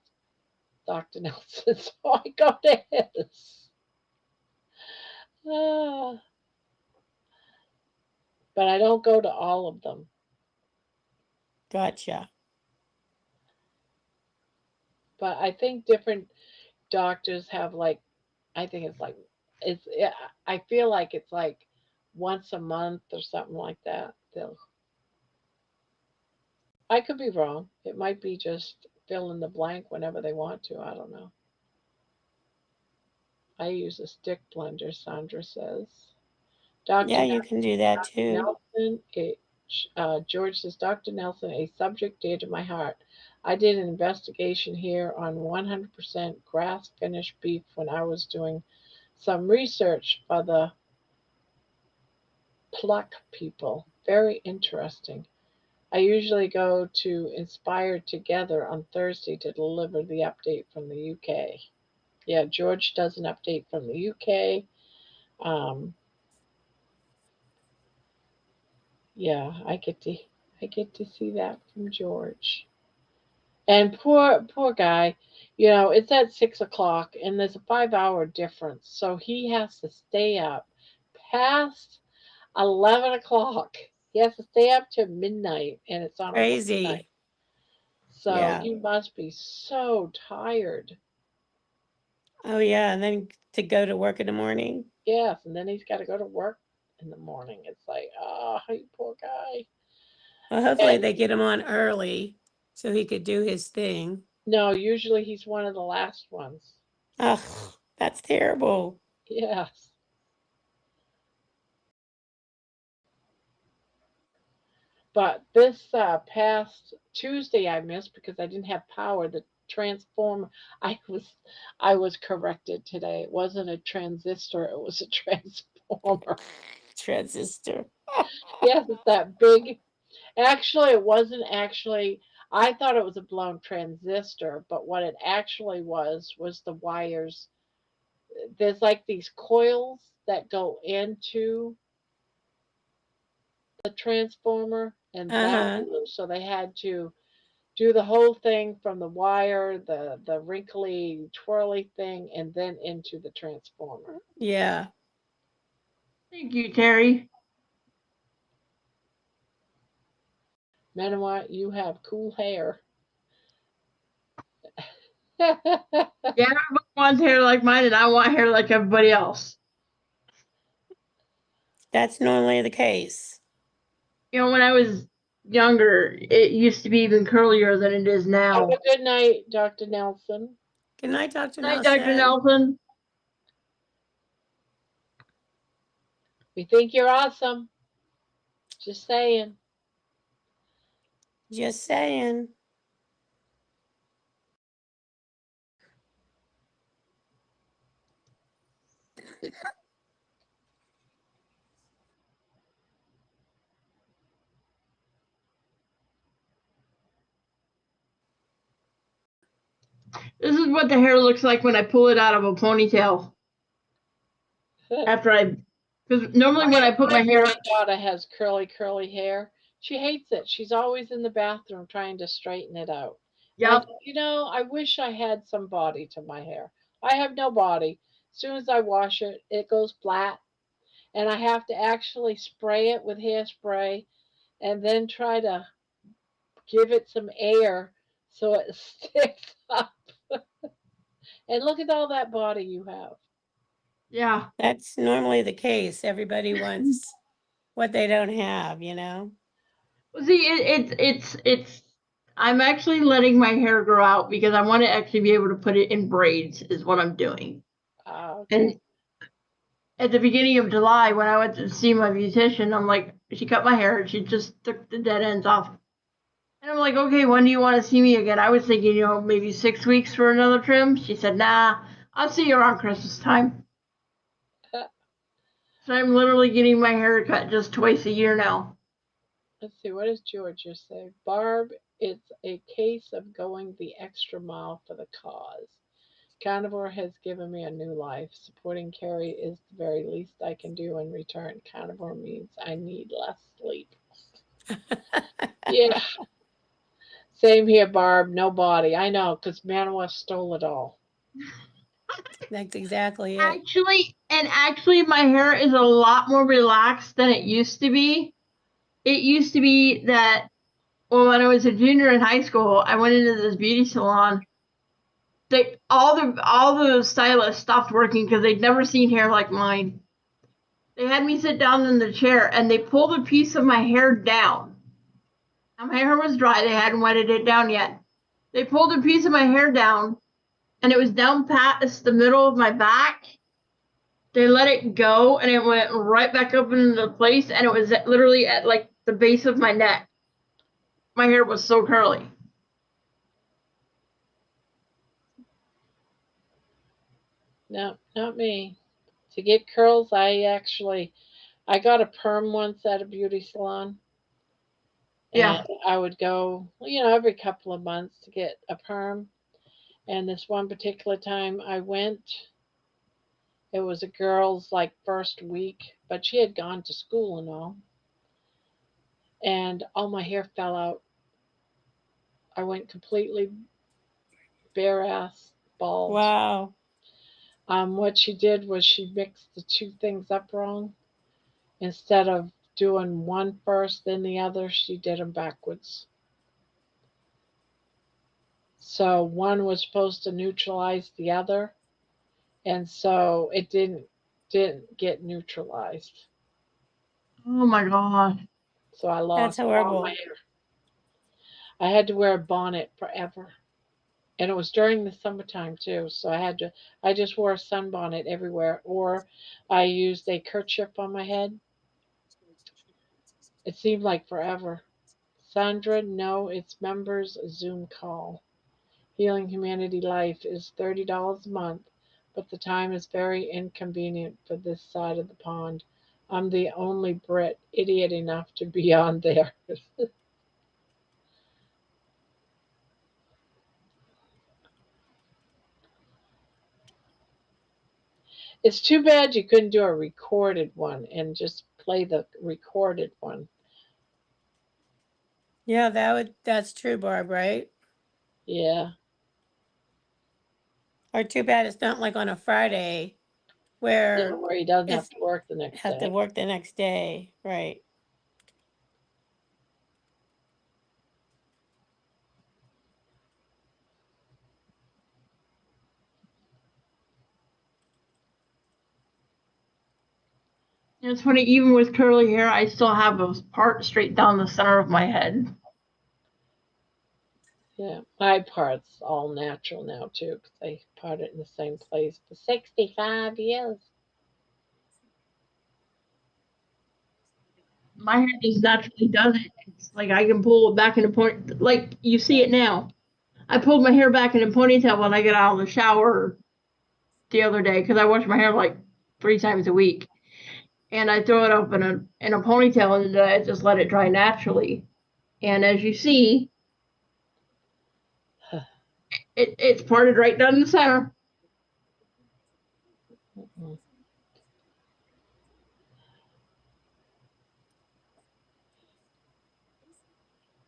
Dr. Nelson, so I go to his. Uh, but I don't go to all of them. Gotcha. But I think different doctors have like, I think it's like, I feel like it's like once a month or something like that. I could be wrong. It might be just fill in the blank whenever they want to. I don't know. I use a stick blender, Sandra says. Yeah, you can do that too. Nelson, George says, Dr. Nelson, a subject dear to my heart. I did an investigation here on 100% grass finished beef when I was doing some research for the pluck people. Very interesting. I usually go to Inspired Together on Thursday to deliver the update from the UK. Yeah, George does an update from the UK. Um, yeah, I get to see that from George. And poor guy, it's at 6 o'clock and there's a 5 hour difference. So he has to stay up past 11 o'clock. He has to stay up to midnight and it's on a weeknight. Crazy. So Yeah. he must be so tired. Oh yeah, and then to go to work in the morning. Yes, and then he's got to go to work in the morning. It's like, oh, you poor guy. Well, hopefully And they get him on early so he could do his thing. No, usually he's one of the last ones. Ugh, that's terrible. Yes. But this past Tuesday I missed because I didn't have power. The transformer, I was I was corrected today. It wasn't a transistor, it was a transformer. Transistor. Yes, it's that big. Actually, it wasn't actually. I thought it was a blown transistor, but what it actually was the wires. There's like these coils that go into the transformer, and that Uh-huh. blew. So they had to do the whole thing from the wire, the wrinkly twirly thing, and then into the transformer. Yeah. Thank you, Terry. Manawa, you have cool hair. Yeah, everybody wants hair like mine, and I want hair like everybody else. That's normally the case. You know, when I was younger, it used to be even curlier than it is Have now. a good night, Dr. Nelson. Good night, Dr. Night, Dr. Nelson. Nelson. We think you're awesome. Just saying. Just saying. This is what the hair looks like when I pull it out of a ponytail. After I, because normally when I put my hair, granddaughter has curly hair. She hates it. She's always in the bathroom trying to straighten it out. yep, I wish I had some body to my hair. I have no body. As soon as I wash it, it goes flat, and I have to actually spray it with hairspray and then try to give it some air so it sticks up. And look at all that body you have. yeah. That's normally the case. Everybody wants what they don't have, you know? Well, see, it's. I'm actually letting my hair grow out because I want to actually be able to put it in braids. Is what I'm doing. Okay. And at the beginning of July, when I went to see my beautician, I'm like, she cut my hair and she just took the dead ends off. And I'm like, okay, when do you want to see me again? I was thinking, maybe 6 weeks for another trim. She said, nah, I'll see you around Christmas time. So I'm literally getting my hair cut just twice a year now. Let's see, what does Georgia say? Barb, it's a case of going the extra mile for the cause. Carnivore has given me a new life. Supporting Carrie is the very least I can do in return. Carnivore means I need less sleep. Yeah, same here, Barb. No body. I know, because Manoa stole it all. That's exactly it. Actually, my hair is a lot more relaxed than it used to be. It used to be that, well, when I was a junior in high school, I went into this beauty salon. All the stylists stopped working because they'd never seen hair like mine. They had me sit down in the chair and they pulled a piece of my hair down. Now my hair was dry; they hadn't wetted it down yet. They pulled a piece of my hair down, and it was down past the middle of my back. They let it go, and it went right back up into place, and it was literally at like the base of my neck. My hair was so curly. No, not me. To get curls, I got a perm once at a beauty salon. Yeah. And I would go, every couple of months to get a perm. And this one particular time I went, it was a girl's like first week, but she had gone to school and all. And all my hair fell out. I went completely bare ass bald. Wow. What she did was she mixed the two things up wrong. Instead of doing one first, then the other, she did them backwards. So one was supposed to neutralize the other, and so it didn't get neutralized. Oh my god. So I That's lost all my horrible. hair. I had to wear a bonnet forever. And it was during the summertime too, so I just wore a sunbonnet everywhere, or I used a kerchief on my head. It seemed like forever. Sandra, no, it's members Zoom call. Healing Humanity Life is $30 a month, but the time is very inconvenient for this side of the pond. I'm the only Brit idiot enough to be on there. It's too bad you couldn't do a recorded one and just play the recorded one. Yeah, that's true, Barb, right? Yeah. Or too bad it's not like on a Friday Yeah, where where he doesn't have it's to work the next have to day. work the next day, right? It's funny, even with curly hair, I still have a part straight down the center of my head. Yeah, my part's all natural now too, because I part it in the same place for 65 years. My hair just naturally does it. It's like I can pull it back in a point, like you see it now. I pulled my hair back in a ponytail when I get out of the shower the other day because I wash my hair like 3 times a week, and I throw it up in a ponytail and I just let it dry naturally. And as you see, it's parted right down the center. Mm-mm.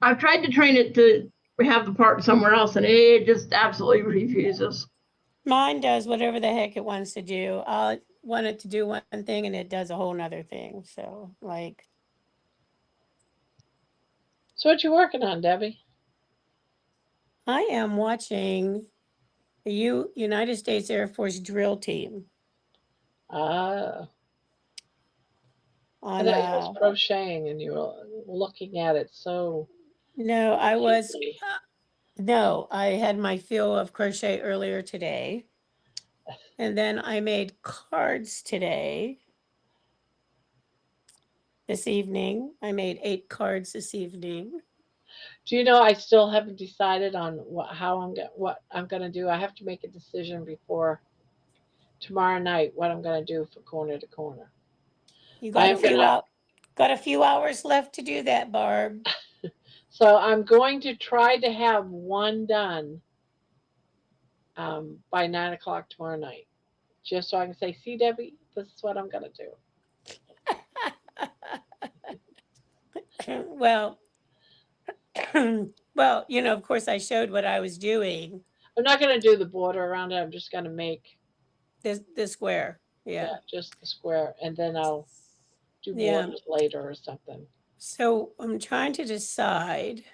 I've tried to train it to have the part somewhere else, and it just absolutely refuses. Mine does whatever the heck it wants to do. I want it to do one thing and it does a whole nother thing. So like So what you working on, Debbie? I am watching the United States Air Force drill team Ah, I on thought you was crocheting and you were looking at it so no, I was deeply. no, I had my fill of crochet earlier today. And then I made cards today. This evening. I made 8 cards this evening. Do you know I still haven't decided on what I'm gonna do. I have to make a decision before tomorrow night what I'm gonna do for corner to corner. You I got a am few gonna out got a few hours left to do that, Barb. so I'm going to try to have one done by 9 o'clock tomorrow night, just so I can say, "See, Debbie, this is what I'm gonna do." Well, well, of course I showed what I was doing. I'm not gonna do the border around it. I'm just gonna make This square. yeah, Yeah. just the square, and then I'll do Yeah. borders later or something. So I'm trying to decide.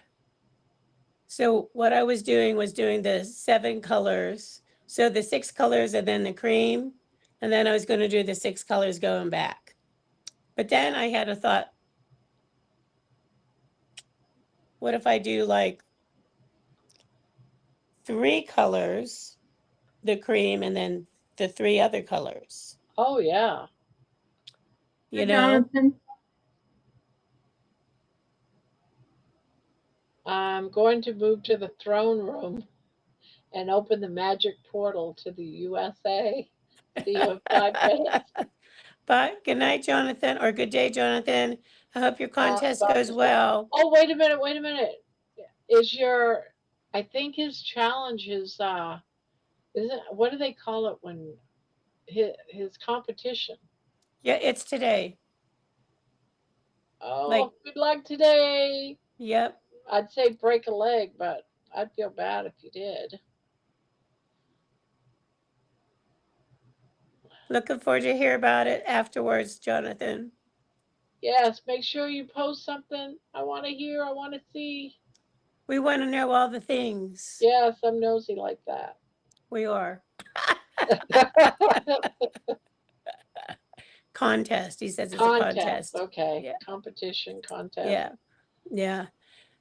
So what I was doing the 7 colors. So the 6 colors and then the cream. And then I was going to do the 6 colors going back. But then I had a thought, what if I do like 3 colors, the cream, and then the 3 other colors? Oh yeah. You know? Jonathan, I'm going to move to the throne room and open the magic portal to the USA. See you in 5 minutes. But good night, Jonathan, or good day, Jonathan. I hope your contest About goes to say, well. oh, wait a minute, wait a minute. Is your, I think his challenge is, isn't, what do they call it when, his competition? Yeah, it's today. Oh, Like, good luck today. yep. I'd say break a leg, but I'd feel bad if you did. Looking forward to hear about it afterwards, Jonathan. Yes, make sure you post something. I want to hear, I want to see. We want to know all the things. Yes, I'm nosy like that. We are. Contest. He says it's a Contest, contest. okay. Yeah. Competition, contest. Yeah. Yeah.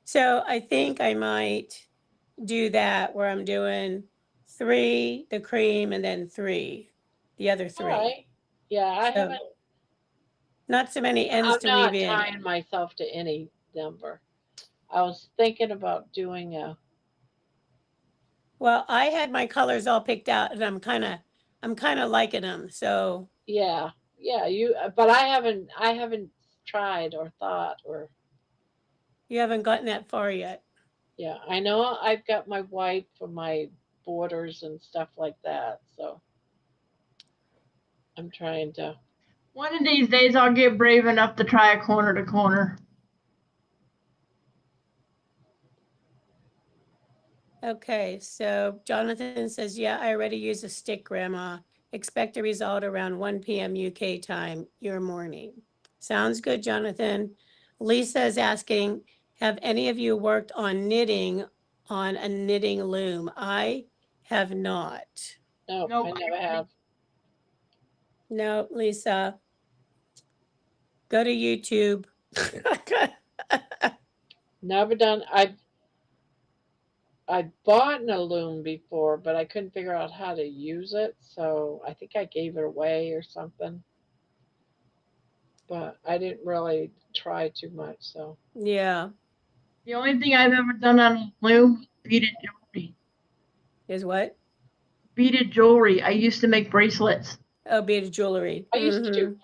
So I think I might do that where I'm doing 3, the cream, and then 3, the other 3. All right. Yeah, I So, haven't. not so many ends I'm to weave not in. tying myself to any number. I was thinking about doing a. Well, I had my colors all picked out, and I'm kind of liking them. So Yeah, yeah. But I haven't tried or thought or. you haven't gotten that far yet. Yeah, I know I've got my white for my borders and stuff like that. So I'm trying to. One of these days, I'll get brave enough to try a corner to corner. Okay, so Jonathan says, yeah, I already used a stick, Grandma. Expect a result around 1 p.m. UK time, your morning. Sounds good, Jonathan. Lisa is asking, have any of you worked on knitting on a knitting loom? I have not. No, Nope. I never have. No, Lisa. Go to YouTube. Never done. I bought a loom before, but I couldn't figure out how to use it, so I think I gave it away or something. But I didn't really try too much. So Yeah. The only thing I've ever done on a loom, beaded jewelry. Is what? Beaded jewelry. I used to make bracelets. Oh, beaded jewelry. I used to do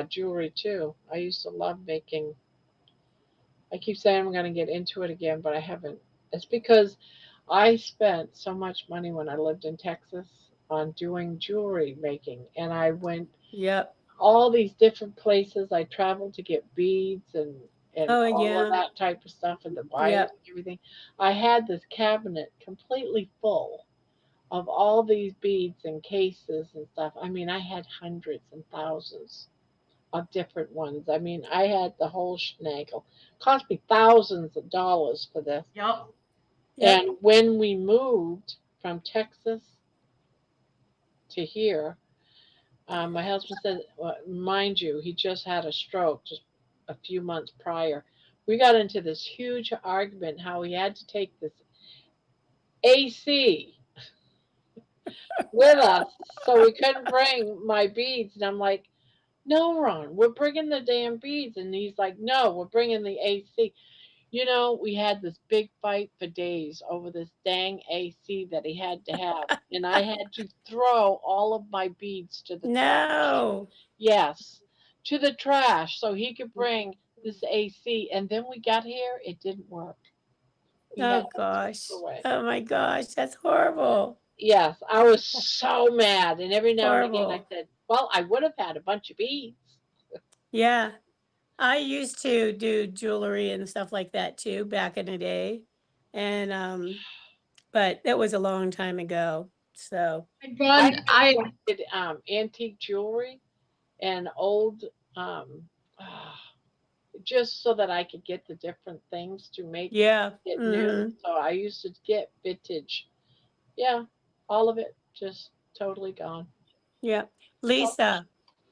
jewelry too. I used to love making. I keep saying I'm going to get into it again, but I haven't. It's because I spent so much money when I lived in Texas on doing jewelry making, and I went Yep. all these different places. I traveled to get beads and Oh, all yeah. of that type of stuff and to buy it Yep. and everything. I had this cabinet completely full of all these beads and cases and stuff. I mean, I had hundreds and thousands of different ones. I mean, I had the whole schnaggle. Cost me thousands of dollars for this. Yep. Yep. And when we moved from Texas to here, my husband said, well, mind you, he just had a stroke just a few months prior. We got into this huge argument how he had to take this AC with us so we couldn't bring my beads. And I'm like, no, Ron, we're bringing the damn beads. And he's like, no, we're bringing the AC. You know, we had this big fight for days over this dang AC that he had to have. And I had to throw all of my beads to the trash. No. Yes, to the trash so he could bring this AC. And then we got here, it didn't work. He had Oh, to gosh. throw it away. Oh, my gosh. That's horrible. Yes, I was so mad. And every now and again I Horrible. said, well, I would have had a bunch of beads. Yeah. I used to do jewelry and stuff like that too back in the day. And but that was a long time ago. So I I done. I collected antique jewelry and old ah, just so that I could get the different things to make yeah. it new. So I used to get vintage. Yeah, all of it just totally gone. Yeah. Lisa,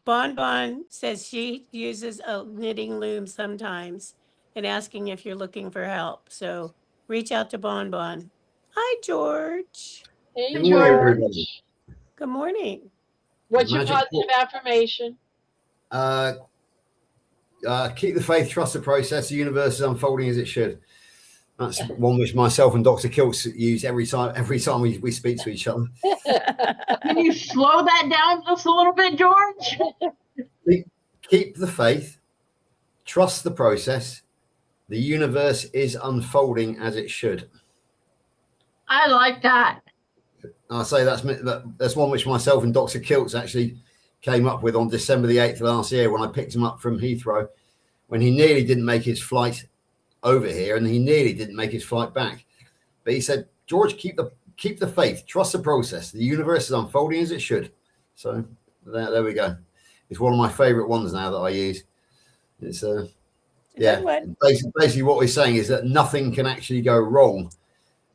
Bon says she uses a knitting loom sometimes and asking if you're looking for help. So reach out to Bon. Hi, George. Hey, Good morning, everybody. George. Good morning. What's your Magic positive affirmation? Keep the faith, trust the process. The universe is unfolding as it should. That's one which myself and Dr. Kiltz use every time we speak to each other. Can you slow that down just a little bit, George? Keep the faith, trust the process. The universe is unfolding as it should. I like that. I say that's one which myself and Dr. Kiltz actually came up with on December the 8th last year when I picked him up from Heathrow, when he nearly didn't make his flight over here and he nearly didn't make his flight back. But he said, George, keep the faith, trust the process. The universe is unfolding as it should. So there we go. It's one of my favorite ones now that I use. It's basically what we're saying is that nothing can actually go wrong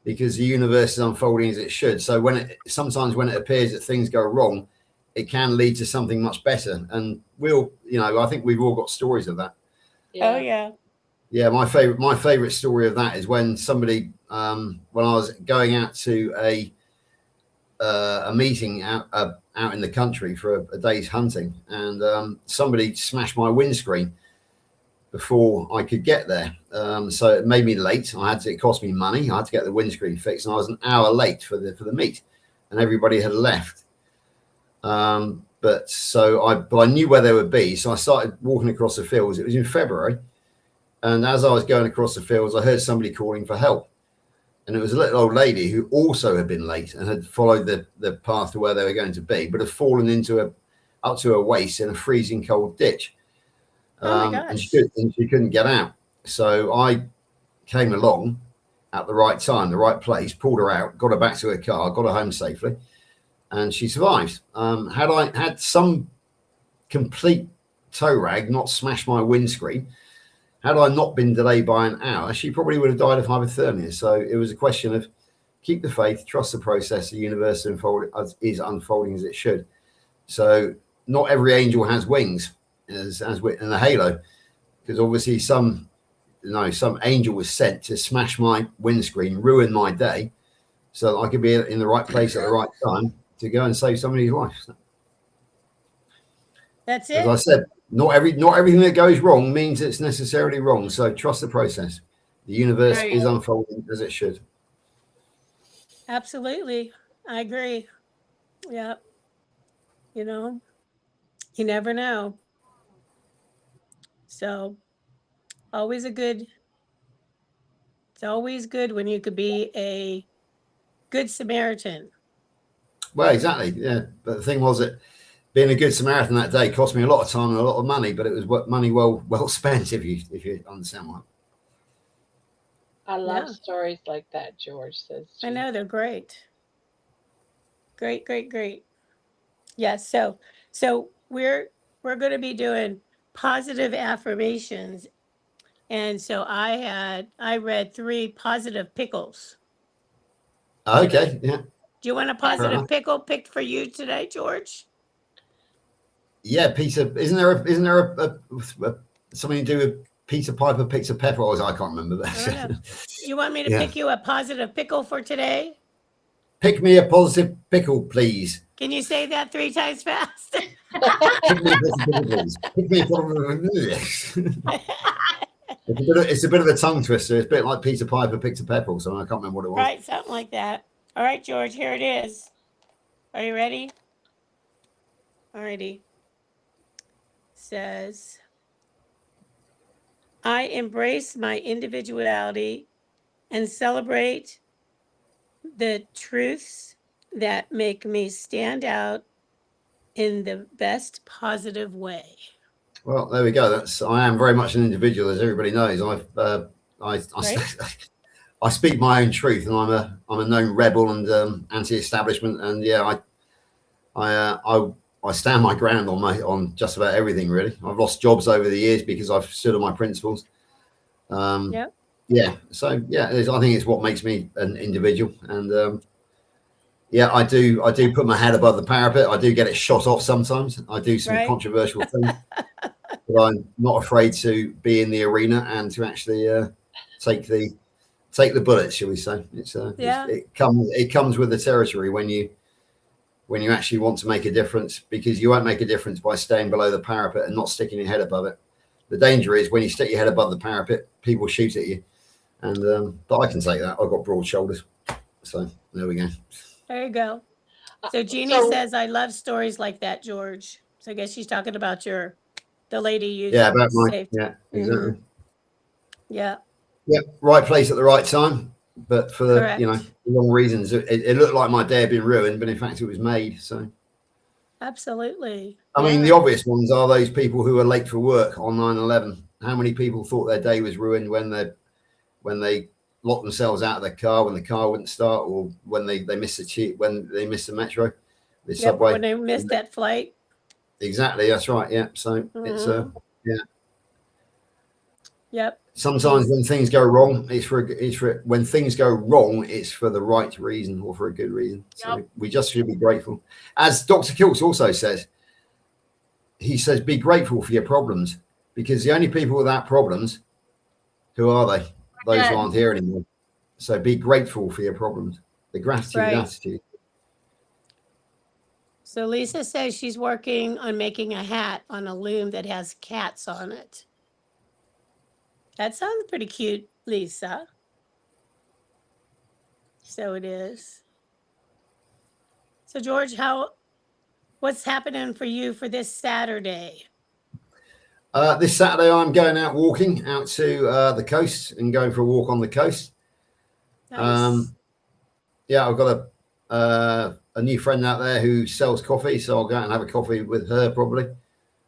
because the universe is unfolding as it should. So sometimes when it appears that things go wrong, it can lead to something much better. And I think we've all got stories of that. Yeah. Oh, yeah. Yeah, my favorite story of that is when somebody, when I was going out to a meeting out in the country for a day's hunting, and somebody smashed my windscreen before I could get there. So it made me late. It cost me money. I had to get the windscreen fixed, and I was an hour late for the meet, and everybody had left. But I knew where they would be, so I started walking across the fields. It was in February. And as I was going across the fields, I heard somebody calling for help. And it was a little old lady who also had been late and had followed the path to where they were going to be, but had fallen up to her waist in a freezing cold ditch. And she couldn't get out. So I came along at the right time, the right place, pulled her out, got her back to her car, got her home safely, and she survived. Had I had some complete tow rag not smashed my windscreen, had I not been delayed by an hour, she probably would have died of hypothermia. So it was a question of keep the faith, trust the process. The universe is unfolding as it should. So not every angel has wings, as in the halo, because obviously some angel was sent to smash my windscreen, ruin my day, so that I could be in the right place at the right time to go and save somebody's life. So, that's it. as I said, not everything that goes wrong means it's necessarily wrong. So trust the process. The universe is unfolding as it should. Absolutely. I agree. Yeah. You know, you never know. So it's always good when you could be a good Samaritan. Well, exactly. Yeah. But the thing was that being a good Samaritan that day cost me a lot of time and a lot of money, but it was money well spent if you understand what. I love stories like that, George says. I know, they're great. Great. Yes. So we're going to be doing positive affirmations. And so I read 3 positive pickles. Okay. Yeah. Do you want a positive pickle picked for you today, George? Yeah, Peter. Isn't there a something to do with Peter Piper picks a pepper? Or I can't remember that. You want me to pick you a positive pickle for today? Pick me a positive pickle, please. Can you say that 3 times fast? Pick me a positive pickle, please. Pick me a It's a bit of a tongue twister. It's a bit like Peter Piper picked a pepper, so I can't remember what it was. Right, something like that. All right, George, here it is. Are you ready? All righty. Says, I embrace my individuality and celebrate the truths that make me stand out in the best positive way. Well, there we go. I am very much an individual, as everybody knows. I speak my own truth, and I'm a known rebel and anti-establishment, and I stand my ground on just about everything. Really, I've lost jobs over the years because I've stood on my principles. Yeah. So I think it's what makes me an individual, and I do put my head above the parapet. I do get it shot off sometimes. I do some controversial things, but I'm not afraid to be in the arena and to actually take the bullets, shall we say? It comes with the territory when you actually want to make a difference, because you won't make a difference by staying below the parapet and not sticking your head above it. The danger is when you stick your head above the parapet, people shoot at you, and but I can take that. I've got broad shoulders, so there we go. There you go. So Jeannie says, I love stories like that, George. So I guess she's talking about the lady you about mine. saved. Yeah, exactly. Mm-hmm. Yeah. Right place at the right time, but for the wrong reasons. It looked like my day had been ruined, but in fact it was made. So absolutely. I mean, the obvious ones are those people who are late for work on 9/11. How many people thought their day was ruined when they locked themselves out of their car, when the car wouldn't start, or when they missed the metro, the subway, when they missed that flight. Exactly, that's right. Yeah. So it's Yep. Sometimes when things go wrong, it's for when things go wrong, it's for the right reason or for a good reason. So we just should be grateful. As Dr. Kiltz also says, he says, be grateful for your problems, because the only people without problems Who are they? Those who Dead. aren't here anymore. So be grateful for your problems. The gratitude Right. attitude. So Lisa says she's working on making a hat on a loom that has cats on it. That sounds pretty cute, Lisa. So it is. So George, what's happening for you for this Saturday? This Saturday, I'm going out walking out to the coast and going for a walk on the coast. Nice. Yeah, I've got a new friend out there who sells coffee, so I'll go out and have a coffee with her probably,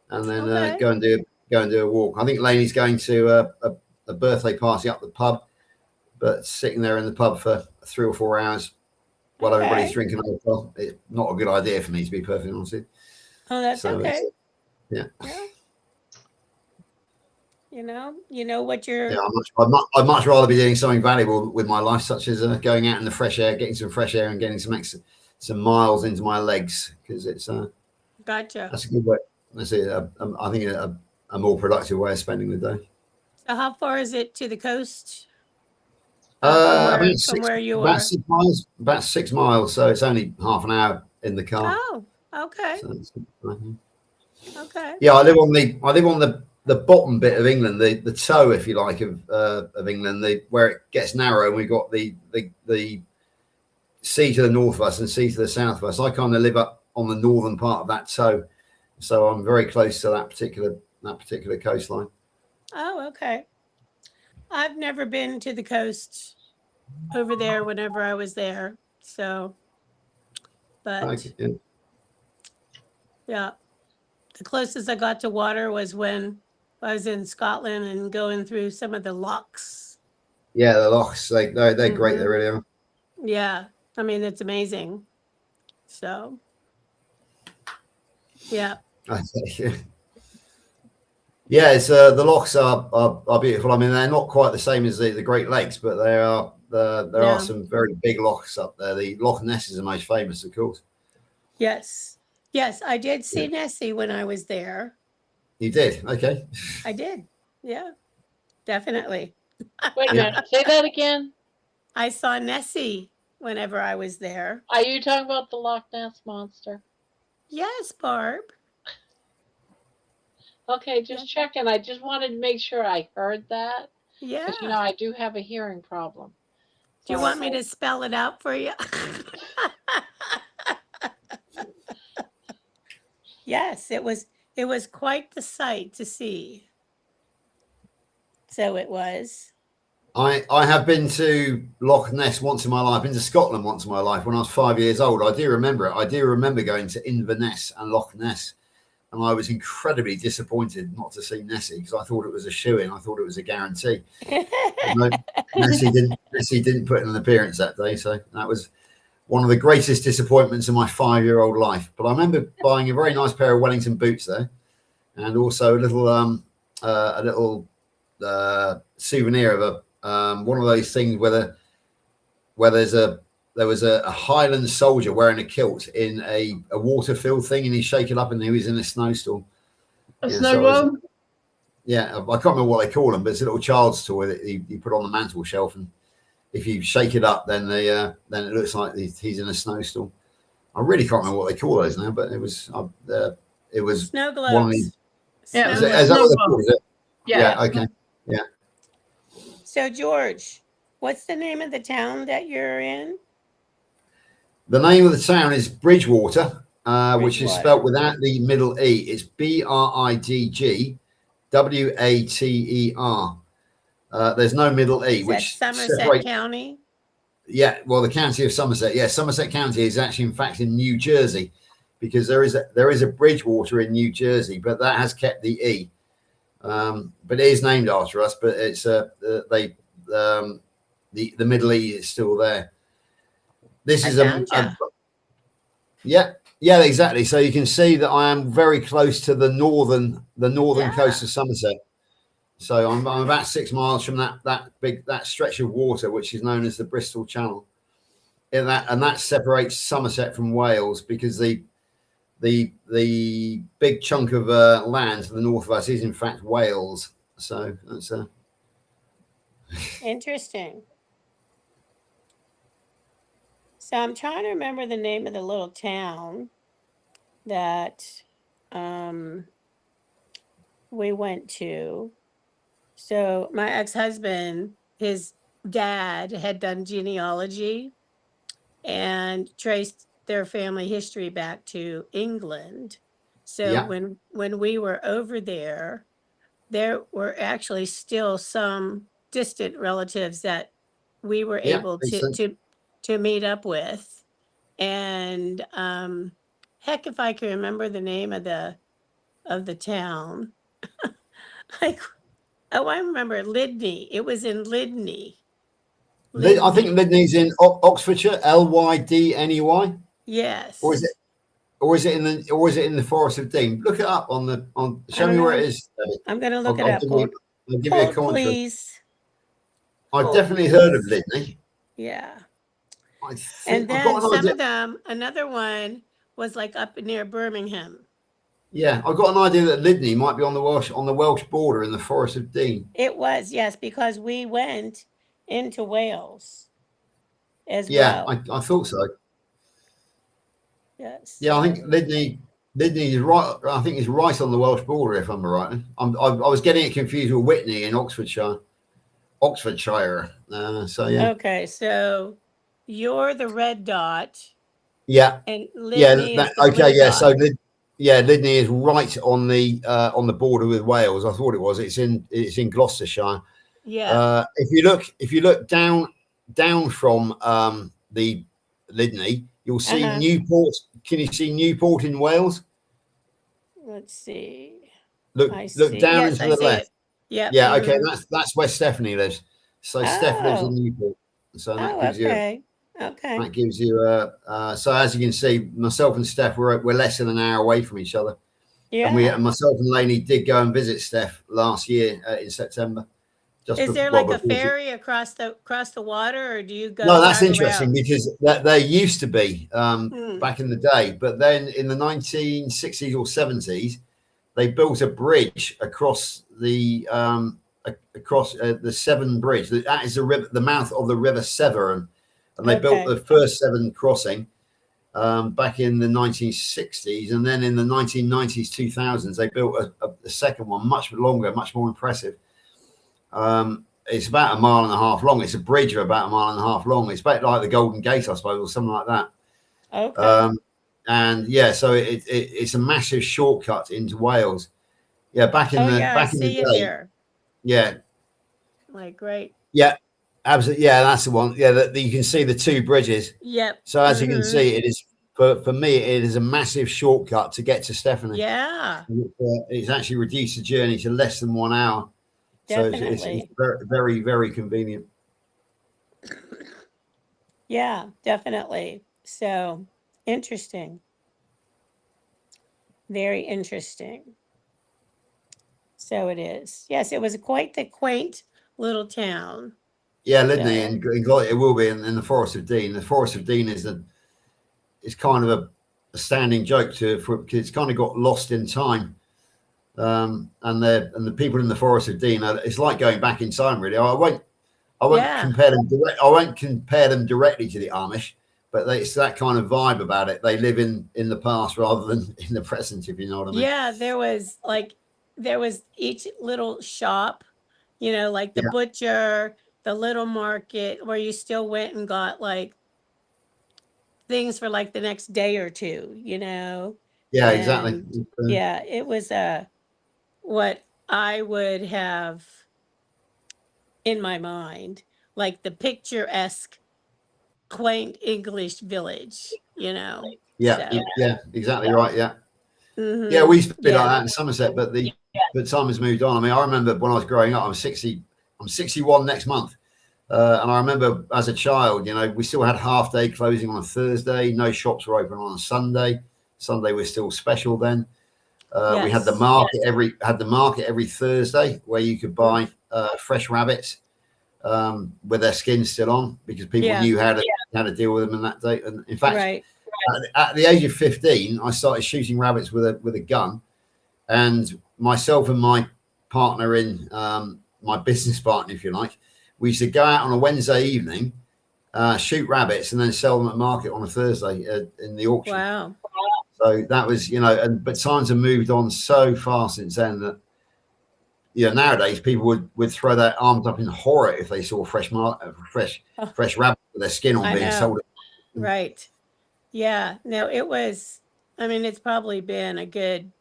and then Okay. go and do a walk. I think Lainey's going to a birthday party up the pub, but sitting there in the pub for 3 or 4 hours while everybody's Okay. drinking alcohol, it's not a good idea for me, to be perfectly honest with you. Oh, that's So okay. yeah. You know what you're. Yeah, I'd much rather be doing something valuable with my life, such as going out in the fresh air, getting some fresh air, and getting some miles into my legs, because it's Gotcha. that's a good way. That's I think a more productive way of spending the day. So how far is it to the coast? From where you about are. 6 miles. About 6 miles, so it's only half an hour in the car. Oh, okay. So Okay. yeah, I live on the bottom bit of England, the toe, if you like, of England, where it gets narrow, and we've got the sea to the north of us and sea to the south of us. I kind of live up on the northern part of that toe, so I'm very close to that particular coastline. Oh, okay. I've never been to the coast over there whenever I was there. So, but Okay. yeah, the closest I got to water was when I was in Scotland and going through some of the lochs. Yeah, the lochs, they're great. They really are. Yeah, I mean, it's amazing. So, yeah. Yeah, it's the lochs are beautiful. I mean, they're not quite the same as the Great Lakes, but there are some very big lochs up there. The Loch Ness is the most famous, of course. Yes. Yes, I did see Nessie when I was there. You did? Okay. I did. Yeah, definitely. Wait a minute. Say that again. I saw Nessie whenever I was there. Are you talking about the Loch Ness monster? Yes, Barb. Okay, just checking. I just wanted to make sure I heard that. Yeah. Because, I do have a hearing problem. Do you want me to spell it out for you? Yes, it was quite the sight to see. So it was. I have been to Loch Ness once in my life. I've been to Scotland once in my life when I was 5 years old. I do remember it. I do remember going to Inverness and Loch Ness, and I was incredibly disappointed not to see Nessie, because I thought it was a shoo-in. I thought it was a guarantee. No, Nessie didn't put in an appearance that day, so that was one of the greatest disappointments in my 5-year-old life. But I remember buying a very nice pair of Wellington boots there, and also a little souvenir of one of those things where there was a Highland soldier wearing a kilt in a water-filled thing, and he shake it up, and he was in a snowstorm. A snow globe? Yeah, I can't remember what they call them, but it's a little child's toy that he put on the mantel shelf, and if you shake it up, then it looks like he's in a snowstorm. I really can't remember what they call those now, but it was Snow globes. one of the, Yeah, is that what they're called, is it? Yeah. Okay. Yeah. So George, what's the name of the town that you're in? The name of the town is Bridgewater, which is Bridgewater. spelt without the middle E. It's Bridgwater. There's no middle E, Is which that Somerset separates. County? Yeah, well, the county of Somerset. Yeah, Somerset County is actually, in fact, in New Jersey, because there is a Bridgewater in New Jersey, but that has kept the E. But it is named after us, but it's the middle E is still there. This is yeah, exactly. So you can see that I am very close to the northern coast of Somerset. So I'm about 6 miles from that stretch of water, which is known as the Bristol Channel, and that separates Somerset from Wales, because the big chunk of land to the north of us is in fact Wales. So Interesting. So I'm trying to remember the name of the little town that we went to. So my ex-husband, his dad had done genealogy and traced their family history back to England. So Yeah. when we were over there were actually still some distant relatives that we were Yeah, able makes sense. to meet up with. And heck, if I can remember the name of the town. Like, oh, I remember Lydney. It was in Lydney. I think Lydney's in Oxfordshire, Lydney. Yes. Or is it in the Forest of Dean? Look it up on. Show me where it is. I'm gonna look it I'll up. give you a Hold, commentary. please. I've Hold, definitely please. heard of Lydney. Yeah. I And think I've got then an some idea. of them, another one was like up near Birmingham. Yeah, I've got an idea that Lydney might be on the Welsh border in the Forest of Dean. It was, yes, because we went into Wales as Yeah, well. I thought so. Yes. Yeah, I think Lydney is right. I think it's right on the Welsh border, if I'm right. I was getting it confused with Whitney in Oxfordshire. So yeah. Okay, so you're the red dot. Yeah. And Lydney is the okay. blue Yeah. dot. So Lydney is right on the border with Wales. I thought it was. It's in Gloucestershire. Yeah. If you look down from the Lydney, you'll see Newport. Can you see Newport in Wales? Let's see. Look down Yes, into I the see left. it. Yep. Yeah. Okay. That's where Stephanie lives. So Steph lives in Oh. Newport. So that gives Okay. that gives you so as you can see, myself and Steph we're less than an hour away from each other. Yeah. And myself and Lainey did go and visit Steph last year in September. Is there like a ferry across the water, or do you go? No, that's interesting because there used to be Hmm. back in the day, but then in the 1960s or 70s, they built a bridge across the Severn Bridge. That is the river, the mouth of the River Severn, and they built the first Severn crossing back in the 1960s, and then in the 1990s, 2000s, they built a second one, much longer, much more impressive. It's about 1.5 miles long. It's a bridge of about 1.5 miles long. It's about like the Golden Gate, I suppose, or something like that. Okay. And yeah, so it's a massive shortcut into Wales. Yeah, back in the day. Here. Yeah. Like great. Yeah, absolutely. Yeah, that's the one. Yeah, you can see the two bridges. Yep. So as you can see, it is for me, it is a massive shortcut to get to Stephanie. Yeah. It's actually reduced the journey to less than 1 hour. Definitely. So it's very, very, very convenient. Yeah, definitely. So interesting. Very interesting. So it is. Yes, it was quite the quaint little town. Yeah, Lydney and it will be in the Forest of Dean. The Forest of Dean is kind of a standing joke because it's kind of got lost in time. And the people in the Forest of Dean it's like going back in time, really. I won't compare them I won't compare them directly to the Amish, but it's that kind of vibe about it. They live in the past rather than in the present, if you know what I mean. Yeah, there was each little shop, like the butcher, the little market where you still went and got like things for like the next day or two, Yeah, and exactly. Yeah, it was what I would have in my mind, like the picturesque, quaint English village, Yeah, So. yeah, exactly right. Yeah. Mhm. Yeah, we used to be like that in Somerset, but time has moved on. I mean, I remember when I was growing up, I'm 61 next month. And I remember as a child, we still had half day closing on a Thursday. No shops were open on a Sunday. Sunday was still special then. We had the market every Thursday where you could buy fresh rabbits with their skins still on because people knew how to deal with them in that day. And in fact, at the age of 15, I started shooting rabbits with a gun, and myself and my partner my business partner, if you like, we used to go out on a Wednesday evening, shoot rabbits, and then sell them at market on a Thursday in the auction. Wow. So that was, but times have moved on so far since then that, nowadays people would throw their arms up in horror if they saw fresh rabbit with their skin on being sold. Right. Yeah. No, it was, I mean, it's probably been a good,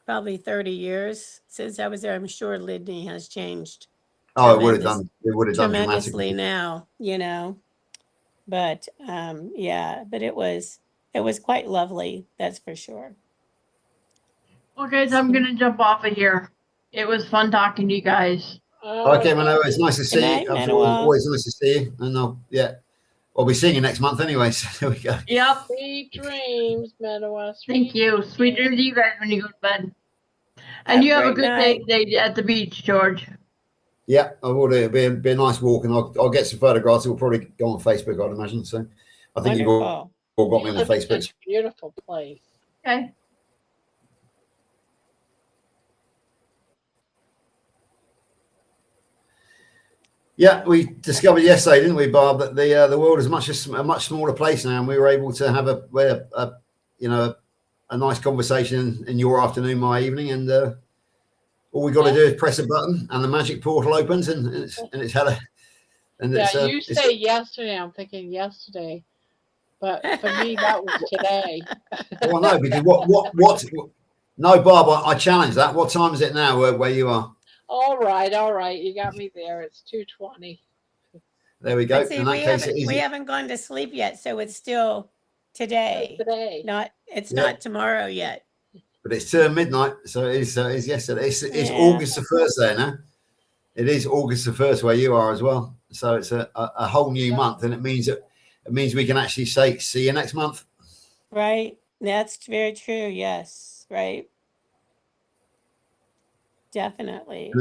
probably 30 years since I was there. I'm sure Lydney has changed. Oh, it would have done tremendously dramatically now, but yeah, but it was quite lovely. That's for sure. Well, guys, I'm going to jump off of here. It was fun talking to you guys. Okay, Manuel, it's nice to see you. Always nice to see you. And I'll be seeing you next month anyway. So there we go. Yep. Sweet dreams, Manuel. Thank you. Sweet dreams to you guys when you go to bed. And you have a good day at the beach, George. Yeah, I will do. It'll be a nice walk, and I'll get some photographs. It will probably go on Facebook, I'd imagine. So I think you've all got me on the Facebook. Beautiful place. Okay. Yeah, we discovered yesterday, didn't we, Barb, that the world is a much smaller place now, and we were able to have a nice conversation in your afternoon, my evening, and all we got to do is press a button, and the magic portal opens, and it's had a. And you say yesterday. I'm thinking yesterday, but for me that was today. Well, no, because what? No, Barb, I challenge that. What time is it now where you are? All right. You got me there. It's 2:20. There we go. See, in that case, we haven't gone to sleep yet, so it's still today. It's not tomorrow yet. But it's midnight, so it's yesterday. It's August the 1st there now. It is August the 1st where you are as well. So it's a whole new month, and it means we can actually say see you next month. Right. That's very true. Yes. Right. Definitely.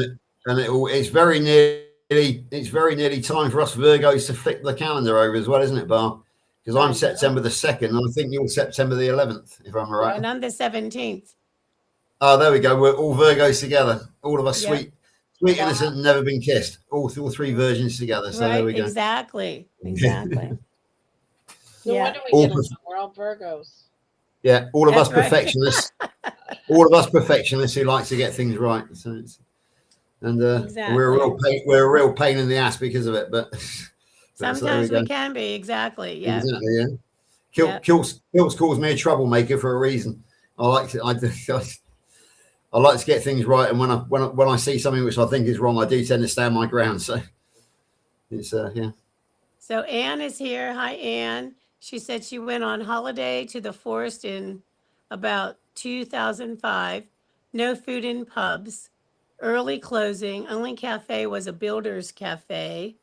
And it's very nearly time for us Virgos to flip the calendar over as well, isn't it, Barb? Because I'm September the 2nd, and I think you're September the 11th, if I'm right. And I'm the 17th. Oh, there we go. We're all Virgos together. All of us sweet, innocent, never been kissed. All three virgins together. So there we go. Exactly. No wonder we get along. We're all Virgos. Yeah, all of us perfectionists. All of us perfectionists who like to get things right. So we're a real pain in the ass because of it. But sometimes we can be. Exactly. Yeah. Exactly. Yeah. Kilts calls me a troublemaker for a reason. I like to get things right, and when I see something which I think is wrong, I do tend to stand my ground. So it's yeah. So Anne is here. Hi, Anne. She said she went on holiday to the forest in about 2005. No food in pubs. Early closing. Only cafe was a builder's cafe.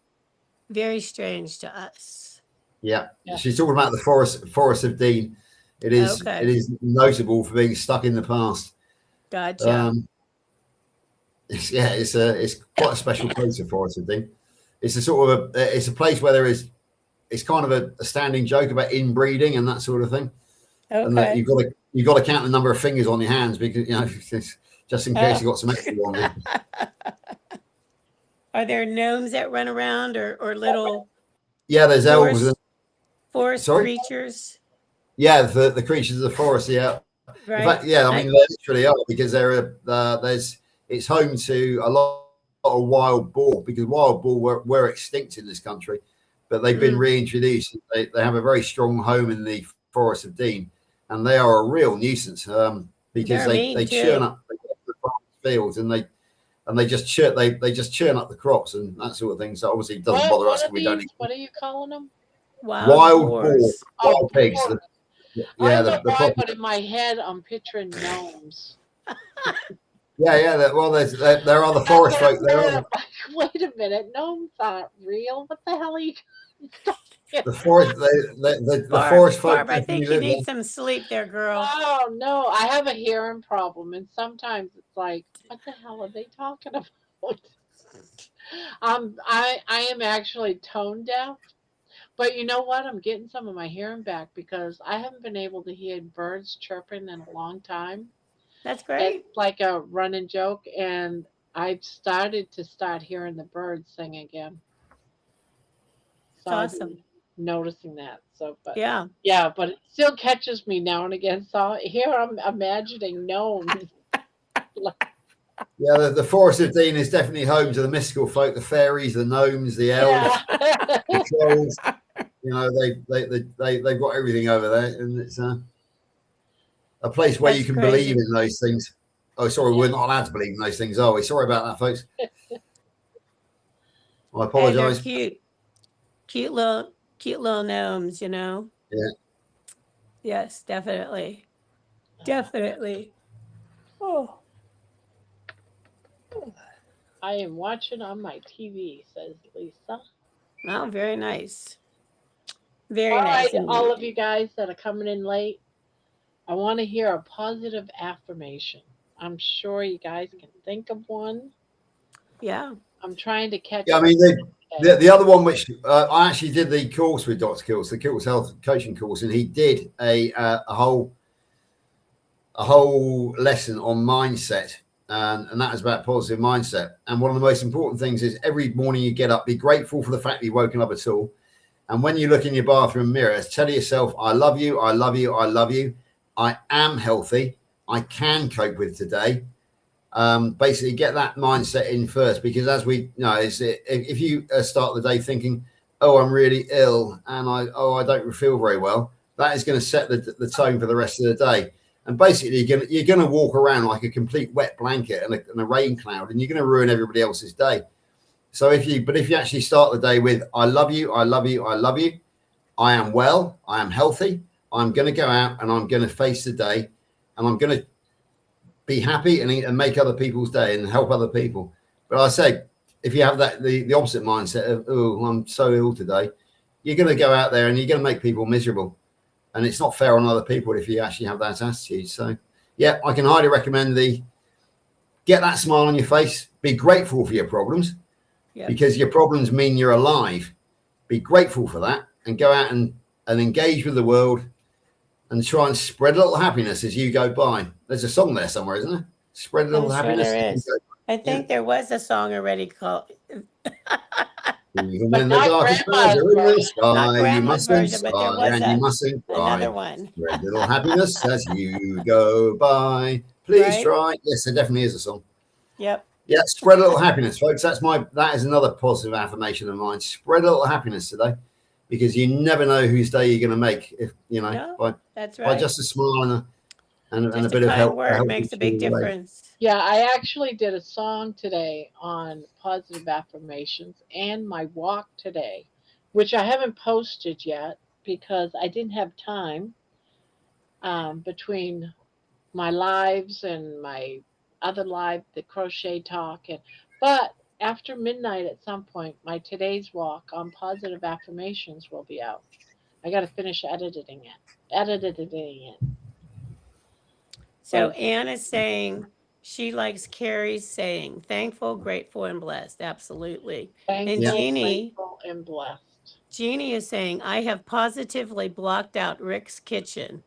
Very strange to us. Yeah. She's talking about the Forest of Dean. It is notable for being stuck in the past. Gotcha. It's quite a special place, the Forest of Dean. It's it's a place where it's kind of a standing joke about inbreeding and that sort of thing. Okay. And that you've got to count the number of fingers on your hands because just in case you've got some extra on there. Are there gnomes that run around or little? Yeah, there's elves. Forest creatures. Yeah, the creatures of the forest. Yeah. Right. In fact, yeah, I mean they literally are because it's home to a lot of wild boar because wild boar were extinct in this country, but they've been reintroduced. They have a very strong home in the Forest of Dean, and they are a real nuisance because they churn up the fields and they just churn up the crops and that sort of thing. So obviously it doesn't bother us. What are you calling them? Wild boar, wild pigs. I don't know why, but in my head I'm picturing gnomes. Yeah. There are the forest folk. Wait a minute, gnomes aren't real. What the hell are you? The forest, the forest folk. Barb, I think you need some sleep there, girl. Oh no, I have a hearing problem, and sometimes it's like, what the hell are they talking about? I am actually tone deaf, but you know what? I'm getting some of my hearing back because I haven't been able to hear birds chirping in a long time. That's great. It's like a running joke, and I've started to hearing the birds sing again. It's So I've awesome. been noticing that. So, but Yeah. yeah, but it still catches me now and again. So here I'm imagining gnomes. Like, Yeah, the Forest of Dean is definitely home to the mystical folk, the fairies, the gnomes, the elves, yeah. the trolls. You know, they've got everything over there, and it's a place where you That's can believe crazy. in those things. Oh, sorry, we're not allowed to believe in those things, are we? Sorry about that, folks. I And they're apologize. cute. Cute little gnomes, you know? Yeah. Yes, definitely. Definitely. Oh. I am watching on my TV, says Lisa. Oh, very nice. Very All nice right, all indeed. of you guys that are coming in late, I want to hear a positive affirmation. I'm sure you guys can think of one. Yeah. I'm trying to catch Yeah, I up mean, today. the other one, which I actually did the course with Dr. Kills, the Kills Health Coaching course, and he did a whole lesson on mindset, and that was about positive mindset. And one of the most important things is every morning you get up, be grateful for the fact that you've woken up at all. And when you look in your bathroom mirror, tell yourself, I love you, I love you, I love you. I am healthy. I can cope with today. Basically, get that mindset in first, because as we know, if you start the day thinking, oh, I'm really ill and I don't feel very well, that is going to set the tone for the rest of the day. And basically, you're going to walk around like a complete wet blanket and a rain cloud, and you're going to ruin everybody else's day. So if you actually start the day with, I love you, I love you, I love you, I am well, I am healthy, I'm going to go out and I'm going to face the day, and I'm going to be happy and make other people's day and help other people. But I say, if you have that the opposite mindset of, oh, I'm so ill today, you're going to go out there and you're going to make people miserable, and it's not fair on other people if you actually have that attitude. So yeah, I can highly recommend get that smile on your face, be grateful for your problems. Yep. Because your problems mean you're alive. Be grateful for that and go out and engage with the world and try and spread a little happiness as you go by. There's a song there somewhere, isn't there? Spread a little happiness. There is. I think there was a song already called. Even when the darkest clouds are in the sky, you mustn't sigh and you mustn't cry. Another one. Spread little happiness as you go by. Please try. Yes, there definitely is a song. Yep. Yeah, spread a little happiness, folks. That is another positive affirmation of mine. Spread a little happiness today, because you never know whose day you're going to make. If you know, by just a smile and a bit of help. Word makes a big difference. Yeah, I actually did a song today on positive affirmations and my walk today, which I haven't posted yet because I didn't have time between my lives and my other live, the crochet talk, but after midnight at some point, my today's walk on positive affirmations will be out. I got to finish editing it. So Anne is saying she likes Carrie's saying thankful, grateful, and blessed. Absolutely. Thankful, Jeannie, grateful, and blessed. Jeannie is saying I have positively blocked out Rick's kitchen.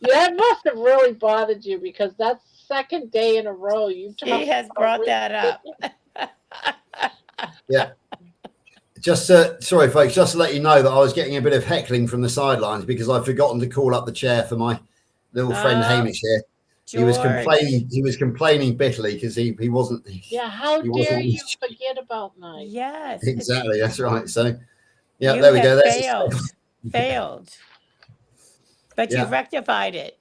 That must have really bothered you, because that's second day in a row you He has brought that up. Yeah. Just sorry, folks, just to let you know that I was getting a bit of heckling from the sidelines because I'd forgotten to call up the chair for my little friend Hamish here. George. He was complaining bitterly because he wasn't. Yeah, how dare you forget about night? Yes. Exactly, that's right. So yeah, there we go. Failed. But you've rectified it.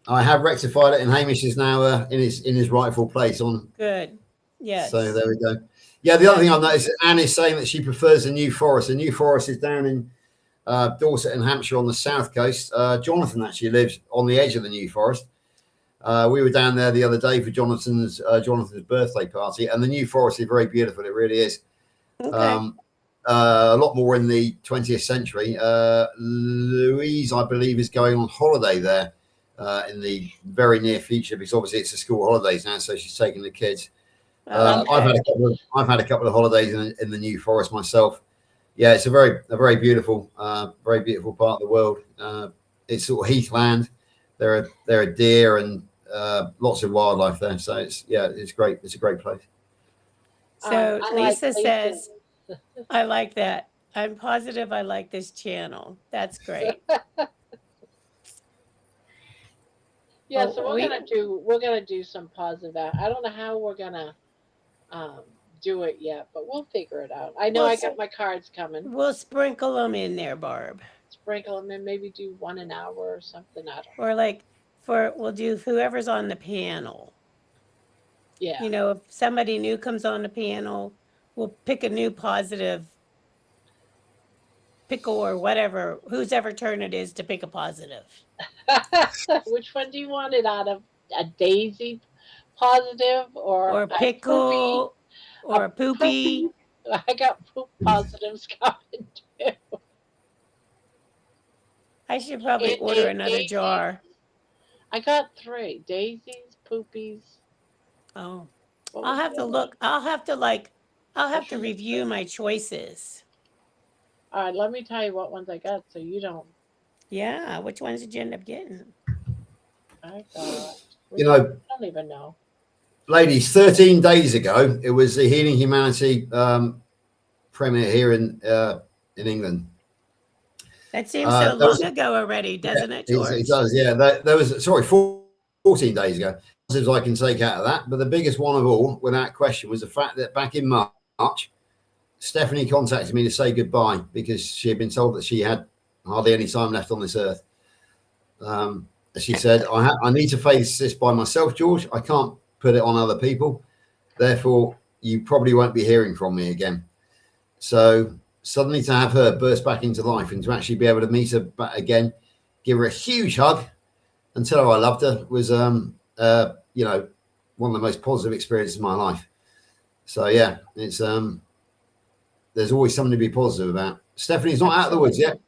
I have rectified it, and Hamish is now in his rightful place on. Good. Yes. So there we go. Yeah, the other thing I've noticed is Anne is saying that she prefers the New Forest. The New Forest is down in Dorset and Hampshire on the south coast. Jonathan actually lives on the edge of the New Forest. We were down there the other day for Jonathan's birthday party, and the New Forest is very beautiful. It really is. Okay. A lot more in the 20th century. Louise, I believe, is going on holiday there in the very near future, because obviously it's the school holidays now, so she's taking the kids. Okay. I've had a couple of holidays in the New Forest myself. Yeah, it's a very beautiful part of the world. It's sort of heathland. There are deer and lots of wildlife there. So it's great. It's a great place. So I like Lisa places. says, I like that. I'm positive I like this channel. That's great. Yeah, Oh, so we're gonna do some positive. I don't know how we're gonna do it yet, but we'll figure it out. I know Well, I got my cards coming. We'll sprinkle them in there, Barb. Sprinkle them in, maybe do one an hour or something. I don't. Or like we'll do whoever's on the panel. Yeah. You know, if somebody new comes on the panel, we'll pick a new positive pickle or whatever, whose ever turn it is to pick a positive. Which one do you want it out of? A daisy positive or a pickle poopy? or a poopy? I got poop positives coming too. I should probably order another jar. I got 3 daisies, poopies. Oh, I'll have to look. I'll have to review my choices. All right, let me tell you what ones I got so you don't. Yeah, which ones did you end up getting? I got. You know, I don't even know. Ladies, 13 days ago, it was the Healing Humanity premiere here in England. That seems so long ago already, doesn't it, George? It does, yeah. There was, 14 days ago. As I can take out of that, but the biggest one of all, without question, was the fact that back in March, Stephanie contacted me to say goodbye because she had been told that she had hardly any time left on this earth. She said, I need to face this by myself, George. I can't put it on other people. Therefore, you probably won't be hearing from me again. So suddenly to have her burst back into life and to actually be able to meet her back again, give her a huge hug and tell her I loved her was, you know, one of the most positive experiences of my life. So yeah, it's there's always something to be positive about. Stephanie's not out of the woods yet.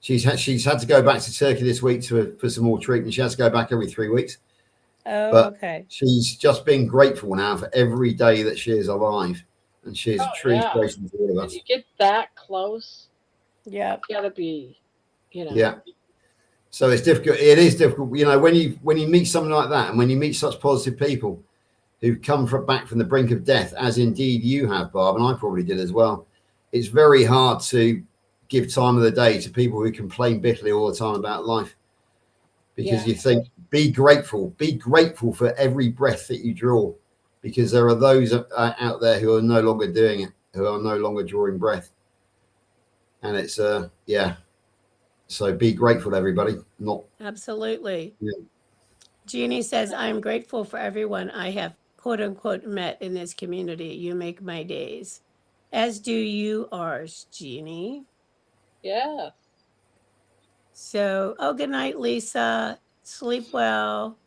She's had to go back to Turkey this week for some more treatment. She has to go back every 3 weeks. Oh, but okay. She's just being grateful now for every day that she is alive, and she is a true inspiration to all of us. When you get that close, yeah, it's gotta be, you know. Yeah. So it's difficult. It is difficult, you know, when you meet something like that, and when you meet such positive people who've come back from the brink of death, as indeed you have, Barb, and I probably did as well. It's very hard to give time of the day to people who complain bitterly all the time about life, because you think, be grateful for every breath that you draw, because there are those out there who are no longer doing it, who are no longer drawing breath. And it's so be grateful, everybody. Not absolutely. Yeah. Jeannie says, I'm grateful for everyone I have quote unquote met in this community. You make my days, as do you ours, Jeannie. Yeah. So, good night, Lisa. Sleep well.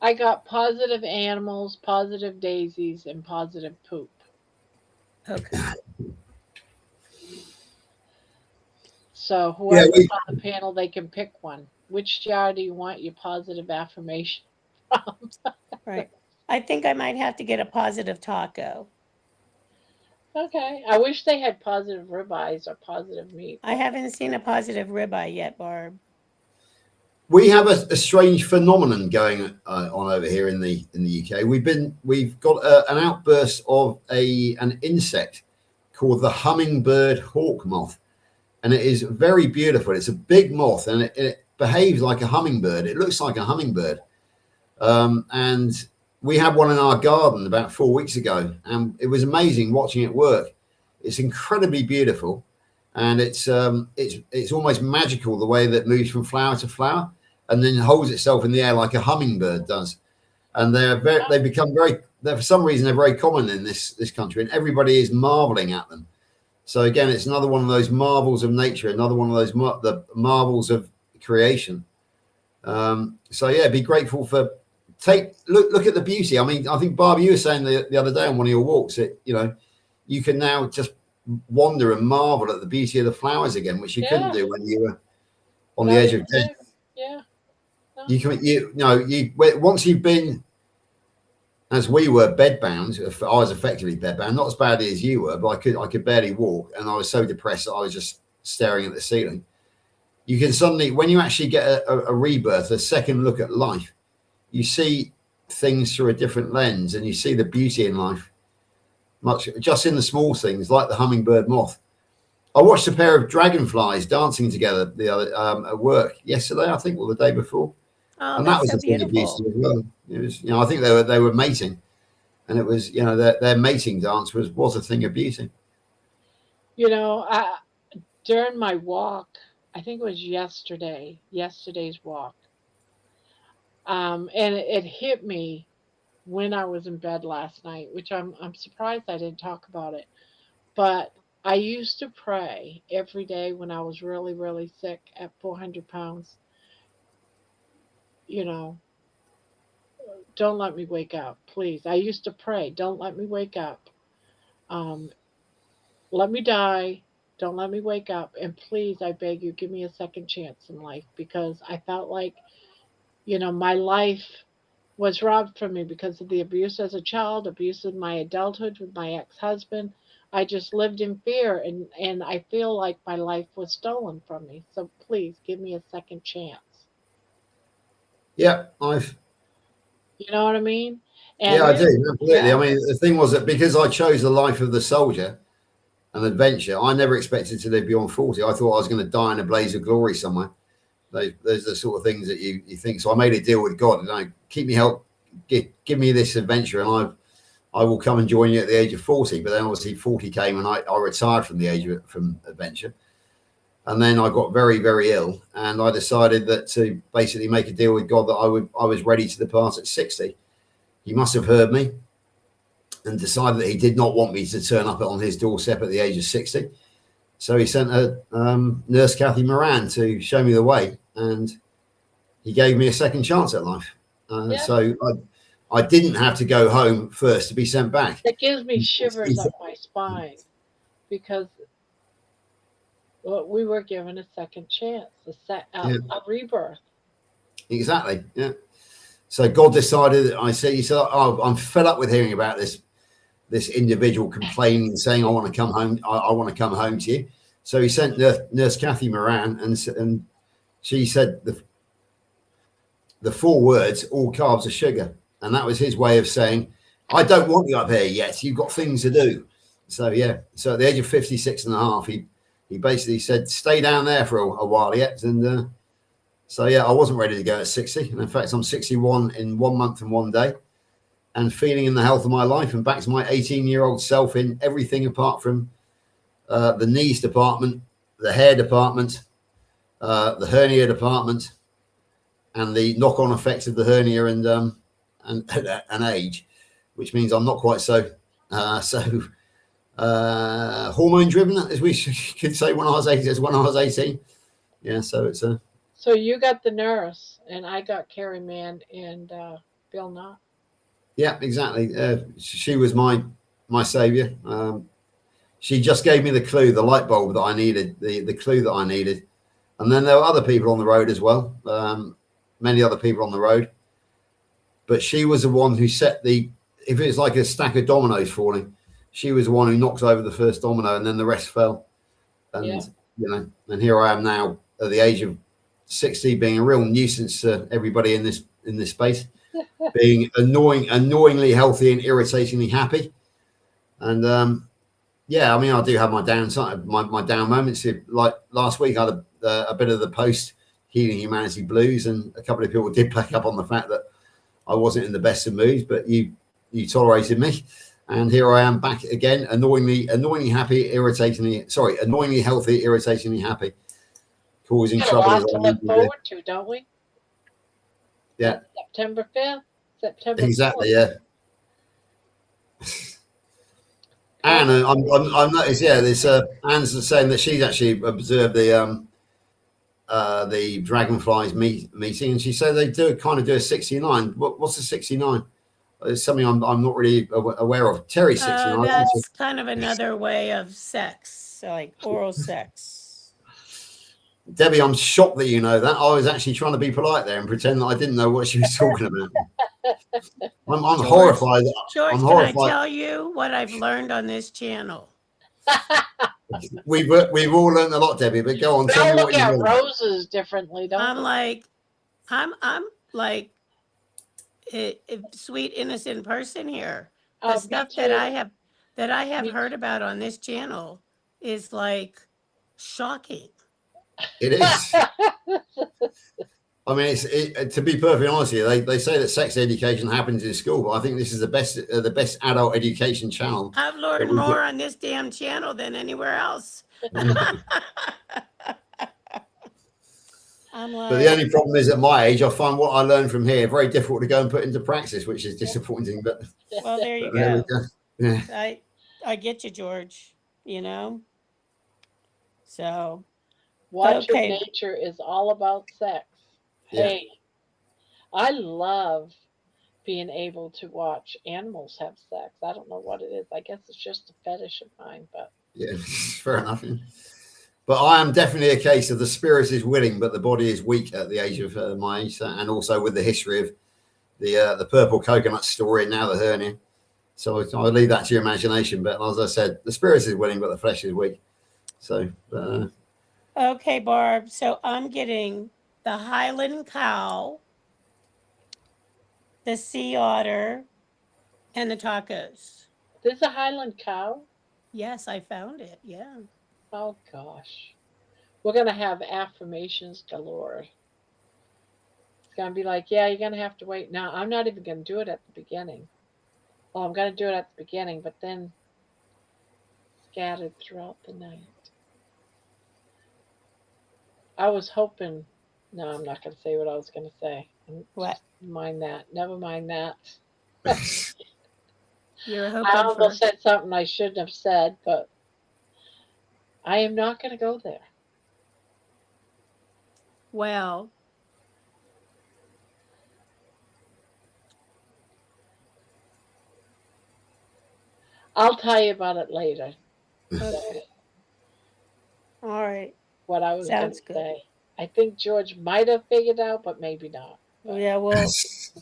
I got positive animals, positive daisies, and positive poop. Okay. So whoever's on the panel, they can pick one. Which jar do you want your positive affirmation from? Right. I think I might have to get a positive taco. Okay. I wish they had positive ribeyes or positive meat. I haven't seen a positive ribeye yet, Barb. We have a strange phenomenon going on over here in the UK. We've got an outburst of an insect called the hummingbird hawk moth, and it is very beautiful. It's a big moth, and it behaves like a hummingbird. It looks like a hummingbird, and we had one in our garden about 4 weeks ago, and it was amazing watching it work. It's incredibly beautiful, and it's almost magical the way that it moves from flower to flower, and then holds itself in the air like a hummingbird does. And they've become for some reason they're very common in this country, and everybody is marveling at them. So again, it's another one of those marvels of nature, another one of those the marvels of creation. So yeah, be grateful for. Look at the beauty. I mean, I think Barb, you were saying the other day on one of your walks that you can now just wander and marvel at the beauty of the flowers again, which you couldn't do when you were on the edge of death. Yeah. You can, once you've been, as we were, bedbound. I was effectively bedbound, not as badly as you were, but I could barely walk, and I was so depressed that I was just staring at the ceiling. you can suddenly, when you actually get a rebirth, a second look at life, you see things through a different lens, and you see the beauty in life, much just in the small things, like the hummingbird moth. I watched a pair of dragonflies dancing together the other at work yesterday, I think, or the day before, Oh, and that that's was so a thing of beauty beautiful. as well. It was, I think they were mating, and it was, their mating dance was a thing of beauty. During my walk, I think it was yesterday's walk, and it hit me when I was in bed last night, which I'm surprised I didn't talk about it. But I used to pray every day when I was really, really sick at 400 pounds, you know, don't let me wake up, please. I used to pray, don't let me wake up. Um, Let me die. Don't let me wake up. And please, I beg you, give me a second chance in life because I felt like, my life was robbed from me because of the abuse as a child, abuse in my adulthood with my ex-husband. I just lived in fear and I feel like my life was stolen from me. So please give me a second chance. Yeah, You know what I mean? yeah, And I do, absolutely. yeah, I mean, the thing was that because I chose the life of the soldier, an adventure, I never expected to live beyond 40. I thought I was going to die in a blaze of glory somewhere. Those are the sort of things that you think. So I made a deal with God, keep me help, give me this adventure, and I will come and join you at the age of 40. But then obviously 40 came, and I retired from adventure, and then I got very, very ill, and I decided that to basically make a deal with God that I was ready to depart at 60. He must have heard me and decided that he did not want me to turn up on his doorstep at the age of 60. So he sent a nurse, Kathy Moran, to show me the way, and he gave me a second chance at life. yeah. So I didn't have to go home first to be sent back. It gives me shivers up my spine because we were given a second chance, Yeah, a rebirth. exactly. Yeah. So God decided. He said, "Oh, I'm fed up with hearing about this individual complaining, saying I want to come home. I want to come home to you." So he sent Nurse Kathy Moran, and she said the four words, "All carbs are sugar," and that was his way of saying, "I don't want you up here yet. You've got things to do." So yeah. So at the age of 56 and a half, he basically said, "Stay down there for a while yet," and so yeah, I wasn't ready to go at 60, and in fact, I'm 61 in 1 month and 1 day. And feeling in the health of my life and back to my 18-year-old self in everything apart from the knees department, the hair department, the hernia department, and the knock-on effects of the hernia and age, which means I'm not quite so hormone driven, as we could say when I was 18. Yeah, so it's a. So you got the nurse, and I got Carrie Mann and Bill Knott. Yeah, exactly. She was my savior. She just gave me the clue, the light bulb that I needed, the clue that I needed. And then there were other people on the road as well, many other people on the road. But she was the one who set if it's like a stack of dominoes falling, she was the one who knocked over the first domino, and then the rest fell. And, and here I am now at the age of 60, being a real nuisance to everybody in this space. Being annoyingly healthy and irritatingly happy, and yeah, I mean, I do have my downside, my down moments. Like last week, I had a bit of the post Healing Humanity blues, and a couple of people did pick up on the fact that I wasn't in the best of moods, but you tolerated me, and here I am back again, annoyingly happy, annoyingly healthy, irritatingly happy, causing Got a trouble. lot to look forward to, don't we? Yeah. September 5th, September 4th. Exactly, yeah. Anne, I'm noticed. Yeah, this Anne's saying that she's actually observed the dragonflies meeting, and she said they do a 69. What's the 69? It's something I'm not really aware of. Terry 69. That's kind of another way of sex, like oral sex. Debbie, I'm shocked that you know that. I was actually trying to be polite there and pretend that I didn't know what she was talking about. I'm horrified. George, I'm can horrified. I tell you what I've learned on this channel? we've all learned a lot, Debbie. But go on, We tell all me look what you at learned. roses differently, don't I'm we? like, I'm like a sweet innocent person here. The Me stuff too. that I have Me heard about on this channel is like shocking. It is. I mean, to be perfectly honest with you, they say that sex education happens in school, but I think this is the best adult education channel. I've learned more on this damn channel than anywhere else. I'm like, But the only problem is, at my age, I find what I learned from here very difficult to go and put into practice, which is disappointing. But well, there you there we go. go. Yeah. I get you, George. You know. So Watching okay. nature is all about sex. Yeah. Hey, I love being able to watch animals have sex. I don't know what it is. I guess it's just a fetish of mine, but Yeah, fair enough. Yeah. But I am definitely a case of the spirit is willing, but the body is weak at the age of my age, and also with the history of the purple coconut story and now the hernia. So I'll leave that to your imagination. But as I said, the spirit is willing, but the flesh is weak. So Okay, Barb. So I'm getting the Highland cow, the sea otter, and the tacos. this is a Highland cow. Yes, I found it. Yeah. Oh gosh, we're gonna have affirmations galore. It's gonna be like, yeah, you're gonna have to wait. Now, I'm not even gonna do it at the beginning. Well, I'm gonna do it at the beginning, but then scattered throughout the night. I was hoping. No, I'm not gonna say what I was gonna say. What? Mind that. Never mind that. You're I hoping for. almost said something I shouldn't have said, but I am not gonna go there. Well, I'll tell you about it later. okay. All right. What I was Sounds gonna good. say. I think George might have figured out, but maybe not. Yeah. Well,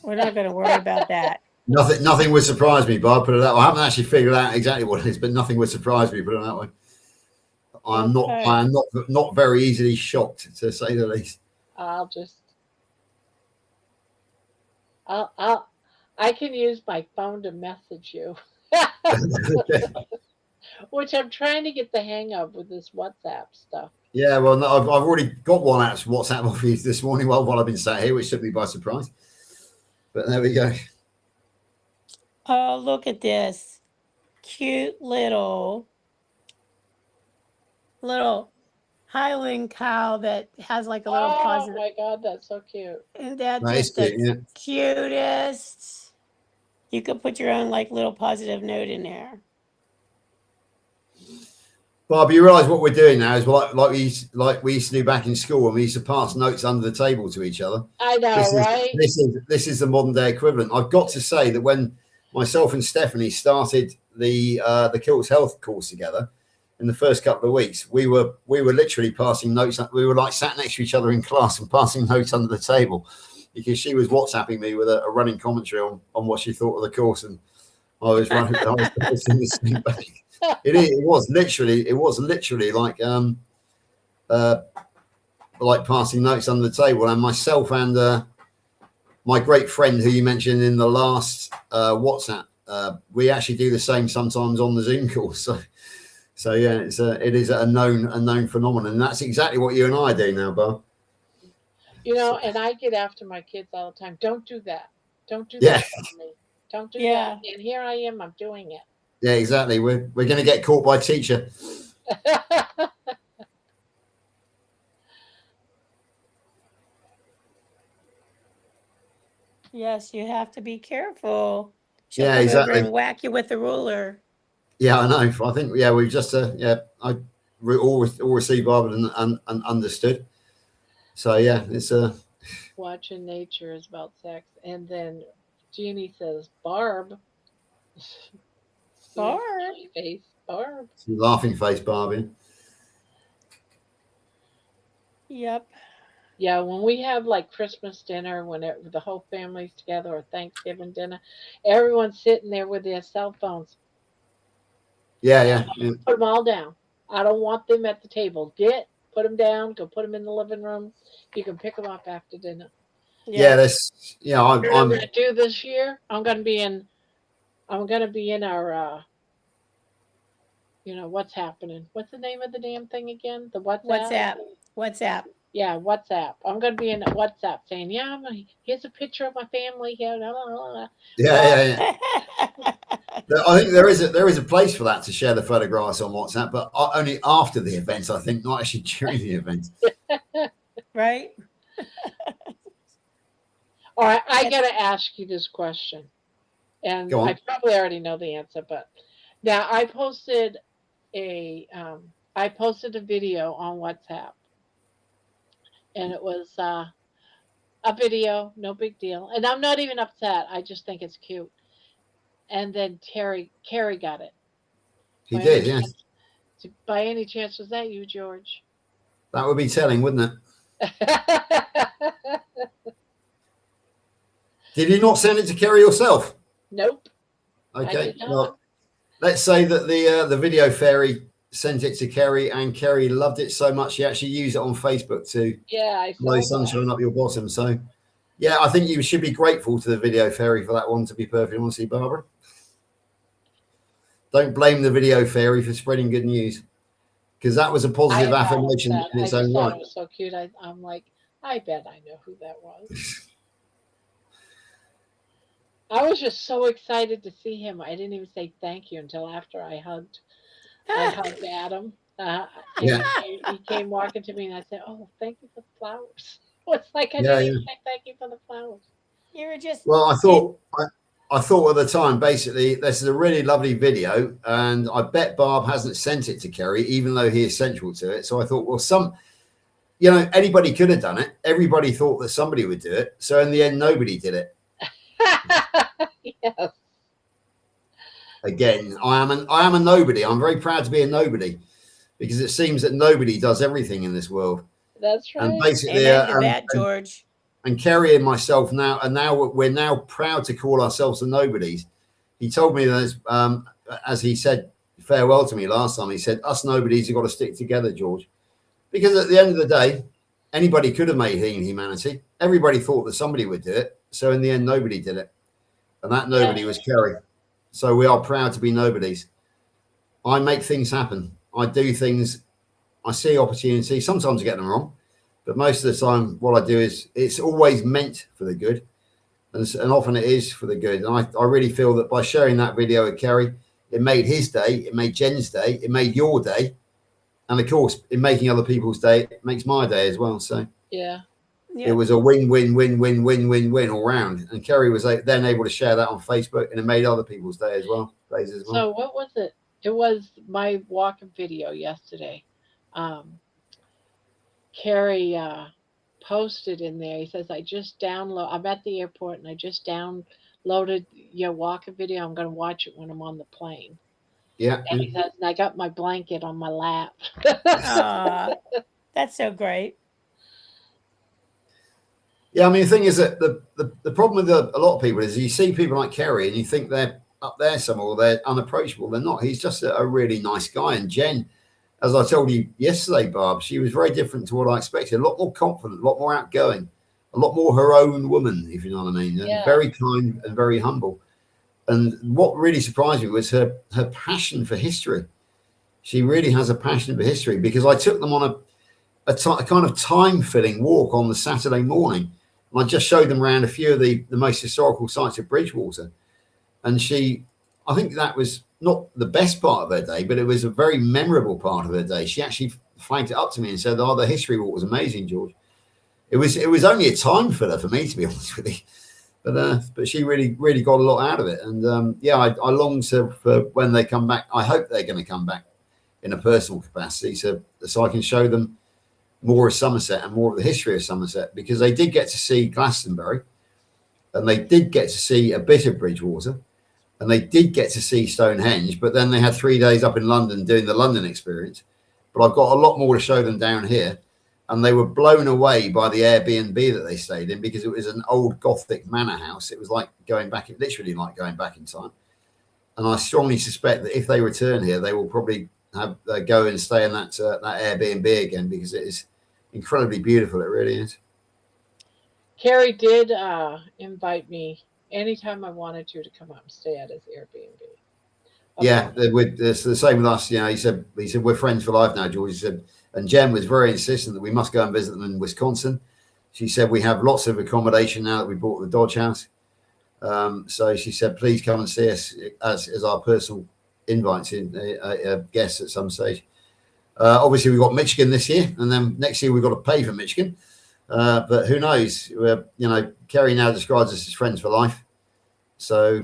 we're not going to worry about that. nothing would surprise me, Bob. Put it that way. I haven't actually figured out exactly what it is, but nothing would surprise me. Put it that way. Okay. I'm not very easily shocked, to say the least. I'll just. I can use my phone to message you, which I'm trying to get the hang of with this WhatsApp stuff. Yeah, well, no, I've already got one out WhatsApp off you this morning while I've been sat here, which took me by surprise. But there we go. Oh, look at this cute little Highland cow that has like a little Oh positive. my God, that's so cute. And that's Nice, just the yeah. cutest. You could put your own like little positive note in there. Bob, you realise what we're doing now is like we used to do back in school when we used to pass notes under the table to each other. I know, right? This is the modern day equivalent. I've got to say that when myself and Stephanie started the Kilts Health course together, in the first couple of weeks, we were literally passing notes. We were like sat next to each other in class and passing notes under the table, because she was WhatsApping me with a running commentary on what she thought of the course, and I was running. I was in the same back. It was literally like passing notes under the table. And myself and my great friend who you mentioned in the last WhatsApp, we actually do the same sometimes on the Zoom call. So yeah, it is a known phenomenon, and that's exactly what you and I do now, Bob. You know, and I get after my kids all the time. Don't do that. Don't do that to me. Don't do that. And here I am. I'm doing it. Yeah, exactly. We're going to get caught by teacher. Yes, you have to be careful. She'll Yeah, come exactly. over and whack you with the ruler. Yeah, I know. I think we've just I all received Barbara and understood. So yeah, it's watching nature is about sex, and then Jeannie says, "Barb." Barb. Face, Barb. Laughing face, Barbie. Yep. Yeah, when we have like Christmas dinner, when the whole family's together, or Thanksgiving dinner, everyone's sitting there with their cell phones. Yeah. Put them all down. I don't want them at the table. Put them down. Go put them in the living room. You can pick them up after dinner. Yeah, that's yeah. What I'm I'm going to do this year, I'm going to be in. I'm going to be in our. What's happening? What's the name of the damn thing again? The WhatsApp. WhatsApp. WhatsApp. Yeah, WhatsApp. I'm going to be in WhatsApp saying, yeah, here's a picture of my family here. Blah, blah, blah. yeah. I think there is a place for that to share the photographs on WhatsApp, but only after the event. I think, not actually during the event. Right. All right, I got to ask you this question, and Go on. I probably already know the answer, but now I posted a video on WhatsApp, and it was a video, no big deal, and I'm not even upset. I just think it's cute. And then Carrie got it. He By did, any yes. chance- By any chance, was that you, George? That would be telling, wouldn't it? Did you not send it to Kerry yourself? Nope. Okay. did not. Well, let's say that the video fairy sent it to Kerry, and Kerry loved it so much she actually used it on Facebook to Yeah, I blow saw that. sunshine up your bottom. So, yeah, I think you should be grateful to the video fairy for that one. To be perfectly honest, with you, Barbara. Don't blame the video fairy for spreading good news, because that was a positive I affirmation that. in I its just own thought right. it was so cute. I'm like, I bet I know who that was. I was just so excited to see him. I didn't even say thank you until after I hugged Adam. And Yeah. he came walking to me, and I said, "Oh, thank you for the flowers." It's like I Yeah, didn't yeah. even say thank you for the flowers. You were just. Well, I thought at the time, basically, this is a really lovely video, and I bet Barb hasn't sent it to Kerry, even though he is central to it. So I thought, well, anybody could have done it. Everybody thought that somebody would do it. So in the end, nobody did it. Yes. Again, I am a nobody. I'm very proud to be a nobody, because it seems that nobody does everything in this world. That's right. And basically, Amen to that, George. and Kerry and myself we're now proud to call ourselves the nobodies. He told me that as he said farewell to me last time, he said, us nobodies have got to stick together, George, because at the end of the day, anybody could have made humanity. Everybody thought that somebody would do it. So in the end, nobody did it. And that nobody was Kerry. So we are proud to be nobodies. I make things happen. I do things. I see opportunities. Sometimes I get them wrong, but most of the time what I do is it's always meant for the good. And often it is for the good. And I really feel that by sharing that video with Kerry, it made his day, it made Jen's day, it made your day. And of course, in making other people's day, it makes my day as well. So Yeah. it was a win-win-win-win-win-win-win all round. And Kerry was then able to share that on Facebook, and it made other people's day as well. Days as well. So what was it? It was my walking video yesterday. Carrie posted in there. He says, I'm at the airport, and I just downloaded your walking video. I'm going to watch it when I'm on the plane. Yeah. And he says, and I got my blanket on my lap. Aw, that's so great. Yeah, I mean, the thing is that the problem with a lot of people is you see people like Kerry and you think they're up there somewhere, or they're unapproachable. They're not. He's just a really nice guy. And Jen, as I told you yesterday, Barb, she was very different to what I expected. A lot more confident, a lot more outgoing, a lot more her own woman, if you know what I mean. Yeah. Very kind and very humble. And what really surprised me was her passion for history. She really has a passion for history, because I took them on a kind of time-filling walk on the Saturday morning. And I just showed them around a few of the most historical sites of Bridgewater. And I think that was not the best part of her day, but it was a very memorable part of her day. She actually flagged it up to me and said, "Oh, the history walk was amazing, George." It was only a time filler for me, to be honest with you. But she really got a lot out of it. And I long for when they come back. I hope they're going to come back in a personal capacity, so I can show them more of Somerset and more of the history of Somerset, because they did get to see Glastonbury, and they did get to see a bit of Bridgewater, and they did get to see Stonehenge, but then they had 3 days up in London doing the London experience. But I've got a lot more to show them down here. And they were blown away by the Airbnb that they stayed in, because it was an old Gothic manor house. It was like literally like going back in time. And I strongly suspect that if they return here, they will probably have go and stay in that Airbnb again, because it is incredibly beautiful. It really is. Carrie did invite me anytime I wanted to come up and stay at his Airbnb. Yeah, it's the same with us. You know, he said we're friends for life now, George. He said, and Jen was very insistent that we must go and visit them in Wisconsin. She said we have lots of accommodation now that we bought the Dodge House. So she said, please come and see us as our personal invites, guests at some stage. Obviously, we've got Michigan this year, and then next year we've got to pay for Michigan. But who knows? You know, Kerry now describes us as friends for life. So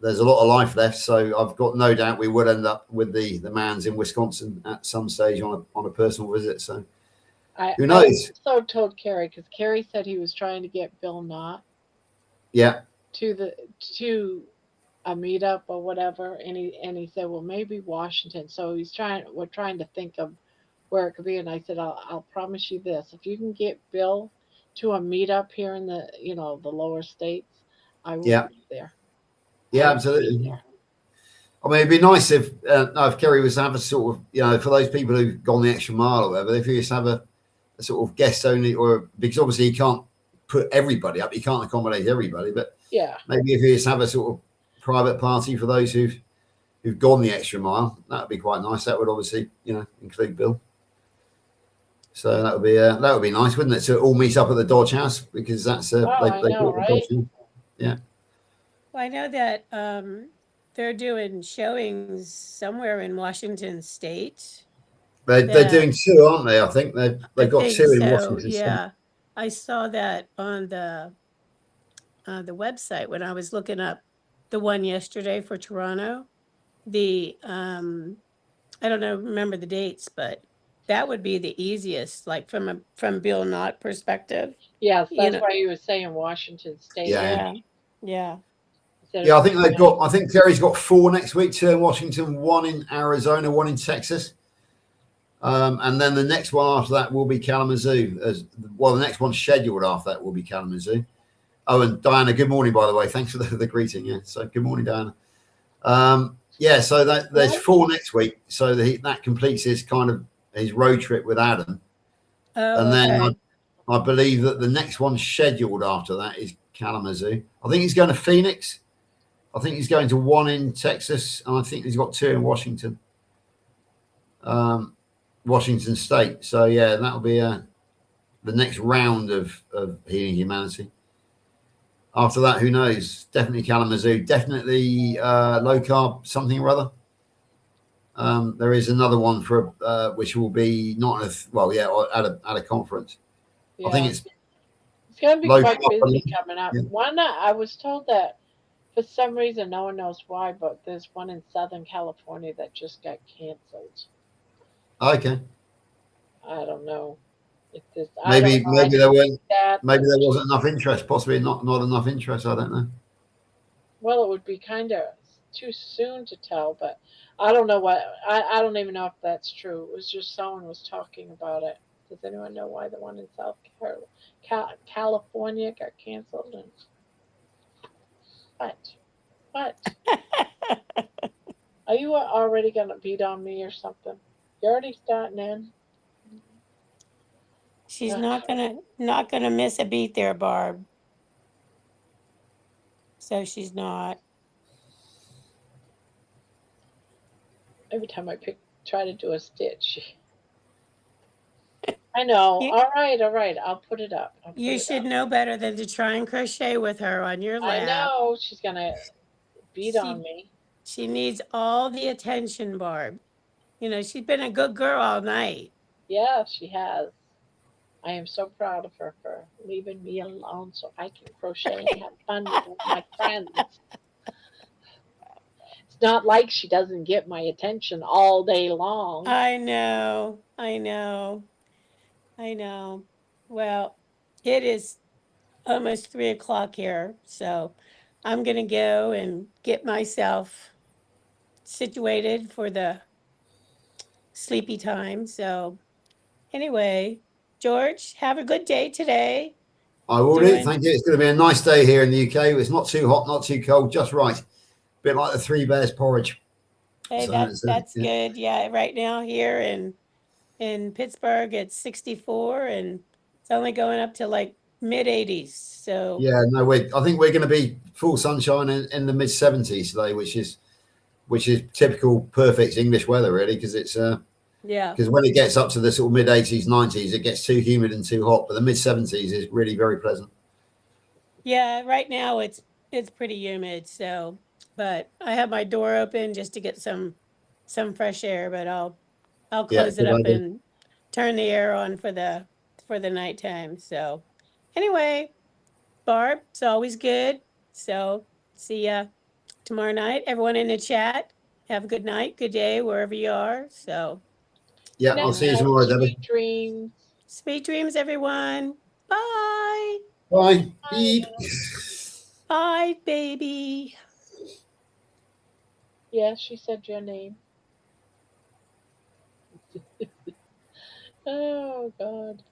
there's a lot of life left. So I've got no doubt we would end up with the Mans in Wisconsin at some stage on a personal visit. So who knows? I also told Carrie, because Carrie said he was trying to get Bill Knott. Yeah. To a meetup or whatever, and he said, well, maybe Washington. So we're trying to think of where it could be. And I said, I'll promise you this: if you can get Bill to a meetup here in the the lower states, I will be there. Yeah, absolutely. I mean, it'd be nice if Kerry was to have a sort of, for those people who've gone the extra mile or whatever, if he was to have a sort of guest only, or because obviously he can't put everybody up, he can't accommodate everybody, but yeah, maybe if he was to have a sort of private party for those who've gone the extra mile, that would be quite nice. That would obviously, include Bill. So that would be nice, wouldn't it? To all meet up at the Dodge House, because that's I know, right? Yeah. Well, I know that they're doing showings somewhere in Washington State. They're doing two, aren't they? I think they've got two in Washington State. Yeah, I saw that on the website when I was looking up the one yesterday for Toronto. The I don't know, remember the dates, but that would be the easiest, like from Bill Knott perspective. Yes, that's why he was saying Washington State. Yeah. Yeah, I think Terry's got 4 next week, 2 in Washington, 1 in Arizona, 1 in Texas. And then the next one after that will be Kalamazoo. The next one scheduled after that will be Kalamazoo. Oh, and Diana, good morning, by the way. Thanks for the greeting. Yeah, so good morning, Diana. So there's 4 next week. So that completes his road trip with Adam. Oh, and then I believe that the next one scheduled after that is Kalamazoo. I think he's going to Phoenix. I think he's going to 1 in Texas, and I think he's got 2 in Washington. Washington State. So yeah, that'll be the next round of Healing Humanity. After that, who knows? Definitely Kalamazoo. Definitely low carb something or other. There is another one for which will be not at a conference. Yeah. I think it's going to be quite busy coming up. Yeah. One, I was told that for some reason, no one knows why, but there's one in Southern California that just got canceled. Okay. I don't know. Maybe there wasn't enough interest. Possibly not enough interest. I don't know. Well, it would be kind of too soon to tell, but I don't know what. I don't even know if that's true. It was just someone was talking about it. Does anyone know why the one in South California got canceled? And what? Are you already gonna beat on me or something? You're already starting in. She's not gonna miss a beat there, Barb. So she's not. Every time I try to do a stitch. I know. All right. I'll put it up. You should know better than to try and crochet with her on your lap. I know. She's gonna beat on me. She needs all the attention, Barb. She's been a good girl all night. Yeah, she has. I am so proud of her for leaving me alone so I can crochet and have fun with my friends. It's not like she doesn't get my attention all day long. I know. Well, it is almost 3:00 here, so I'm going to go and get myself situated for the sleepy time. So anyway, George, have a good day today. I will do. Thank you. It's going to be a nice day here in the UK. It's not too hot, not too cold, just right. A bit like the Three Bears porridge. Hey, So that's yeah. good. Yeah, right now here in Pittsburgh, it's 64, and it's only going up to like mid 80s. So Yeah, no, I think we're going to be full sunshine in the mid 70s today, which is typical perfect English weather, really, because it's yeah, because when it gets up to the sort of mid 80s, 90s, it gets too humid and too hot. But the mid 70s is really very pleasant. yeah. Right now it's pretty humid. So, but I have my door open just to get some fresh air. But I'll Yeah, close it good up idea. and turn the air on for the nighttime. So, anyway, Barb, it's always good. So, see ya tomorrow night. Everyone in the chat, have a good night, good day, wherever you are. So, Yeah, Night I'll see you night, tomorrow, Debbie. sweet dreams. sweet dreams, everyone. Bye. Bye. Bye Beep. now. Bye, baby. Yeah, she said your name. Oh God.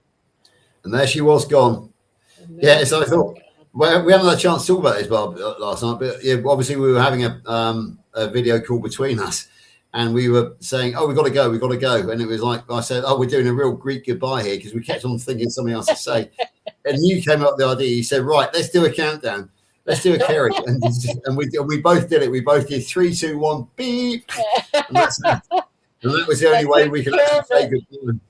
And there she was gone. And Yeah, there so I she was thought gone. well, we haven't had a chance to talk about this, Bob, last night. But yeah, obviously we were having a video call between us, and we were saying, "Oh, we got to go, we got to go." And it was like I said, "Oh, we're doing a real Greek goodbye here," because we kept on thinking of something else to say. And you came up with the idea. You said, "Right, let's do a countdown. Let's do a carry." And we both did it. We both did 3, 2, 1, beep. And that was the only way we could actually say goodbye.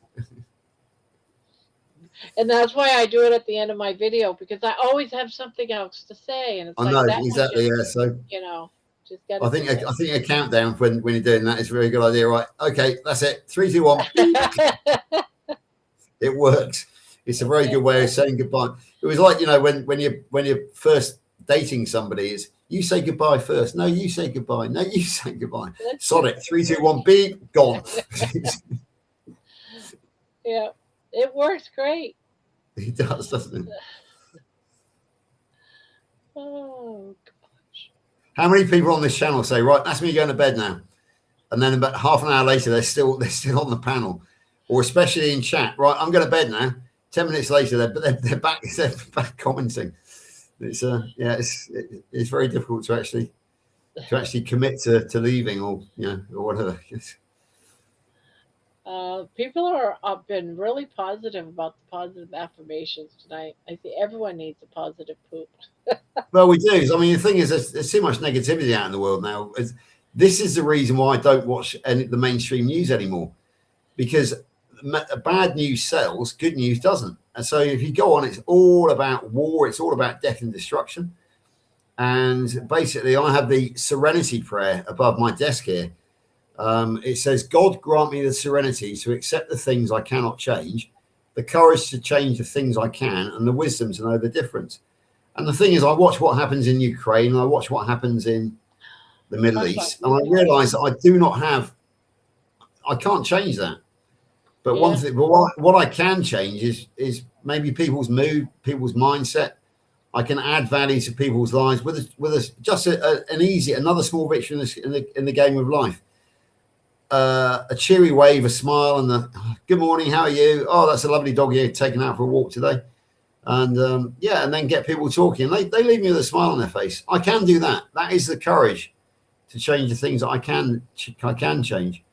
And that's why I do it at the end of my video, because I always have something else to say, and it's I like know that one exactly. just, Yeah. So just got to I do think a countdown when you're doing that is a very good idea. Right? Okay, that's it. 3, 2, 1. Beep. it. It works. It's a very good way of saying goodbye. It was like when you're first dating somebody, is you say goodbye first. No, you say goodbye. No, you say goodbye. Sod it. 3, 2, 1. Beep. Gone. Yeah, it works great. It does, doesn't it? Oh gosh. How many people on this channel say, right, that's me going to bed now, and then about half an hour later they're still on the panel, or especially in chat, right, I'm going to bed now. 10 minutes later they're back commenting. It's it's very difficult to actually commit to leaving, or or whatever. People have been really positive about the positive affirmations tonight. I think everyone needs a positive poop. Well, we do. I mean, the thing is, there's too much negativity out in the world now. This is the reason why I don't watch the mainstream news anymore, because bad news sells, good news doesn't. And so if you go on, it's all about war. It's all about death and destruction. And basically, I have the serenity prayer above my desk here. It says, God grant me the serenity to accept the things I cannot change, the courage to change the things I can, and the wisdom to know the difference. And the thing is, I watch what happens in Ukraine, and I watch what happens in the Middle East, and I realize that I can't change that. But one thing, but what I can change is maybe people's mood, people's mindset. I can add value to people's lives with just another small victory in the game of life. A cheery wave, a smile, and good morning, how are you? Oh, that's a lovely dog you're taking out for a walk today. And and then get people talking. They leave me with a smile on their face. I can do that. That is the courage to change the things that I can change.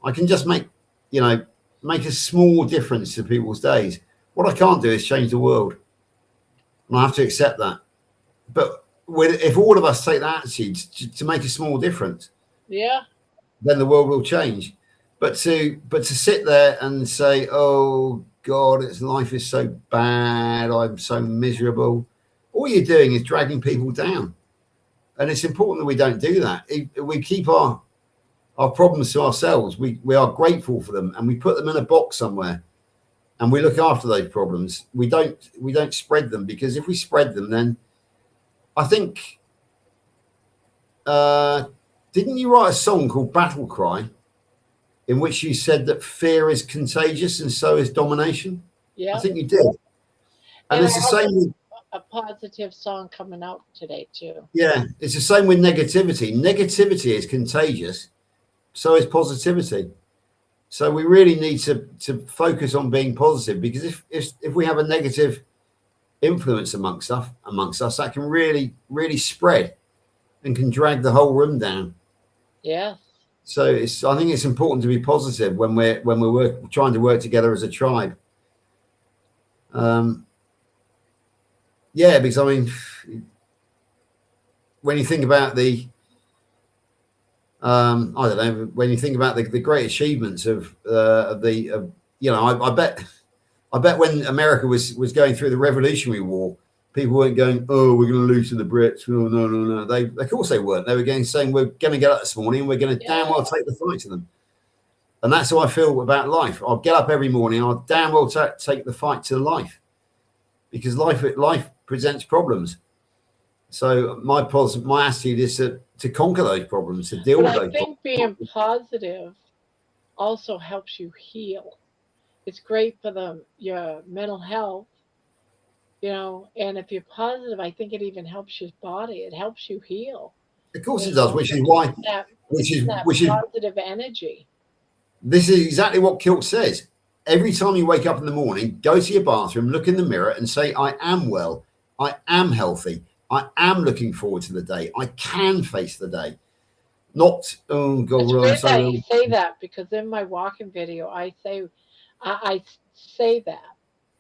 I can just make a small difference to people's days. What I can't do is change the world, and I have to accept that. But if all of us take that attitude to make a small difference, then the world will change. But to sit there and say, "Oh God, life is so bad. I'm so miserable," all you're doing is dragging people down. And it's important that we don't do that. We keep our problems to ourselves. We are grateful for them, and we put them in a box somewhere, and we look after those problems. We don't spread them, because if we spread them, then I think didn't you write a song called Battle Cry, in which you said that fear is contagious and so is domination? Yeah, I think you did. And it's the same with a positive song coming out today too. Yeah, it's the same with negativity. Negativity is contagious, so is positivity. So we really need to focus on being positive, because if we have a negative influence amongst us, that can really spread and can drag the whole room down. Yeah. So I think it's important to be positive when we're trying to work together as a tribe. Yeah, because I mean, when you think about the I don't know, when you think about the great achievements of you know, I bet when America was going through the Revolutionary War, people weren't going, oh, we're going to lose to the Brits. Oh, no. They, of course they weren't. They were saying, we're going to get up this morning and we're going to damn well take the fight to them. And that's how I feel about life. I'll get up every morning. I'll damn well take the fight to life, because life presents problems. So my attitude is to conquer those problems, to deal with those. I think being positive also helps you heal. It's great for your mental health, you know. And if you're positive, I think it even helps your body. It helps you heal. Of course it does, which is why, which is positive energy. This is exactly what Kilt says. Every time you wake up in the morning, go to your bathroom, look in the mirror and say, I am well. I am healthy. I am looking forward to the day. I can face the day. Not, oh, God, it's weird that you say that, because in my walking video, I say that,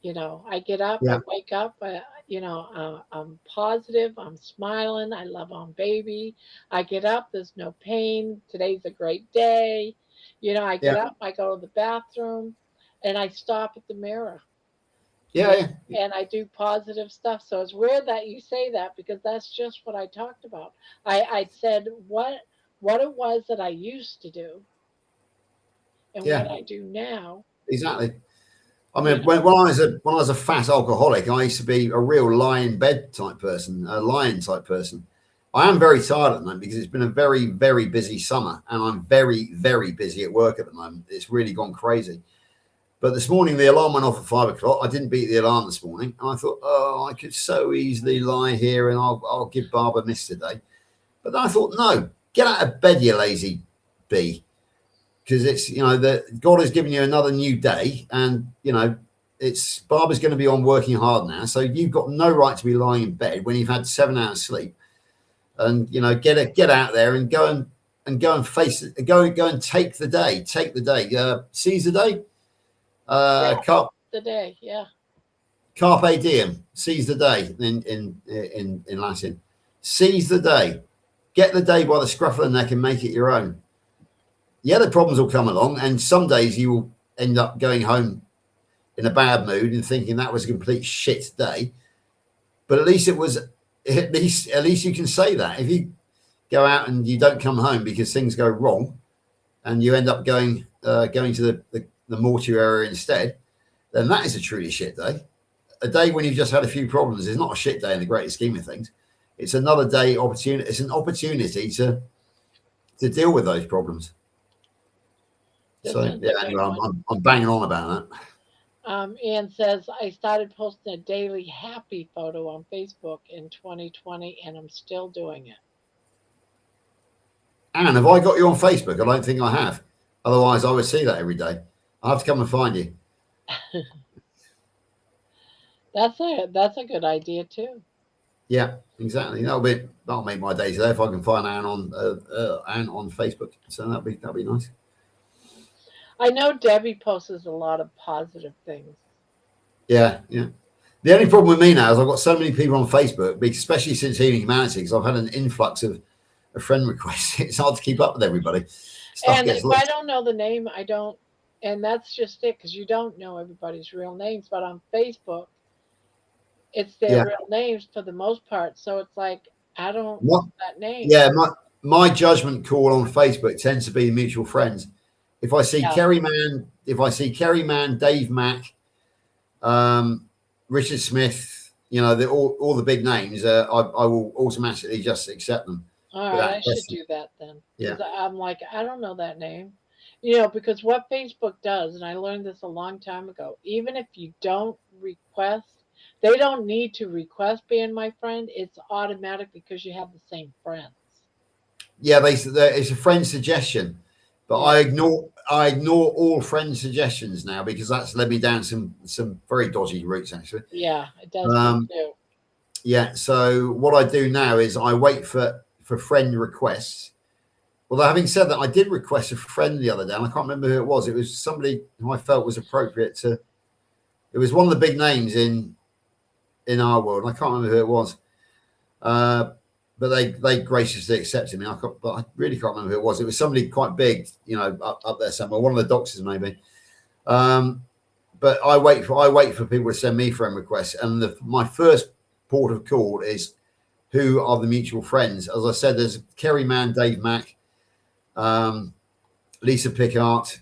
you know, I get up, I wake up, you know, I'm positive, I'm smiling, I love on baby. I get up, there's no pain. Today's a great day. You know, I get up, I go to the bathroom, and I stop at the mirror. Yeah. And I do positive stuff. So it's weird that you say that, because that's just what I talked about. I said what it was that I used to do and what I do now. Exactly. I mean, when I was a fat alcoholic, I used to be a real lie in bed type person, a lion type person. I am very tired at the moment because it's been a very, very busy summer, and I'm very, very busy at work at the moment. It's really gone crazy. But this morning, the alarm went off at 5 o'clock. I didn't beat the alarm this morning. And I thought, oh, I could so easily lie here and I'll give Barb a miss today. But then I thought, no, get out of bed, you lazy bee. Because it's, you know, that God has given you another new day. And, you know, Barbara's going to be on working hard now. So you've got no right to be lying in bed when you've had 7 hours sleep. And, you know, get out there and go and face it. Go and take the day. Take the day. Seize the day. The day, Carpe diem, seize the day in Latin. Seize the day. Get the day by the scruff of the neck and make it your own. Yeah, the problems will come along, and some days you will end up going home in a bad mood and thinking that was a complete shit day. But at least at least you can say that. If you go out and you don't come home because things go wrong, and you end up going to the mortuary area instead, then that is a truly shit day. A day when you've just had a few problems is not a shit day in the greater scheme of things. It's another day opportunity. It's an opportunity to deal with those problems. So yeah, anyway, I'm banging on about that. Ian says, I started posting a daily happy photo on Facebook in 2020, and I'm still doing it. Anne, have I got you on Facebook? I don't think I have. Otherwise, I would see that every day. I'll have to come and find you. That's a good idea too. Yeah, exactly. That'll make my day today if I can find Anne on Facebook. So that'll be nice. I know Debbie posts a lot of positive things. Yeah. The only problem with me now is I've got so many people on Facebook, especially since Healing Humanity, because I've had an influx of friend requests. It's hard to keep up with everybody. And if I don't know the name, I don't. And that's just it, because you don't know everybody's real names. But on Facebook, it's their real names for the most part. So it's like, I don't know that name. Yeah, my judgment call on Facebook tends to be mutual friends. If I see Kerry Mann, Dave Mack, Richard Smith, you know, all the big names, I will automatically just accept them. All right, I should do that then. Yeah. I'm like, I don't know that name. You know, because what Facebook does, and I learned this a long time ago, even if you don't request, they don't need to request being my friend. It's automatic because you have the same friends. Yeah, it's a friend suggestion, but I ignore all friend suggestions now because that's led me down some very dodgy routes actually. Yeah, it does too. Yeah, so what I do now is I wait for friend requests, Although having said that, I did request a friend the other day, and I can't remember who it was. It was somebody who I felt was appropriate to. It was one of the big names in our world. And I can't remember who it was, but they graciously accepted me. But I really can't remember who it was. It was somebody quite big, you know, up there somewhere. One of the doctors maybe. But I wait for people to send me friend requests, and my first port of call is who are the mutual friends. As I said, there's Kerry Mann, Dave Mack, Lisa Pickart,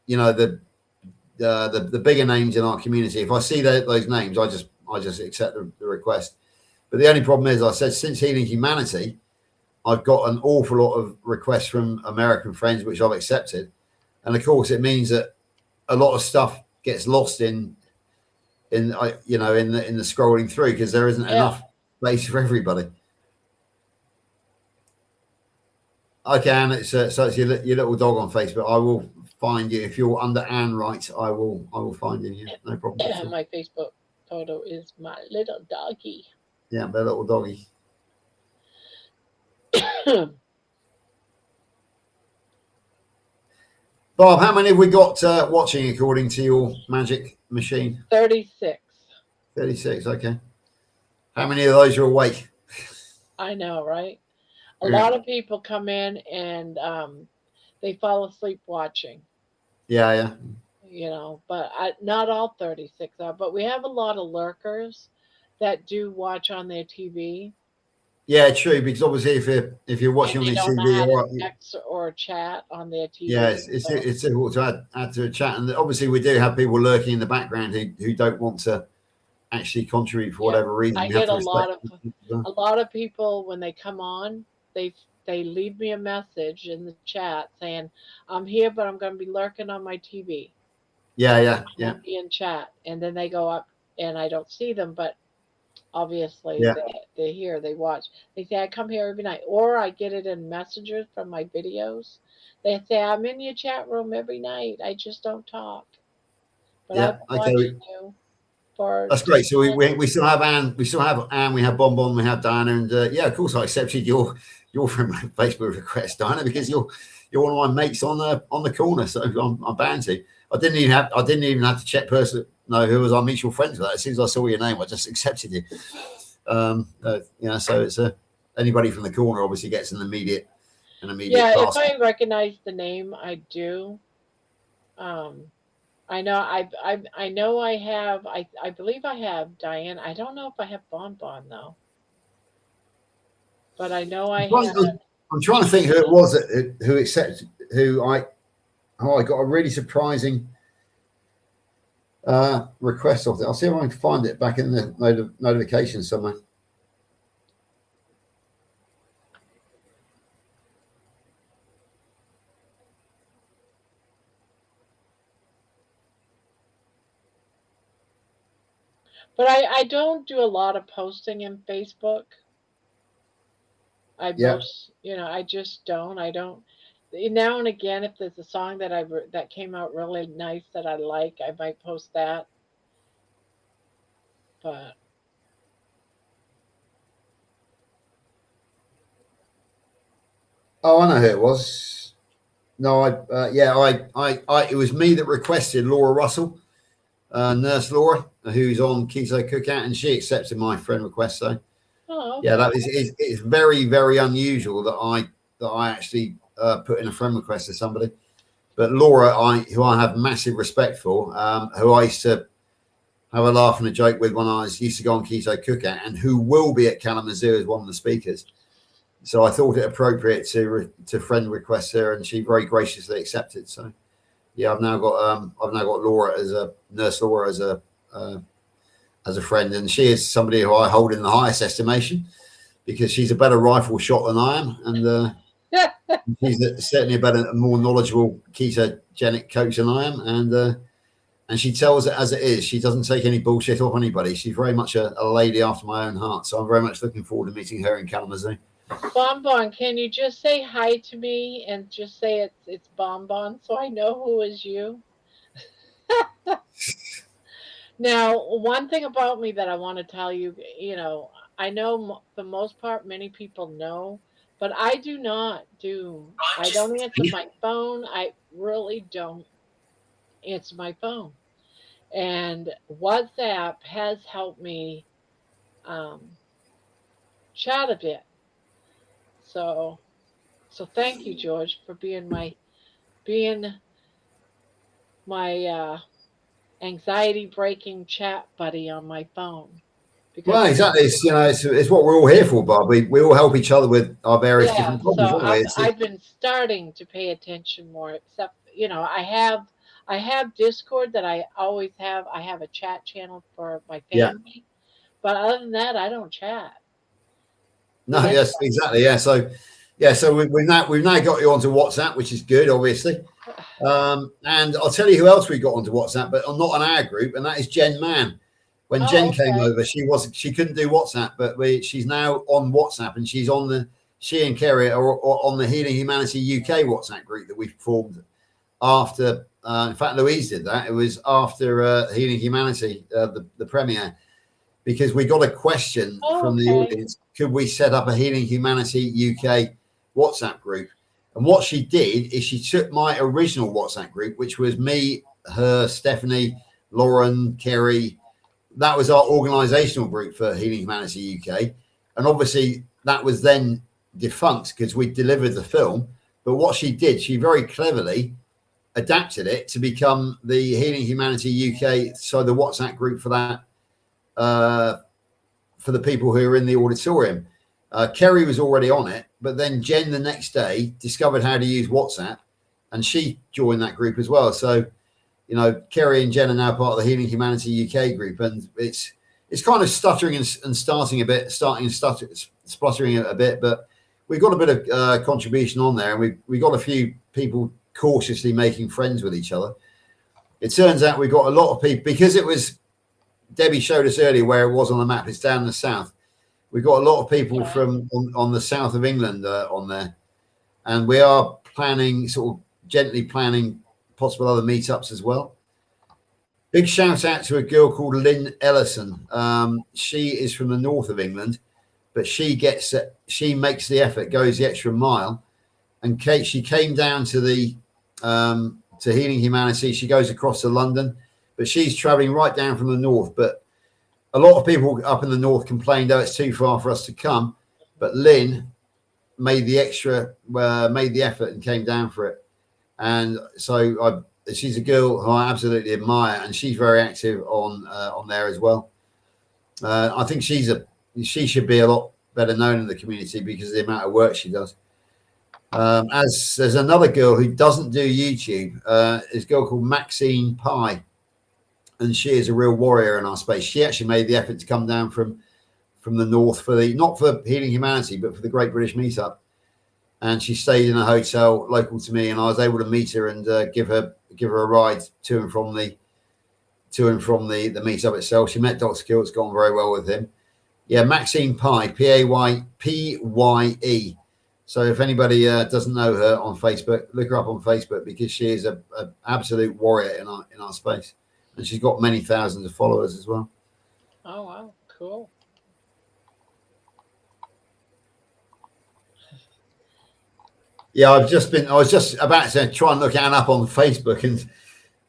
you know, the bigger names in our community. If I see those names, I just accept the request. But the only problem is, I said, since Healing Humanity, I've got an awful lot of requests from American friends, which I've accepted, and of course it means that a lot of stuff gets lost in the scrolling through, because there isn't enough space for everybody. Okay, and it's so it's your little dog on Facebook. I will find you if you're under Anne Wright. I will find you. Yeah, no problem. My Facebook photo is my little doggy. Yeah, my little doggy. Bob, how many have we got watching according to your magic machine? 36. 36. Okay. How many of those are awake? I know, right? A lot of people come in and they fall asleep watching. Yeah. You know, but not all 36 are. But we have a lot of lurkers that do watch on their TV. Yeah, true. Because obviously, if you're watching on They the don't know TV, how to text or chat on their TV. yeah, it's difficult to add to a chat, and obviously we do have people lurking in the background who don't want to actually contribute for whatever reason. I get a lot of people when they come on, they leave me a message in the chat saying, "I'm here, but I'm going to be lurking on my TV." Yeah. Be in chat, and then they go up, and I don't see them, but obviously they're here, they watch. They say I come here every night, or I get it in messages from my videos. They say I'm in your chat room every night. I just don't talk, but I've been watching you. That's great. So we still have Anne. We still have Anne. We have Bonbon. We have Diana. And yeah, of course, I accepted your Facebook request, Diana, because you're one of my mates on the corner. So I'm bound to. I didn't even have to check personally. No, who was our mutual friends with that? As soon as I saw your name, I just accepted you. So it's anybody from the corner obviously gets an immediate Yeah, pass. if I recognize the name, I do. I know I have. I believe I have Diane. I don't know if I have Bonbon though, but I know I have. I'm trying to think who it was who accepted I got a really surprising request of it. I'll see if I can find it back in the notifications somewhere. But I don't do a lot of posting in Facebook. I just don't. I don't. Now and again, if there's a song that came out really nice that I like, I might post that. But I know who it was. No, it was me that requested Laura Russell, Nurse Laura, who's on Keto Cookout, and she accepted my friend request. So, okay. Yeah, it's very, very unusual that I actually put in a friend request to somebody. But Laura, who I have massive respect for, who I used to have a laugh and a joke with when I used to go on Keto Cookout, and who will be at Kalamazoo as one of the speakers. So I thought it appropriate to friend request her, and she very graciously accepted. So yeah, I've now got Laura as a Nurse Laura as a friend, and she is somebody who I hold in the highest estimation because she's a better rifle shot than I am, and she's certainly a more knowledgeable ketogenic coach than I am, and she tells it as it is. She doesn't take any bullshit off anybody. She's very much a lady after my own heart. So I'm very much looking forward to meeting her in Kalamazoo. Bonbon, can you just say hi to me and just say it's Bonbon so I know who is you? Now, one thing about me that I want to tell you, I know for the most part many people know, but I do not do. I don't answer my phone. I really don't answer my phone. And WhatsApp has helped me um, chat a bit. So thank you, George, for being my anxiety breaking chat buddy on my phone. Because Well, exactly. It's, you know, it's what we're all here for, Bob. We all help each other with our various yeah, different problems, so don't we? I've been starting to pay attention more. Except I have Discord that I always have. I have a chat channel for my Yeah. family, but other than that, I don't chat No, with yes, anybody. exactly. Yeah, so we've now got you onto WhatsApp, which is good, obviously. And I'll tell you who else we got onto WhatsApp, but not on our group, and that is Jen Mann. When Oh, Jen came okay. over, she couldn't do WhatsApp, but she's now on WhatsApp, and she and Kerry are on the Healing Humanity UK WhatsApp group that we formed after. In fact, Louise did that. It was after Healing Humanity, the premiere, because we got a question Oh, from the okay. audience: could we set up a Healing Humanity UK WhatsApp group? And what she did is she took my original WhatsApp group, which was me, her, Stephanie, Lauren, Kerry. That was our organizational group for Healing Humanity UK. And obviously that was then defunct because we delivered the film. But what she did, she very cleverly adapted it to become the Healing Humanity UK. So the WhatsApp group for that, for the people who are in the auditorium. Kerry was already on it, but then Jen the next day discovered how to use WhatsApp, and she joined that group as well. So, you know, Kerry and Jen are now part of the Healing Humanity UK group, and it's kind of stuttering and starting and spluttering a bit, but we've got a bit of contribution on there, and we got a few people cautiously making friends with each other. It turns out we got a lot of people because it was. Debbie showed us earlier where it was on the map. It's down in the south. We've got a lot of people from on the south of England on there, and we are sort of gently planning possible other meetups as well. Big shout out to a girl called Lynn Ellison. She is from the north of England, but she makes the effort, goes the extra mile, and she came down to to Healing Humanity. She goes across to London, but she's traveling right down from the north. But a lot of people up in the north complained, oh, it's too far for us to come. But Lynn made the effort and came down for it. And so she's a girl who I absolutely admire, and she's very active on there as well. I think she should be a lot better known in the community because of the amount of work she does. As there's another girl who doesn't do YouTube, is a girl called Maxine Pye. And she is a real warrior in our space. She actually made the effort to come down from the north not for Healing Humanity, but for the Great British Meetup. And she stayed in a hotel local to me, and I was able to meet her and give her a ride to and from the meetup itself. She met Dr. Kill. It's gone very well with him. Yeah, Maxine Pye, Pye. So if anybody doesn't know her on Facebook, look her up on Facebook because she is an absolute warrior in our space. And she's got many thousands of followers as well. Oh, wow. Cool. Yeah, I was just about to try and look Anne up on Facebook, and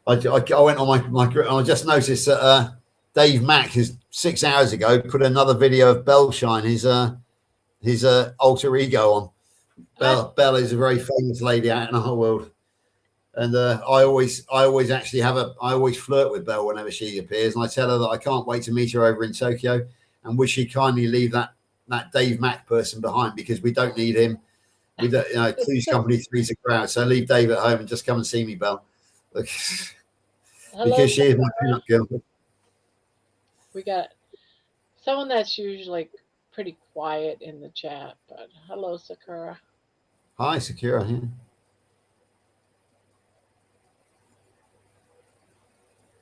I went on my and I just noticed that Dave Mack has 6 hours ago put another video of Bellshine, his alter ego on. Belle is a very famous lady out in our world. And I always flirt with Belle whenever she appears, and I tell her that I can't wait to meet her over in Tokyo, and would she kindly leave that Dave Mack person behind because we don't need him. We don't, Clues Company three's a crowd, so leave Dave at home and just come and see me, Belle, because she is my pin-up girl. We got someone that's usually pretty quiet in the chat, but hello, Sakura. Hi, Sakura. Yeah.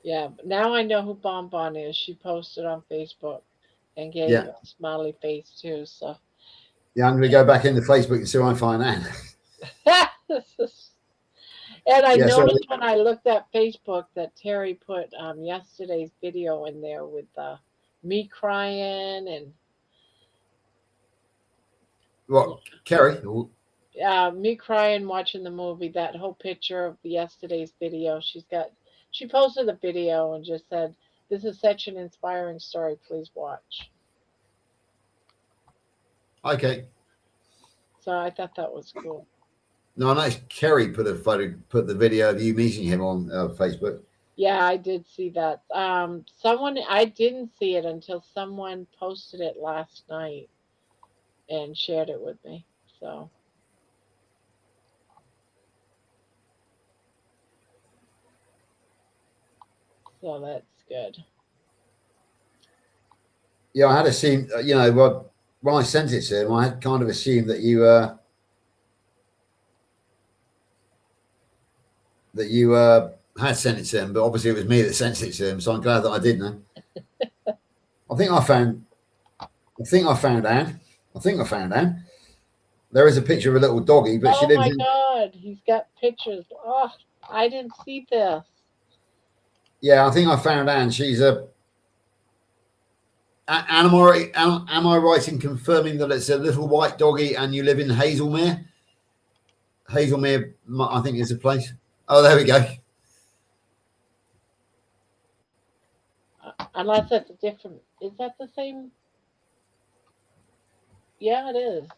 Yeah, now I know who Bonbon is. She posted on Facebook and gave a smiley face too. So yeah, I'm going to go back into Facebook and see what I find out. And I noticed when I looked at Facebook that Terry put yesterday's video in there with me crying and. What, Kerry? Me crying watching the movie. That whole picture of yesterday's video. She posted a video and just said, "This is such an inspiring story. Please watch." Okay. So I thought that was cool. No, I know Kerry put the video of you meeting him on Facebook. Yeah, I did see that. I didn't see it until someone posted it last night and shared it with me. So that's good. Yeah, I had assumed, when I sent it to him, I had kind of assumed that you had sent it to him, but obviously it was me that sent it to him, so I'm glad that I did know. I think I found Anne. I think I found Anne. There is a picture of a little doggy, but she lives in. Oh my God, he's got pictures. Oh, I didn't see this. Yeah, I think I found Anne. She's a. Am I right in confirming that it's a little white doggy and you live in Hazelmere? Hazelmere, I think, is a place. Oh, there we go. Unless that's a different. Is that the same? Yeah, it is.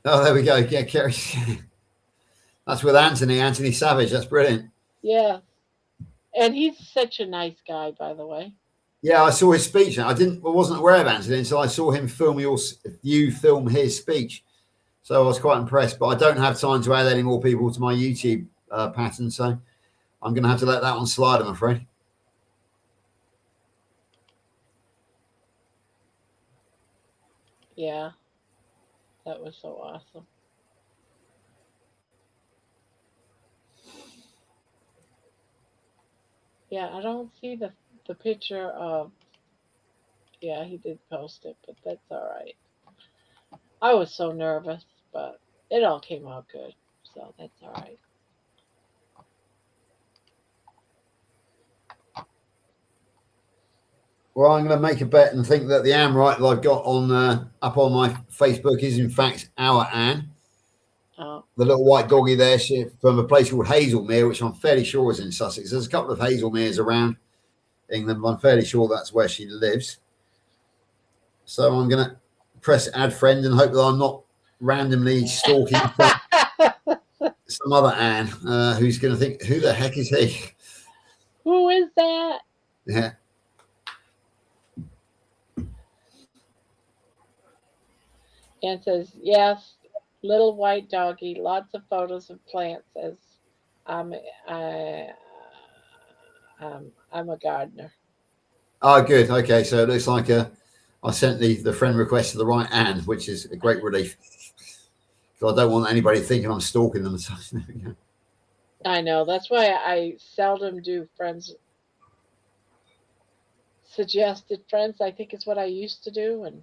Oh, there we go. Yeah, Kerry. That's with Anthony Savage. That's brilliant. Yeah. And he's such a nice guy, by the way. Yeah, I saw his speech. I wasn't aware of Anthony until I saw him film you film his speech. So I was quite impressed. But I don't have time to add any more people to my YouTube pattern, so I'm going to have to let that one slide, I'm afraid. Yeah, that was so awesome. Yeah, I don't see the picture of. Yeah, he did post it, but that's all right. I was so nervous, but it all came out good, so that's all right. Well, I'm going to make a bet and think that the Anne Wright that I've got on up on my Facebook is in fact our Anne. Oh. The little white doggy there, from a place called Hazelmere, which I'm fairly sure is in Sussex. There's a couple of Hazelmeres around England, but I'm fairly sure that's where she lives. So I'm going to press add friend and hope that I'm not randomly stalking some other Anne who's going to think, who the heck is he? Who is that? Yeah. And says, yes, little white doggy, lots of photos of plants as I'm a gardener. Oh, good. Okay, so it looks like I sent the friend request to the right Anne, which is a great relief. Because I don't want anybody thinking I'm stalking them. I know. That's why I seldom do friends. Suggested friends, I think is what I used to do. And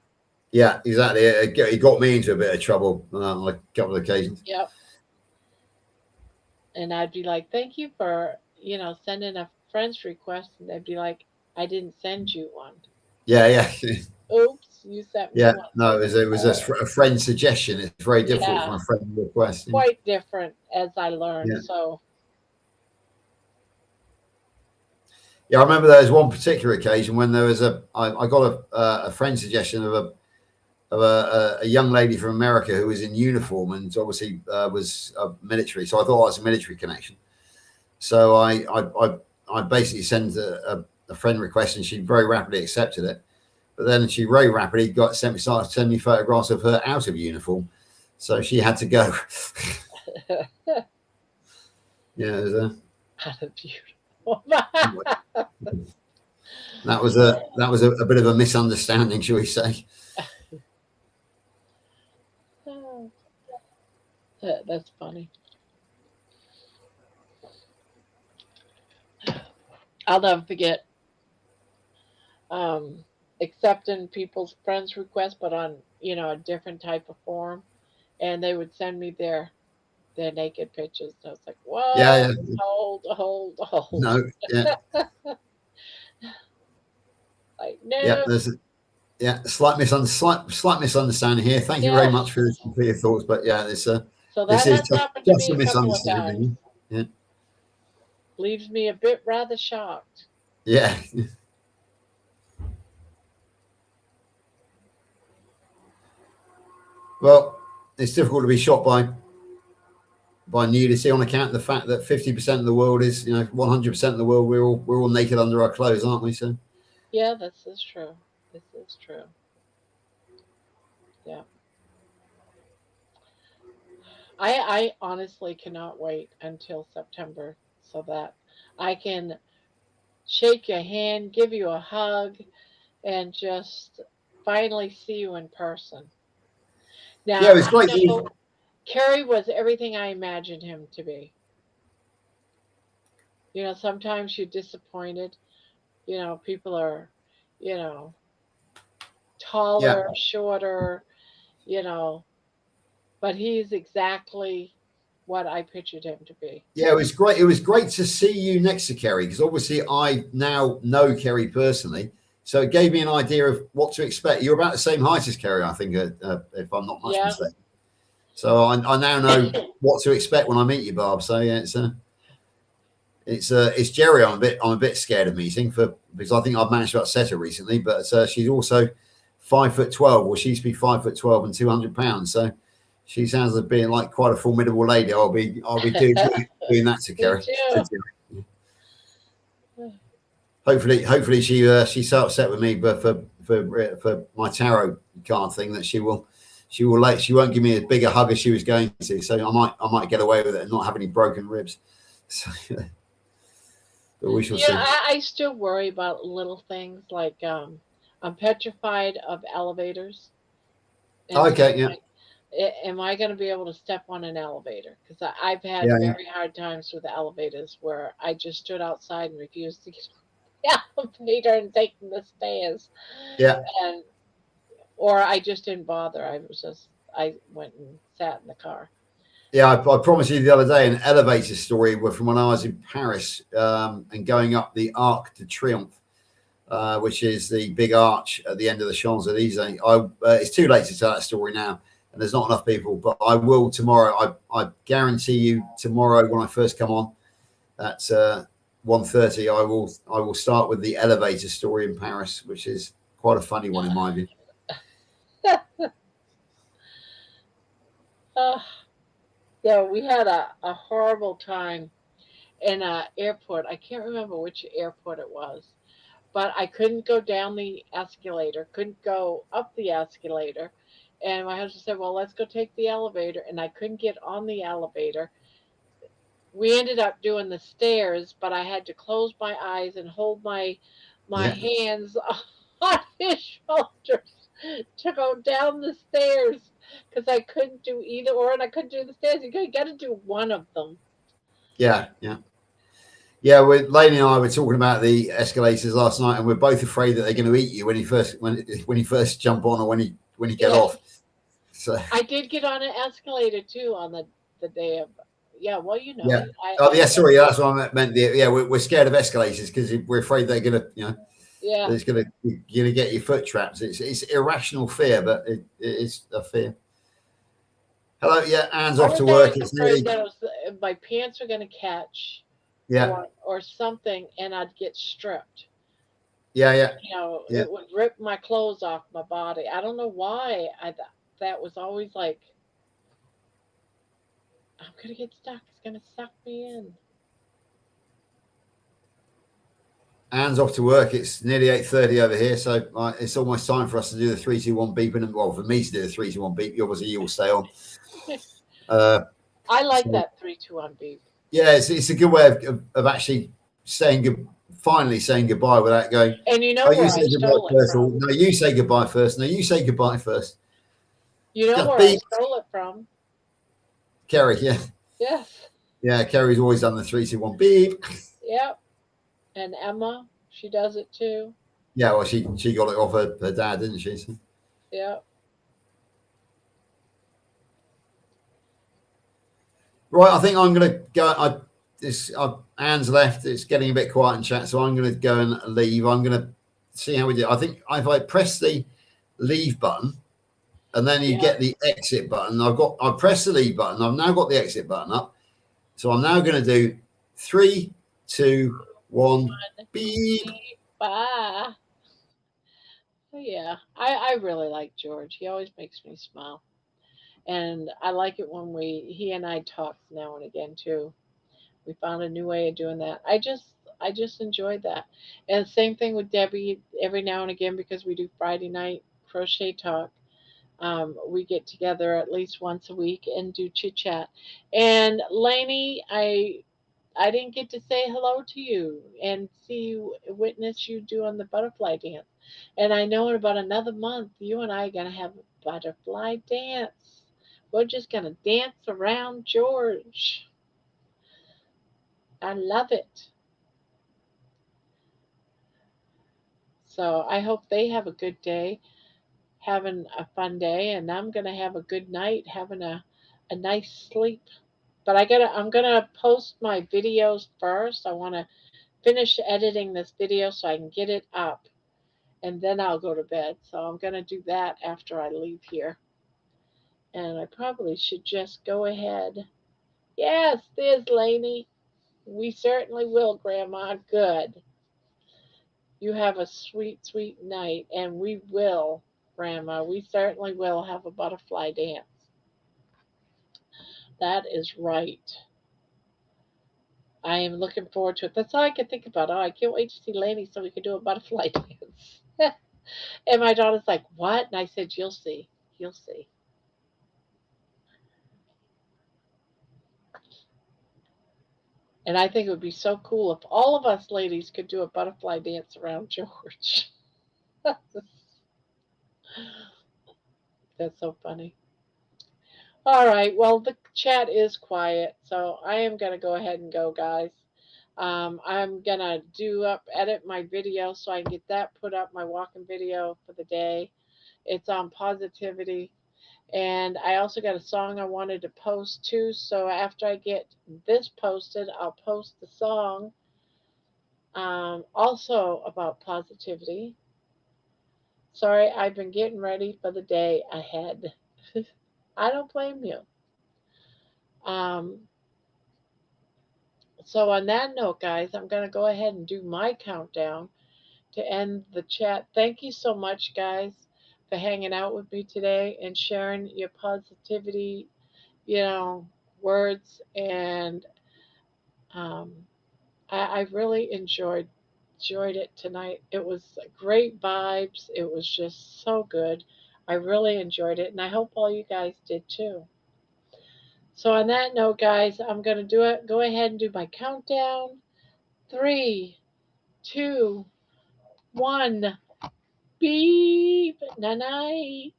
yeah, exactly. It got me into a bit of trouble on a couple of occasions. Yep. And I'd be like, thank you for, sending a friend's request. And they'd be like, I didn't send you one. Yeah. Oops, you sent me one. No, it was a friend suggestion. It's very difficult from a friend request. Quite different, as I learned. Yeah. So. Yeah, I remember there was one particular occasion when there was I got a friend suggestion of a young lady from America who was in uniform and obviously was military. So I thought it was a military connection. So I basically sent a friend request and she very rapidly accepted it. But then she very rapidly started sending me photographs of her out of uniform. So she had to go. Yeah, it was out of uniform. That was a bit of a misunderstanding, shall we say? That's funny. I'll never forget accepting people's friends' requests, but on a different type of form, and they would send me their naked pictures. And I was like, whoa, yeah. Hold. No, yeah. Like, no. Yeah, Yeah, slight misunderstanding here. Thank you very much for your thoughts, but yeah, this So that this is has happened to just me a a couple of misunderstanding. times. Yeah, Leaves me a bit rather shocked. yeah. Well, it's difficult to be shot by nudity on account of the fact that 50% of the world is, 100% of the world, we're all naked under our clothes, aren't we? So Yeah, this is true. This is true. Yeah. I honestly cannot wait until September so that I can shake your hand, give you a hug, and just finally see you in person. yeah, it Now, was I great. know Kerry was everything I imagined him to be. Sometimes you're disappointed. People are, you know, Yeah, taller, shorter, you know, but he's exactly what I pictured him to be. yeah, it was great. It was great to see you next to Kerry because obviously I now know Kerry personally, so it gave me an idea of what to expect. You're about the same height as Kerry, I think, if I'm not much Yeah. mistaken. So I now know what to expect when I meet you, Barb. So yeah, it's Jerry. I'm a bit scared of meeting because I think I've managed to upset her recently, but she's also 5'12". Well, she used to be 5'12" and 200 pounds. So she sounds like being like quite a formidable lady. I'll be doing that to Me Kerry. too. Hopefully she's so upset with me, but for my tarot card thing that she won't give me a bigger hug as she was going to. So I might get away with it and not have any broken ribs. So, but we shall see. I still worry about little things like I'm petrified of elevators. And so Okay, yeah, am I going to be able to step on an elevator? Because I've had yeah, very hard times with the elevators where I just stood outside and refused to get on the elevator and take the stairs. yeah. And or I just didn't bother. I went and sat in the car. Yeah, I promised you the other day an elevator story from when I was in Paris and going up the Arc de Triomphe, which is the big arch at the end of the Champs-Elysees. It's too late to tell that story now, and there's not enough people, but I will tomorrow. I guarantee you tomorrow when I first come on at 1:30, I will start with the elevator story in Paris, which is quite a funny one in my view. Yeah, we had a horrible time in an airport. I can't remember which airport it was, but I couldn't go down the escalator, couldn't go up the escalator. And my husband said, well, let's go take the elevator. And I couldn't get on the elevator. We ended up doing the stairs, but I had to close my eyes and hold my Yeah. hands on his shoulders to go down the stairs because I couldn't do either or, and I couldn't do the stairs. You got to do one of them. Yeah. Lainey and I were talking about the escalators last night, and we're both afraid that they're going to eat you when you first jump on or when you get off. So I did get on an escalator too on the day of. Yeah, well, yeah. Sorry, that's what I meant. We're scared of escalators because we're afraid they're going to, yeah, it's going to get your foot trapped. It's irrational fear, but it is a fear. Hello, yeah, Anne's off to work. It's afraid that my pants are going to catch, yeah, or something, and I'd get stripped. Yeah. It would rip my clothes off my body. I don't know why. That was always like, I'm gonna get stuck. It's gonna suck me in. Anne's off to work. It's nearly 8:30 over here, so it's almost time for us to do the 3, 2, 1 beep. And well, for me to do the 3, 2, 1 beep. Obviously, you will stay on. I like that 3, 2, 1 beep. Yeah, it's a good way of actually finally saying goodbye without going. And you know where I stole it from. No, you say goodbye first. No, you say goodbye first. You know where I stole it from. Kerry, yeah. Yes. Yeah, Kerry's always done the 3, 2, 1 beep. Yep. And Emma, she does it too. Yeah, well, she got it off her dad, didn't she? So. Yeah. Right, I think I'm going to go. Anne's left. It's getting a bit quiet in chat, so I'm going to go and leave. I'm going to see how we do. I think if I press the leave button, and then you Yeah. get the exit button. I pressed the leave button. I've now got the exit button up. So I'm now going to do 3, 2, 1, beep. Bye. Oh, yeah, I really like George. He always makes me smile, and I like it when he and I talk now and again too. We found a new way of doing that. I just enjoyed that, and same thing with Debbie every now and again because we do Friday night crochet talk. We get together at least once a week and do chit chat. And Lainey, I didn't get to say hello to you and see you, witness you doing the butterfly dance. And I know in about another month, you and I are going to have a butterfly dance. We're just going to dance around George. I love it. So I hope they have a good day, having a fun day, and I'm going to have a good night, having a nice sleep. But I'm gonna post my videos first. I want to finish editing this video so I can get it up, and then I'll go to bed. So I'm going to do that after I leave here. And I probably should just go ahead. Yes, there's Lainey. We certainly will, Grandma. Good. You have a sweet, sweet night. And we will, Grandma. We certainly will have a butterfly dance. That is right. I am looking forward to it. That's all I can think about. Oh, I can't wait to see Lainey so we can do a butterfly dance. And my daughter's like, "What?" And I said, "You'll see. You'll see." And I think it would be so cool if all of us ladies could do a butterfly dance around George. That's so funny. All right. Well, the chat is quiet, so I am gonna go ahead and go, guys. I'm gonna edit my video so I can get that put up, my walking video for the day. It's on positivity. And I also got a song I wanted to post too. So after I get this posted, I'll post the song also about positivity. Sorry, I've been getting ready for the day ahead. I don't blame you. Um, so, on that note, guys, I'm going to go ahead and do my countdown to end the chat. Thank you so much, guys, for hanging out with me today and sharing your positivity, you know, words. And um, I really enjoyed it tonight. It was great vibes. It was just so good. I really enjoyed it, and I hope all you guys did too. So on that note, guys, I'm gonna do it. Go ahead and do my countdown. 3, 2, 1. Beep. Night night.